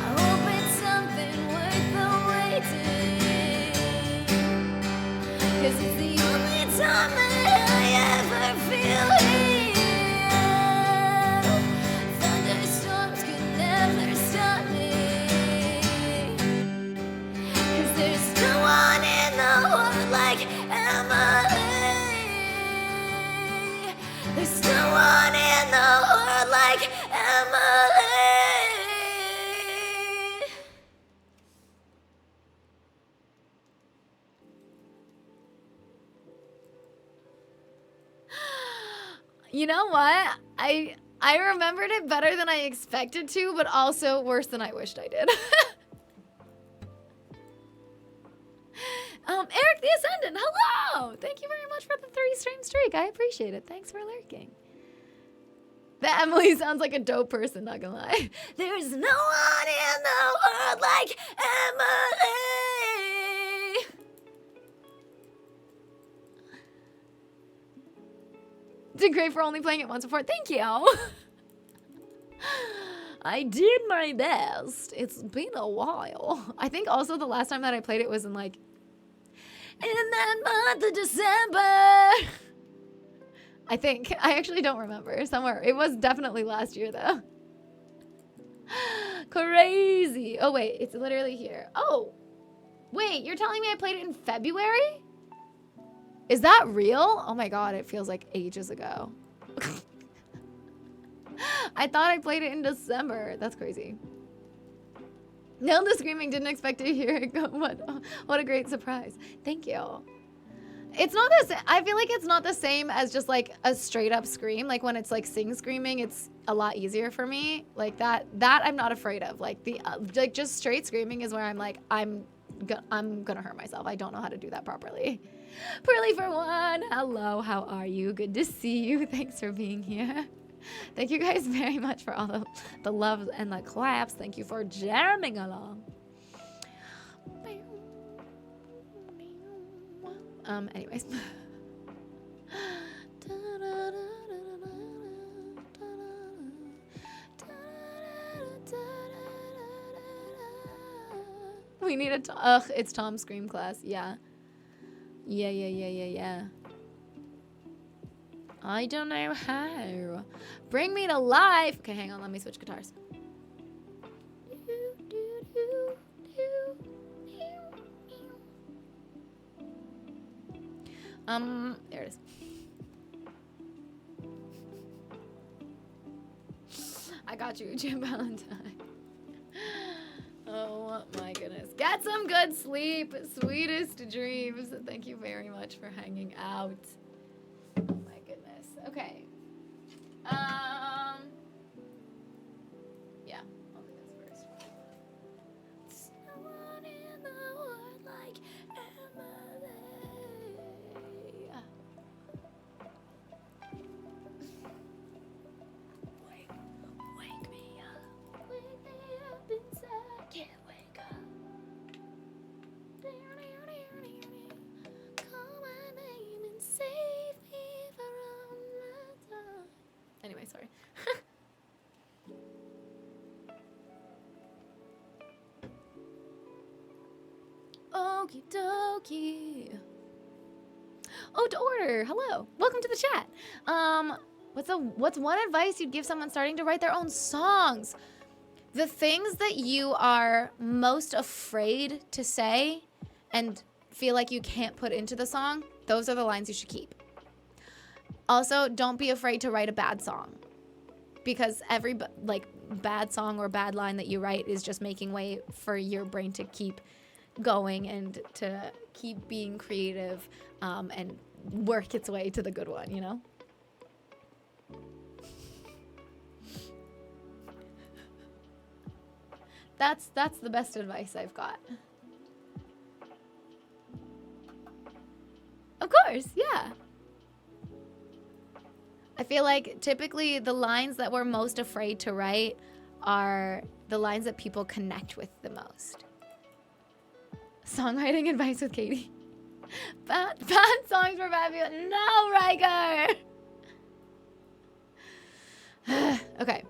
I hope it's something worth the waiting. 'Cause it's the only time that I ever feel real. Thunderstorms could never stop me. 'Cause there's no one in the world like Emily. There's no one in the world like Emily. You know what? I remembered it better than I expected to, but also worse than I wished I did. Eric the Ascendant, hello! Thank you very much for the 3-stream streak. I appreciate it. Thanks for lurking. That Emily sounds like a dope person, not gonna lie. There's no one in the world like Emily. Did great for only playing it once before. Thank you. I did my best. It's been a while. I think also the last time that I played it was in like in that month of December. I think. I actually don't remember. Somewhere. It was definitely last year though. Crazy. Oh wait, it's literally here. Oh. Wait, you're telling me I played it in February? Is that real? Oh my god, it feels like ages ago. I thought I played it in December. That's crazy. Nailed the screaming. Didn't expect to hear it go. What a great surprise. Thank you. It's not this. I feel like it's not the same as just like a straight up scream. Like when it's like sing screaming, it's a lot easier for me. Like that I'm not afraid of. Like the like just straight screaming is where I'm like I'm gonna hurt myself. I don't know how to do that properly. Pearly for one. Hello, how are you? Good to see you. Thanks for being here. Thank you guys very much for all the love and the claps. Thank you for jamming along. Anyways. We need a it's Tom's scream class. Yeah. Yeah. I don't know how. Bring me to life. Okay, hang on. Let me switch guitars. There it is. I got you, Jim Valentine. Oh my goodness. Get some good sleep. Sweetest dreams. Thank you very much for hanging out. Oh my goodness. Okay. Yeah, I'll do this first. Someone in the world like Emily. Wake me up. Wake me up inside. Can't wake up. Call my name and save me from the dark. Anyway, sorry. Okie dokie. Oh, to order. Hello. Welcome to the chat. What's one advice you'd give someone starting to write their own songs? The things that you are most afraid to say and feel like you can't put into the song, those are the lines you should keep. Also, don't be afraid to write a bad song, because every like bad song or bad line that you write is just making way for your brain to keep going and to keep being creative and work its way to the good one, you know? That's the best advice I've got. Of course, yeah. I feel like typically the lines that we're most afraid to write are the lines that people connect with the most. Songwriting advice with Katie. Bad songs for bad people. No, Riker! Okay.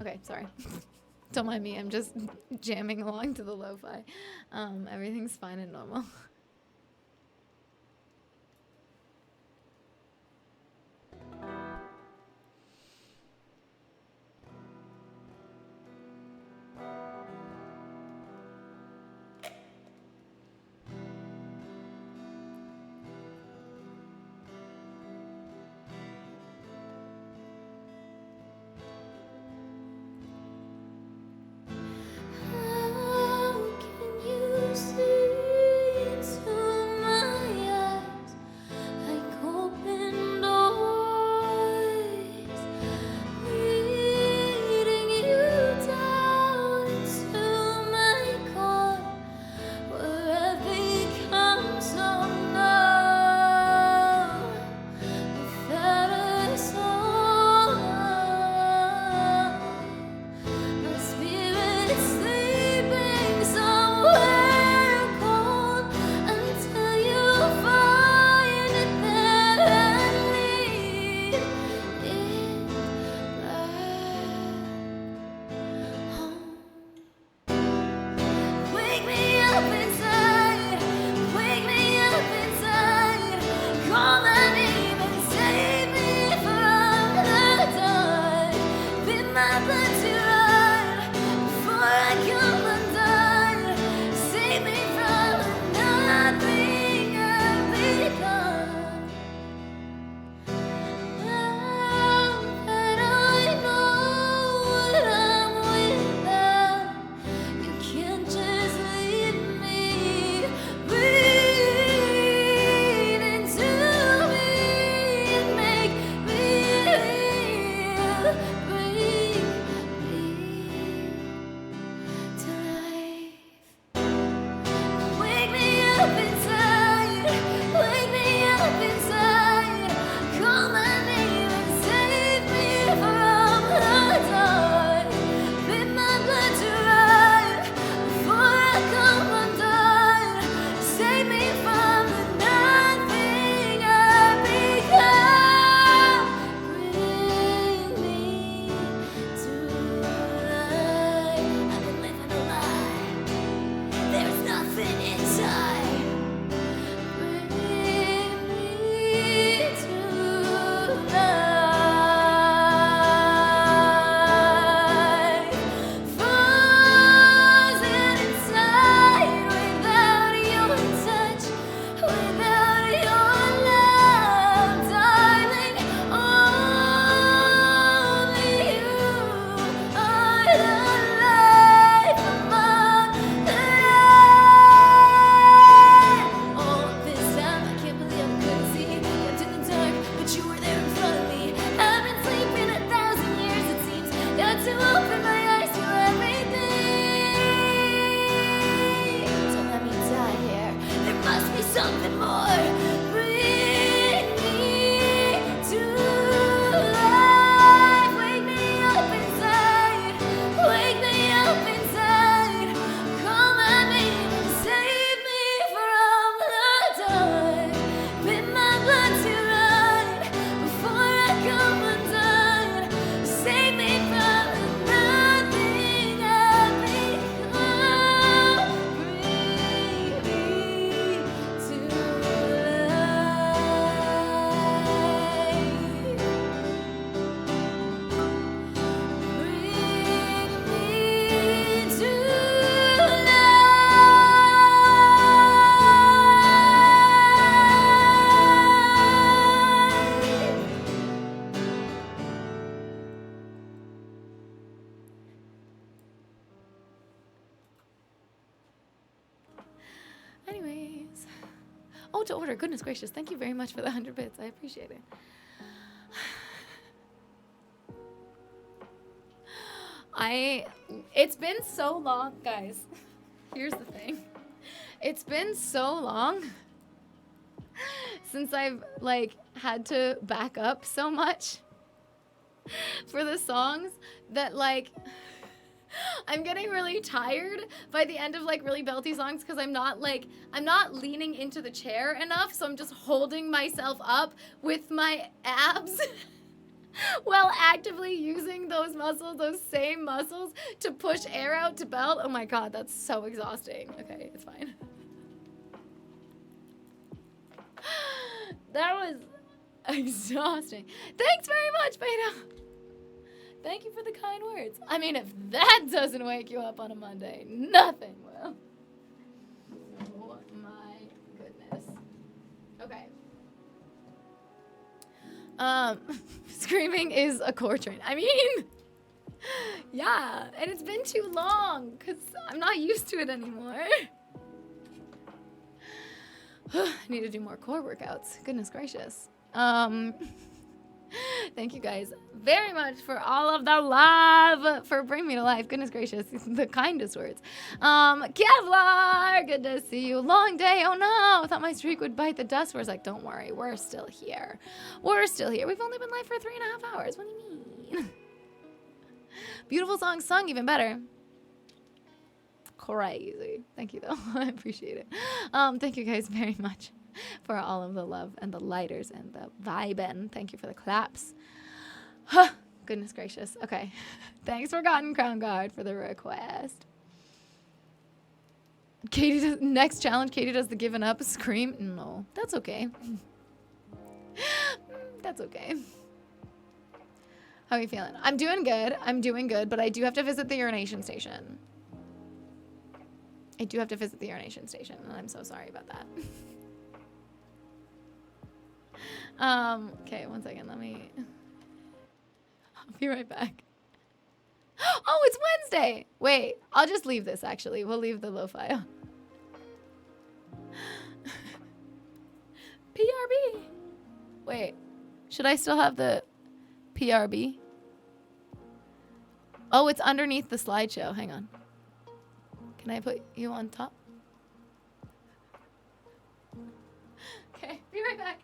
Okay, sorry. Don't mind me, I'm just jamming along to the lo-fi. Everything's fine and normal. How can you see into my eyes like open doors, leading you down into my core, where I've become so numb without a song. My spirit sleeping somewhere cold until you find it there and lead it back home. Wake me up inside, wake me up inside. Call my name and save me from the dark. Bid my blood to run before I come undone. Save me from nothing I've become. Now that I know what bring me to life. Wake me up inside, wake me up inside. Call my name and save me from the dark. Bid my blood to run before I come undone. Save me from the nothing I've become. Bring me to life. I've been living a lie. There's nothing inside. Bring me to life. Frozen inside without your touch, without your love, darling. Only you are the life of my life. All this time I can't believe I couldn't see. Kept in the dark, but you were there in front of me. I've been sleeping 1,000 years, it seems. Got to open my eyes to everything. Don't let me die here. There must be something more. Bring me to life. Wake me up inside. Wake me up inside. Call my name and save me from the dark. Bid my blood to run before I come undone. Save me from the nothing I've become. Bring me to Anyways. Oh, to order. Goodness gracious. Thank you very much for the 100 bits. I appreciate it. It's been so long, guys. Here's the thing. It's been so long since I've like had to back up so much for the songs that like I'm getting really tired by the end of like really belty songs because I'm not leaning into the chair enough, so I'm just holding myself up with my abs while actively using those muscles, those same muscles, to push air out to belt. Oh my god, that's so exhausting. Okay, it's fine. That was exhausting. Thanks very much, Beta. Thank you for the kind words. I mean, if that doesn't wake you up on a Monday, nothing will. Oh my goodness. Okay. Screaming is a core train. I mean, yeah, and it's been too long because I'm not used to it anymore. I need to do more core workouts. Goodness gracious. Thank you guys very much for all of the love for Bring Me to Life. Goodness gracious, the kindest words. Kevlar, good to see you. Long day, oh no, I thought my streak would bite the dust. We're like, don't worry, we're still here. We're still here. We've only been live for 3.5 hours. What do you mean? Beautiful song sung, even better. Crazy. Thank you though, I appreciate it. Thank you guys very much for all of the love and the lighters and the vibin'. Thank you for the claps. Goodness gracious. Okay. Thanks, Forgotten Crown Guard, for the request. Katie does, next challenge, Katie does the giving up scream. No, that's okay. That's okay. How are you feeling? I'm doing good. I'm doing good, but I do have to visit the urination station. I do have to visit the urination station, and I'm so sorry about that. Okay, one second, let me... I'll be right back. Oh, it's Wednesday! Wait, I'll just leave this, actually. We'll leave the low file. PRB! Wait, should I still have the PRB? Oh, it's underneath the slideshow. Hang on. Can I put you on top? Okay, be right back.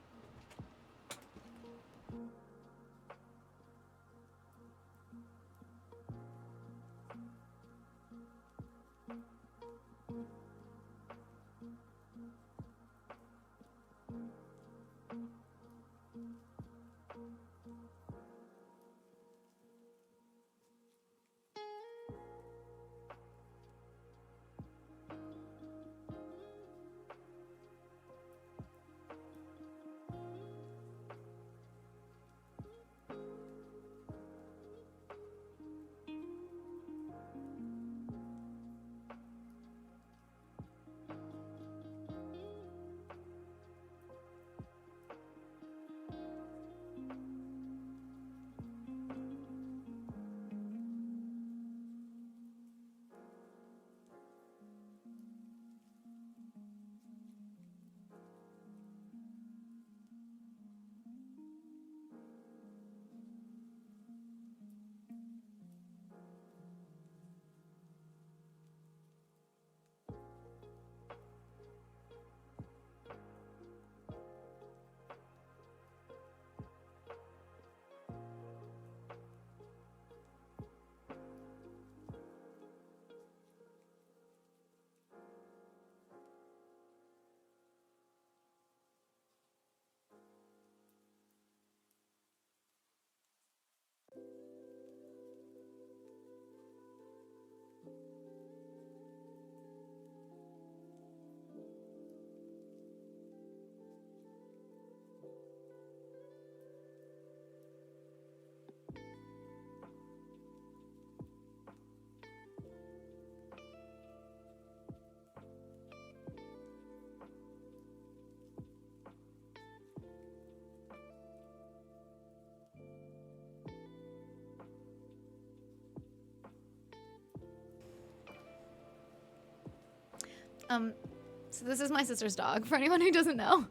So this is my sister's dog, for anyone who doesn't know.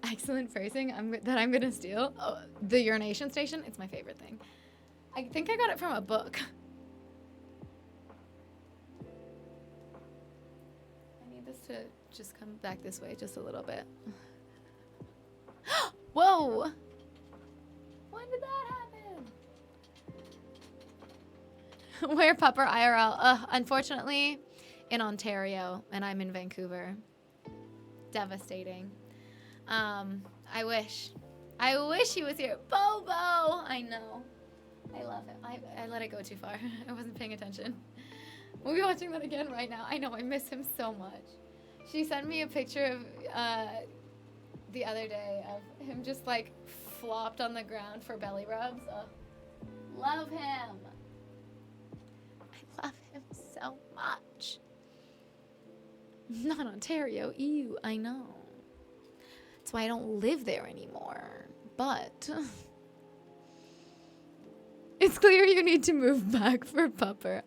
Excellent phrasing that I'm gonna steal. Oh, the urination station, it's my favorite thing. I think I got it from a book. I need this to just come back this way just a little bit. Whoa! When did that happen? Where Pupper IRL? Unfortunately, in Ontario, and I'm in Vancouver. Devastating. I wish he was here. Bobo! I know. I love him. I let it go too far. I wasn't paying attention. We'll be watching that again right now. I know, I miss him so much. She sent me a picture of the other day of him just like flopped on the ground for belly rubs. Love him. I love him so much. Not Ontario. Ew, I know. That's why I don't live there anymore. But it's clear you need to move back for Pupper.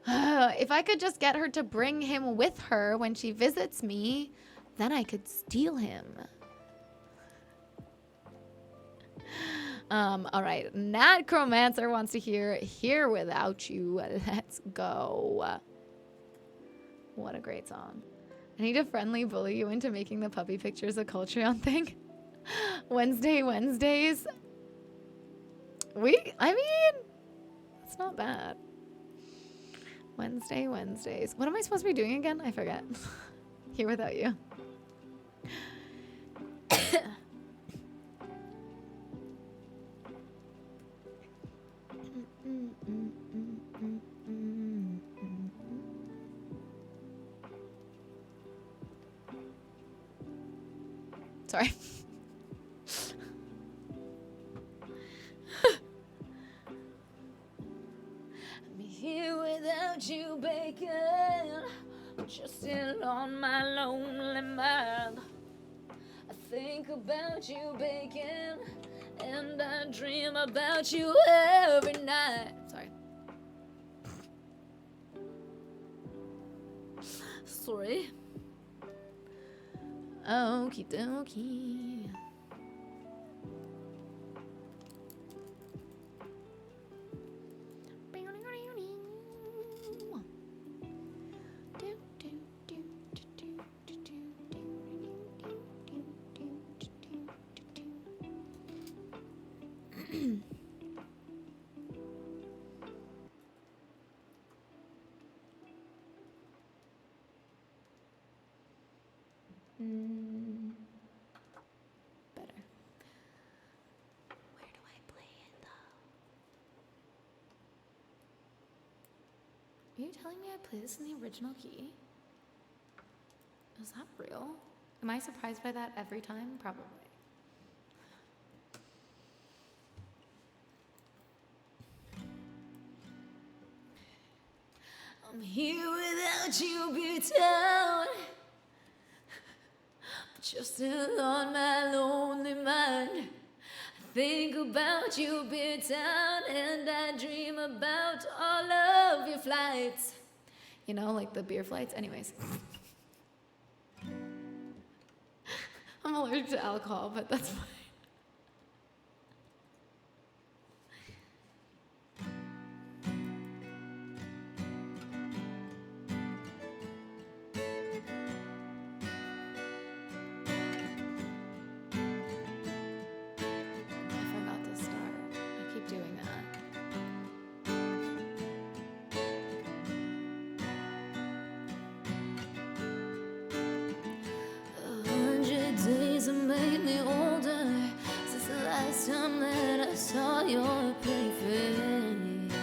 If I could just get her to bring him with her when she visits me, then I could steal him. All right. Nat Chromancer wants to hear Here Without You. Let's go. What a great song. I need to friendly bully you into making the puppy pictures a Cultreon thing. Wednesdays. I mean, it's not bad. Wednesdays. What am I supposed to be doing again? I forget. Here Without You. Sorry. I'm here without you, bacon. Just sitting on my lonely mind. I think about you, bacon, and I dream about you every night. Sorry. Okie dokie. Better. Where do I play it though? Are you telling me I play this in the original key? Is that real? Am I surprised by that every time? Probably. I'm here without you, beat down. But you're still on my lonely mind. I think about you, beat down, and I dream about all of your flights. You know, like the beer flights. Anyways. I'm allergic to alcohol, but that's fine. I forgot to start. I keep doing that. Days have made me older since the last time that I saw your pretty face.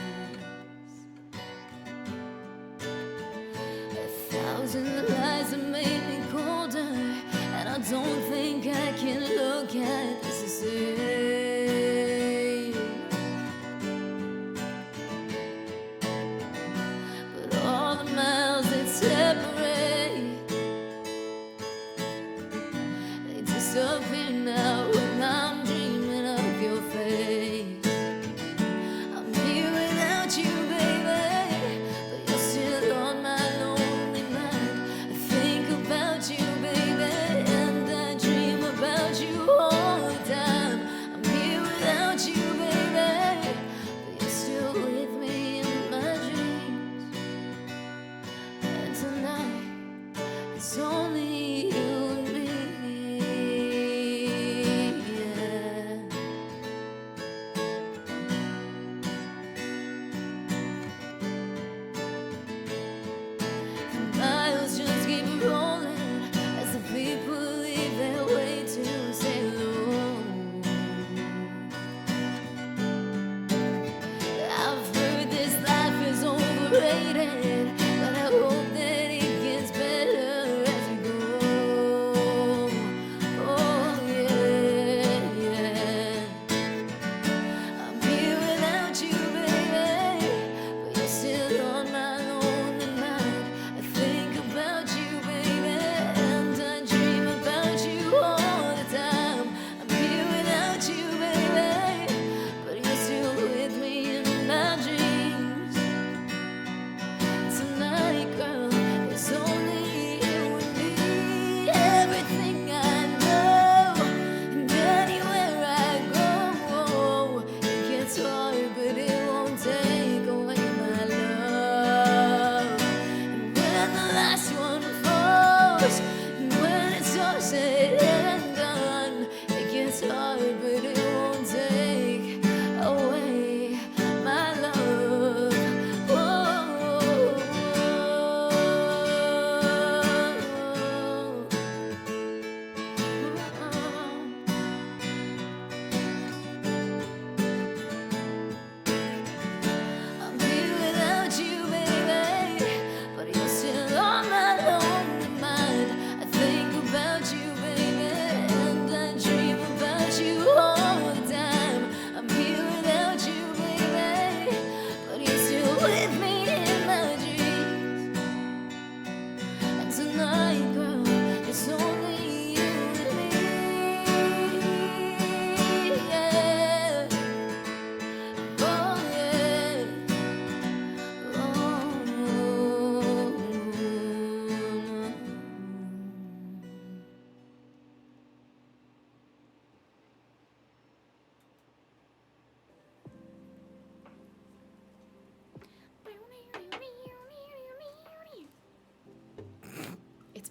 1,000 lies have made me colder, and I don't think I can look at this the same. But all the miles that separate disappear now when I'm dreaming of your face. I'm here without you, baby, but you're still on my lonely mind. I think about you, baby, and I dream about you all the time. I'm here without you, baby, but you're still with me in my dreams. And tonight it's only you and me.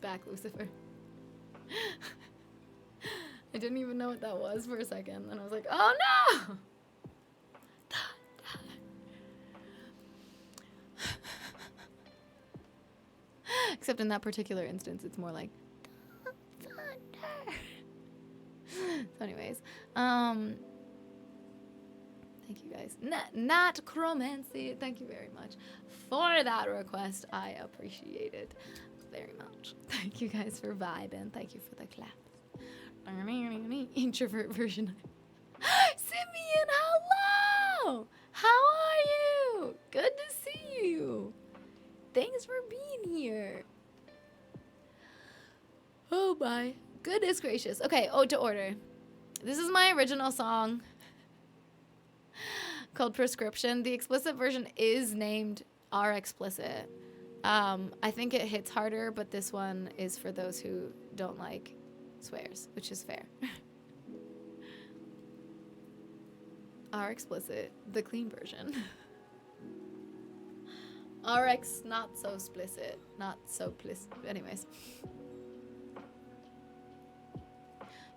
back, Lucifer. I didn't even know what that was for a second. And I was like, oh no! Except in that particular instance, it's more like thunder. So anyways, thank you guys. Not Chromancy, thank you very much for that request. I appreciate it very much. Thank you guys for vibing. Thank you for the claps. Introvert version. Simeon, hello! How are you? Good to see you. Thanks for being here. Oh my goodness gracious. Okay, Ode to Order. This is my original song called Prescription. The explicit version is named R Explicit. I think it hits harder, but this one is for those who don't like swears, which is fair. R Explicit, the clean version. RX not so explicit, not so plis. Anyways.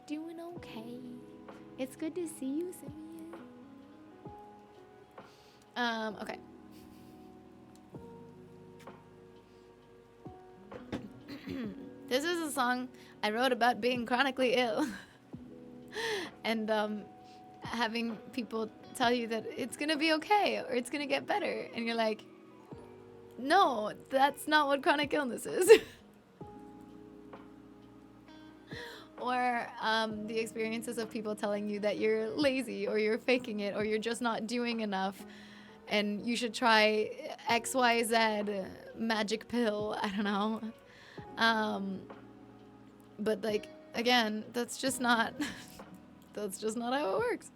Doing okay. It's good to see you, Simeon. Okay. This is a song I wrote about being chronically ill. And having people tell you that it's gonna be okay or it's gonna get better. And you're like, no, that's not what chronic illness is. Or the experiences of people telling you that you're lazy or you're faking it or you're just not doing enough and you should try XYZ magic pill. I don't know. But like, again, that's just not how it works.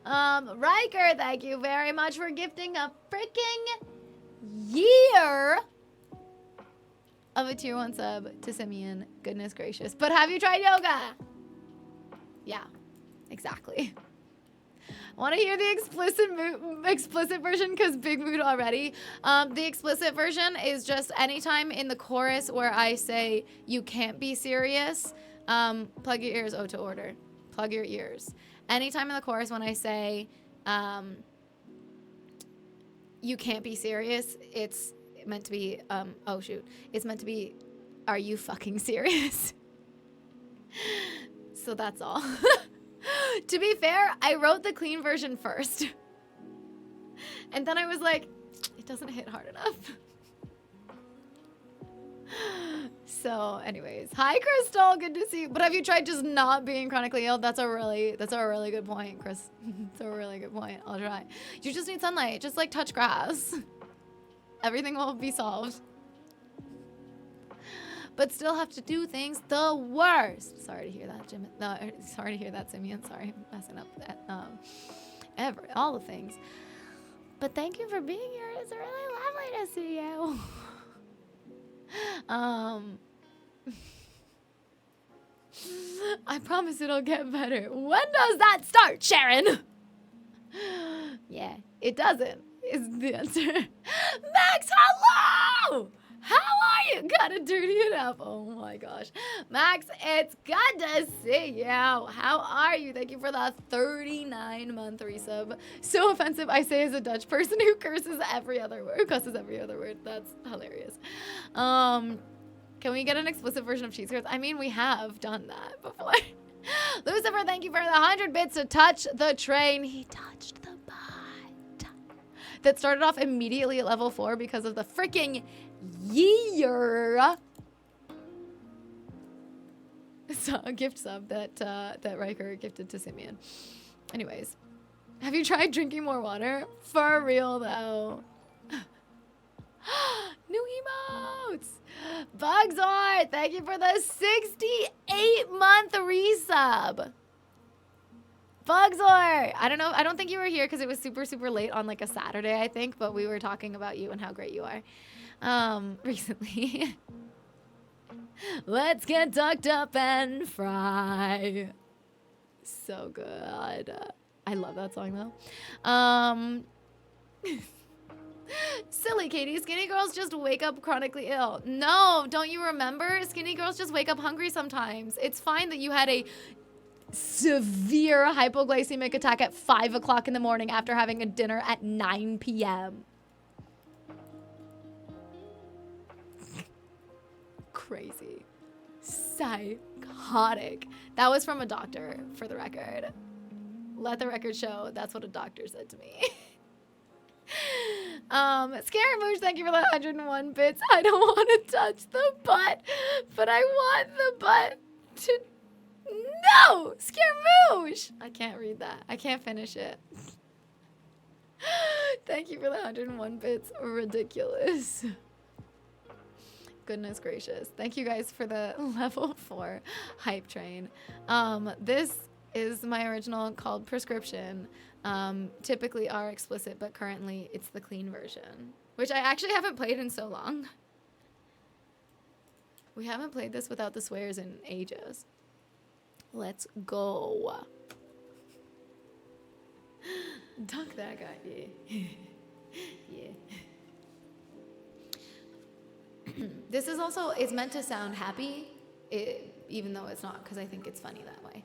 Riker, thank you very much for gifting a freaking year of a tier 1 sub to Simeon. Goodness gracious. But have you tried yoga? Yeah, exactly. I want to hear the explicit version because big mood already. The explicit version is just anytime in the chorus where I say you can't be serious, plug your ears, Ode to Order. Plug your ears. Anytime in the chorus when I say you can't be serious, it's meant to be, oh shoot. It's meant to be, are you fucking serious? So that's all. To be fair, I wrote the clean version first. And then I was like, it doesn't hit hard enough. So anyways, hi Crystal, good to see you. But have you tried just not being chronically ill? That's a really good point, Chris. It's a really good point. I'll try. You just need sunlight. Just like touch grass. Everything will be solved. But still have to do things the worst. Sorry to hear that, Jim. No, sorry to hear that, Simeon. Sorry, I'm messing up that. All the things. But thank you for being here. It's really lovely to see you. I promise it'll get better. When does that start, Sharon? Yeah, it doesn't, is the answer. Max, hello! How are you? Gotta dirty it up. Oh my gosh. Max, it's good to see you. How are you? Thank you for that 39-month resub. So offensive, I say as a Dutch person who curses every other word. That's hilarious. Can we get an explicit version of cheese curds? I mean, we have done that before. Lucifer, thank you for the 100 bits to touch the train. He touched the bot. That started off immediately at level 4 because of the freaking year. So a gift sub that Riker gifted to Simeon. Anyways, have you tried drinking more water? For real though. New emotes. Bugzor, thank you for the 68-month resub. Bugzor, I don't know. I don't think you were here because it was super late on like a Saturday, I think. But we were talking about you and how great you are recently. Let's get ducked up and fry. So good. I love that song though. Silly Katie, skinny girls just wake up chronically ill. No, don't you remember? Skinny girls just wake up hungry sometimes. It's fine that you had a severe hypoglycemic attack at 5 o'clock in the morning after having a dinner at 9 p.m. Crazy. Psychotic. That was from a doctor, for the record. Let the record show that's what a doctor said to me. Scary Moosh, thank you for the 101 bits. I don't want to touch the butt, but I want the butt to... No! Scaramouche! I can't read that. I can't finish it. Thank you for the 101 bits. Ridiculous. Goodness gracious. Thank you guys for the level 4 hype train. This is my original called Prescription. Typically are explicit, but currently it's the clean version, which I actually haven't played in so long. We haven't played this without the swears in ages. Let's go. Dunk that guy. Yeah. Yeah. This is also, it's meant to sound happy, even though it's not, because I think it's funny that way.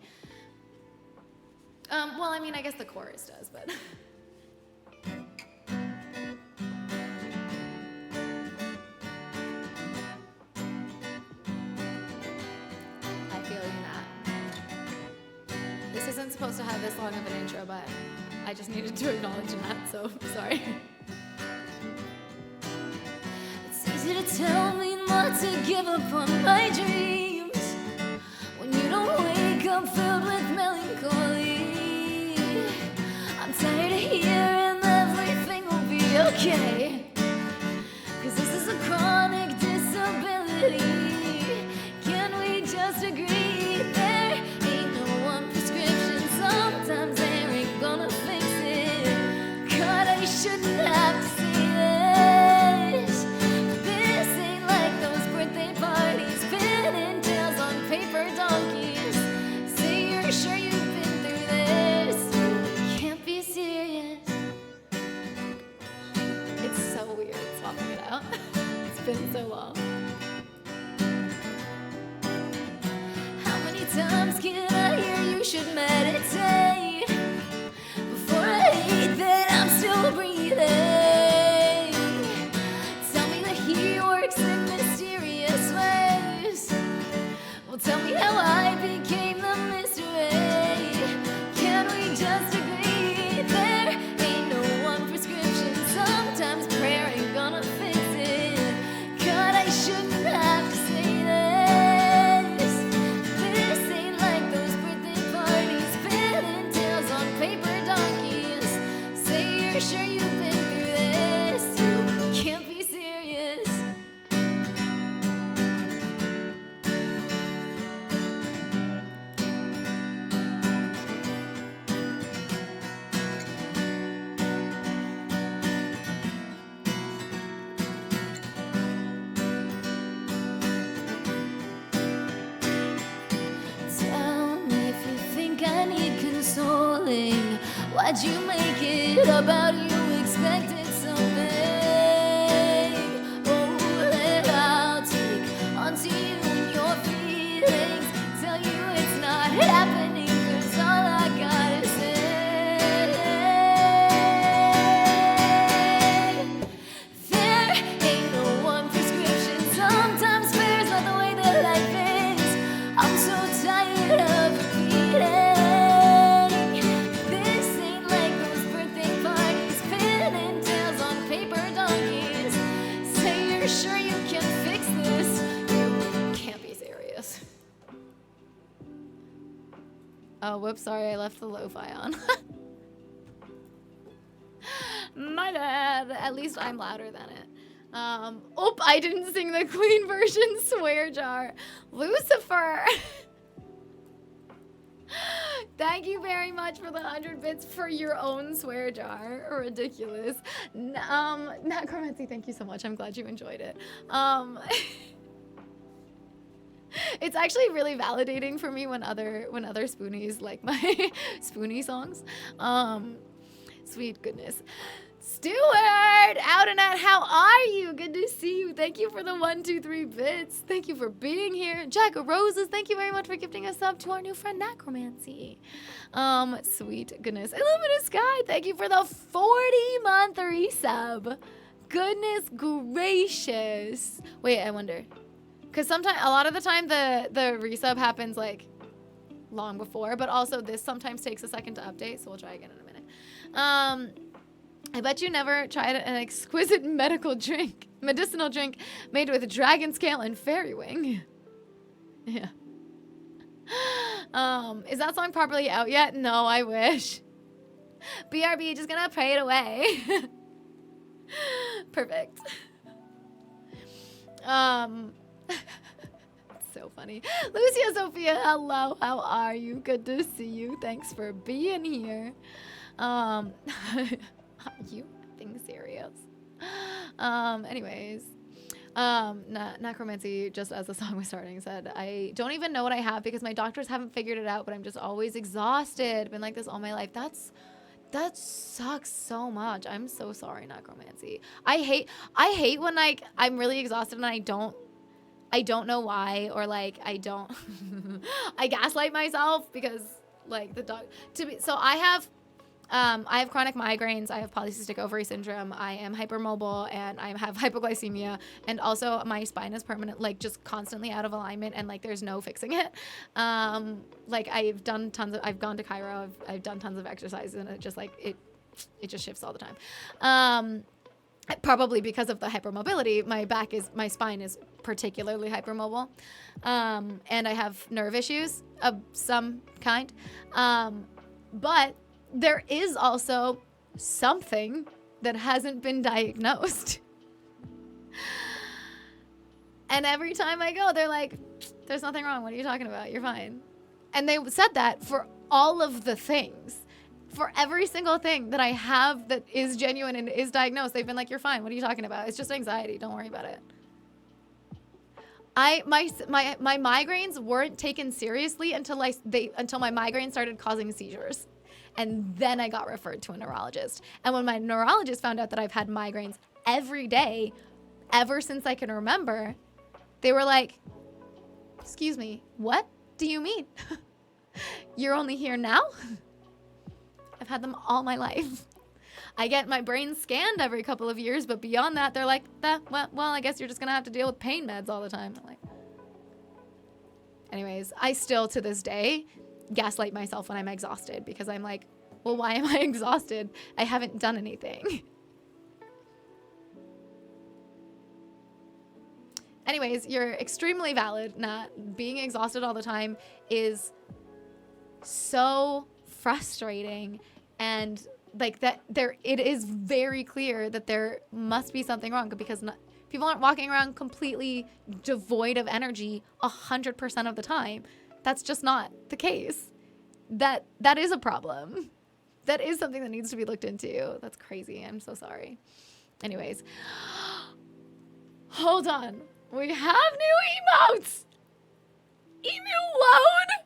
Well, I mean, I guess the chorus does, but... I feel you, Nat. This isn't supposed to have this long of an intro, but I just needed to acknowledge that, so sorry. It's easy to tell me not to give up on my dreams when you don't wake up filled with melancholy. I'm tired of hearing everything will be okay, 'cause this is a chronic disability. Can we just agree there ain't no one prescription? Sometimes there ain't gonna fix it. God, I shouldn't have to say this. This ain't like those birthday parties, pin and tails on paper donkeys. Say you're sure you've been through this. Can't be serious. It's so weird swapping it out. It's been so long. How many times can I hear you should meditate before I hate that I'm still breathing? Tell me that he works in mysterious ways. Well, tell me how I became the mystery. Can we just agree there ain't no one prescription? Sometimes prayer ain't gonna fix it. God, I shouldn't have to say this. This ain't like those birthday parties, pin and tails on paper donkeys. Say you're sure you've been through this. You can't be serious. Tell me if you think I need consoling. Why'd you make it about you expected something? Oh, that I'll take onto you and your feelings. Tell you it's not happening, 'cause all I gotta say. There ain't no one prescription. Sometimes fair's not the way that life is. I'm so tired of repeating. This ain't like those birthday parties, pin and tails on paper donkeys. Say you're sure you can fix this. You Can't be serious. Oh, whoops, sorry, I left the lo-fi on. My bad. At least I'm louder than it. Oh, I didn't sing the clean version swear jar. Lucifer. Thank you very much for the 100 bits for your own swear jar. Ridiculous. Necromancy, thank you so much. I'm glad you enjoyed it. It's actually really validating for me when other spoonies like my spoonie songs. Sweet goodness. Stuart, out and out, how are you? Good to see you. Thank you for the 1, 2, 3 bits. Thank you for being here. Jack of Roses, thank you very much for gifting us up to our new friend Necromancy. Sweet goodness. Illuminous Sky, thank you for the 40-month resub. Goodness gracious. Wait, I wonder. Because sometimes, a lot of the time, the resub happens like long before, but also this sometimes takes a second to update, so we'll try again in a minute. I bet you never tried an exquisite medicinal drink made with dragon scale and fairy wing. Yeah. Is that song properly out yet? No, I wish. BRB, just gonna pray it away. Perfect. So funny. Lucia Sophia, hello, how are you? Good to see you. Thanks for being here. Are you being serious? Anyways, Necromancy, just as the song was starting, said, I don't even know what I have because my doctors haven't figured it out, but I'm just always exhausted. Been like this all my life. That sucks so much. I'm so sorry, Necromancy. I hate when like I'm really exhausted and I don't know why, or like I don't I gaslight myself because like so I have chronic migraines, I have polycystic ovary syndrome, I am hypermobile, and I have hypoglycemia, and also my spine is permanent, like just constantly out of alignment, and like there's no fixing it. Like I've gone to Cairo, I've done tons of exercises, and it just like it just shifts all the time. Probably because of the hypermobility, my spine is particularly hypermobile, and I have nerve issues of some kind, but there is also something that hasn't been diagnosed. And every time I go, they're like, there's nothing wrong. What are you talking about? You're fine. And they said that for all of the things. For every single thing that I have that is genuine and is diagnosed, they've been like, you're fine. What are you talking about? It's just anxiety. Don't worry about it. My migraines weren't taken seriously until my migraines started causing seizures. And then I got referred to a neurologist. And when my neurologist found out that I've had migraines every day, ever since I can remember, they were like, excuse me, what do you mean? You're only here now? I've had them all my life. I get my brain scanned every couple of years, but beyond that, they're like, well, I guess you're just gonna have to deal with pain meds all the time. I'm like, anyways, I still, to this day, gaslight myself when I'm exhausted because I'm like, well, why am I exhausted? I haven't done anything. Anyways, you're extremely valid, Nat. Being exhausted all the time is so frustrating, and like that it is very clear that there must be something wrong because people aren't walking around completely devoid of energy 100% of the time. That's just not the case. That is a problem. That is something that needs to be looked into. That's crazy. I'm so sorry. Anyways, hold on. We have new emotes. Emu load.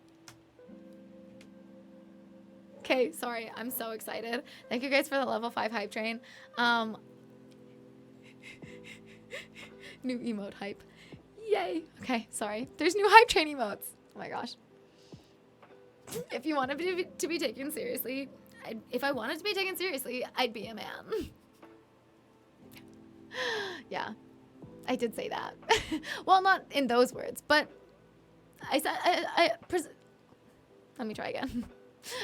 Okay, sorry. I'm so excited. Thank you guys for the level 5 hype train. New emote hype. Yay. Okay, sorry. There's new hype train emotes. Oh my gosh. If you wanted to be taken seriously, if I wanted to be taken seriously, I'd be a man. Yeah, I did say that. Well, not in those words, but I said, let me try again.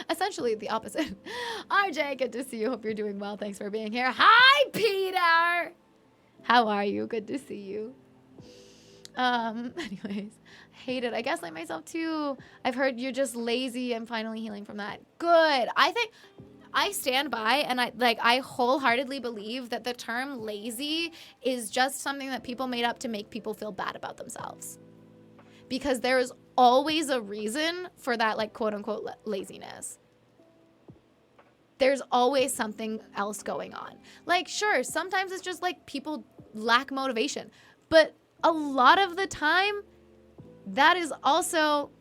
Essentially the opposite. RJ, good to see you. Hope you're doing well. Thanks for being here. Hi, Peter. How are you? Good to see you. Anyways, hate it. I gaslight myself too. I've heard you're just lazy. I'm finally healing from that. Good. I think I stand by, and I wholeheartedly believe that the term lazy is just something that people made up to make people feel bad about themselves. Because there's always a reason for that, like, quote unquote laziness. There's always something else going on. Like, sure, sometimes it's just like people lack motivation, but a lot of the time that is also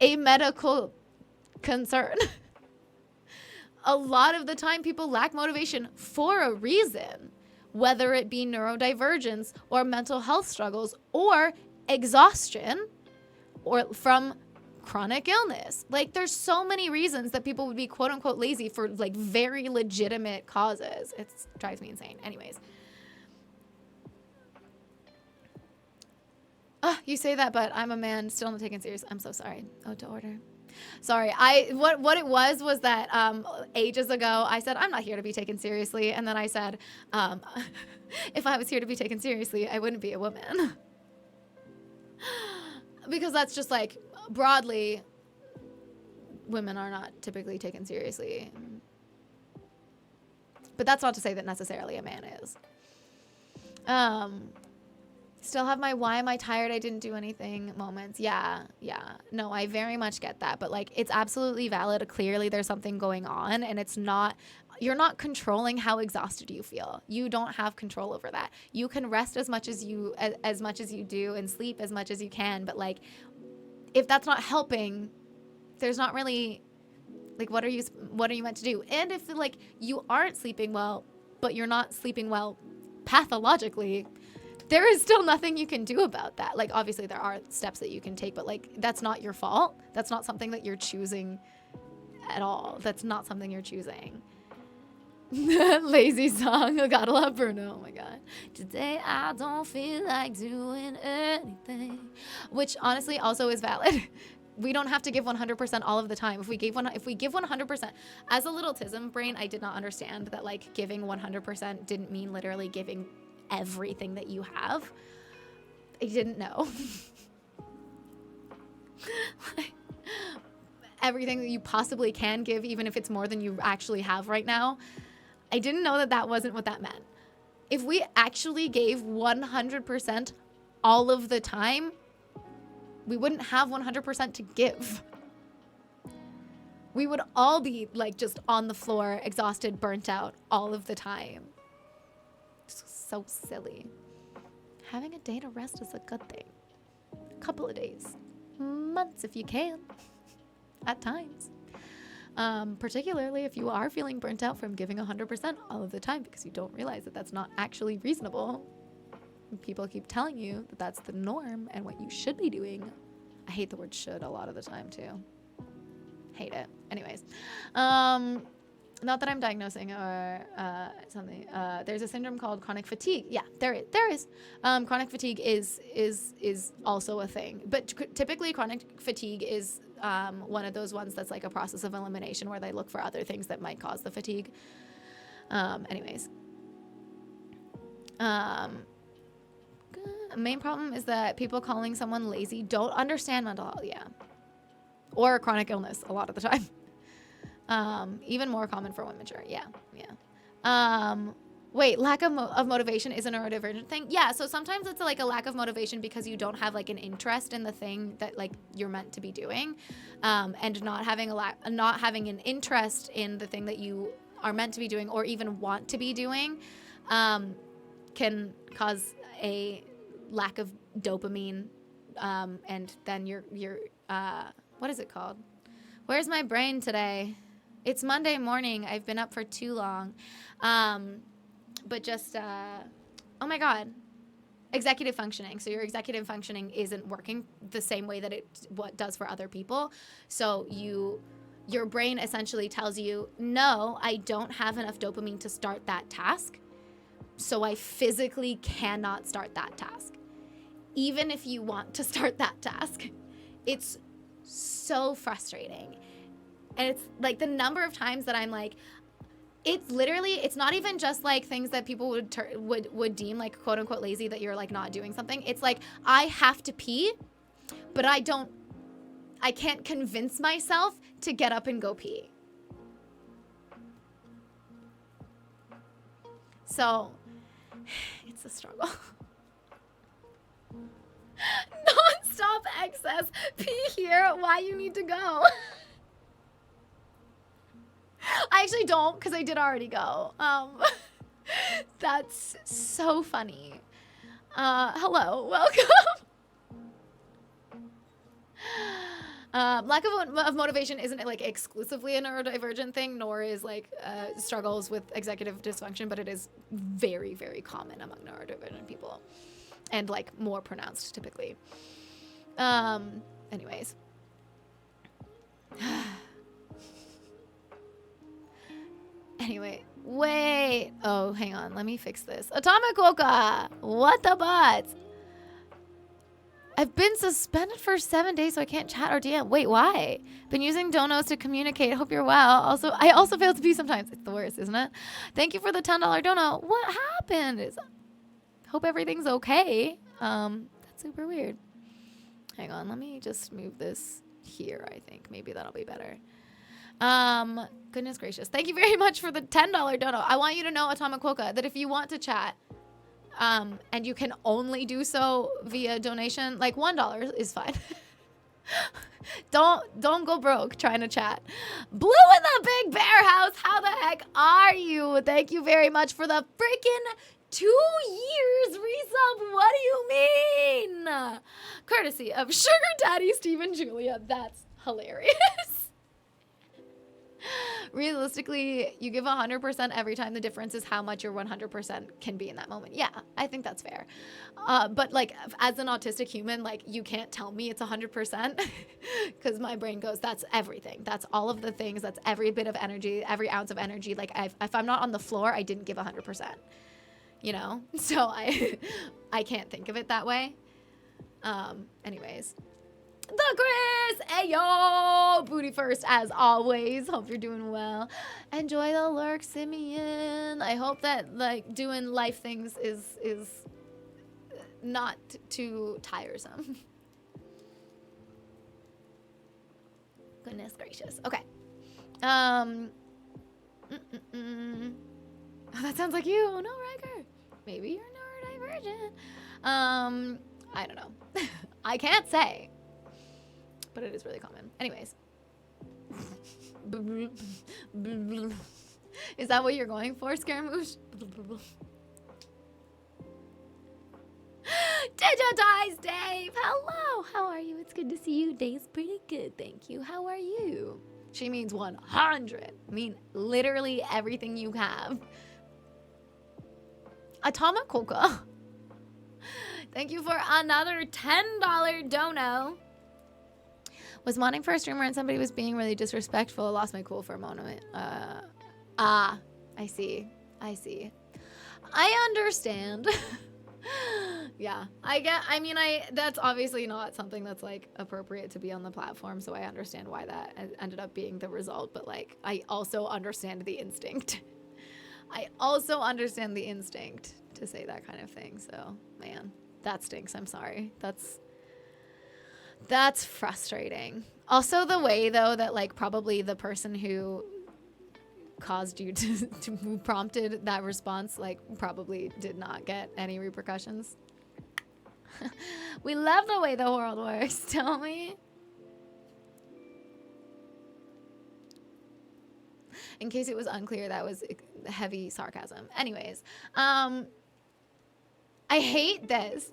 a medical concern. a lot of the time people lack motivation for a reason, whether it be neurodivergence or mental health struggles or exhaustion or from chronic illness. Like, there's so many reasons that people would be quote unquote lazy for like very legitimate causes. It drives me insane. Anyways. You say that, but I'm a man still not taken serious. I'm so sorry. Oh, to order. Sorry. What it was that ages ago I said I'm not here to be taken seriously, and then I said if I was here to be taken seriously, I wouldn't be a woman. Because that's just like broadly, women are not typically taken seriously. But that's not to say that necessarily a man is. Still have my why am I tired, I didn't do anything moments. Yeah. No, I very much get that. But like, it's absolutely valid. Clearly there's something going on, and it's not, you're not controlling how exhausted you feel. You don't have control over that. You can rest as much as you do and sleep as much as you can. But like, if that's not helping, there's not really, like, what are you meant to do? And if like you aren't sleeping well, but you're not sleeping well pathologically, there is still nothing you can do about that. Like, obviously there are steps that you can take, but like, that's not your fault. That's not something that you're choosing at all. That's not something you're choosing. Lazy song. I gotta love Bruno. Oh my God. Today I don't feel like doing anything. Which honestly also is valid. We don't have to give 100% all of the time. If we give 100%, as a little tism brain, I did not understand that like giving 100% didn't mean literally giving everything that you have. I didn't know. Everything that you possibly can give, even if it's more than you actually have right now. I didn't know that that wasn't what that meant. If we actually gave 100% all of the time, we wouldn't have 100% to give. We would all be like just on the floor, exhausted, burnt out all of the time. So silly. Having a day to rest is a good thing. A couple of days, months if you can, at times. Particularly if you are feeling burnt out from giving 100% all of the time, because you don't realize that that's not actually reasonable. People keep telling you that that's the norm and what you should be doing. I hate the word should a lot of the time too. Hate it. Anyways, not that I'm diagnosing or something. There's a syndrome called chronic fatigue. Yeah, there is. Chronic fatigue is also a thing, but typically chronic fatigue is one of those ones that's like a process of elimination where they look for other things that might cause the fatigue. Anyways. Main problem is that people calling someone lazy don't understand mental health. Yeah. Or chronic illness a lot of the time. Even more common for women, sure. Yeah. Wait, lack of motivation is a neurodivergent thing? Yeah, so sometimes it's like a lack of motivation because you don't have like an interest in the thing that like you're meant to be doing. And not having an interest in the thing that you are meant to be doing or even want to be doing can cause a lack of dopamine, and then you're what is it called? Where's my brain today? It's Monday morning. I've been up for too long. But just, oh my God, executive functioning. So your executive functioning isn't working the same way that it does for other people. So your brain essentially tells you, no, I don't have enough dopamine to start that task. So I physically cannot start that task. Even if you want to start that task. It's so frustrating. And it's like the number of times that I'm like, it's not even just like things that people would deem like quote unquote lazy that you're like not doing something. It's like, I have to pee, but I can't convince myself to get up and go pee. So it's a struggle. Non-stop excess. Pee here. Why you need to go? I actually don't, because I did already go. That's so funny. Hello, welcome. Lack of motivation isn't like exclusively a neurodivergent thing, nor is like struggles with executive dysfunction, but it is very, very common among neurodivergent people, and like more pronounced typically. Anyways. Anyway, wait. Oh, hang on. Let me fix this. Atomic Coca! What the butts? I've been suspended for 7 days, so I can't chat or DM. Wait, why? Been using donos to communicate. Hope you're well. Also, I also fail to pee sometimes. It's the worst, isn't it? Thank you for the $10 dono. What happened? Hope everything's okay. That's super weird. Hang on, let me just move this here, I think. Maybe that'll be better. Goodness gracious. Thank you very much for the $10 dono. I want you to know, Atomic Quokka, that if you want to chat, and you can only do so via donation, like $1 is fine. Don't go broke trying to chat. Blue in the Big Bear House, how the heck are you? Thank you very much for the freaking 2 years resub. What do you mean? Courtesy of Sugar Daddy Steve and Julia. That's hilarious. Realistically, you give 100% every time. The difference is how much your 100% can be in that moment. Yeah, I think that's fair. But like, as an autistic human, like, you can't tell me it's 100% because my brain goes, that's everything. That's all of the things. That's every bit of energy, every ounce of energy. Like, if I'm not on the floor, I didn't give 100%. You know? So I can't think of it that way. Anyways. The Chris! Ayo! Booty first, as always. Hope you're doing well. Enjoy the lurk, Simeon. I hope that, like, doing life things is not too tiresome. Goodness gracious. Okay. Oh, that sounds like you. Oh, no, Riker. Maybe you're neurodivergent. I don't know. I can't say. But it is really common. Anyways. Is that what you're going for, Scaramouche? Digitize Dave! Hello! How are you? It's good to see you. Dave's pretty good, thank you. How are you? She means 100. I mean, literally everything you have. Atomic Coca. Thank you for another $10 dono. Was modding for a streamer and somebody was being really disrespectful. I lost my cool for a moment. I see. I understand. Yeah, that's obviously not something that's like appropriate to be on the platform. So I understand why that ended up being the result. But like, I also understand the instinct. To say that kind of thing. So man, that stinks. I'm sorry. That's frustrating. Also, the way, though, that, like, probably the person who caused you who prompted that response, like, probably did not get any repercussions. We love the way the world works, don't we? In case it was unclear, that was heavy sarcasm. Anyways, I hate this.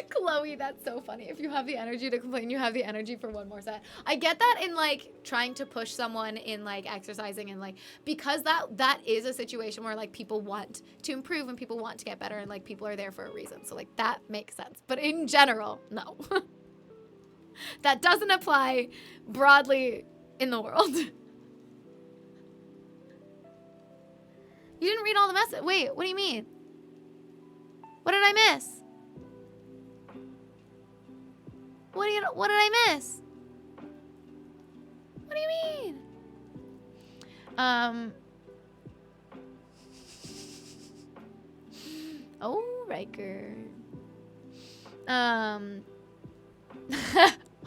Chloe, that's so funny. If you have the energy to complain, you have the energy for one more set. I get that in like trying to push someone in like exercising and like, because that is a situation where like people want to improve and people want to get better and like people are there for a reason. So like that makes sense. But in general, no. That doesn't apply broadly in the world. You didn't read all the message. Wait, what do you mean? What did I miss? What did I miss? What do you mean? Oh, Riker.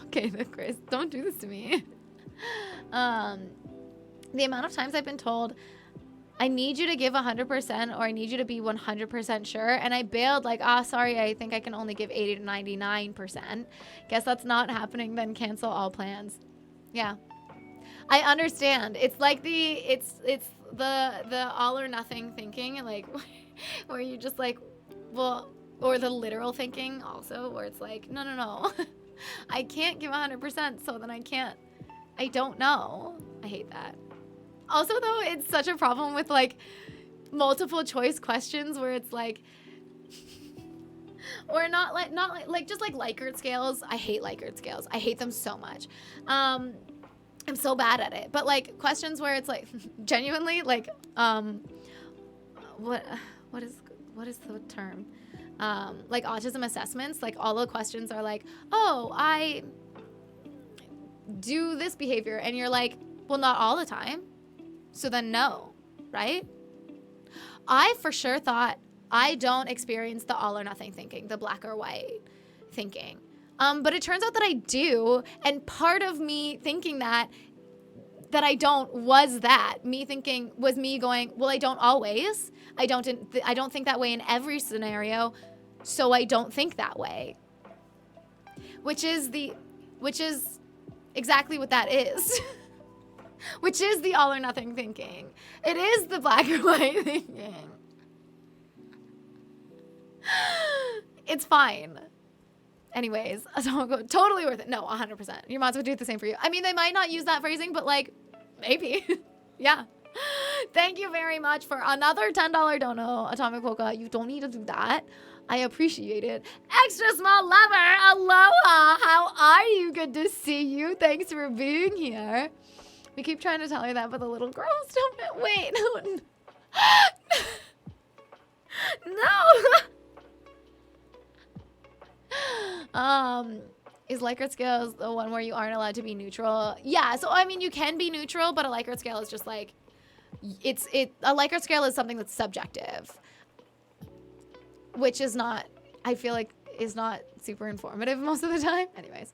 Okay, Chris, don't do this to me. The amount of times I've been told, I need you to give 100% or I need you to be 100% sure. And I bailed like, sorry, I think I can only give 80 to 99%. Guess that's not happening, then cancel all plans. Yeah. I understand. It's like it's the all or nothing thinking, like where you just like, well, or the literal thinking also, where it's like, no. I can't give 100%, so then I don't know. I hate that. Also, though, it's such a problem with like multiple choice questions where it's like, or not like just like Likert scales. I hate Likert scales. I hate them so much. I'm so bad at it. But like questions where it's like genuinely like what is the term? Like autism assessments, like all the questions are like, oh, I do this behavior, and you're like, well, not all the time, so then no, right? I for sure thought I don't experience the all or nothing thinking, the black or white thinking, but it turns out that I do, and part of me thinking that I don't was that me thinking was me going, well, I don't always, I don't think that way in every scenario, so I don't think that way, which is exactly what that is. Which is the all or nothing thinking. It is the black or white thinking. It's fine. Anyways, totally worth it. No, 100%. Your mods would do the same for you. I mean, they might not use that phrasing, but like, maybe. Yeah. Thank you very much for another $10 dono, Atomic Polka. You don't need to do that. I appreciate it. Extra small lover, aloha. How are you? Good to see you. Thanks for being here. We keep trying to tell her that, but the little girls don't. Wait, no. No. Is Likert scale the one where you aren't allowed to be neutral? Yeah, so I mean, you can be neutral, but a Likert scale is just like, a Likert scale is something that's subjective, which is not, I feel like, is not super informative most of the time. Anyways.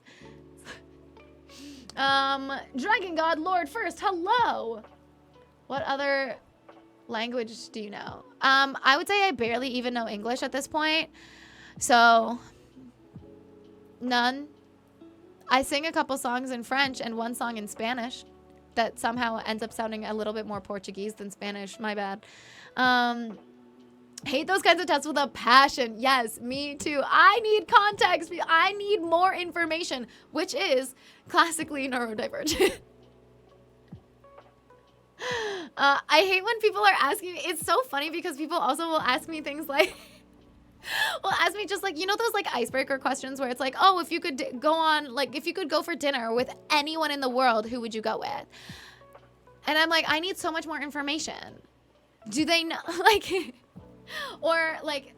Dragon God Lord first, hello! What other language do you know? I would say I barely even know English at this point. So, none. I sing a couple songs in French and one song in Spanish that somehow ends up sounding a little bit more Portuguese than Spanish. My bad. Hate those kinds of tests with a passion. Yes, me too. I need context. I need more information, which is classically neurodivergent. I hate when people are asking me. It's so funny because people also will ask me things like, well, ask me just like, you know, those like icebreaker questions where it's like, oh, if you could if you could go for dinner with anyone in the world, who would you go with? And I'm like, I need so much more information. Do they know, like, or like,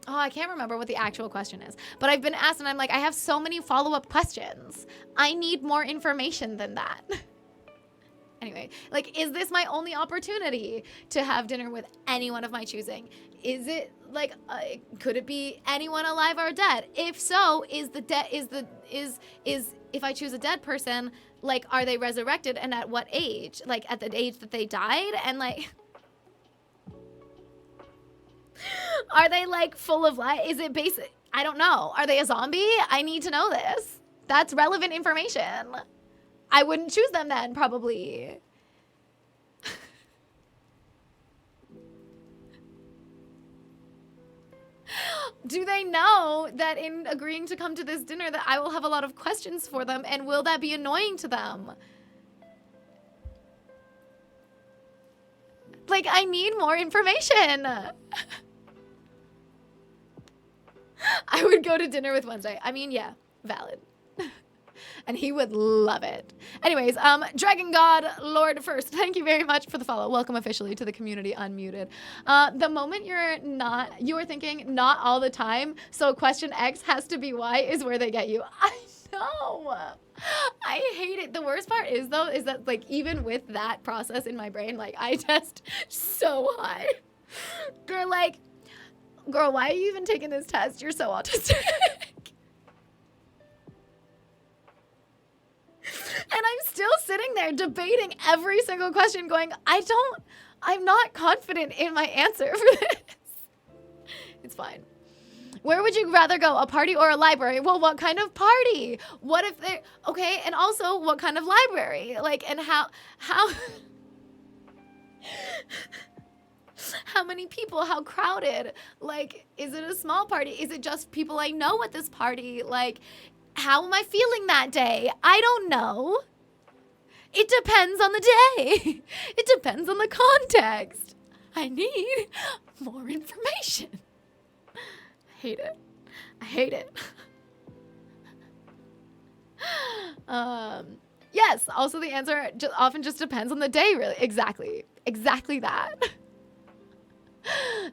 oh, I can't remember what the actual question is, but I've been asked and I'm like, I have so many follow-up questions. I need more information than that. Anyway, like, is this my only opportunity to have dinner with anyone of my choosing? Is it like, could it be anyone alive or dead? If so, if I choose a dead person, like, are they resurrected and at what age? Like, at the age that they died? And like, are they like full of life? Is it basic? I don't know. Are they a zombie? I need to know this. That's relevant information. I wouldn't choose them then, probably. Do they know that in agreeing to come to this dinner that I will have a lot of questions for them, and will that be annoying to them? Like, I need more information. I would go to dinner with Wednesday. I mean, yeah, valid. And he would love it. Anyways, Dragon God Lord first, thank you very much for the follow. Welcome officially to the community unmuted. The moment you are thinking not all the time, so question X has to be Y is where they get you. I know. I hate it. The worst part is though, is that like even with that process in my brain, like I test so high. Girl, why are you even taking this test? You're so autistic. And I'm still sitting there debating every single question going, I'm not confident in my answer for this. It's fine. Where would you rather go, a party or a library? Well, what kind of party? What if they're, okay, and also what kind of library? Like, and how, How many people? How crowded? Like, is it a small party? Is it just people I know at this party? Like, how am I feeling that day? I don't know. It depends on the day. It depends on the context. I need more information. I hate it. I hate it. Yes, also the answer often just depends on the day, really. Exactly. Exactly that.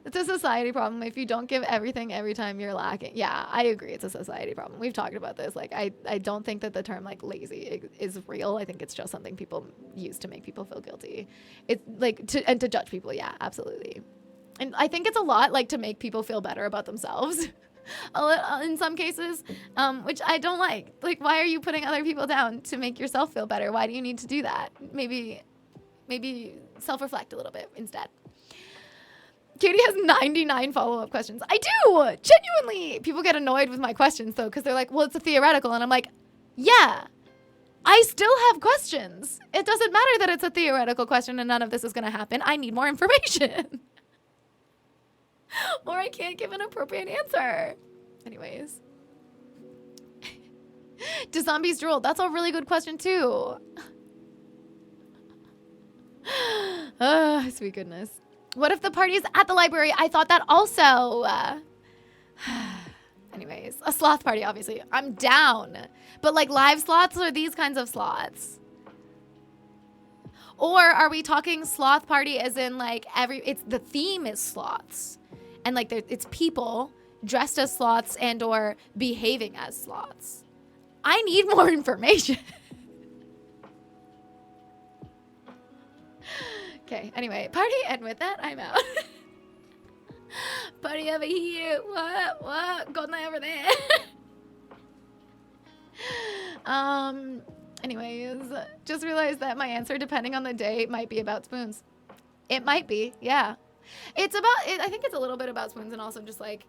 It's a society problem if you don't give everything every time you're lacking. Yeah, I agree. It's a society problem. We've talked about this. Like, I don't think that the term, like, lazy is real. I think it's just something people use to make people feel guilty. It's, like, to judge people. Yeah, absolutely. And I think it's a lot, like, to make people feel better about themselves. In some cases, which I don't like. Like, why are you putting other people down to make yourself feel better? Why do you need to do that? Maybe self-reflect a little bit instead. Katie has 99 follow-up questions. I do! Genuinely! People get annoyed with my questions, though, because they're like, well, it's a theoretical. And I'm like, yeah, I still have questions. It doesn't matter that it's a theoretical question and none of this is going to happen. I need more information. Or I can't give an appropriate answer. Anyways. Do zombies drool? That's a really good question, too. Sweet goodness. What if the party is at the library? I thought that also. Anyways, a sloth party, obviously. I'm down. But like live sloths or these kinds of sloths? Or are we talking sloth party as in like the theme is sloths. And like it's people dressed as sloths and or behaving as sloths. I need more information. Okay, anyway, party, and with that, I'm out. Party over here, what? Golden eye over there. Anyways, just realized that my answer, depending on the day, might be about spoons. It might be, yeah. It's about, I think it's a little bit about spoons and also just like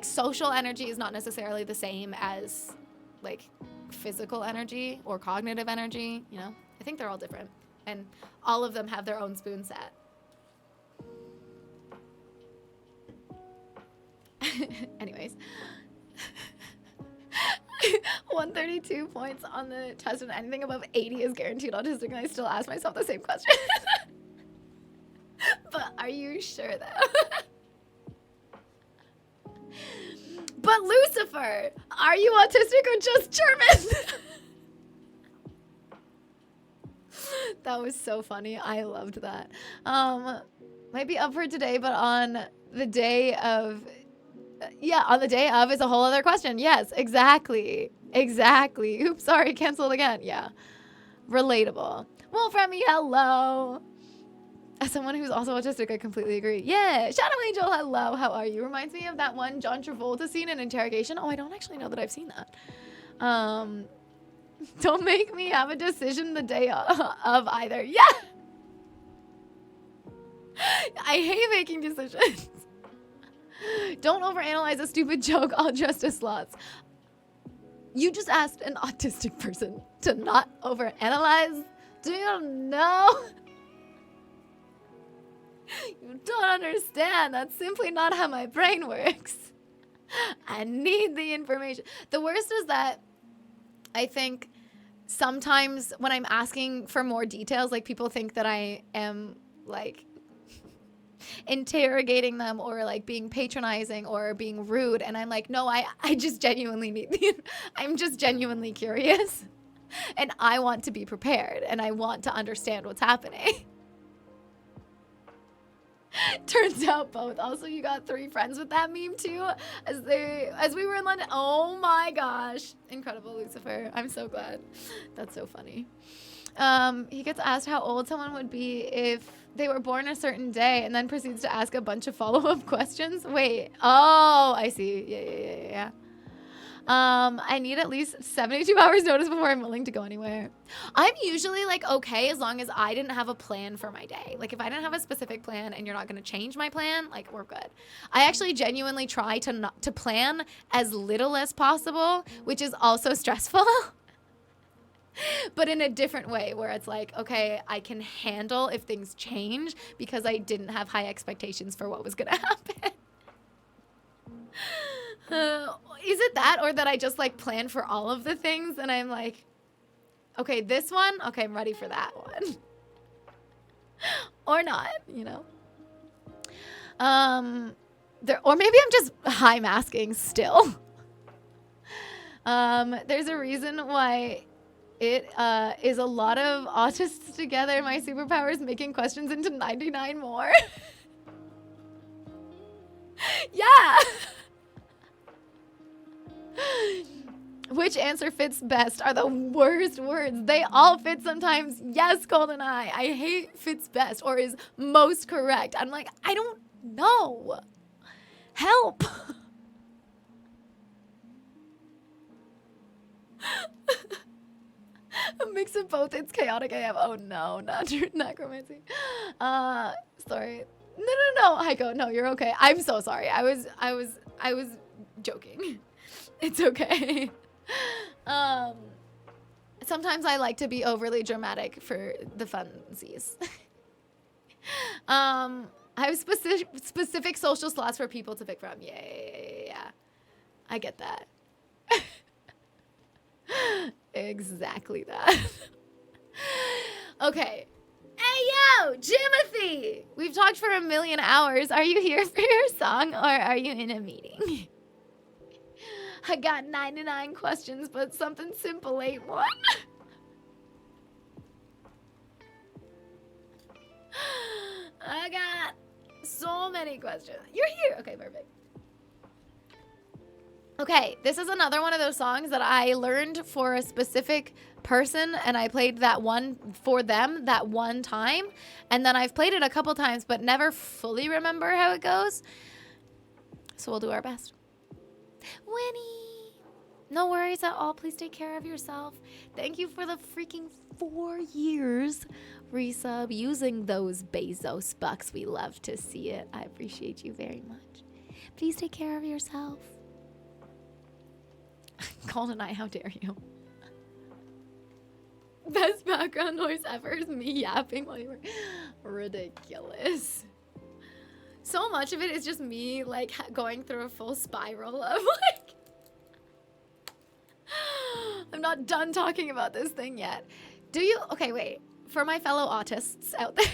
social energy is not necessarily the same as like physical energy or cognitive energy, you know? I think they're all different. And all of them have their own spoon set. Anyways. 132 points on the test, and anything above 80 is guaranteed autistic, and I still ask myself the same question. But are you sure, though? But Lucifer, are you autistic or just German? That was so funny. I loved that. Might be up for today, but on the day of, on the day of is a whole other question. Yes, exactly. Exactly. Oops, sorry, canceled again. Yeah. Relatable. Well, Fremi, hello. As someone who's also autistic, I completely agree. Yeah. Shadow Angel, hello. How are you? Reminds me of that one John Travolta scene in Interrogation. Oh, I don't actually know that I've seen that. Don't make me have a decision the day of either. Yeah. I hate making decisions. Don't overanalyze a stupid joke all dressed as sloths. You just asked an autistic person to not overanalyze? Do you know? You don't understand. That's simply not how my brain works. I need the information. The worst is that I think sometimes when I'm asking for more details, like people think that I am like interrogating them or like being patronizing or being rude. And I'm like, no, I just genuinely I'm just genuinely curious and I want to be prepared and I want to understand what's happening. Turns out both. Also, you got 3 friends with that meme too. As we were in London. Oh my gosh. Incredible, Lucifer. I'm so glad. That's so funny. He gets asked how old someone would be if they were born a certain day and then proceeds to ask a bunch of follow-up questions. Wait. Oh, I see. Yeah. I need at least 72 hours notice before I'm willing to go anywhere. I'm usually like, okay, as long as I didn't have a plan for my day. Like if I didn't have a specific plan and you're not going to change my plan, like we're good. I actually genuinely try to plan as little as possible, which is also stressful. But in a different way where it's like, okay, I can handle if things change because I didn't have high expectations for what was going to happen. Is it that, or that I just like plan for all of the things and I'm like, okay, this one, okay, I'm ready for that one. Or not, you know? Or maybe I'm just high masking still. There's a reason why it is a lot of autists together. My superpower is making questions into 99 more. Yeah. Which answer fits best are the worst words. They all fit sometimes. Yes, Golden Eye. I hate fits best or is most correct. I'm like, I don't know. Help. A mix of both. It's chaotic AF. Oh no, not necromancy. Sorry. No, Heiko. No, you're okay. I'm so sorry. I was joking. It's okay. Sometimes I like to be overly dramatic for the funsies. I have specific social slots for people to pick from. Yeah. I get that. Exactly that. Okay. Hey, yo, Jimothy! We've talked for 1,000,000 hours. Are you here for your song or are you in a meeting? I got 99 questions, but something simple ain't one. I got so many questions. You're here. Okay, perfect. Okay, this is another one of those songs that I learned for a specific person and I played that one for them that one time. And then I've played it a couple times but never fully remember how it goes. So we'll do our best. Winnie! No worries at all. Please take care of yourself. Thank you for the freaking 4 years resub using those Bezos bucks. We love to see it. I appreciate you very much. Please take care of yourself. Golden Eye, how dare you? Best background noise ever is me yapping while you were ridiculous. So much of it is just me like going through a full spiral of like I'm not done talking about this thing yet. Do you? Okay, wait. For my fellow autists out there.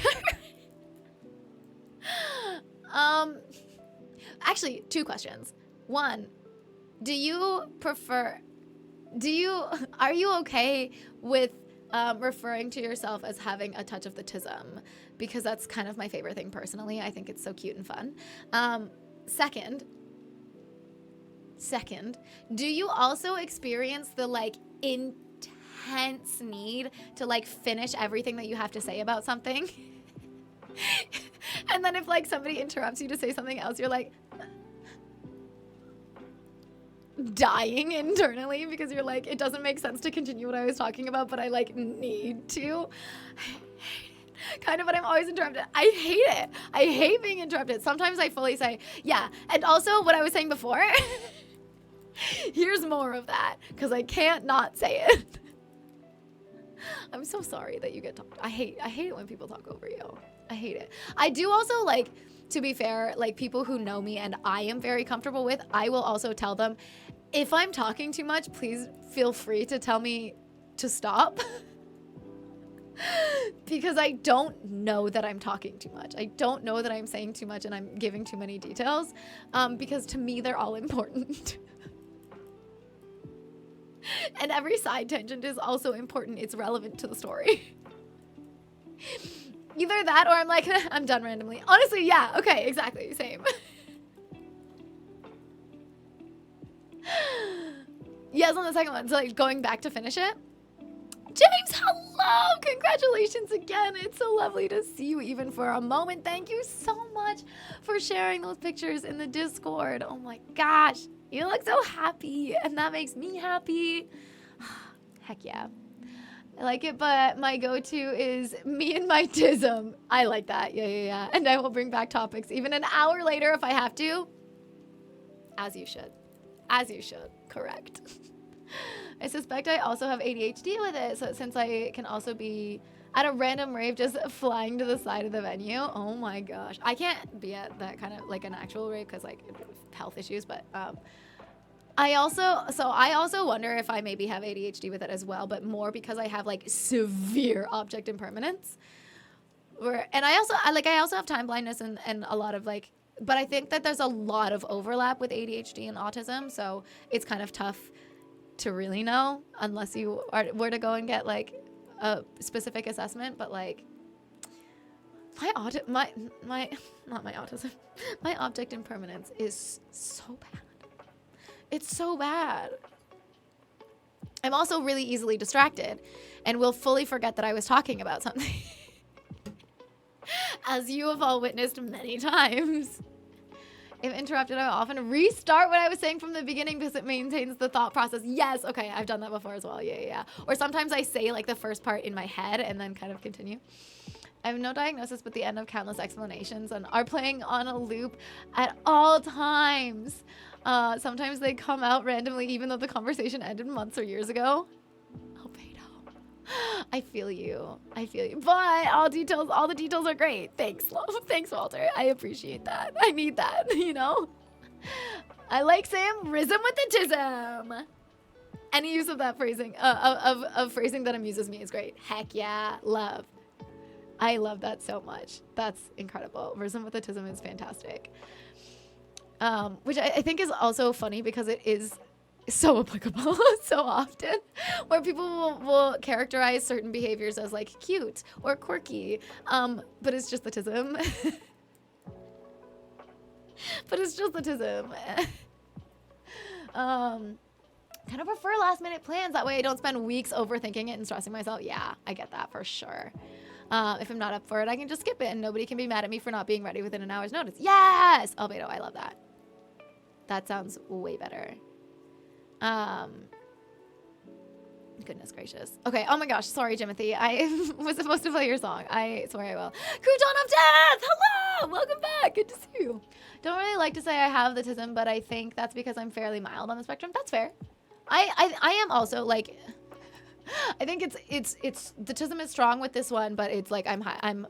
Actually, 2 questions. 1, are you okay with referring to yourself as having a touch of the tism? Because that's kind of my favorite thing personally. I think it's so cute and fun. Second, do you also experience the like intense need to like finish everything that you have to say about something? And then if like somebody interrupts you to say something else, you're like dying internally because you're like, it doesn't make sense to continue what I was talking about, but I like need to. Kind of, but I'm always interrupted. I hate it. I hate being interrupted. Sometimes I fully say, yeah. And also what I was saying before, here's more of that because I can't not say it. I'm so sorry that you get talked. I hate it when people talk over you. I hate it. I do also like, to be fair, like people who know me and I am very comfortable with, I will also tell them, if I'm talking too much, please feel free to tell me to stop. Because I don't know that I'm talking too much. I don't know that I'm saying too much and I'm giving too many details. Because to me, they're all important. And every side tangent is also important. It's relevant to the story. Either that or I'm like, I'm done randomly. Honestly, yeah. Okay, exactly. Same. Yes, on the second one. So like going back to finish it. James, hello! Congratulations again. It's so lovely to see you even for a moment. Thank you so much for sharing those pictures in the Discord. Oh my gosh. You look so happy and that makes me happy. Heck yeah. I like it, but my go-to is me and my tism. I like that. Yeah. And I will bring back topics even an hour later if I have to. As you should. As you should. Correct. I suspect I also have ADHD with it, so since I can also be at a random rave just flying to the side of the venue. Oh my gosh. I can't be at that kind of like an actual rave because like health issues, but I also wonder if I maybe have ADHD with it as well, but more because I have like severe object impermanence. And I also have time blindness and a lot of like, but I think that there's a lot of overlap with ADHD and autism, so it's kind of tough to really know unless you were to go and get like a specific assessment. But like my autism, my object impermanence is so bad. It's so bad. I'm also really easily distracted and will fully forget that I was talking about something. As you have all witnessed many times. If interrupted, I will often restart what I was saying from the beginning because it maintains the thought process. Yes, okay, I've done that before as well. Yeah. Or sometimes I say like the first part in my head and then kind of continue. I have no diagnosis but the end of countless explanations and are playing on a loop at all times. Sometimes they come out randomly even though the conversation ended months or years ago. I feel you. But all the details are great. Thanks, love. Thanks, Walter. I appreciate that. I need that, you know? I like saying rhythm with the tism. Any use of that phrasing, of phrasing that amuses me is great. Heck yeah, love. I love that so much. That's incredible. Rhythm with the tism is fantastic. Which I think is also funny because it is so applicable so often, where people will characterize certain behaviors as like cute or quirky, but it's just the tism. Kind of prefer last minute plans. That way I don't spend weeks overthinking it and stressing myself. Yeah, I get that for sure. If I'm not up for it, I can just skip it and nobody can be mad at me for not being ready within an hour's notice. Yes! Albedo, I love that. That sounds way better. Goodness gracious. Okay, oh my gosh, sorry, Timothy. I was supposed to play your song. I swear I will. Crouton of Death! Hello! Welcome back. Good to see you. Don't really like to say I have the tism, but I think that's because I'm fairly mild on the spectrum. That's fair. I am also like, I think it's the tism is strong with this one, but it's like I'm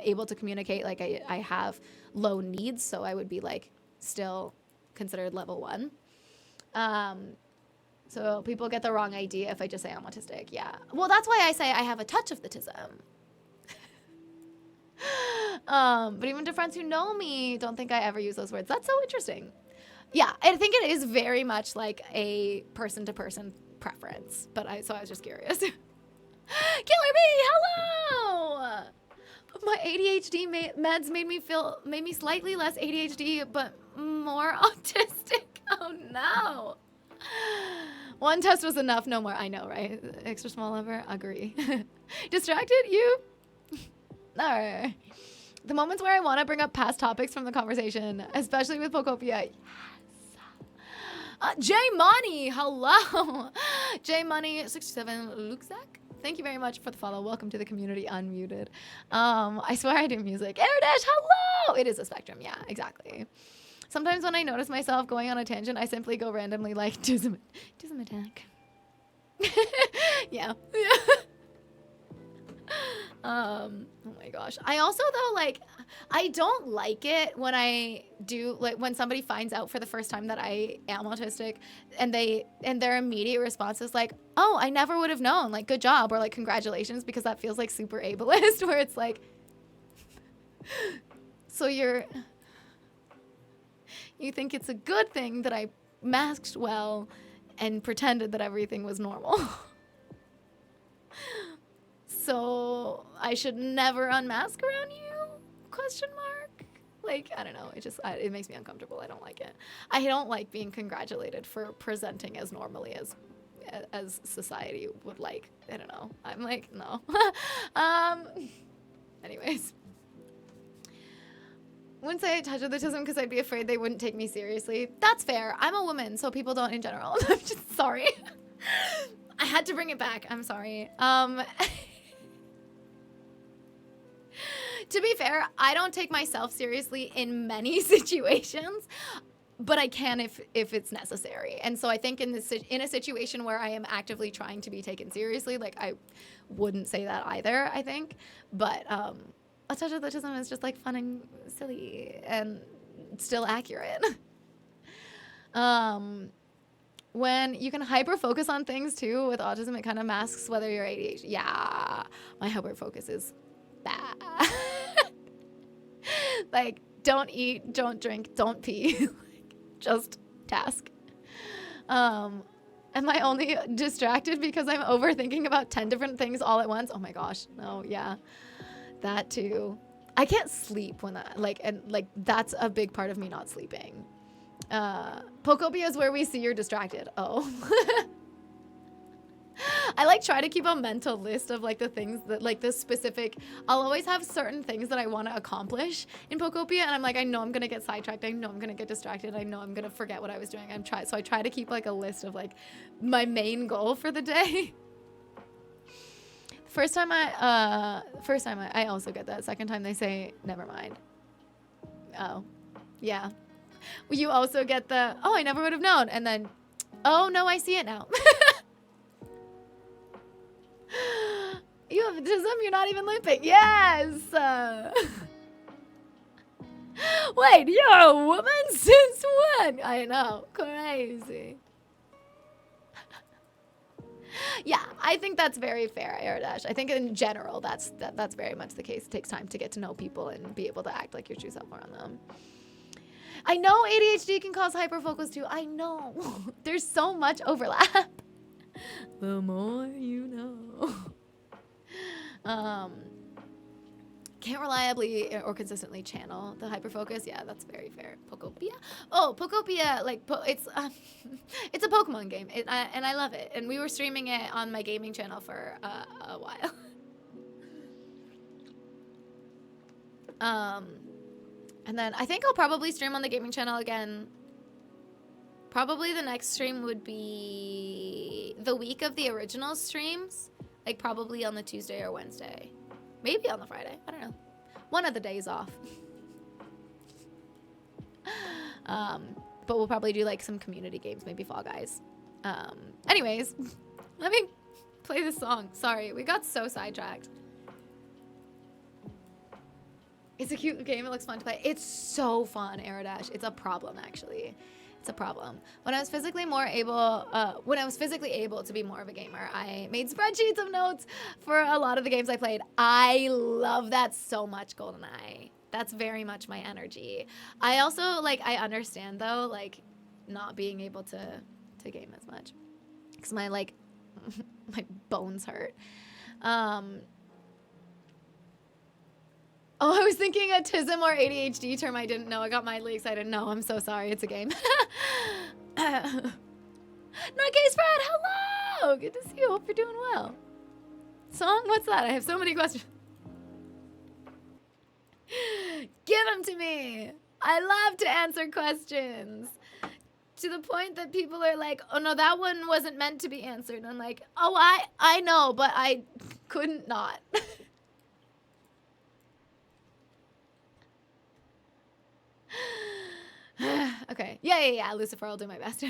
able to communicate. Like I have low needs, so I would be like still considered level 1. So people get the wrong idea if I just say I'm autistic. Yeah. Well, that's why I say I have a touch of the tism. But even to friends who know me, don't think I ever use those words. That's so interesting. Yeah, I think it is very much like a person-to-person preference. But so I was just curious. Killer Bee, hello! My ADHD meds made me slightly less ADHD, but more autistic. Oh no. One test was enough, no more. I know, right? Extra small lever, agree. Distracted, you? No. The moments where I want to bring up past topics from the conversation, especially with Pokopia. Yes. J Money, hello. J Money 67 Luxak. Thank you very much for the follow. Welcome to the community unmuted. I swear I do music. Air Dash, hello. It is a spectrum. Yeah, exactly. Sometimes when I notice myself going on a tangent, I simply go randomly like, tism attack. Yeah. Oh my gosh. I also though, like, I don't like it when I do, like, when somebody finds out for the first time that I am autistic and their immediate response is like, oh, I never would have known, like, good job, or like, congratulations, because that feels like super ableist, where it's like, so you think it's a good thing that I masked well and pretended that everything was normal. So I should never unmask around you? Question mark. Like, I don't know. It makes me uncomfortable. I don't like it. I don't like being congratulated for presenting as normally as society would like. I don't know. I'm like, no. Anyways. Wouldn't say I touch with autism because I'd be afraid they wouldn't take me seriously. That's fair. I'm a woman, so people don't in general. I'm just sorry. I had to bring it back. I'm sorry. To be fair, I don't take myself seriously in many situations, but I can if it's necessary. And so I think in a situation where I am actively trying to be taken seriously, like I wouldn't say that either, I think. But a touch of autism is just like fun and silly and still accurate. When you can hyper focus on things too with autism, it kind of masks whether you're ADHD. Yeah, my hyper focus is bad. Like, don't eat, don't drink, don't pee. Just task. Am I only distracted because I'm overthinking about 10 different things all at once? Oh my gosh, no, yeah, that too. I can't sleep when that, that's a big part of me not sleeping. Pokopia is where we see you're distracted. Oh. I like try to keep a mental list of like the things that like the specific, I'll always have certain things that I want to accomplish in Pokopia, and I'm like, I know I'm gonna get sidetracked, I know I'm gonna get distracted, I know I'm gonna forget what I was doing. So I try to keep like a list of like my main goal for the day. First time I also get that. Second time they say never mind. Oh, yeah. You also get the, oh, I never would have known, and then, oh no, I see it now. You have autism, you're not even looping. Yes! Wait, you're a woman? Since when? I know, crazy. Yeah, I think that's very fair, Airdash. I think in general, that's very much the case. It takes time to get to know people and be able to act like your true self around them. I know ADHD can cause hyperfocus too. I know. There's so much overlap. The more you know. Can't reliably or consistently channel the hyperfocus. Yeah, that's very fair. Pokopia. Oh, Pokopia, like it's it's a Pokemon game, and I love it. And we were streaming it on my gaming channel for a while. And then I think I'll probably stream on the gaming channel again. Probably the next stream would be the week of the original streams. Like probably on the Tuesday or Wednesday. Maybe on the Friday. I don't know. One of the days off. But we'll probably do like some community games, maybe Fall Guys. Anyways, let me play this song. Sorry, we got so sidetracked. It's a cute game. It looks fun to play. It's so fun, Aerodash. It's a problem, actually. It's a problem. When I was physically able to be more of a gamer, I made spreadsheets of notes for a lot of the games I played. I love that so much, GoldenEye. That's very much my energy. I also, I understand, though, not being able to game as much. Because my, my bones hurt. Oh, I was thinking autism or ADHD term I didn't know. I got mildly excited. No, I'm so sorry. It's a game. Not Gay Spread. Hello. Good to see you. Hope you're doing well. Song? What's that? I have so many questions. Give them to me. I love to answer questions. To the point that people are like, oh, no, that one wasn't meant to be answered. I'm like, oh, I know, but I couldn't not. Okay. Yeah. Lucifer, I'll do my best.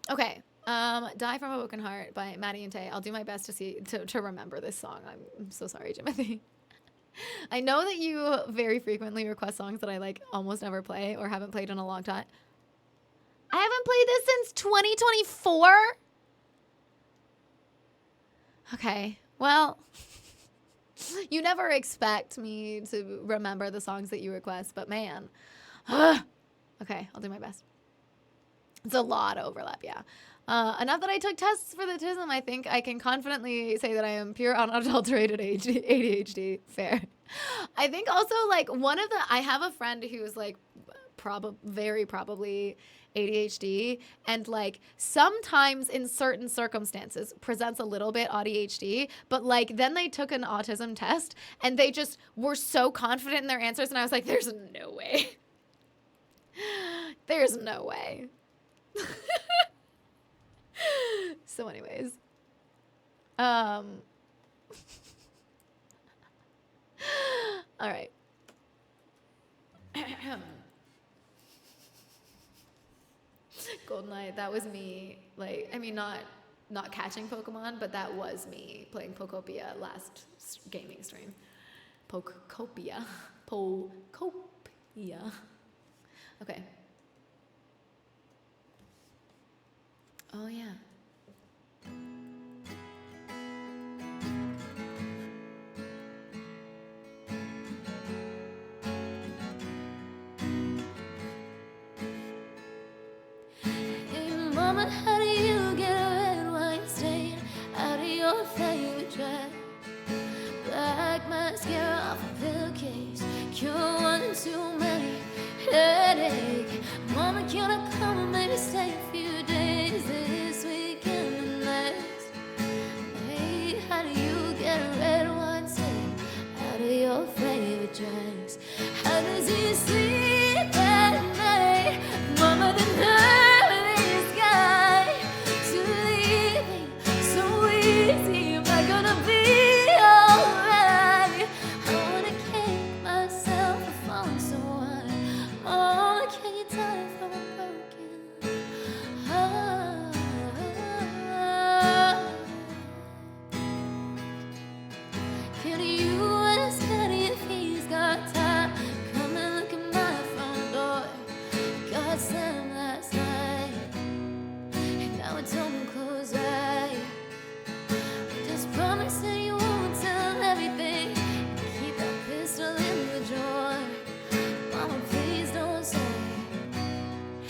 Okay. Die from a Broken Heart by Maddie and Tay. I'll do my best to remember this song. I'm so sorry, Timothy. I know that you very frequently request songs that I almost never play or haven't played in a long time. I haven't played this since 2024. Okay. Well, you never expect me to remember the songs that you request, but man. Okay, I'll do my best. It's a lot of overlap, yeah. Enough that I took tests for the autism, I think I can confidently say that I am pure unadulterated ADHD. Fair. I think also I have a friend who's very probably ADHD, and sometimes in certain circumstances presents a little bit ADHD, but then they took an autism test and they just were so confident in their answers, and I was like, there's no way. There's no way. So anyways. All right. that was me. Like, I mean, not catching Pokemon, but that was me playing Pokopia last gaming stream. Pokopia. Pokopia. Okay. Oh, yeah. Hey, mama, how do you get a red wine stain out of your favorite dress? Black mascara off a pillowcase, cure one and too many headache. Mama, can I come and maybe stay a few days this weekend and next? Hey, how do you get a red wine stain out of your favorite dress? How does he sleep at night? Mama, the nerve of this guy to leave me so easy. Am I gonna be alright? I wanna kick myself for falling so hard. Oh, can you tell if I'm broken heart? Can you ask Daddy if he's got time? Come and look at my front door. Got slammed last night, and now it's open close right. Just promise that you won't tell everything. Keep that pistol in the drawer. Mama, please don't say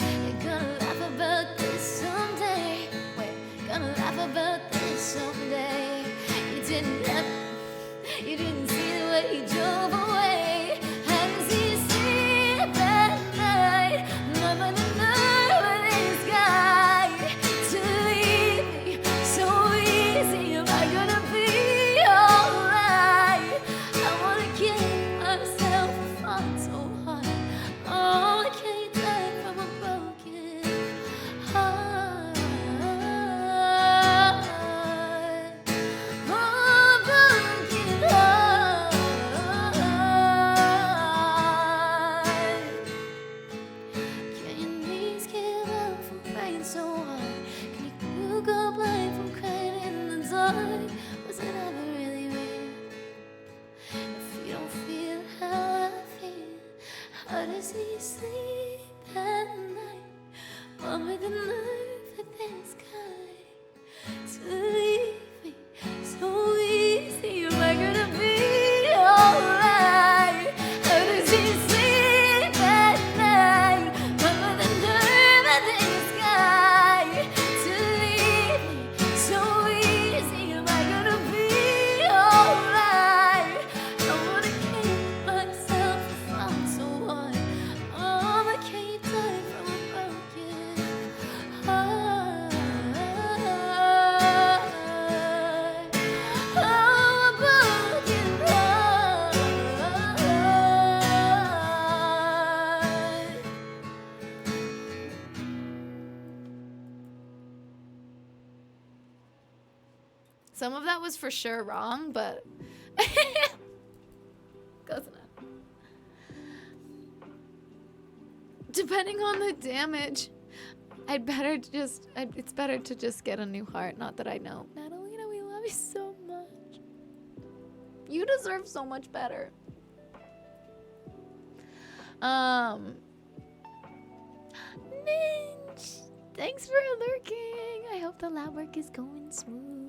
you're gonna laugh about this someday. Wait, gonna laugh about this someday. You didn't see the way he drove away. How does he sleep at night? Mama, the nerve of this guy to leave me so easy. Am I gonna be alright? I wanna kill myself for falling so hard. Oh, I can't die from a broken heart. Oh, broken heart. Can your knees give up from praying so hard? Can you go blind from crying in the dark? Was it ever really real? If you don't feel how I feel, how does he sleep at night? Mama, the nerve of this guy to leave me so easy. Am I gonna be alright? How does he sleep at night? Mama, the nerve of this guy to leave me so easy. Am I gonna be alright? I wanna kill myself for falling so hard. Oh, I can't die from a broken heart. Oh, a broken heart. Some of that was for sure wrong, but close enough. Depending on the damage, it's better to just get a new heart. Not that I know. Natalina, we love you so much. You deserve so much better. Ninja, thanks for lurking. I hope the lab work is going smooth.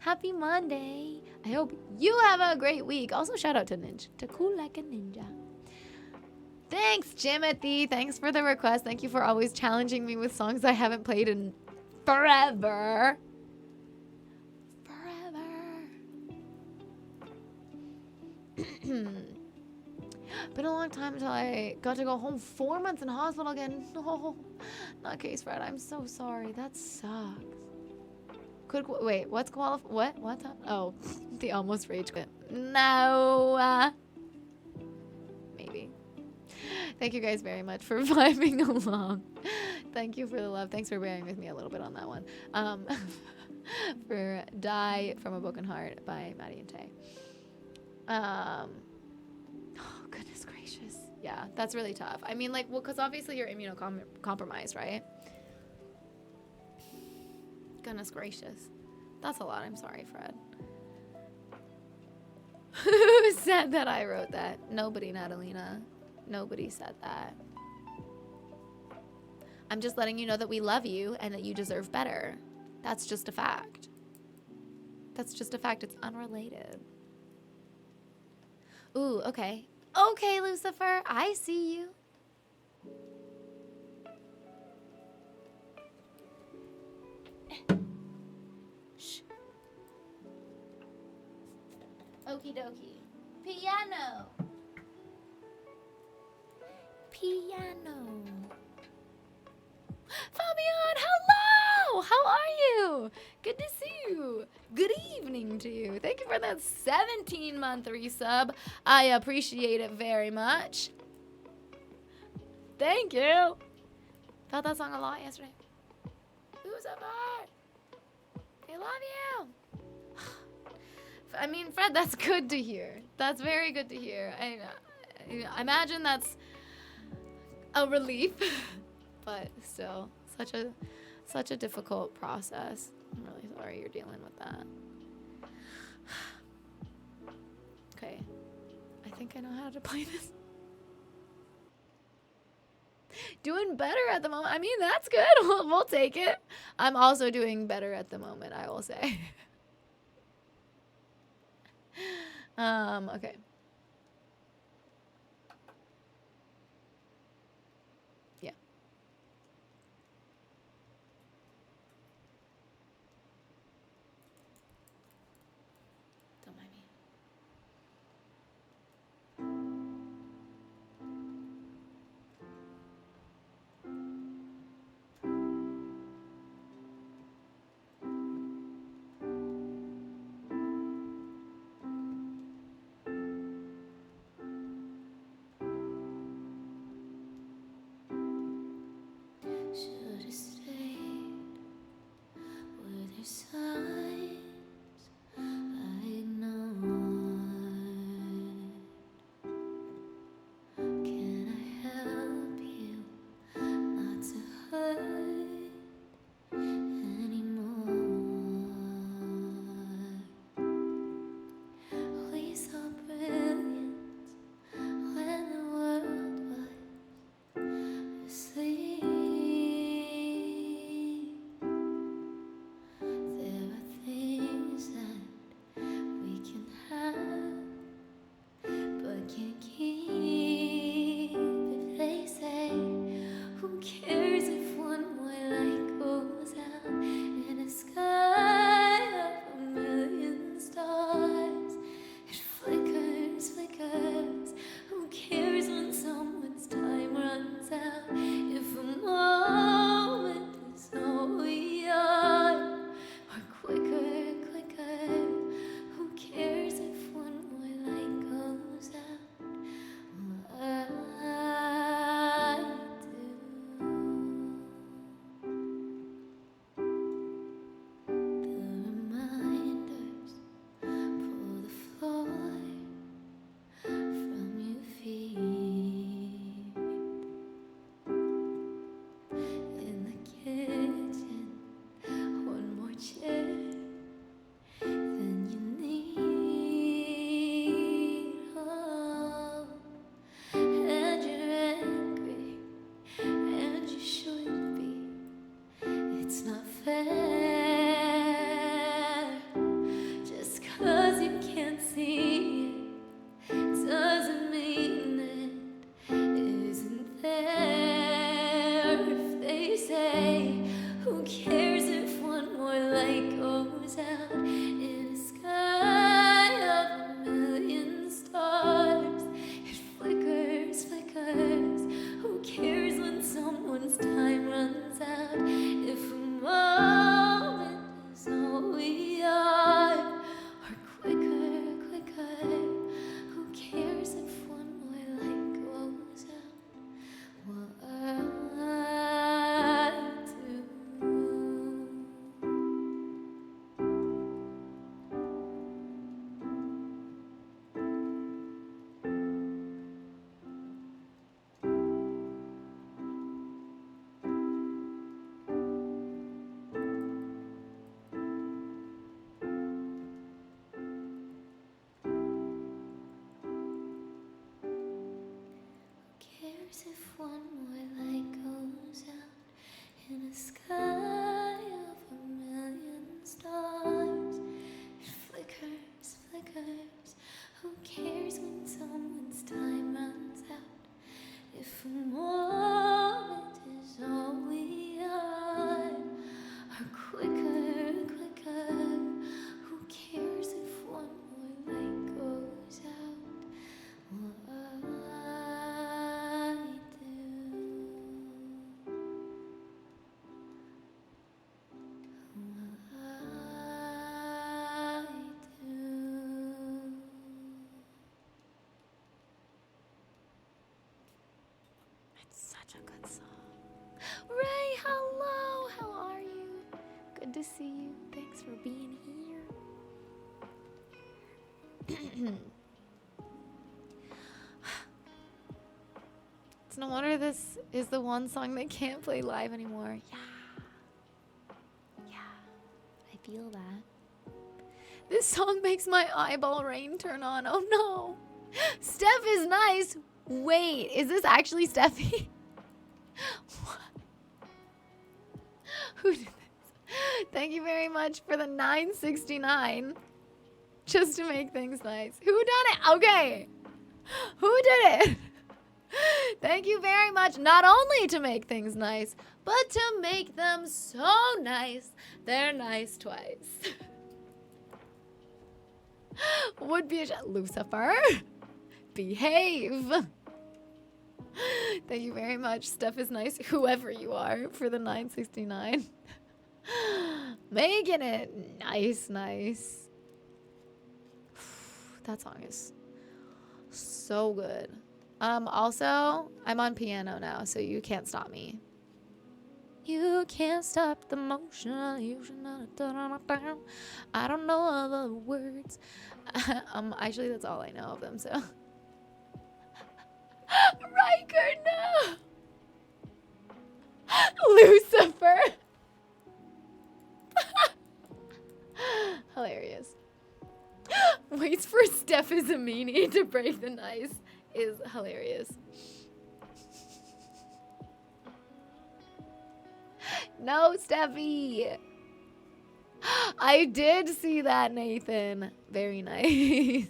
Happy Monday. I hope you have a great week. Also, shout out to Ninja, to Cool Like a Ninja. Thanks, Jimothy. Thanks for the request. Thank you for always challenging me with songs I haven't played in forever. Been a long time until I got to go home. 4 months in hospital again. No, not case Fred. I'm so sorry. That sucks. Wait, what's what? What's up? Oh, the almost rage quit. No. Maybe. Thank you guys very much for vibing along. Thank you for the love. Thanks for bearing with me a little bit on that one. For Die from a Broken Heart by Maddie and Tay. Oh, goodness gracious. Yeah, that's really tough. I mean, like, well, because obviously you're immunocompromised, right? Goodness gracious. That's a lot. I'm sorry, Fred. Who said that I wrote that? Nobody, Natalina. Nobody said that. I'm just letting you know that we love you and that you deserve better. That's just a fact. That's just a fact. It's unrelated. Ooh, okay. Okay, Lucifer. I see you. Shh. Okie dokie. Piano. Piano. Fabian, hello! How are you? Good to see you. Good evening to you. Thank you for that 17-month resub. I appreciate it very much. Thank you. Felt that song a lot yesterday. Lucifer, I love you. I mean, Fred, that's good to hear. That's very good to hear. I imagine that's a relief, but still, such a difficult process. I'm really sorry you're dealing with that. Okay, I think I know how to play this. Doing better at the moment. I mean, that's good. We'll take it. I'm also doing better at the moment, I will say. Okay. Yeah. Don't mind me. Should have stayed. Were there signs I ignored? Can I help you not to hurt anymore? We saw brilliance when the world was asleep. There are things that we can have, but can't keep. If they say, who cares if one more light goes out in a sky of a million stars? It flickers, flickers. Who cares when someone's time runs out? If a moment is all we are, or quicker, quicker. Who cares if one more light goes out? Well, I do. The reminders pull the floor from your feet. In the kitchen, one more chair than you need. Oh, and you're angry, and you should be. It's not fair. Just 'cause you can't see it doesn't mean it isn't there. If they say, who cares if one more light goes out in a sky of a million stars? It flickers, flickers. Who cares when someone's time runs out? If a moment is all we are, or quicker, quicker. Who cares if one more light goes out? Well, I do. Good to see you. Thanks for being here. It's no wonder this is the one song they can't play live anymore. Yeah, I feel that. This song makes my eyeball rain turn on. Oh no. Steph is nice. Wait, is this actually Steffi? What? Who did this? Thank you very much for the $9.69. Just to make things nice. Who done it? Okay. Who did it? Thank you very much. Not only to make things nice, but to make them so nice, they're nice twice. Would be a Lucifer. Behave. Thank you very much. Steph is nice, whoever you are, for the $9.69. Making it nice. That song is so good. Also, I'm on piano now, so you can't stop me. You can't stop the motion. I don't know all the words. Actually, that's all I know of them, so. Riker, no! Lucifer! Hilarious. Waits for Steph is a meanie to break the nice is hilarious. No, Steffi! I did see that, Nathan. Very nice.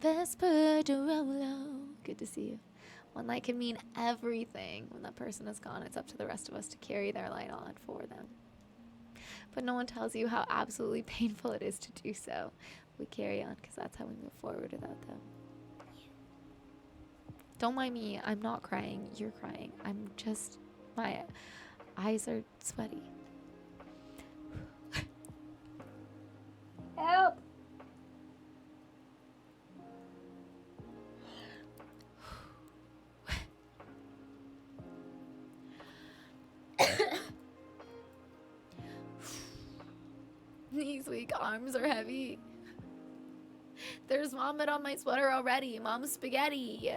Vesper Dorolo. Good to see you. One light can mean everything. When that person is gone, it's up to the rest of us to carry their light on for them. But no one tells you how absolutely painful it is to do so. We carry on because that's how we move forward without them. Don't mind me. I'm not crying. You're crying. I'm just... My eyes are sweaty. Help! These weak arms are heavy. There's vomit on my sweater already. Mom's spaghetti.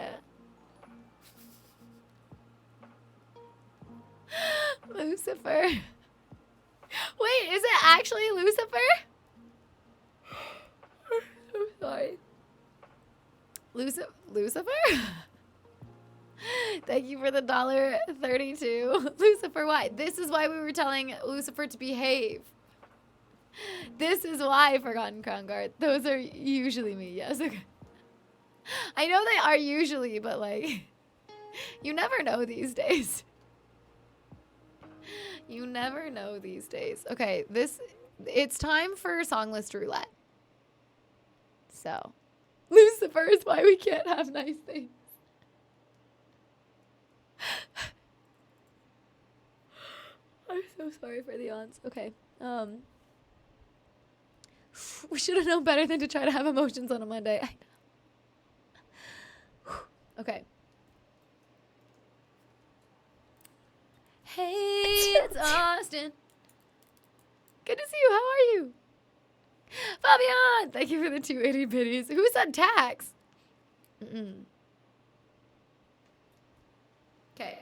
Lucifer. Wait, is it actually Lucifer? I'm so sorry. Lucifer? Thank you for the $1.32. Lucifer, why? This is why we were telling Lucifer to behave. This is why, Forgotten Crown Guard. Those are usually me, yes. Okay. I know they are usually, but like, you never know these days. You never know these days. Okay, it's time for song list roulette. So, Lucifer is why we can't have nice things. I'm so sorry for the aunts. Okay, we should have known better than to try to have emotions on a Monday. I know. Okay. Hey, it's Austin. Good to see you. How are you? Fabian, thank you for the 280 biddies. Who said tax? Okay.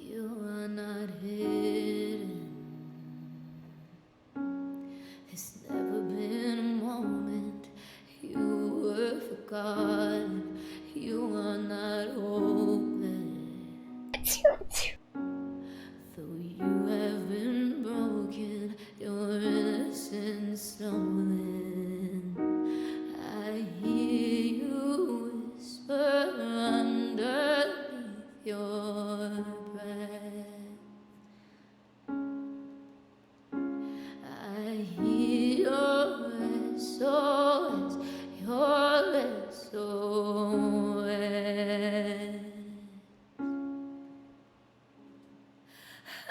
You are not hidden. There's never been a moment you were forgotten. You are not open. Though you have been broken, you're innocent. and stolen. I hear you whisper underneath your breath. I hear your SOS, your SOS.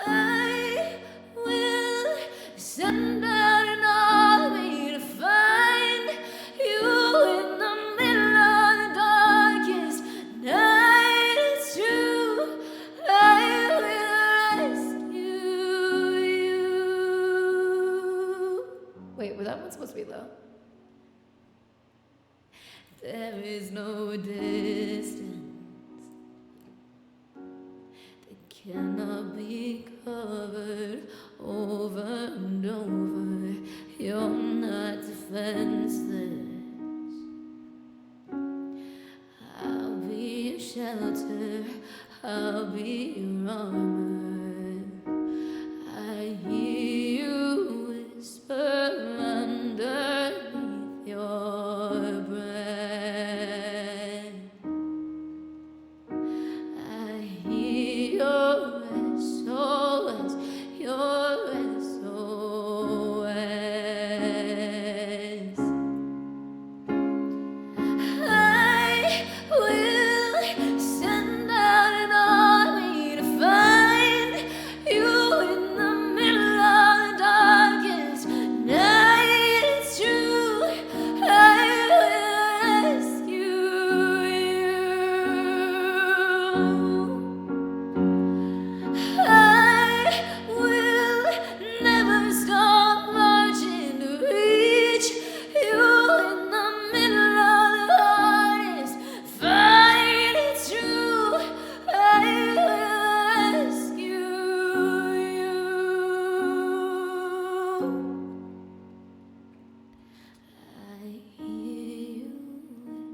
I will send out an army to find you in the middle of the darkest night. It's true, I will rescue you. Wait, was that one supposed to be low? There is no distance cannot be covered over and over. You're not defenseless. I'll be your shelter, I'll be your armor. I hear you whisper underneath your breath. I hear your SOS, your SOS. I will send out an army to find you in the middle of the darkest night. It's true, I will rescue you. I will never stop marching to reach you in the middle of the hardest fight. It's true, I will rescue you. I hear you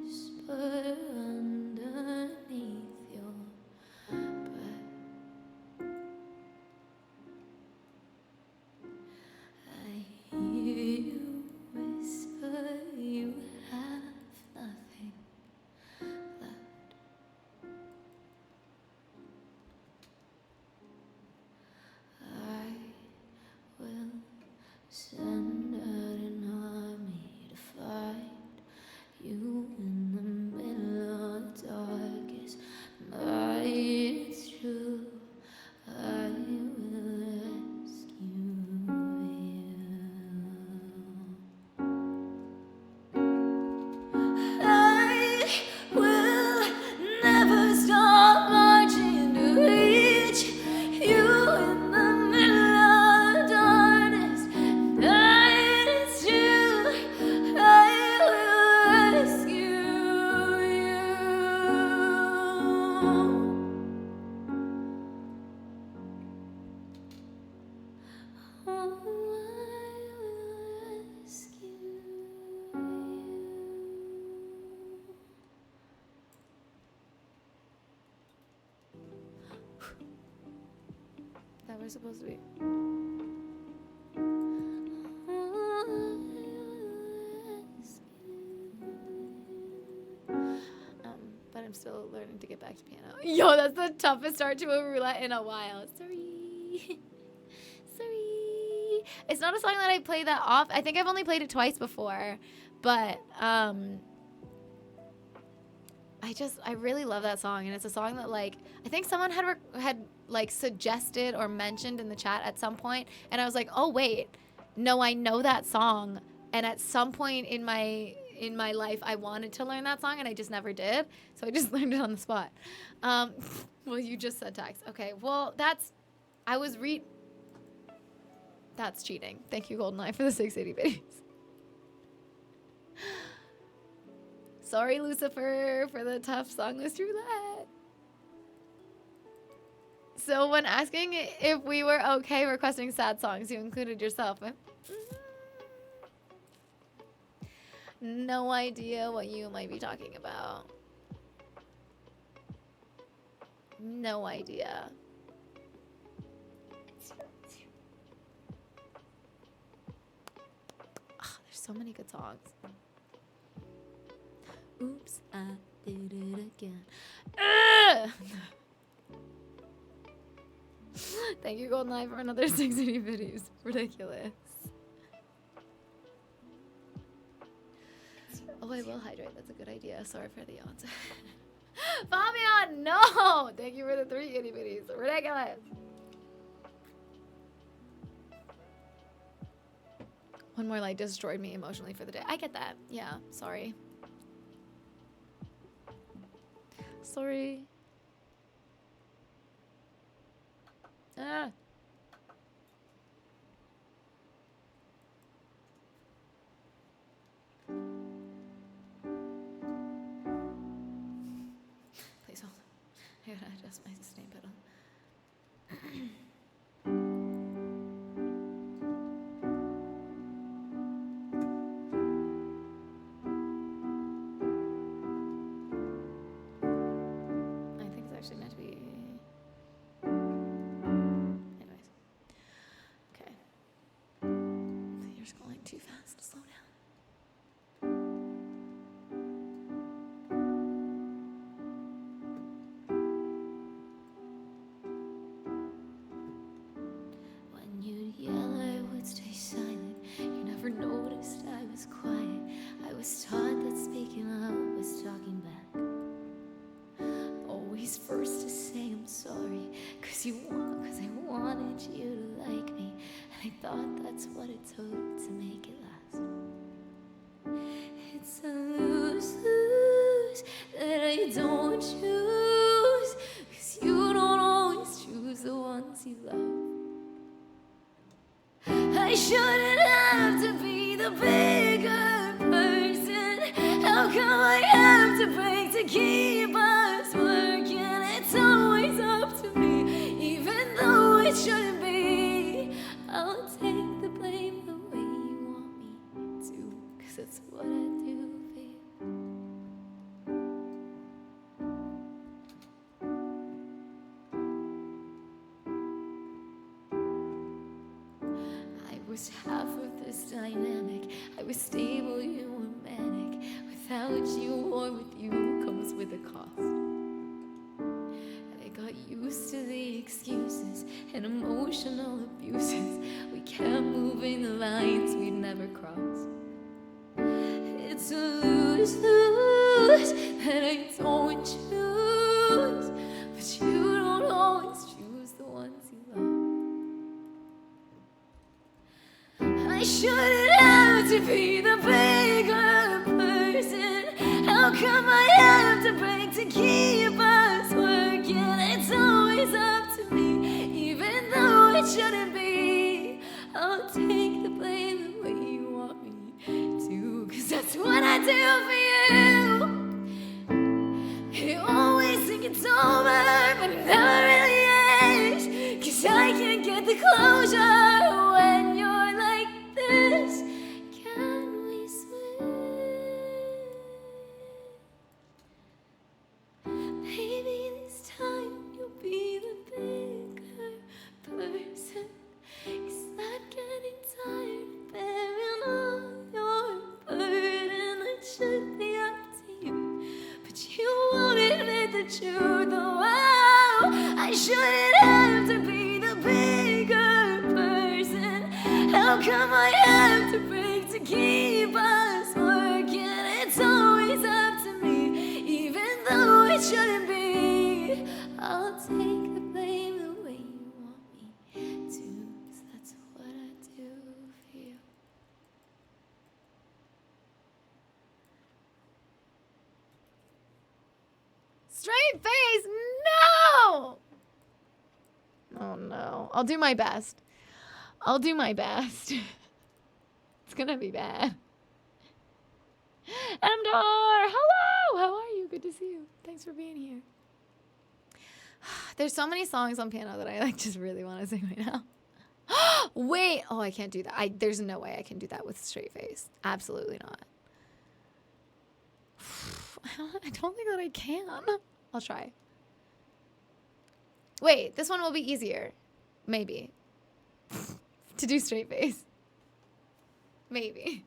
whisper underneath your breath. I hear you whisper you have nothing left. I will send out an army to fight you in the middle of the darkest night. It's true, I will rescue you. I will never stop marching to reach you in the middle of the darkest night. It's true, I will rescue you. Oh, I will rescue you. That was supposed to be. But I'm still learning to get back to piano. Yo, that's the toughest start to a roulette in a while. Sorry. Sorry. It's not a song that I play that often. I think I've only played it twice before. But I really love that song, and it's a song that, like, I think someone had like suggested or mentioned in the chat at some point, and I was like, oh wait, no, I know that song, and at some point in my life I wanted to learn that song and I just never did, so I just learned it on the spot. Well, you just said text. Okay, well that's cheating. Thank you, GoldenEye, for the 680 biddies. Sorry, Lucifer, for the tough song list roulette. So when asking if we were okay requesting sad songs, you included yourself. No idea what you might be talking about. No idea. There's so many good songs. Oops, I did it again. Ugh! Thank you, Golden Eye, for another 60 videos. Ridiculous. Oh, I will hydrate. That's a good idea. Sorry for the odds. Fabian, no! Thank you for the 3 itty bitties. Ridiculous. One more light destroyed me emotionally for the day. I get that. Yeah, sorry. Sorry. Ah. Please hold. I gotta adjust my sustain pedal. I think it's actually meant to be. Anyways. Okay. You're scrolling too fast. Slow down. When you'd yell, I would stay silent. You never noticed I was quiet. I was taught that speaking out was talking back. Always first to say I'm sorry, cause I wanted you to like me. And I thought that's what it took to make it last. It's a lose-lose that I don't choose, cause you don't always choose the ones you love. I shouldn't have to be the bigger person. How come I have to break to keep us working? It's always up to me, even though it shouldn't be. I'll take the blame the way you want me to, cause that's what I do for you. I was half of this dynamic. I was stable, you were manic. Without you or with you comes with a cost. And I got used to the excuses and emotional abuses. We kept moving the lines we'd never cross. It's a lose-lose that I don't choose, but you don't always choose the ones you love. I shouldn't have to be the bigger person. How come I have to break to keep us working? It's always up to me, even though it shouldn't be. I'll take the blame the way you want me to, cause that's what I do for you. You always think it's over, but it never really is, cause I can't get the closure when you're like this. Can we switch? Maybe this time you'll be the bigger person, cause I'm getting tired of bearing all your burden. It should be up to you, but you won't admit the truth. Oh, I shouldn't have to be the bigger person. How come I have to break to keep us working? It's always up to me, even though it shouldn't be. I'll take the blame the way you want me to, cause that's what I do for you. Straight face, no! Oh no, I'll do my best. I'll do my best. It's gonna be bad. Amdar, hello! How are you? Good to see you. Thanks for being here. There's so many songs on piano that I like just really want to sing right now. Wait, oh, I can't do that. There's no way I can do that with straight face. Absolutely not. I don't think that I can. I'll try. Wait, this one will be easier. Maybe. To do straight face. Maybe.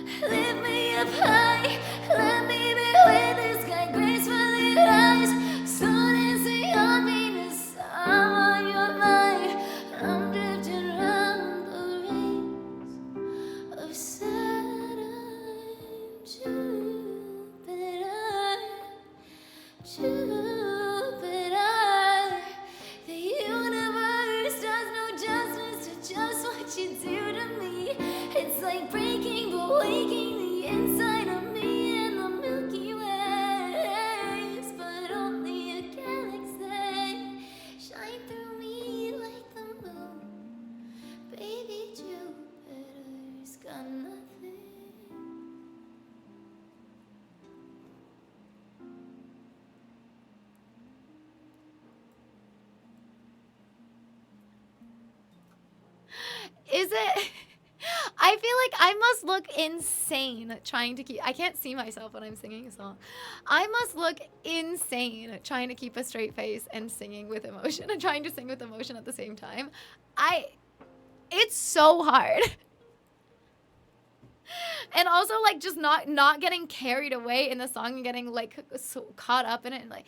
Lift me up high, let me be with this guy gracefully rise. Sun is on Venus, I'm on your mind. I'm drifting round the rings of Saturn, Jupiter, Jupiter. The universe does no justice to just what you do to me. It's like breaking but waking the inside of me in the Milky Way. But only a galaxy shine through me like the moon. Baby Jupiter's got nothing. Is it? I feel like I must look insane trying to keep. I can't see myself when I'm singing a song. I must look insane trying to keep a straight face and singing with emotion and trying to sing with emotion at the same time. It's so hard. And also like just not getting carried away in the song and getting like so caught up in it and like,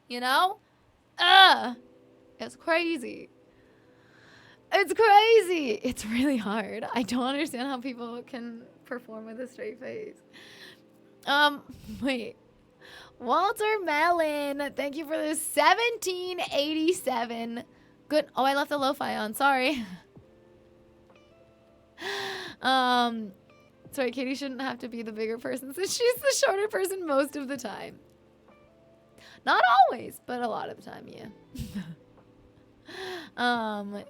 you know? It's crazy. It's crazy. It's really hard. I don't understand how people can perform with a straight face. Wait. Walter Mellon, thank you for the 1787. Good. Oh, I left the lo-fi on. Sorry. Sorry, Katie shouldn't have to be the bigger person since she's the shorter person most of the time. Not always, but a lot of the time, yeah.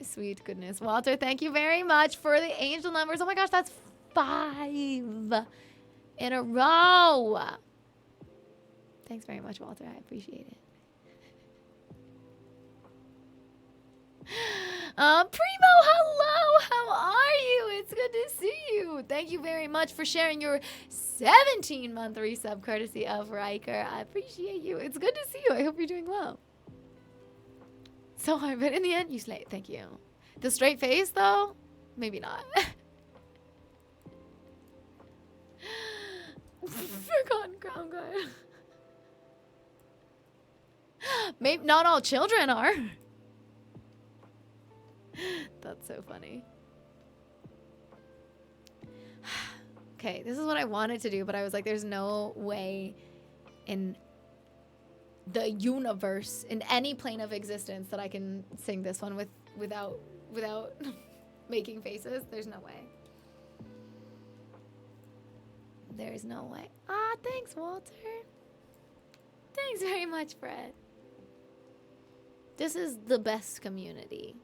Sweet goodness. Walter, thank you very much for the angel numbers. Oh my gosh, that's 5 in a row. Thanks very much, Walter. I appreciate it. Primo, hello. How are you? It's good to see you. Thank you very much for sharing your 17-month resub courtesy of Riker. I appreciate you. It's good to see you. I hope you're doing well. So hard, but in the end, you slayed. Thank you. The straight face, though? Maybe not. Forgotten crown guard. Maybe not all children are. That's so funny. Okay, this is what I wanted to do, but I was like, there's no way in the universe, in any plane of existence, that I can sing this one without making faces. There's no way. There's no way. Ah, thanks, Walter. Thanks very much, Fred. This is the best community.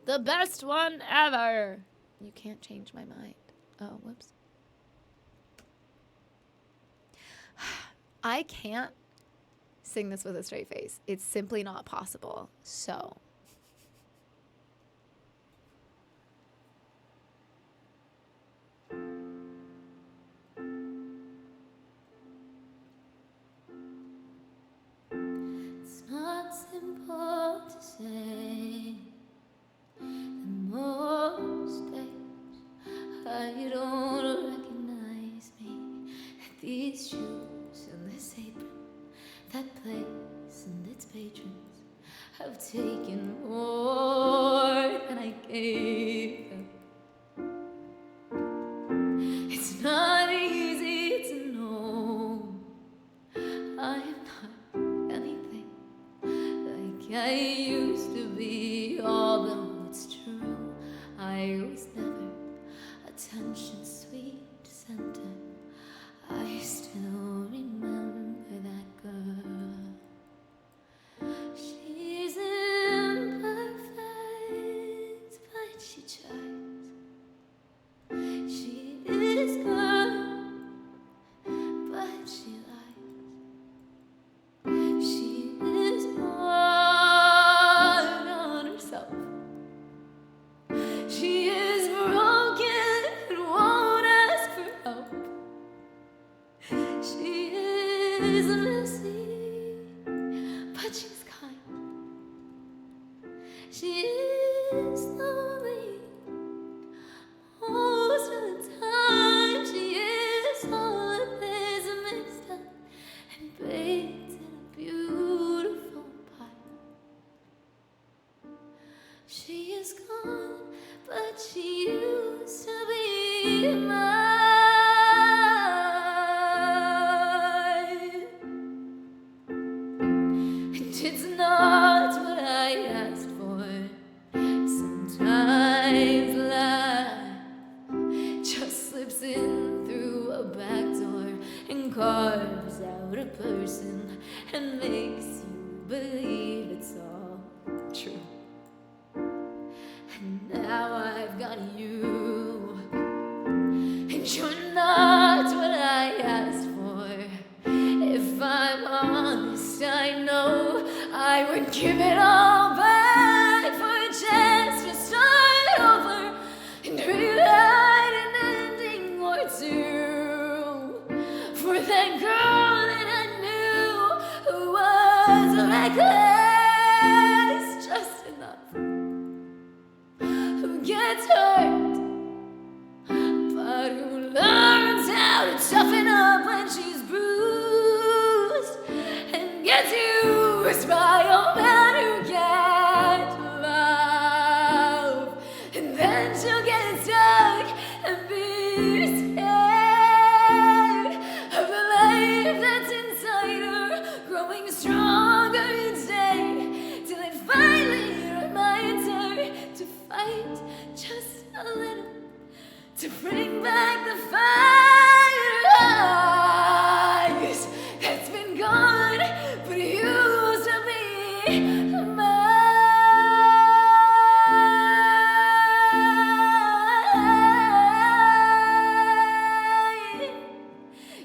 The best one ever. You can't change my mind. Oh, whoops. I can't sing this with a straight face. It's simply not possible. So. It's not simple to say that most days I don't recognize me. That these shoes and this apron, that place and its patrons have taken more than I gave them. It's not easy to know I am not anything like I used to be, although it's true I was never attention seeking. be mine. And it's not what I asked for. Sometimes life just slips in through a back door and carves out a person and makes you believe it's all true. And now I've got you, and you're not what I asked for. If I'm honest, I know I would give it all back for a chance to start over and rewrite an ending or two for that girl that I knew who was reckless just enough, who gets hurt but who learns how to toughen up when she's bruised and gets used by a man who can't love. And then she'll get stuck and be scared of the life that's inside her, growing stronger each day, till it finally reminds her to fight just a little, to bring back the fire that's been gone, but used to be mine.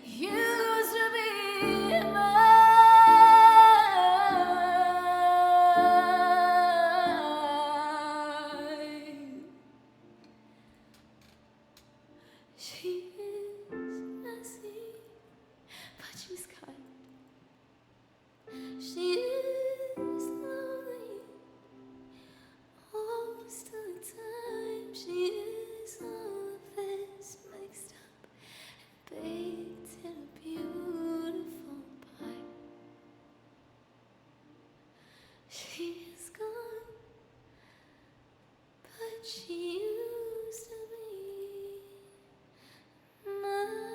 Used to be mine. She is messy, but she's kind. She is lonely most of the time. She is all of this mixed up and baked in a beautiful pie. She is gone, but she used to be mine.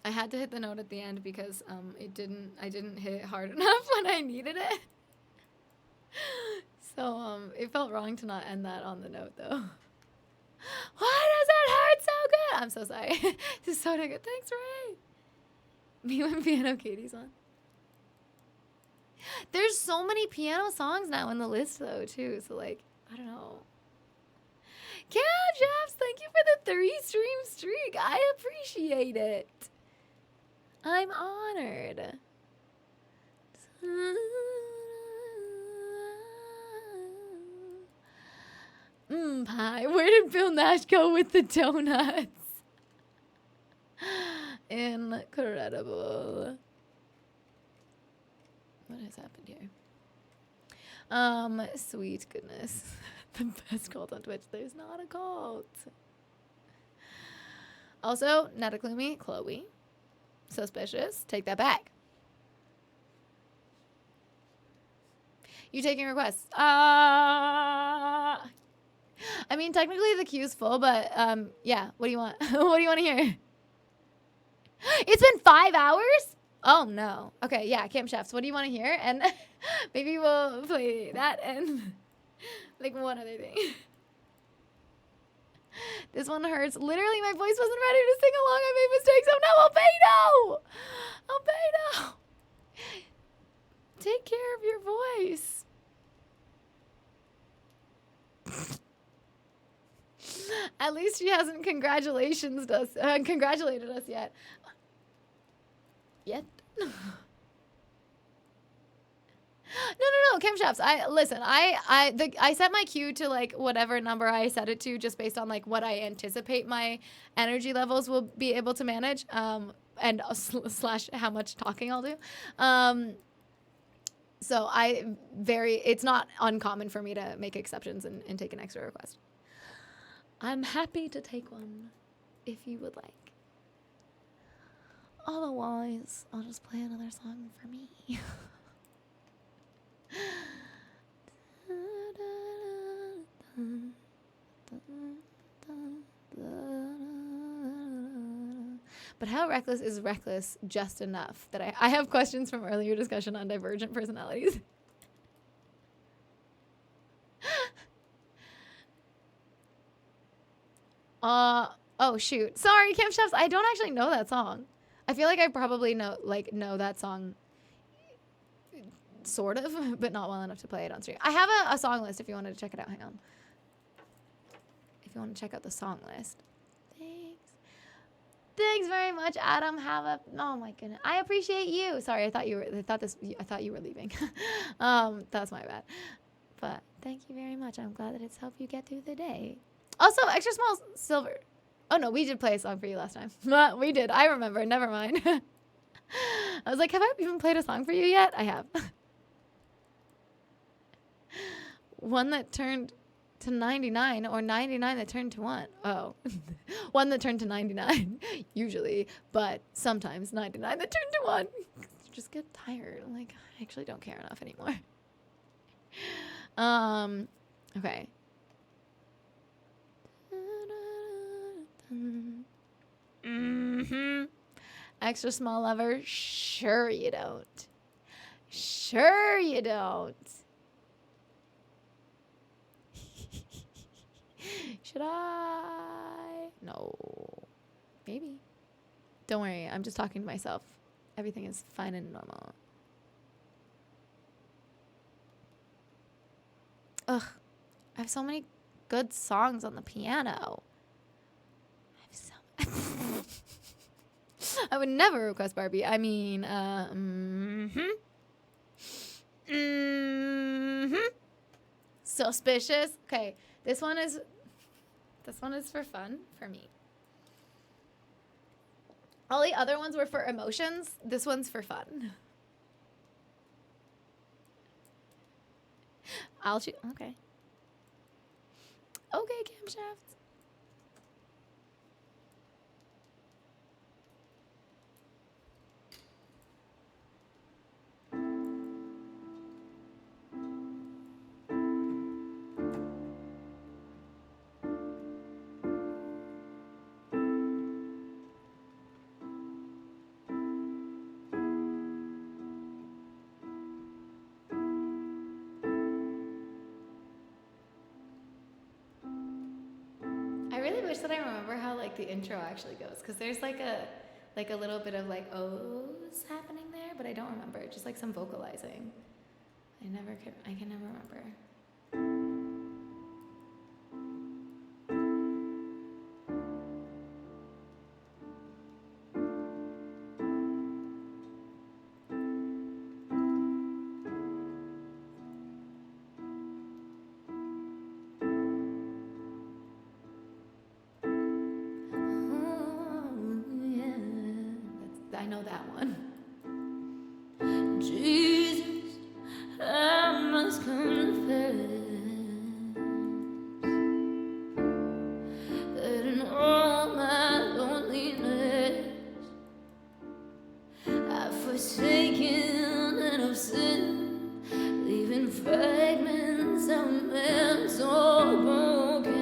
I had to hit the note at the end because I didn't hit it hard enough when I needed it. So it felt wrong to not end that on the note though. Why does it hurt so good? I'm so sorry. This is so good. Thanks, Ray. Me when Piano Katie's on. There's so many piano songs now in the list though too. So like, I don't know. Cam Jeffs, thank you for the 3-stream streak. I appreciate it. I'm honored. Pie. Where did Bill Nash go with the donuts? Incredible. What has happened here? Sweet goodness. The best cult on Twitch. There's not a cult. Also, not a Gloomy, Chloe. Suspicious. Take that back. You taking requests? I mean, technically the queue's full, but yeah. What do you want? What do you want to hear? It's been 5 hours? Oh no. Okay, yeah, Cam Chefs. What do you want to hear? And maybe we'll play that and like one other thing. This one hurts. Literally, my voice wasn't ready to sing along. I made mistakes. Oh no, Albedo! Albedo! Take care of your voice. At least she hasn't congratulated us yet. Yet? No, Kim Chefs. I set my cue to like whatever number I set it to, just based on like what I anticipate my energy levels will be able to manage, and slash how much talking I'll do. So it's not uncommon for me to make exceptions and take an extra request. I'm happy to take one if you would like. Otherwise, I'll just play another song for me. But how reckless is reckless just enough that I have questions from earlier discussion on divergent personalities. Oh shoot. Sorry, Kim Chefs, I don't actually know that song. I feel like I probably know that song sort of, but not well enough to play it on stream. I have a song list if you wanted to check it out. Hang on. If you want to check out the song list. Thanks very much, Adam. Oh my goodness. I appreciate you. Sorry, I thought you were leaving. That's my bad. But thank you very much. I'm glad that it's helped you get through the day. Also, extra small silver. Oh no, we did play a song for you last time. We did. I remember. Never mind. I was like, have I even played a song for you yet? I have. One that turned to 99 or 99 that turned to 1. Oh. One that turned to 99 usually, but sometimes 99 that turned to 1. Just get tired. I'm like, I actually don't care enough anymore. Okay. Extra small lover? Sure you don't. Sure you don't. Should I? No. Maybe. Don't worry. I'm just talking to myself. Everything is fine and normal. Ugh. I have so many good songs on the piano. I would never request Barbie. I mean, Suspicious. Okay. This one is for fun for me. All the other ones were for emotions. This one's for fun. I'll choose. Okay. Okay, camshaft. That I remember how like the intro actually goes, because there's like a little bit of like O's happening there, but I don't remember. Just like some vocalizing. I can never remember. I know that one. Jesus, I must confess that in all my loneliness I've forsaken and I've sinned, leaving fragments of men so broken.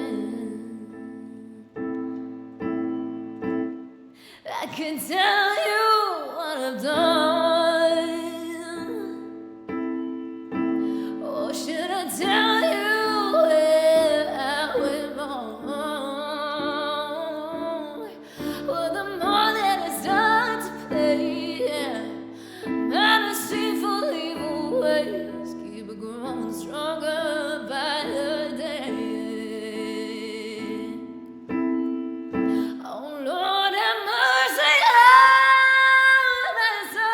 I can tell you what I've done, or should I tell you where I went wrong? Well, the more that I start to play, my deceitful evil ways keep growing stronger by the day. Oh Lord, have mercy on my soul.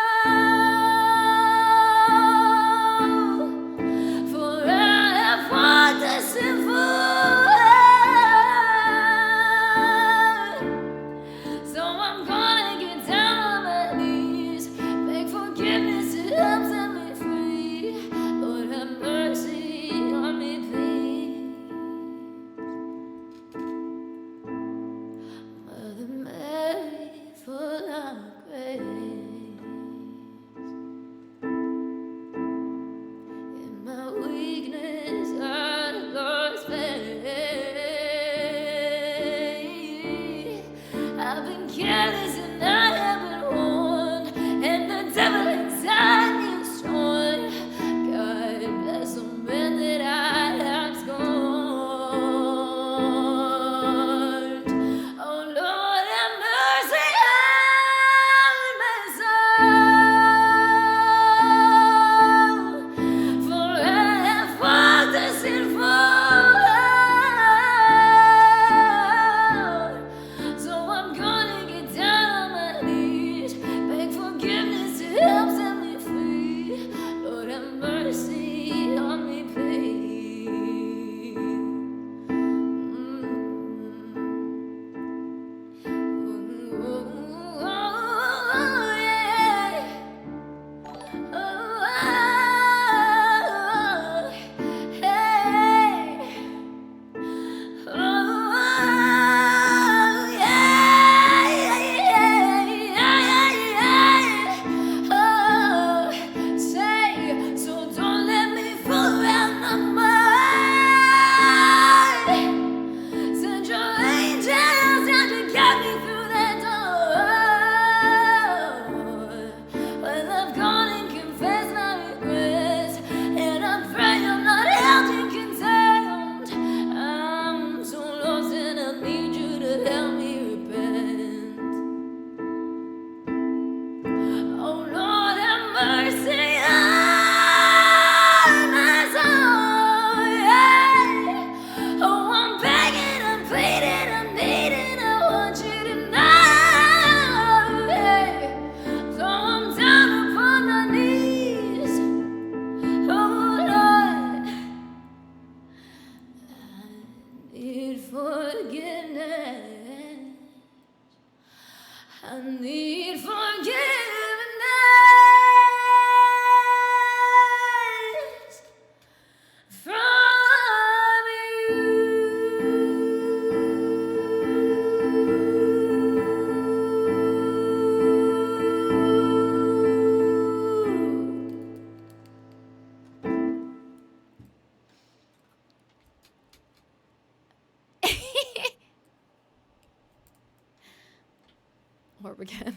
orb again.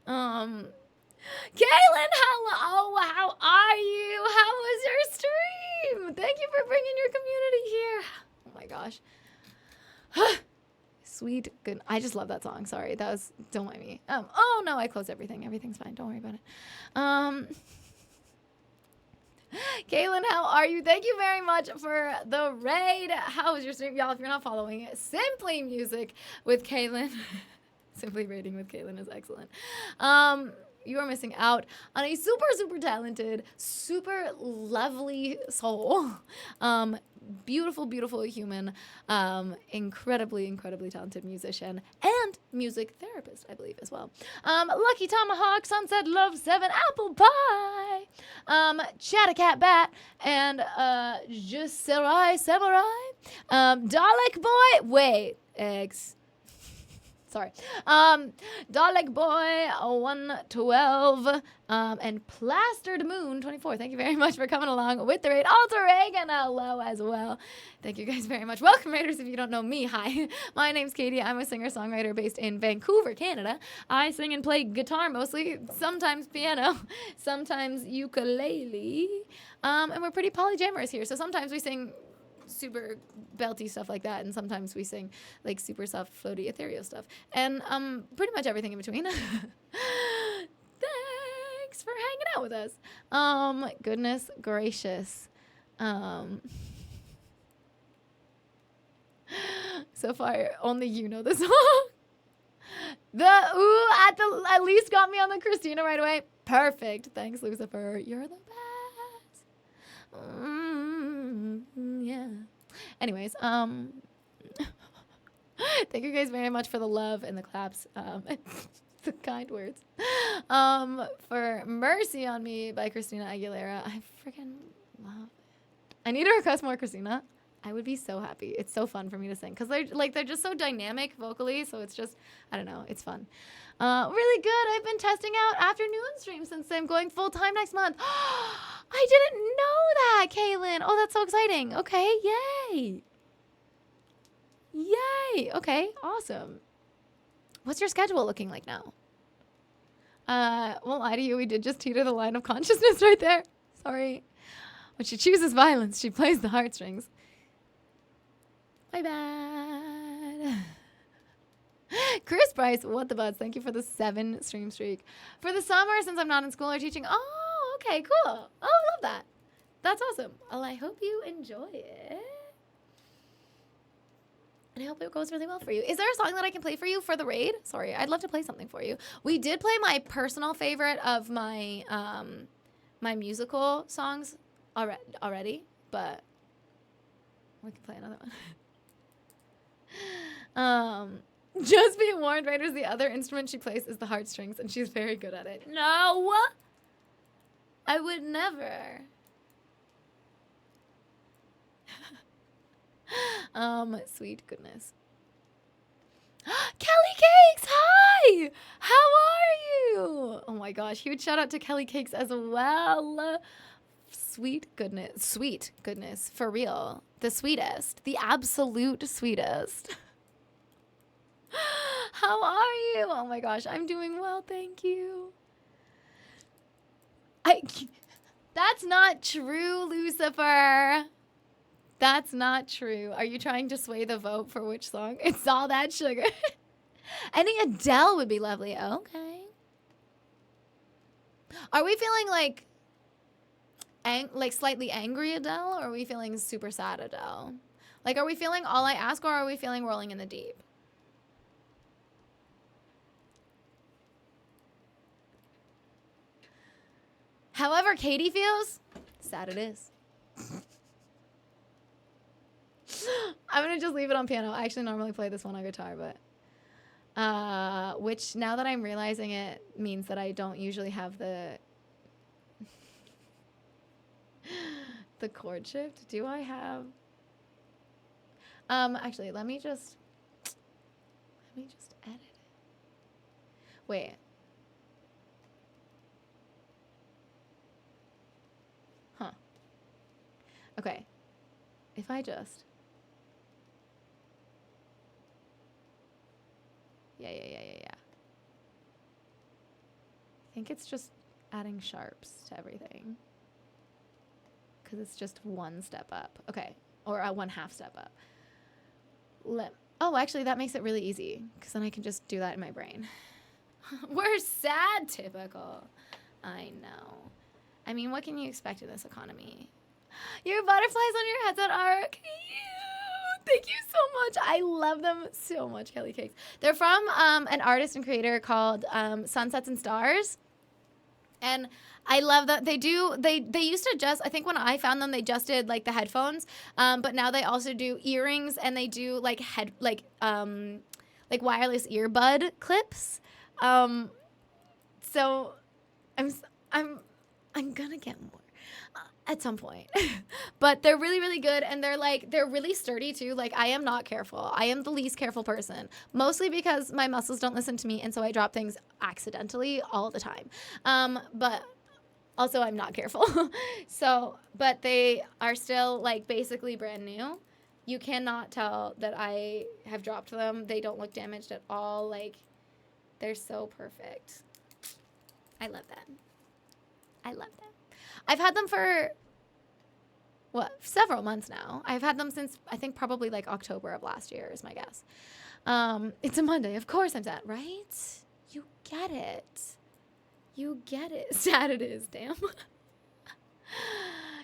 Kaylin, hello. How are you? How was your stream? Thank you for bringing your community here. Oh my gosh. Sweet good. I just love that song. Sorry, that was. Don't mind me. Oh no, I closed everything. Everything's fine. Don't worry about it. Kaylin, how are you? Thank you very much for the raid. How was your stream, y'all? If you're not following it, Simply Music with Kaylin. Simply rating with Kaylin is excellent. You are missing out on a super, super talented, super lovely soul. Beautiful, beautiful human. Incredibly, incredibly talented musician and music therapist, I believe, as well. Lucky Tomahawk, Sunset Love 7, Apple Pie, Chattercat Bat, and Just Samurai, Dalek Boy, wait, X. Sorry. Dalek Boy 112 and Plastered Moon 24. Thank you very much for coming along with the raid. Alter Reagan, hello as well. Thank you guys very much. Welcome, Raiders. If you don't know me, hi. My name's Katie. I'm a singer-songwriter based in Vancouver, Canada. I sing and play guitar mostly, sometimes piano, sometimes ukulele. And we're pretty polyjammers here. So sometimes we sing super belty stuff like that, and sometimes we sing like super soft, floaty, ethereal stuff, and pretty much everything in between. Thanks for hanging out with us. Goodness gracious. So far, only you know the song. At least got me on the Christina right away. Perfect. Thanks, Lucifer. You're the best. Yeah. Anyways, thank you guys very much for the love and the claps, the kind words. For Mercy on Me by Christina Aguilera. I freaking love it. I need to request more Christina. I would be so happy. It's so fun for me to sing because they're just so dynamic vocally. So it's just, I don't know, it's fun. Really good. I've been testing out afternoon streams since I'm going full time next month. I didn't know that, Kaylin. Oh, that's so exciting. Okay, yay. Yay. Okay, awesome. What's your schedule looking like now? Won't lie to you, we did just teeter the line of consciousness right there. Sorry. When she chooses violence, she plays the heartstrings. My bad. Chris Bryce, what the buds? Thank you for the 7 stream streak. For the summer, since I'm not in school or teaching. Oh, okay, cool. Oh, I love that. That's awesome. Well, I hope you enjoy it. And I hope it goes really well for you. Is there a song that I can play for you for the raid? Sorry, I'd love to play something for you. We did play my personal favorite of my my musical songs already, but we can play another one. Just be warned, Raiders, the other instrument she plays is the heartstrings, and she's very good at it. No! I would never. Sweet goodness. Kelly Cakes, hi! How are you? Oh my gosh, huge shout out to Kelly Cakes as well. Sweet goodness, for real. The sweetest, the absolute sweetest. How are you? Oh my gosh, I'm doing well, thank you. That's not true, Lucifer. That's not true. Are you trying to sway the vote for which song? It's All That Sugar. Any Adele would be lovely. Okay. Are we feeling like slightly angry Adele, or are we feeling super sad Adele? Like, are we feeling All I Ask, or are we feeling Rolling in the Deep? However Katie feels, sad it is. I'm going to just leave it on piano. I actually normally play this one on guitar, but which now that I'm realizing it means that I don't usually have the chord shift. Do I have actually let me just edit it. Wait. Huh. Okay. If I just Yeah. think it's just adding sharps to everything. Because it's just one step up. Okay. Or a 1/2 step up. Oh, actually, that makes it really easy. Because then I can just do that in my brain. We're sad, typical. I know. I mean, what can you expect in this economy? Your butterflies on your headset are cute. Thank you so much. I love them so much, Kelly Cakes. They're from an artist and creator called Sunsets and Stars. And I love that they used to just, I think when I found them, they just did like the headphones. But now they also do earrings, and they do like wireless earbud clips. So I'm gonna get more at some point. But they're really, really good, and they're really sturdy too. Like, I am not careful. I am the least careful person, mostly because my muscles don't listen to me, and so I drop things accidentally all the time. But also I'm not careful. But they are still like basically brand new. You cannot tell that I have dropped them. They don't look damaged at all. Like, they're so perfect. I love them. I've had them for, several months now. I've had them since, I think, probably like October of last year is my guess. It's a Monday. Of course I'm sad, right? You get it. Sad it is, damn.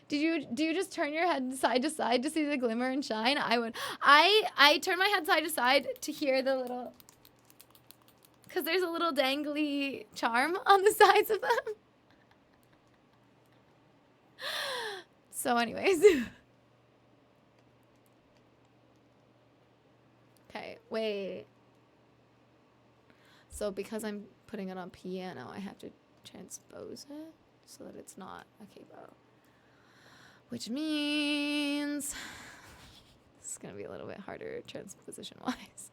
Do you just turn your head side to side to see the glimmer and shine? I would. I turn my head side to side to hear the little, because there's a little dangly charm on the sides of them. So anyways. Okay, wait. So because I'm putting it on piano, I have to transpose it so that it's not a capo. Which means this is going to be a little bit harder transposition-wise.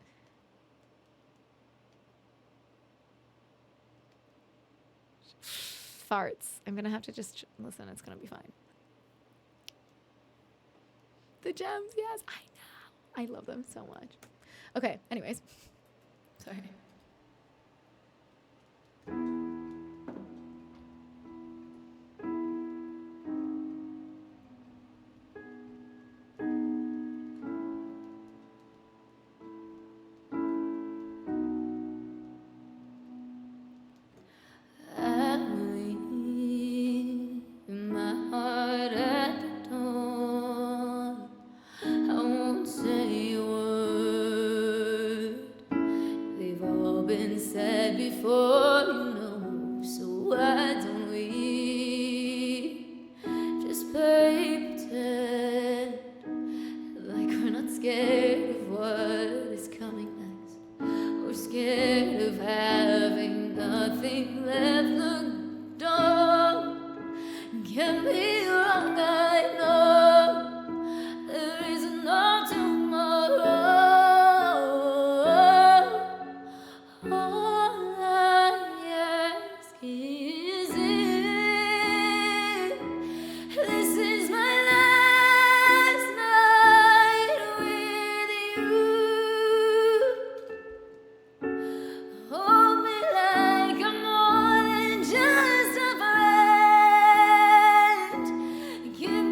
Farts. I'm going to have to just listen. It's going to be fine. The gems, yes. I know. I love them so much. Okay, anyways. Sorry. Give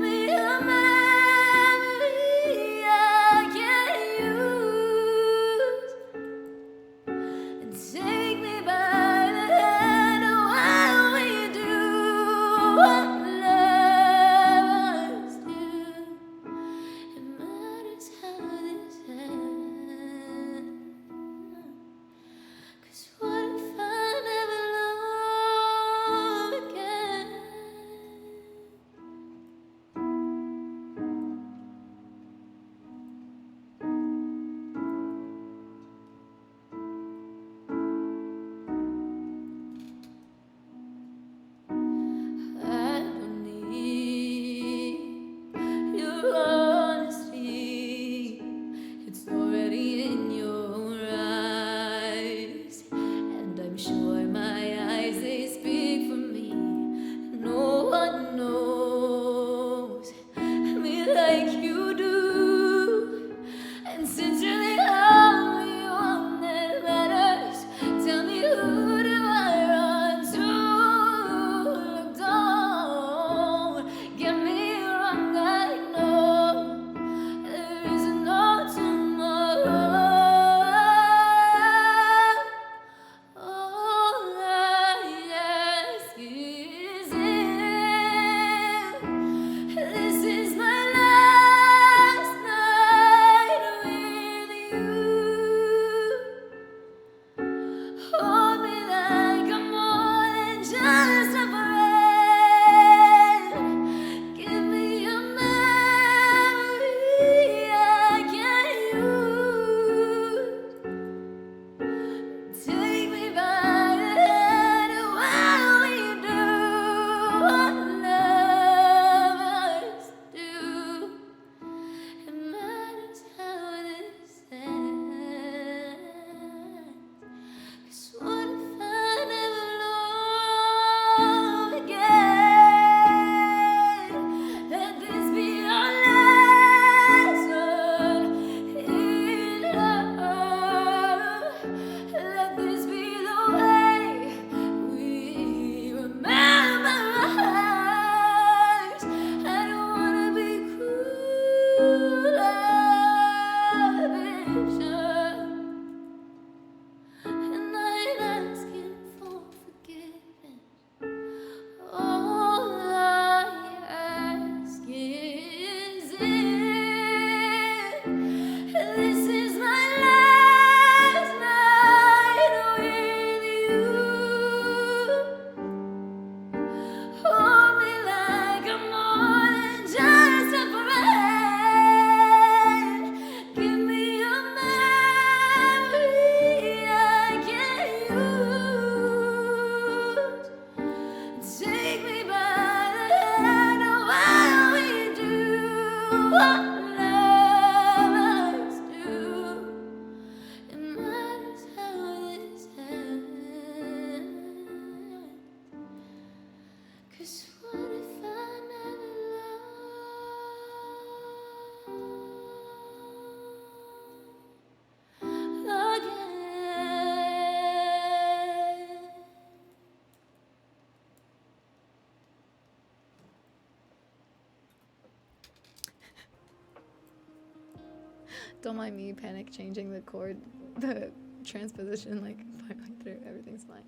Don't mind me panic changing the chord, the transposition like partway through. Everything's fine.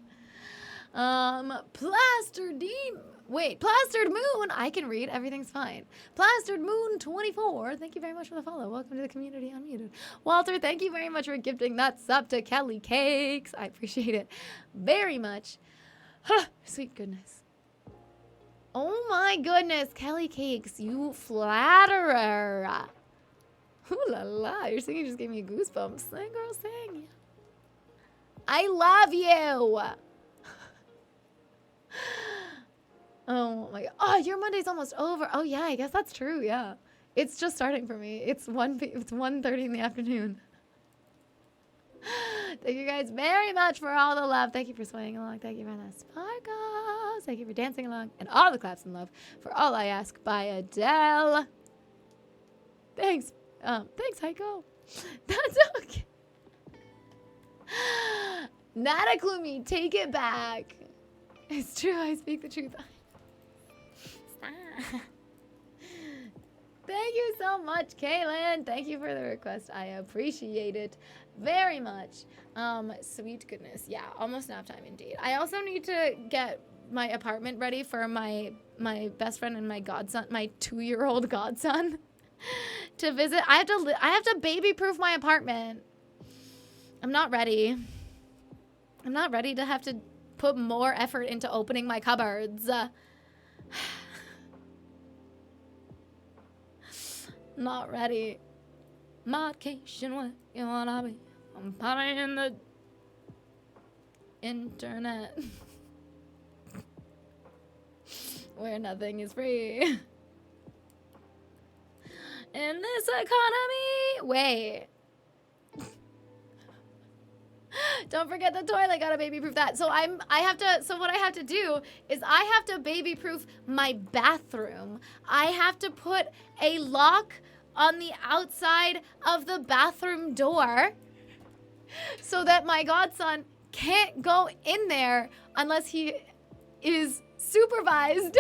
Plastered Moon. I can read. Everything's fine. Plastered Moon 24. Thank you very much for the follow. Welcome to the community unmuted. Walter, thank you very much for gifting that sub to Kelly Cakes. I appreciate it very much. Sweet goodness. Oh my goodness, Kelly Cakes, you flatterer. Ooh la la, your singing just gave me goosebumps. Sing, girl, sing. I love you. Oh my god. Oh, your Monday's almost over. Oh yeah, I guess that's true, yeah. It's just starting for me. It's 1:30 in the afternoon. Thank you guys very much for all the love. Thank you for swaying along. Thank you for the sparkles. Thank you for dancing along. And all the claps and love for All I Ask by Adele. Thanks. Thanks, Heiko. That's okay. Nataklumi, take it back. It's true, I speak the truth. Stop. Thank you so much, Kaylin. Thank you for the request. I appreciate it very much. Sweet goodness. Yeah, almost nap time indeed. I also need to get my apartment ready for my best friend and my godson, my 2-year-old godson, to visit. I have to baby-proof my apartment. I'm not ready. I'm not ready to have to put more effort into opening my cupboards. Not ready. Modcation, what you wanna be? I'm partying in the internet where nothing is free. In this economy, wait. Don't forget the toilet, gotta baby proof that. So what I have to do is I have to baby proof my bathroom. I have to put a lock on the outside of the bathroom door so that my godson can't go in there unless he is supervised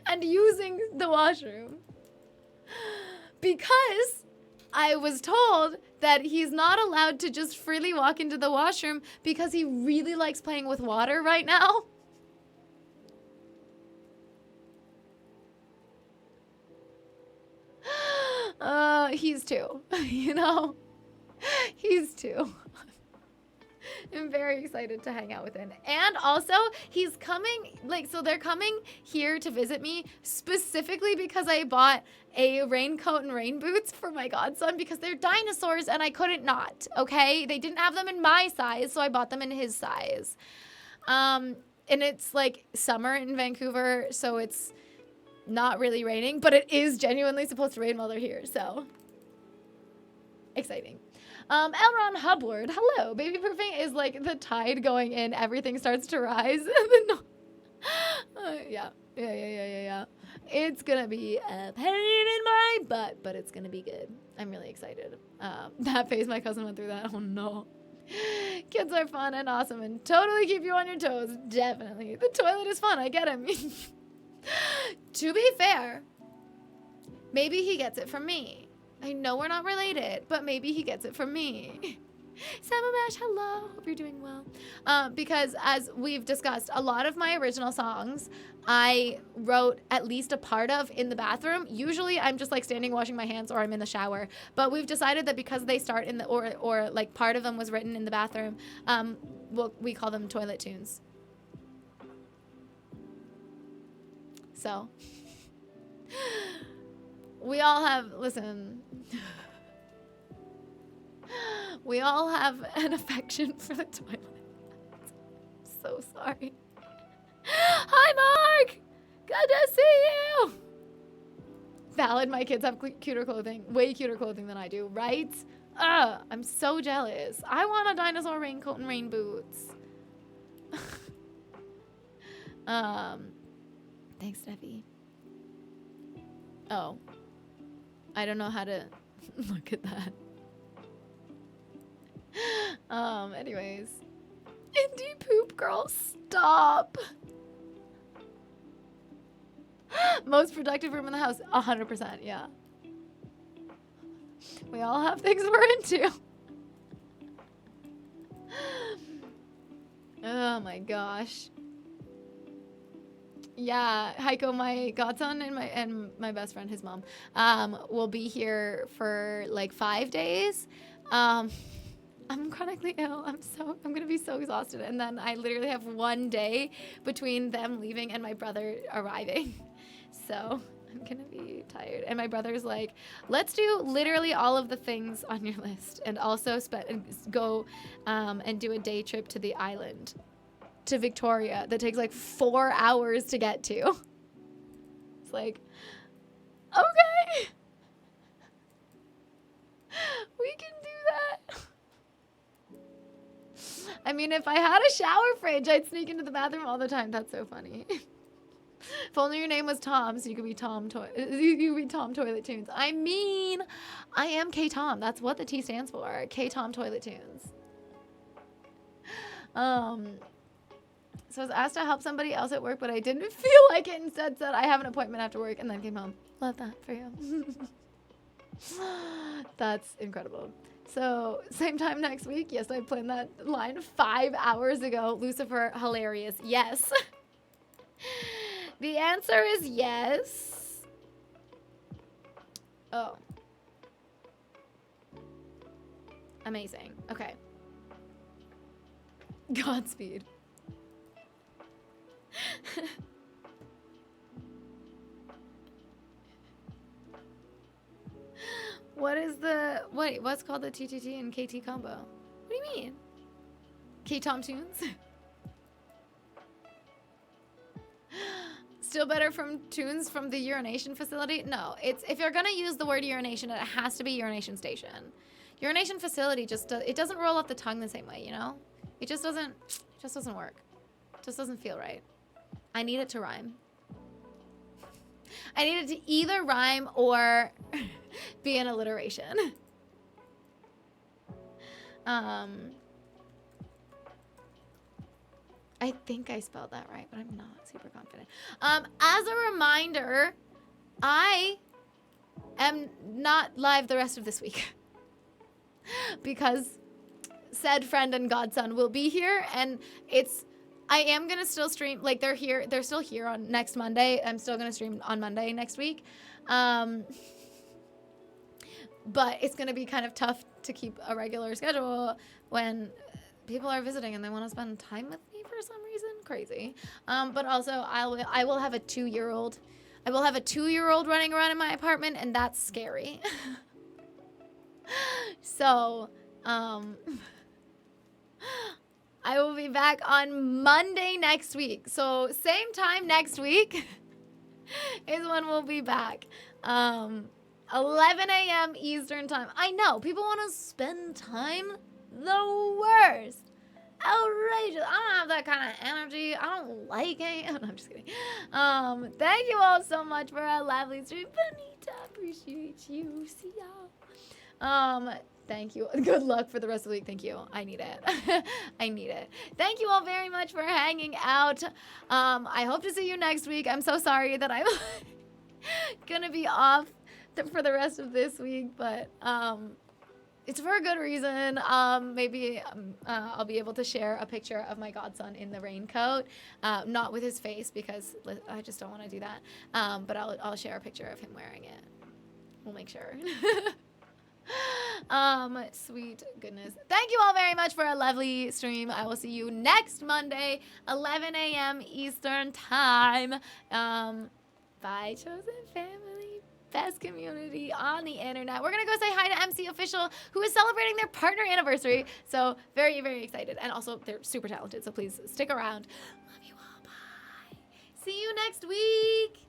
and using the washroom. Because I was told that he's not allowed to just freely walk into the washroom because he really likes playing with water right now. He's 2, you know? He's 2. I'm very excited to hang out with him. And also, he's coming, so they're coming here to visit me specifically because I bought a raincoat and rain boots for my godson because they're dinosaurs and I couldn't not, okay? They didn't have them in my size, so I bought them in his size. And it's summer in Vancouver, so it's not really raining, but it is genuinely supposed to rain while they're here, so exciting. Elron Hubbard, hello. Baby proofing is like the tide going in, everything starts to rise. Yeah. It's gonna be a pain in my butt, but it's gonna be good. I'm really excited. That phase my cousin went through that. Oh no. Kids are fun and awesome and totally keep you on your toes. Definitely. The toilet is fun. I get him. To be fair, maybe he gets it from me. I know we're not related, but maybe he gets it from me. Samabash, hello. Hope you're doing well. Because as we've discussed, a lot of my original songs I wrote at least a part of in the bathroom. Usually I'm just standing washing my hands or I'm in the shower. But we've decided that because they start in the or part of them was written in the bathroom, we call them toilet tunes. So we all have, listen, we all have an affection for the toilet. So sorry. Hi, Mark! Good to see you! Valid, my kids have cuter clothing, way cuter clothing than I do, right? I'm so jealous. I want a dinosaur raincoat and rain boots. Thanks, Steffi. Oh. I don't know how to look at that. Anyways. Indie poop girl, stop. Most productive room in the house, 100%, yeah. We all have things we're into. Oh my gosh. Yeah, Heiko, my godson and my best friend, his mom, will be here for like 5 days. I'm chronically ill. I'm gonna be so exhausted, and then I literally have 1 day between them leaving and my brother arriving. So I'm gonna be tired. And my brother's like, let's do literally all of the things on your list, and also go and do a day trip to the island, to Victoria, that takes like 4 hours to get to. It's like, okay, we can do that. I mean, if I had a shower fridge, I'd sneak into the bathroom all the time. That's so funny. If only your name was Tom, so you could be Tom Toilet Tunes. I mean, I am K Tom. That's what the T stands for. K Tom Toilet Tunes. So I was asked to help somebody else at work, but I didn't feel like it. Instead said I have an appointment after work, and then came home. Love that for you. That's incredible. So same time next week. Yes, I planned that line 5 hours ago. Lucifer, hilarious. Yes. The answer is yes. Oh. Amazing. Okay. Godspeed. What's called the TTT and KT combo? What do you mean? K-Tom Tunes? Still better from tunes from the urination facility? No, if you're gonna use the word urination, it has to be urination station. Urination facility it doesn't roll off the tongue the same way, you know? It just doesn't work. It just doesn't feel right. I need it to rhyme. I need it to either rhyme or be an alliteration. I think I spelled that right, but I'm not super confident. As a reminder, I am not live the rest of this week because said friend and godson will be here, and I am gonna still stream. Like they're still here on next Monday. I'm still gonna stream on Monday next week. But it's gonna be kind of tough to keep a regular schedule when people are visiting and they want to spend time with me for some reason. Crazy. But also I will have a 2-year-old. I will have a 2-year-old running around in my apartment, and that's scary. So, I will be back on Monday next week. So same time next week is when we'll be back. 11 a.m. Eastern time. I know, people want to spend time. The worst. Outrageous. I don't have that kind of energy. I don't like it. No, I'm just kidding. Thank you all so much for a lovely stream. Bonita, appreciate you. See y'all. Thank you. Good luck for the rest of the week. Thank you. I need it. I need it. Thank you all very much for hanging out. I hope to see you next week. I'm so sorry that I'm gonna be off for the rest of this week, but it's for a good reason. Maybe I'll be able to share a picture of my godson in the raincoat, not with his face because I just don't want to do that. But I'll share a picture of him wearing it. We'll make sure. Sweet goodness. Thank you all very much for a lovely stream. I will see you next Monday, 11 a.m. Eastern time. Bye, chosen family. Best community on the internet. We're gonna go say hi to MC Official, who is celebrating their partner anniversary. So very, very excited. And also they're super talented, so please stick around. Love you all. Bye. See you next week.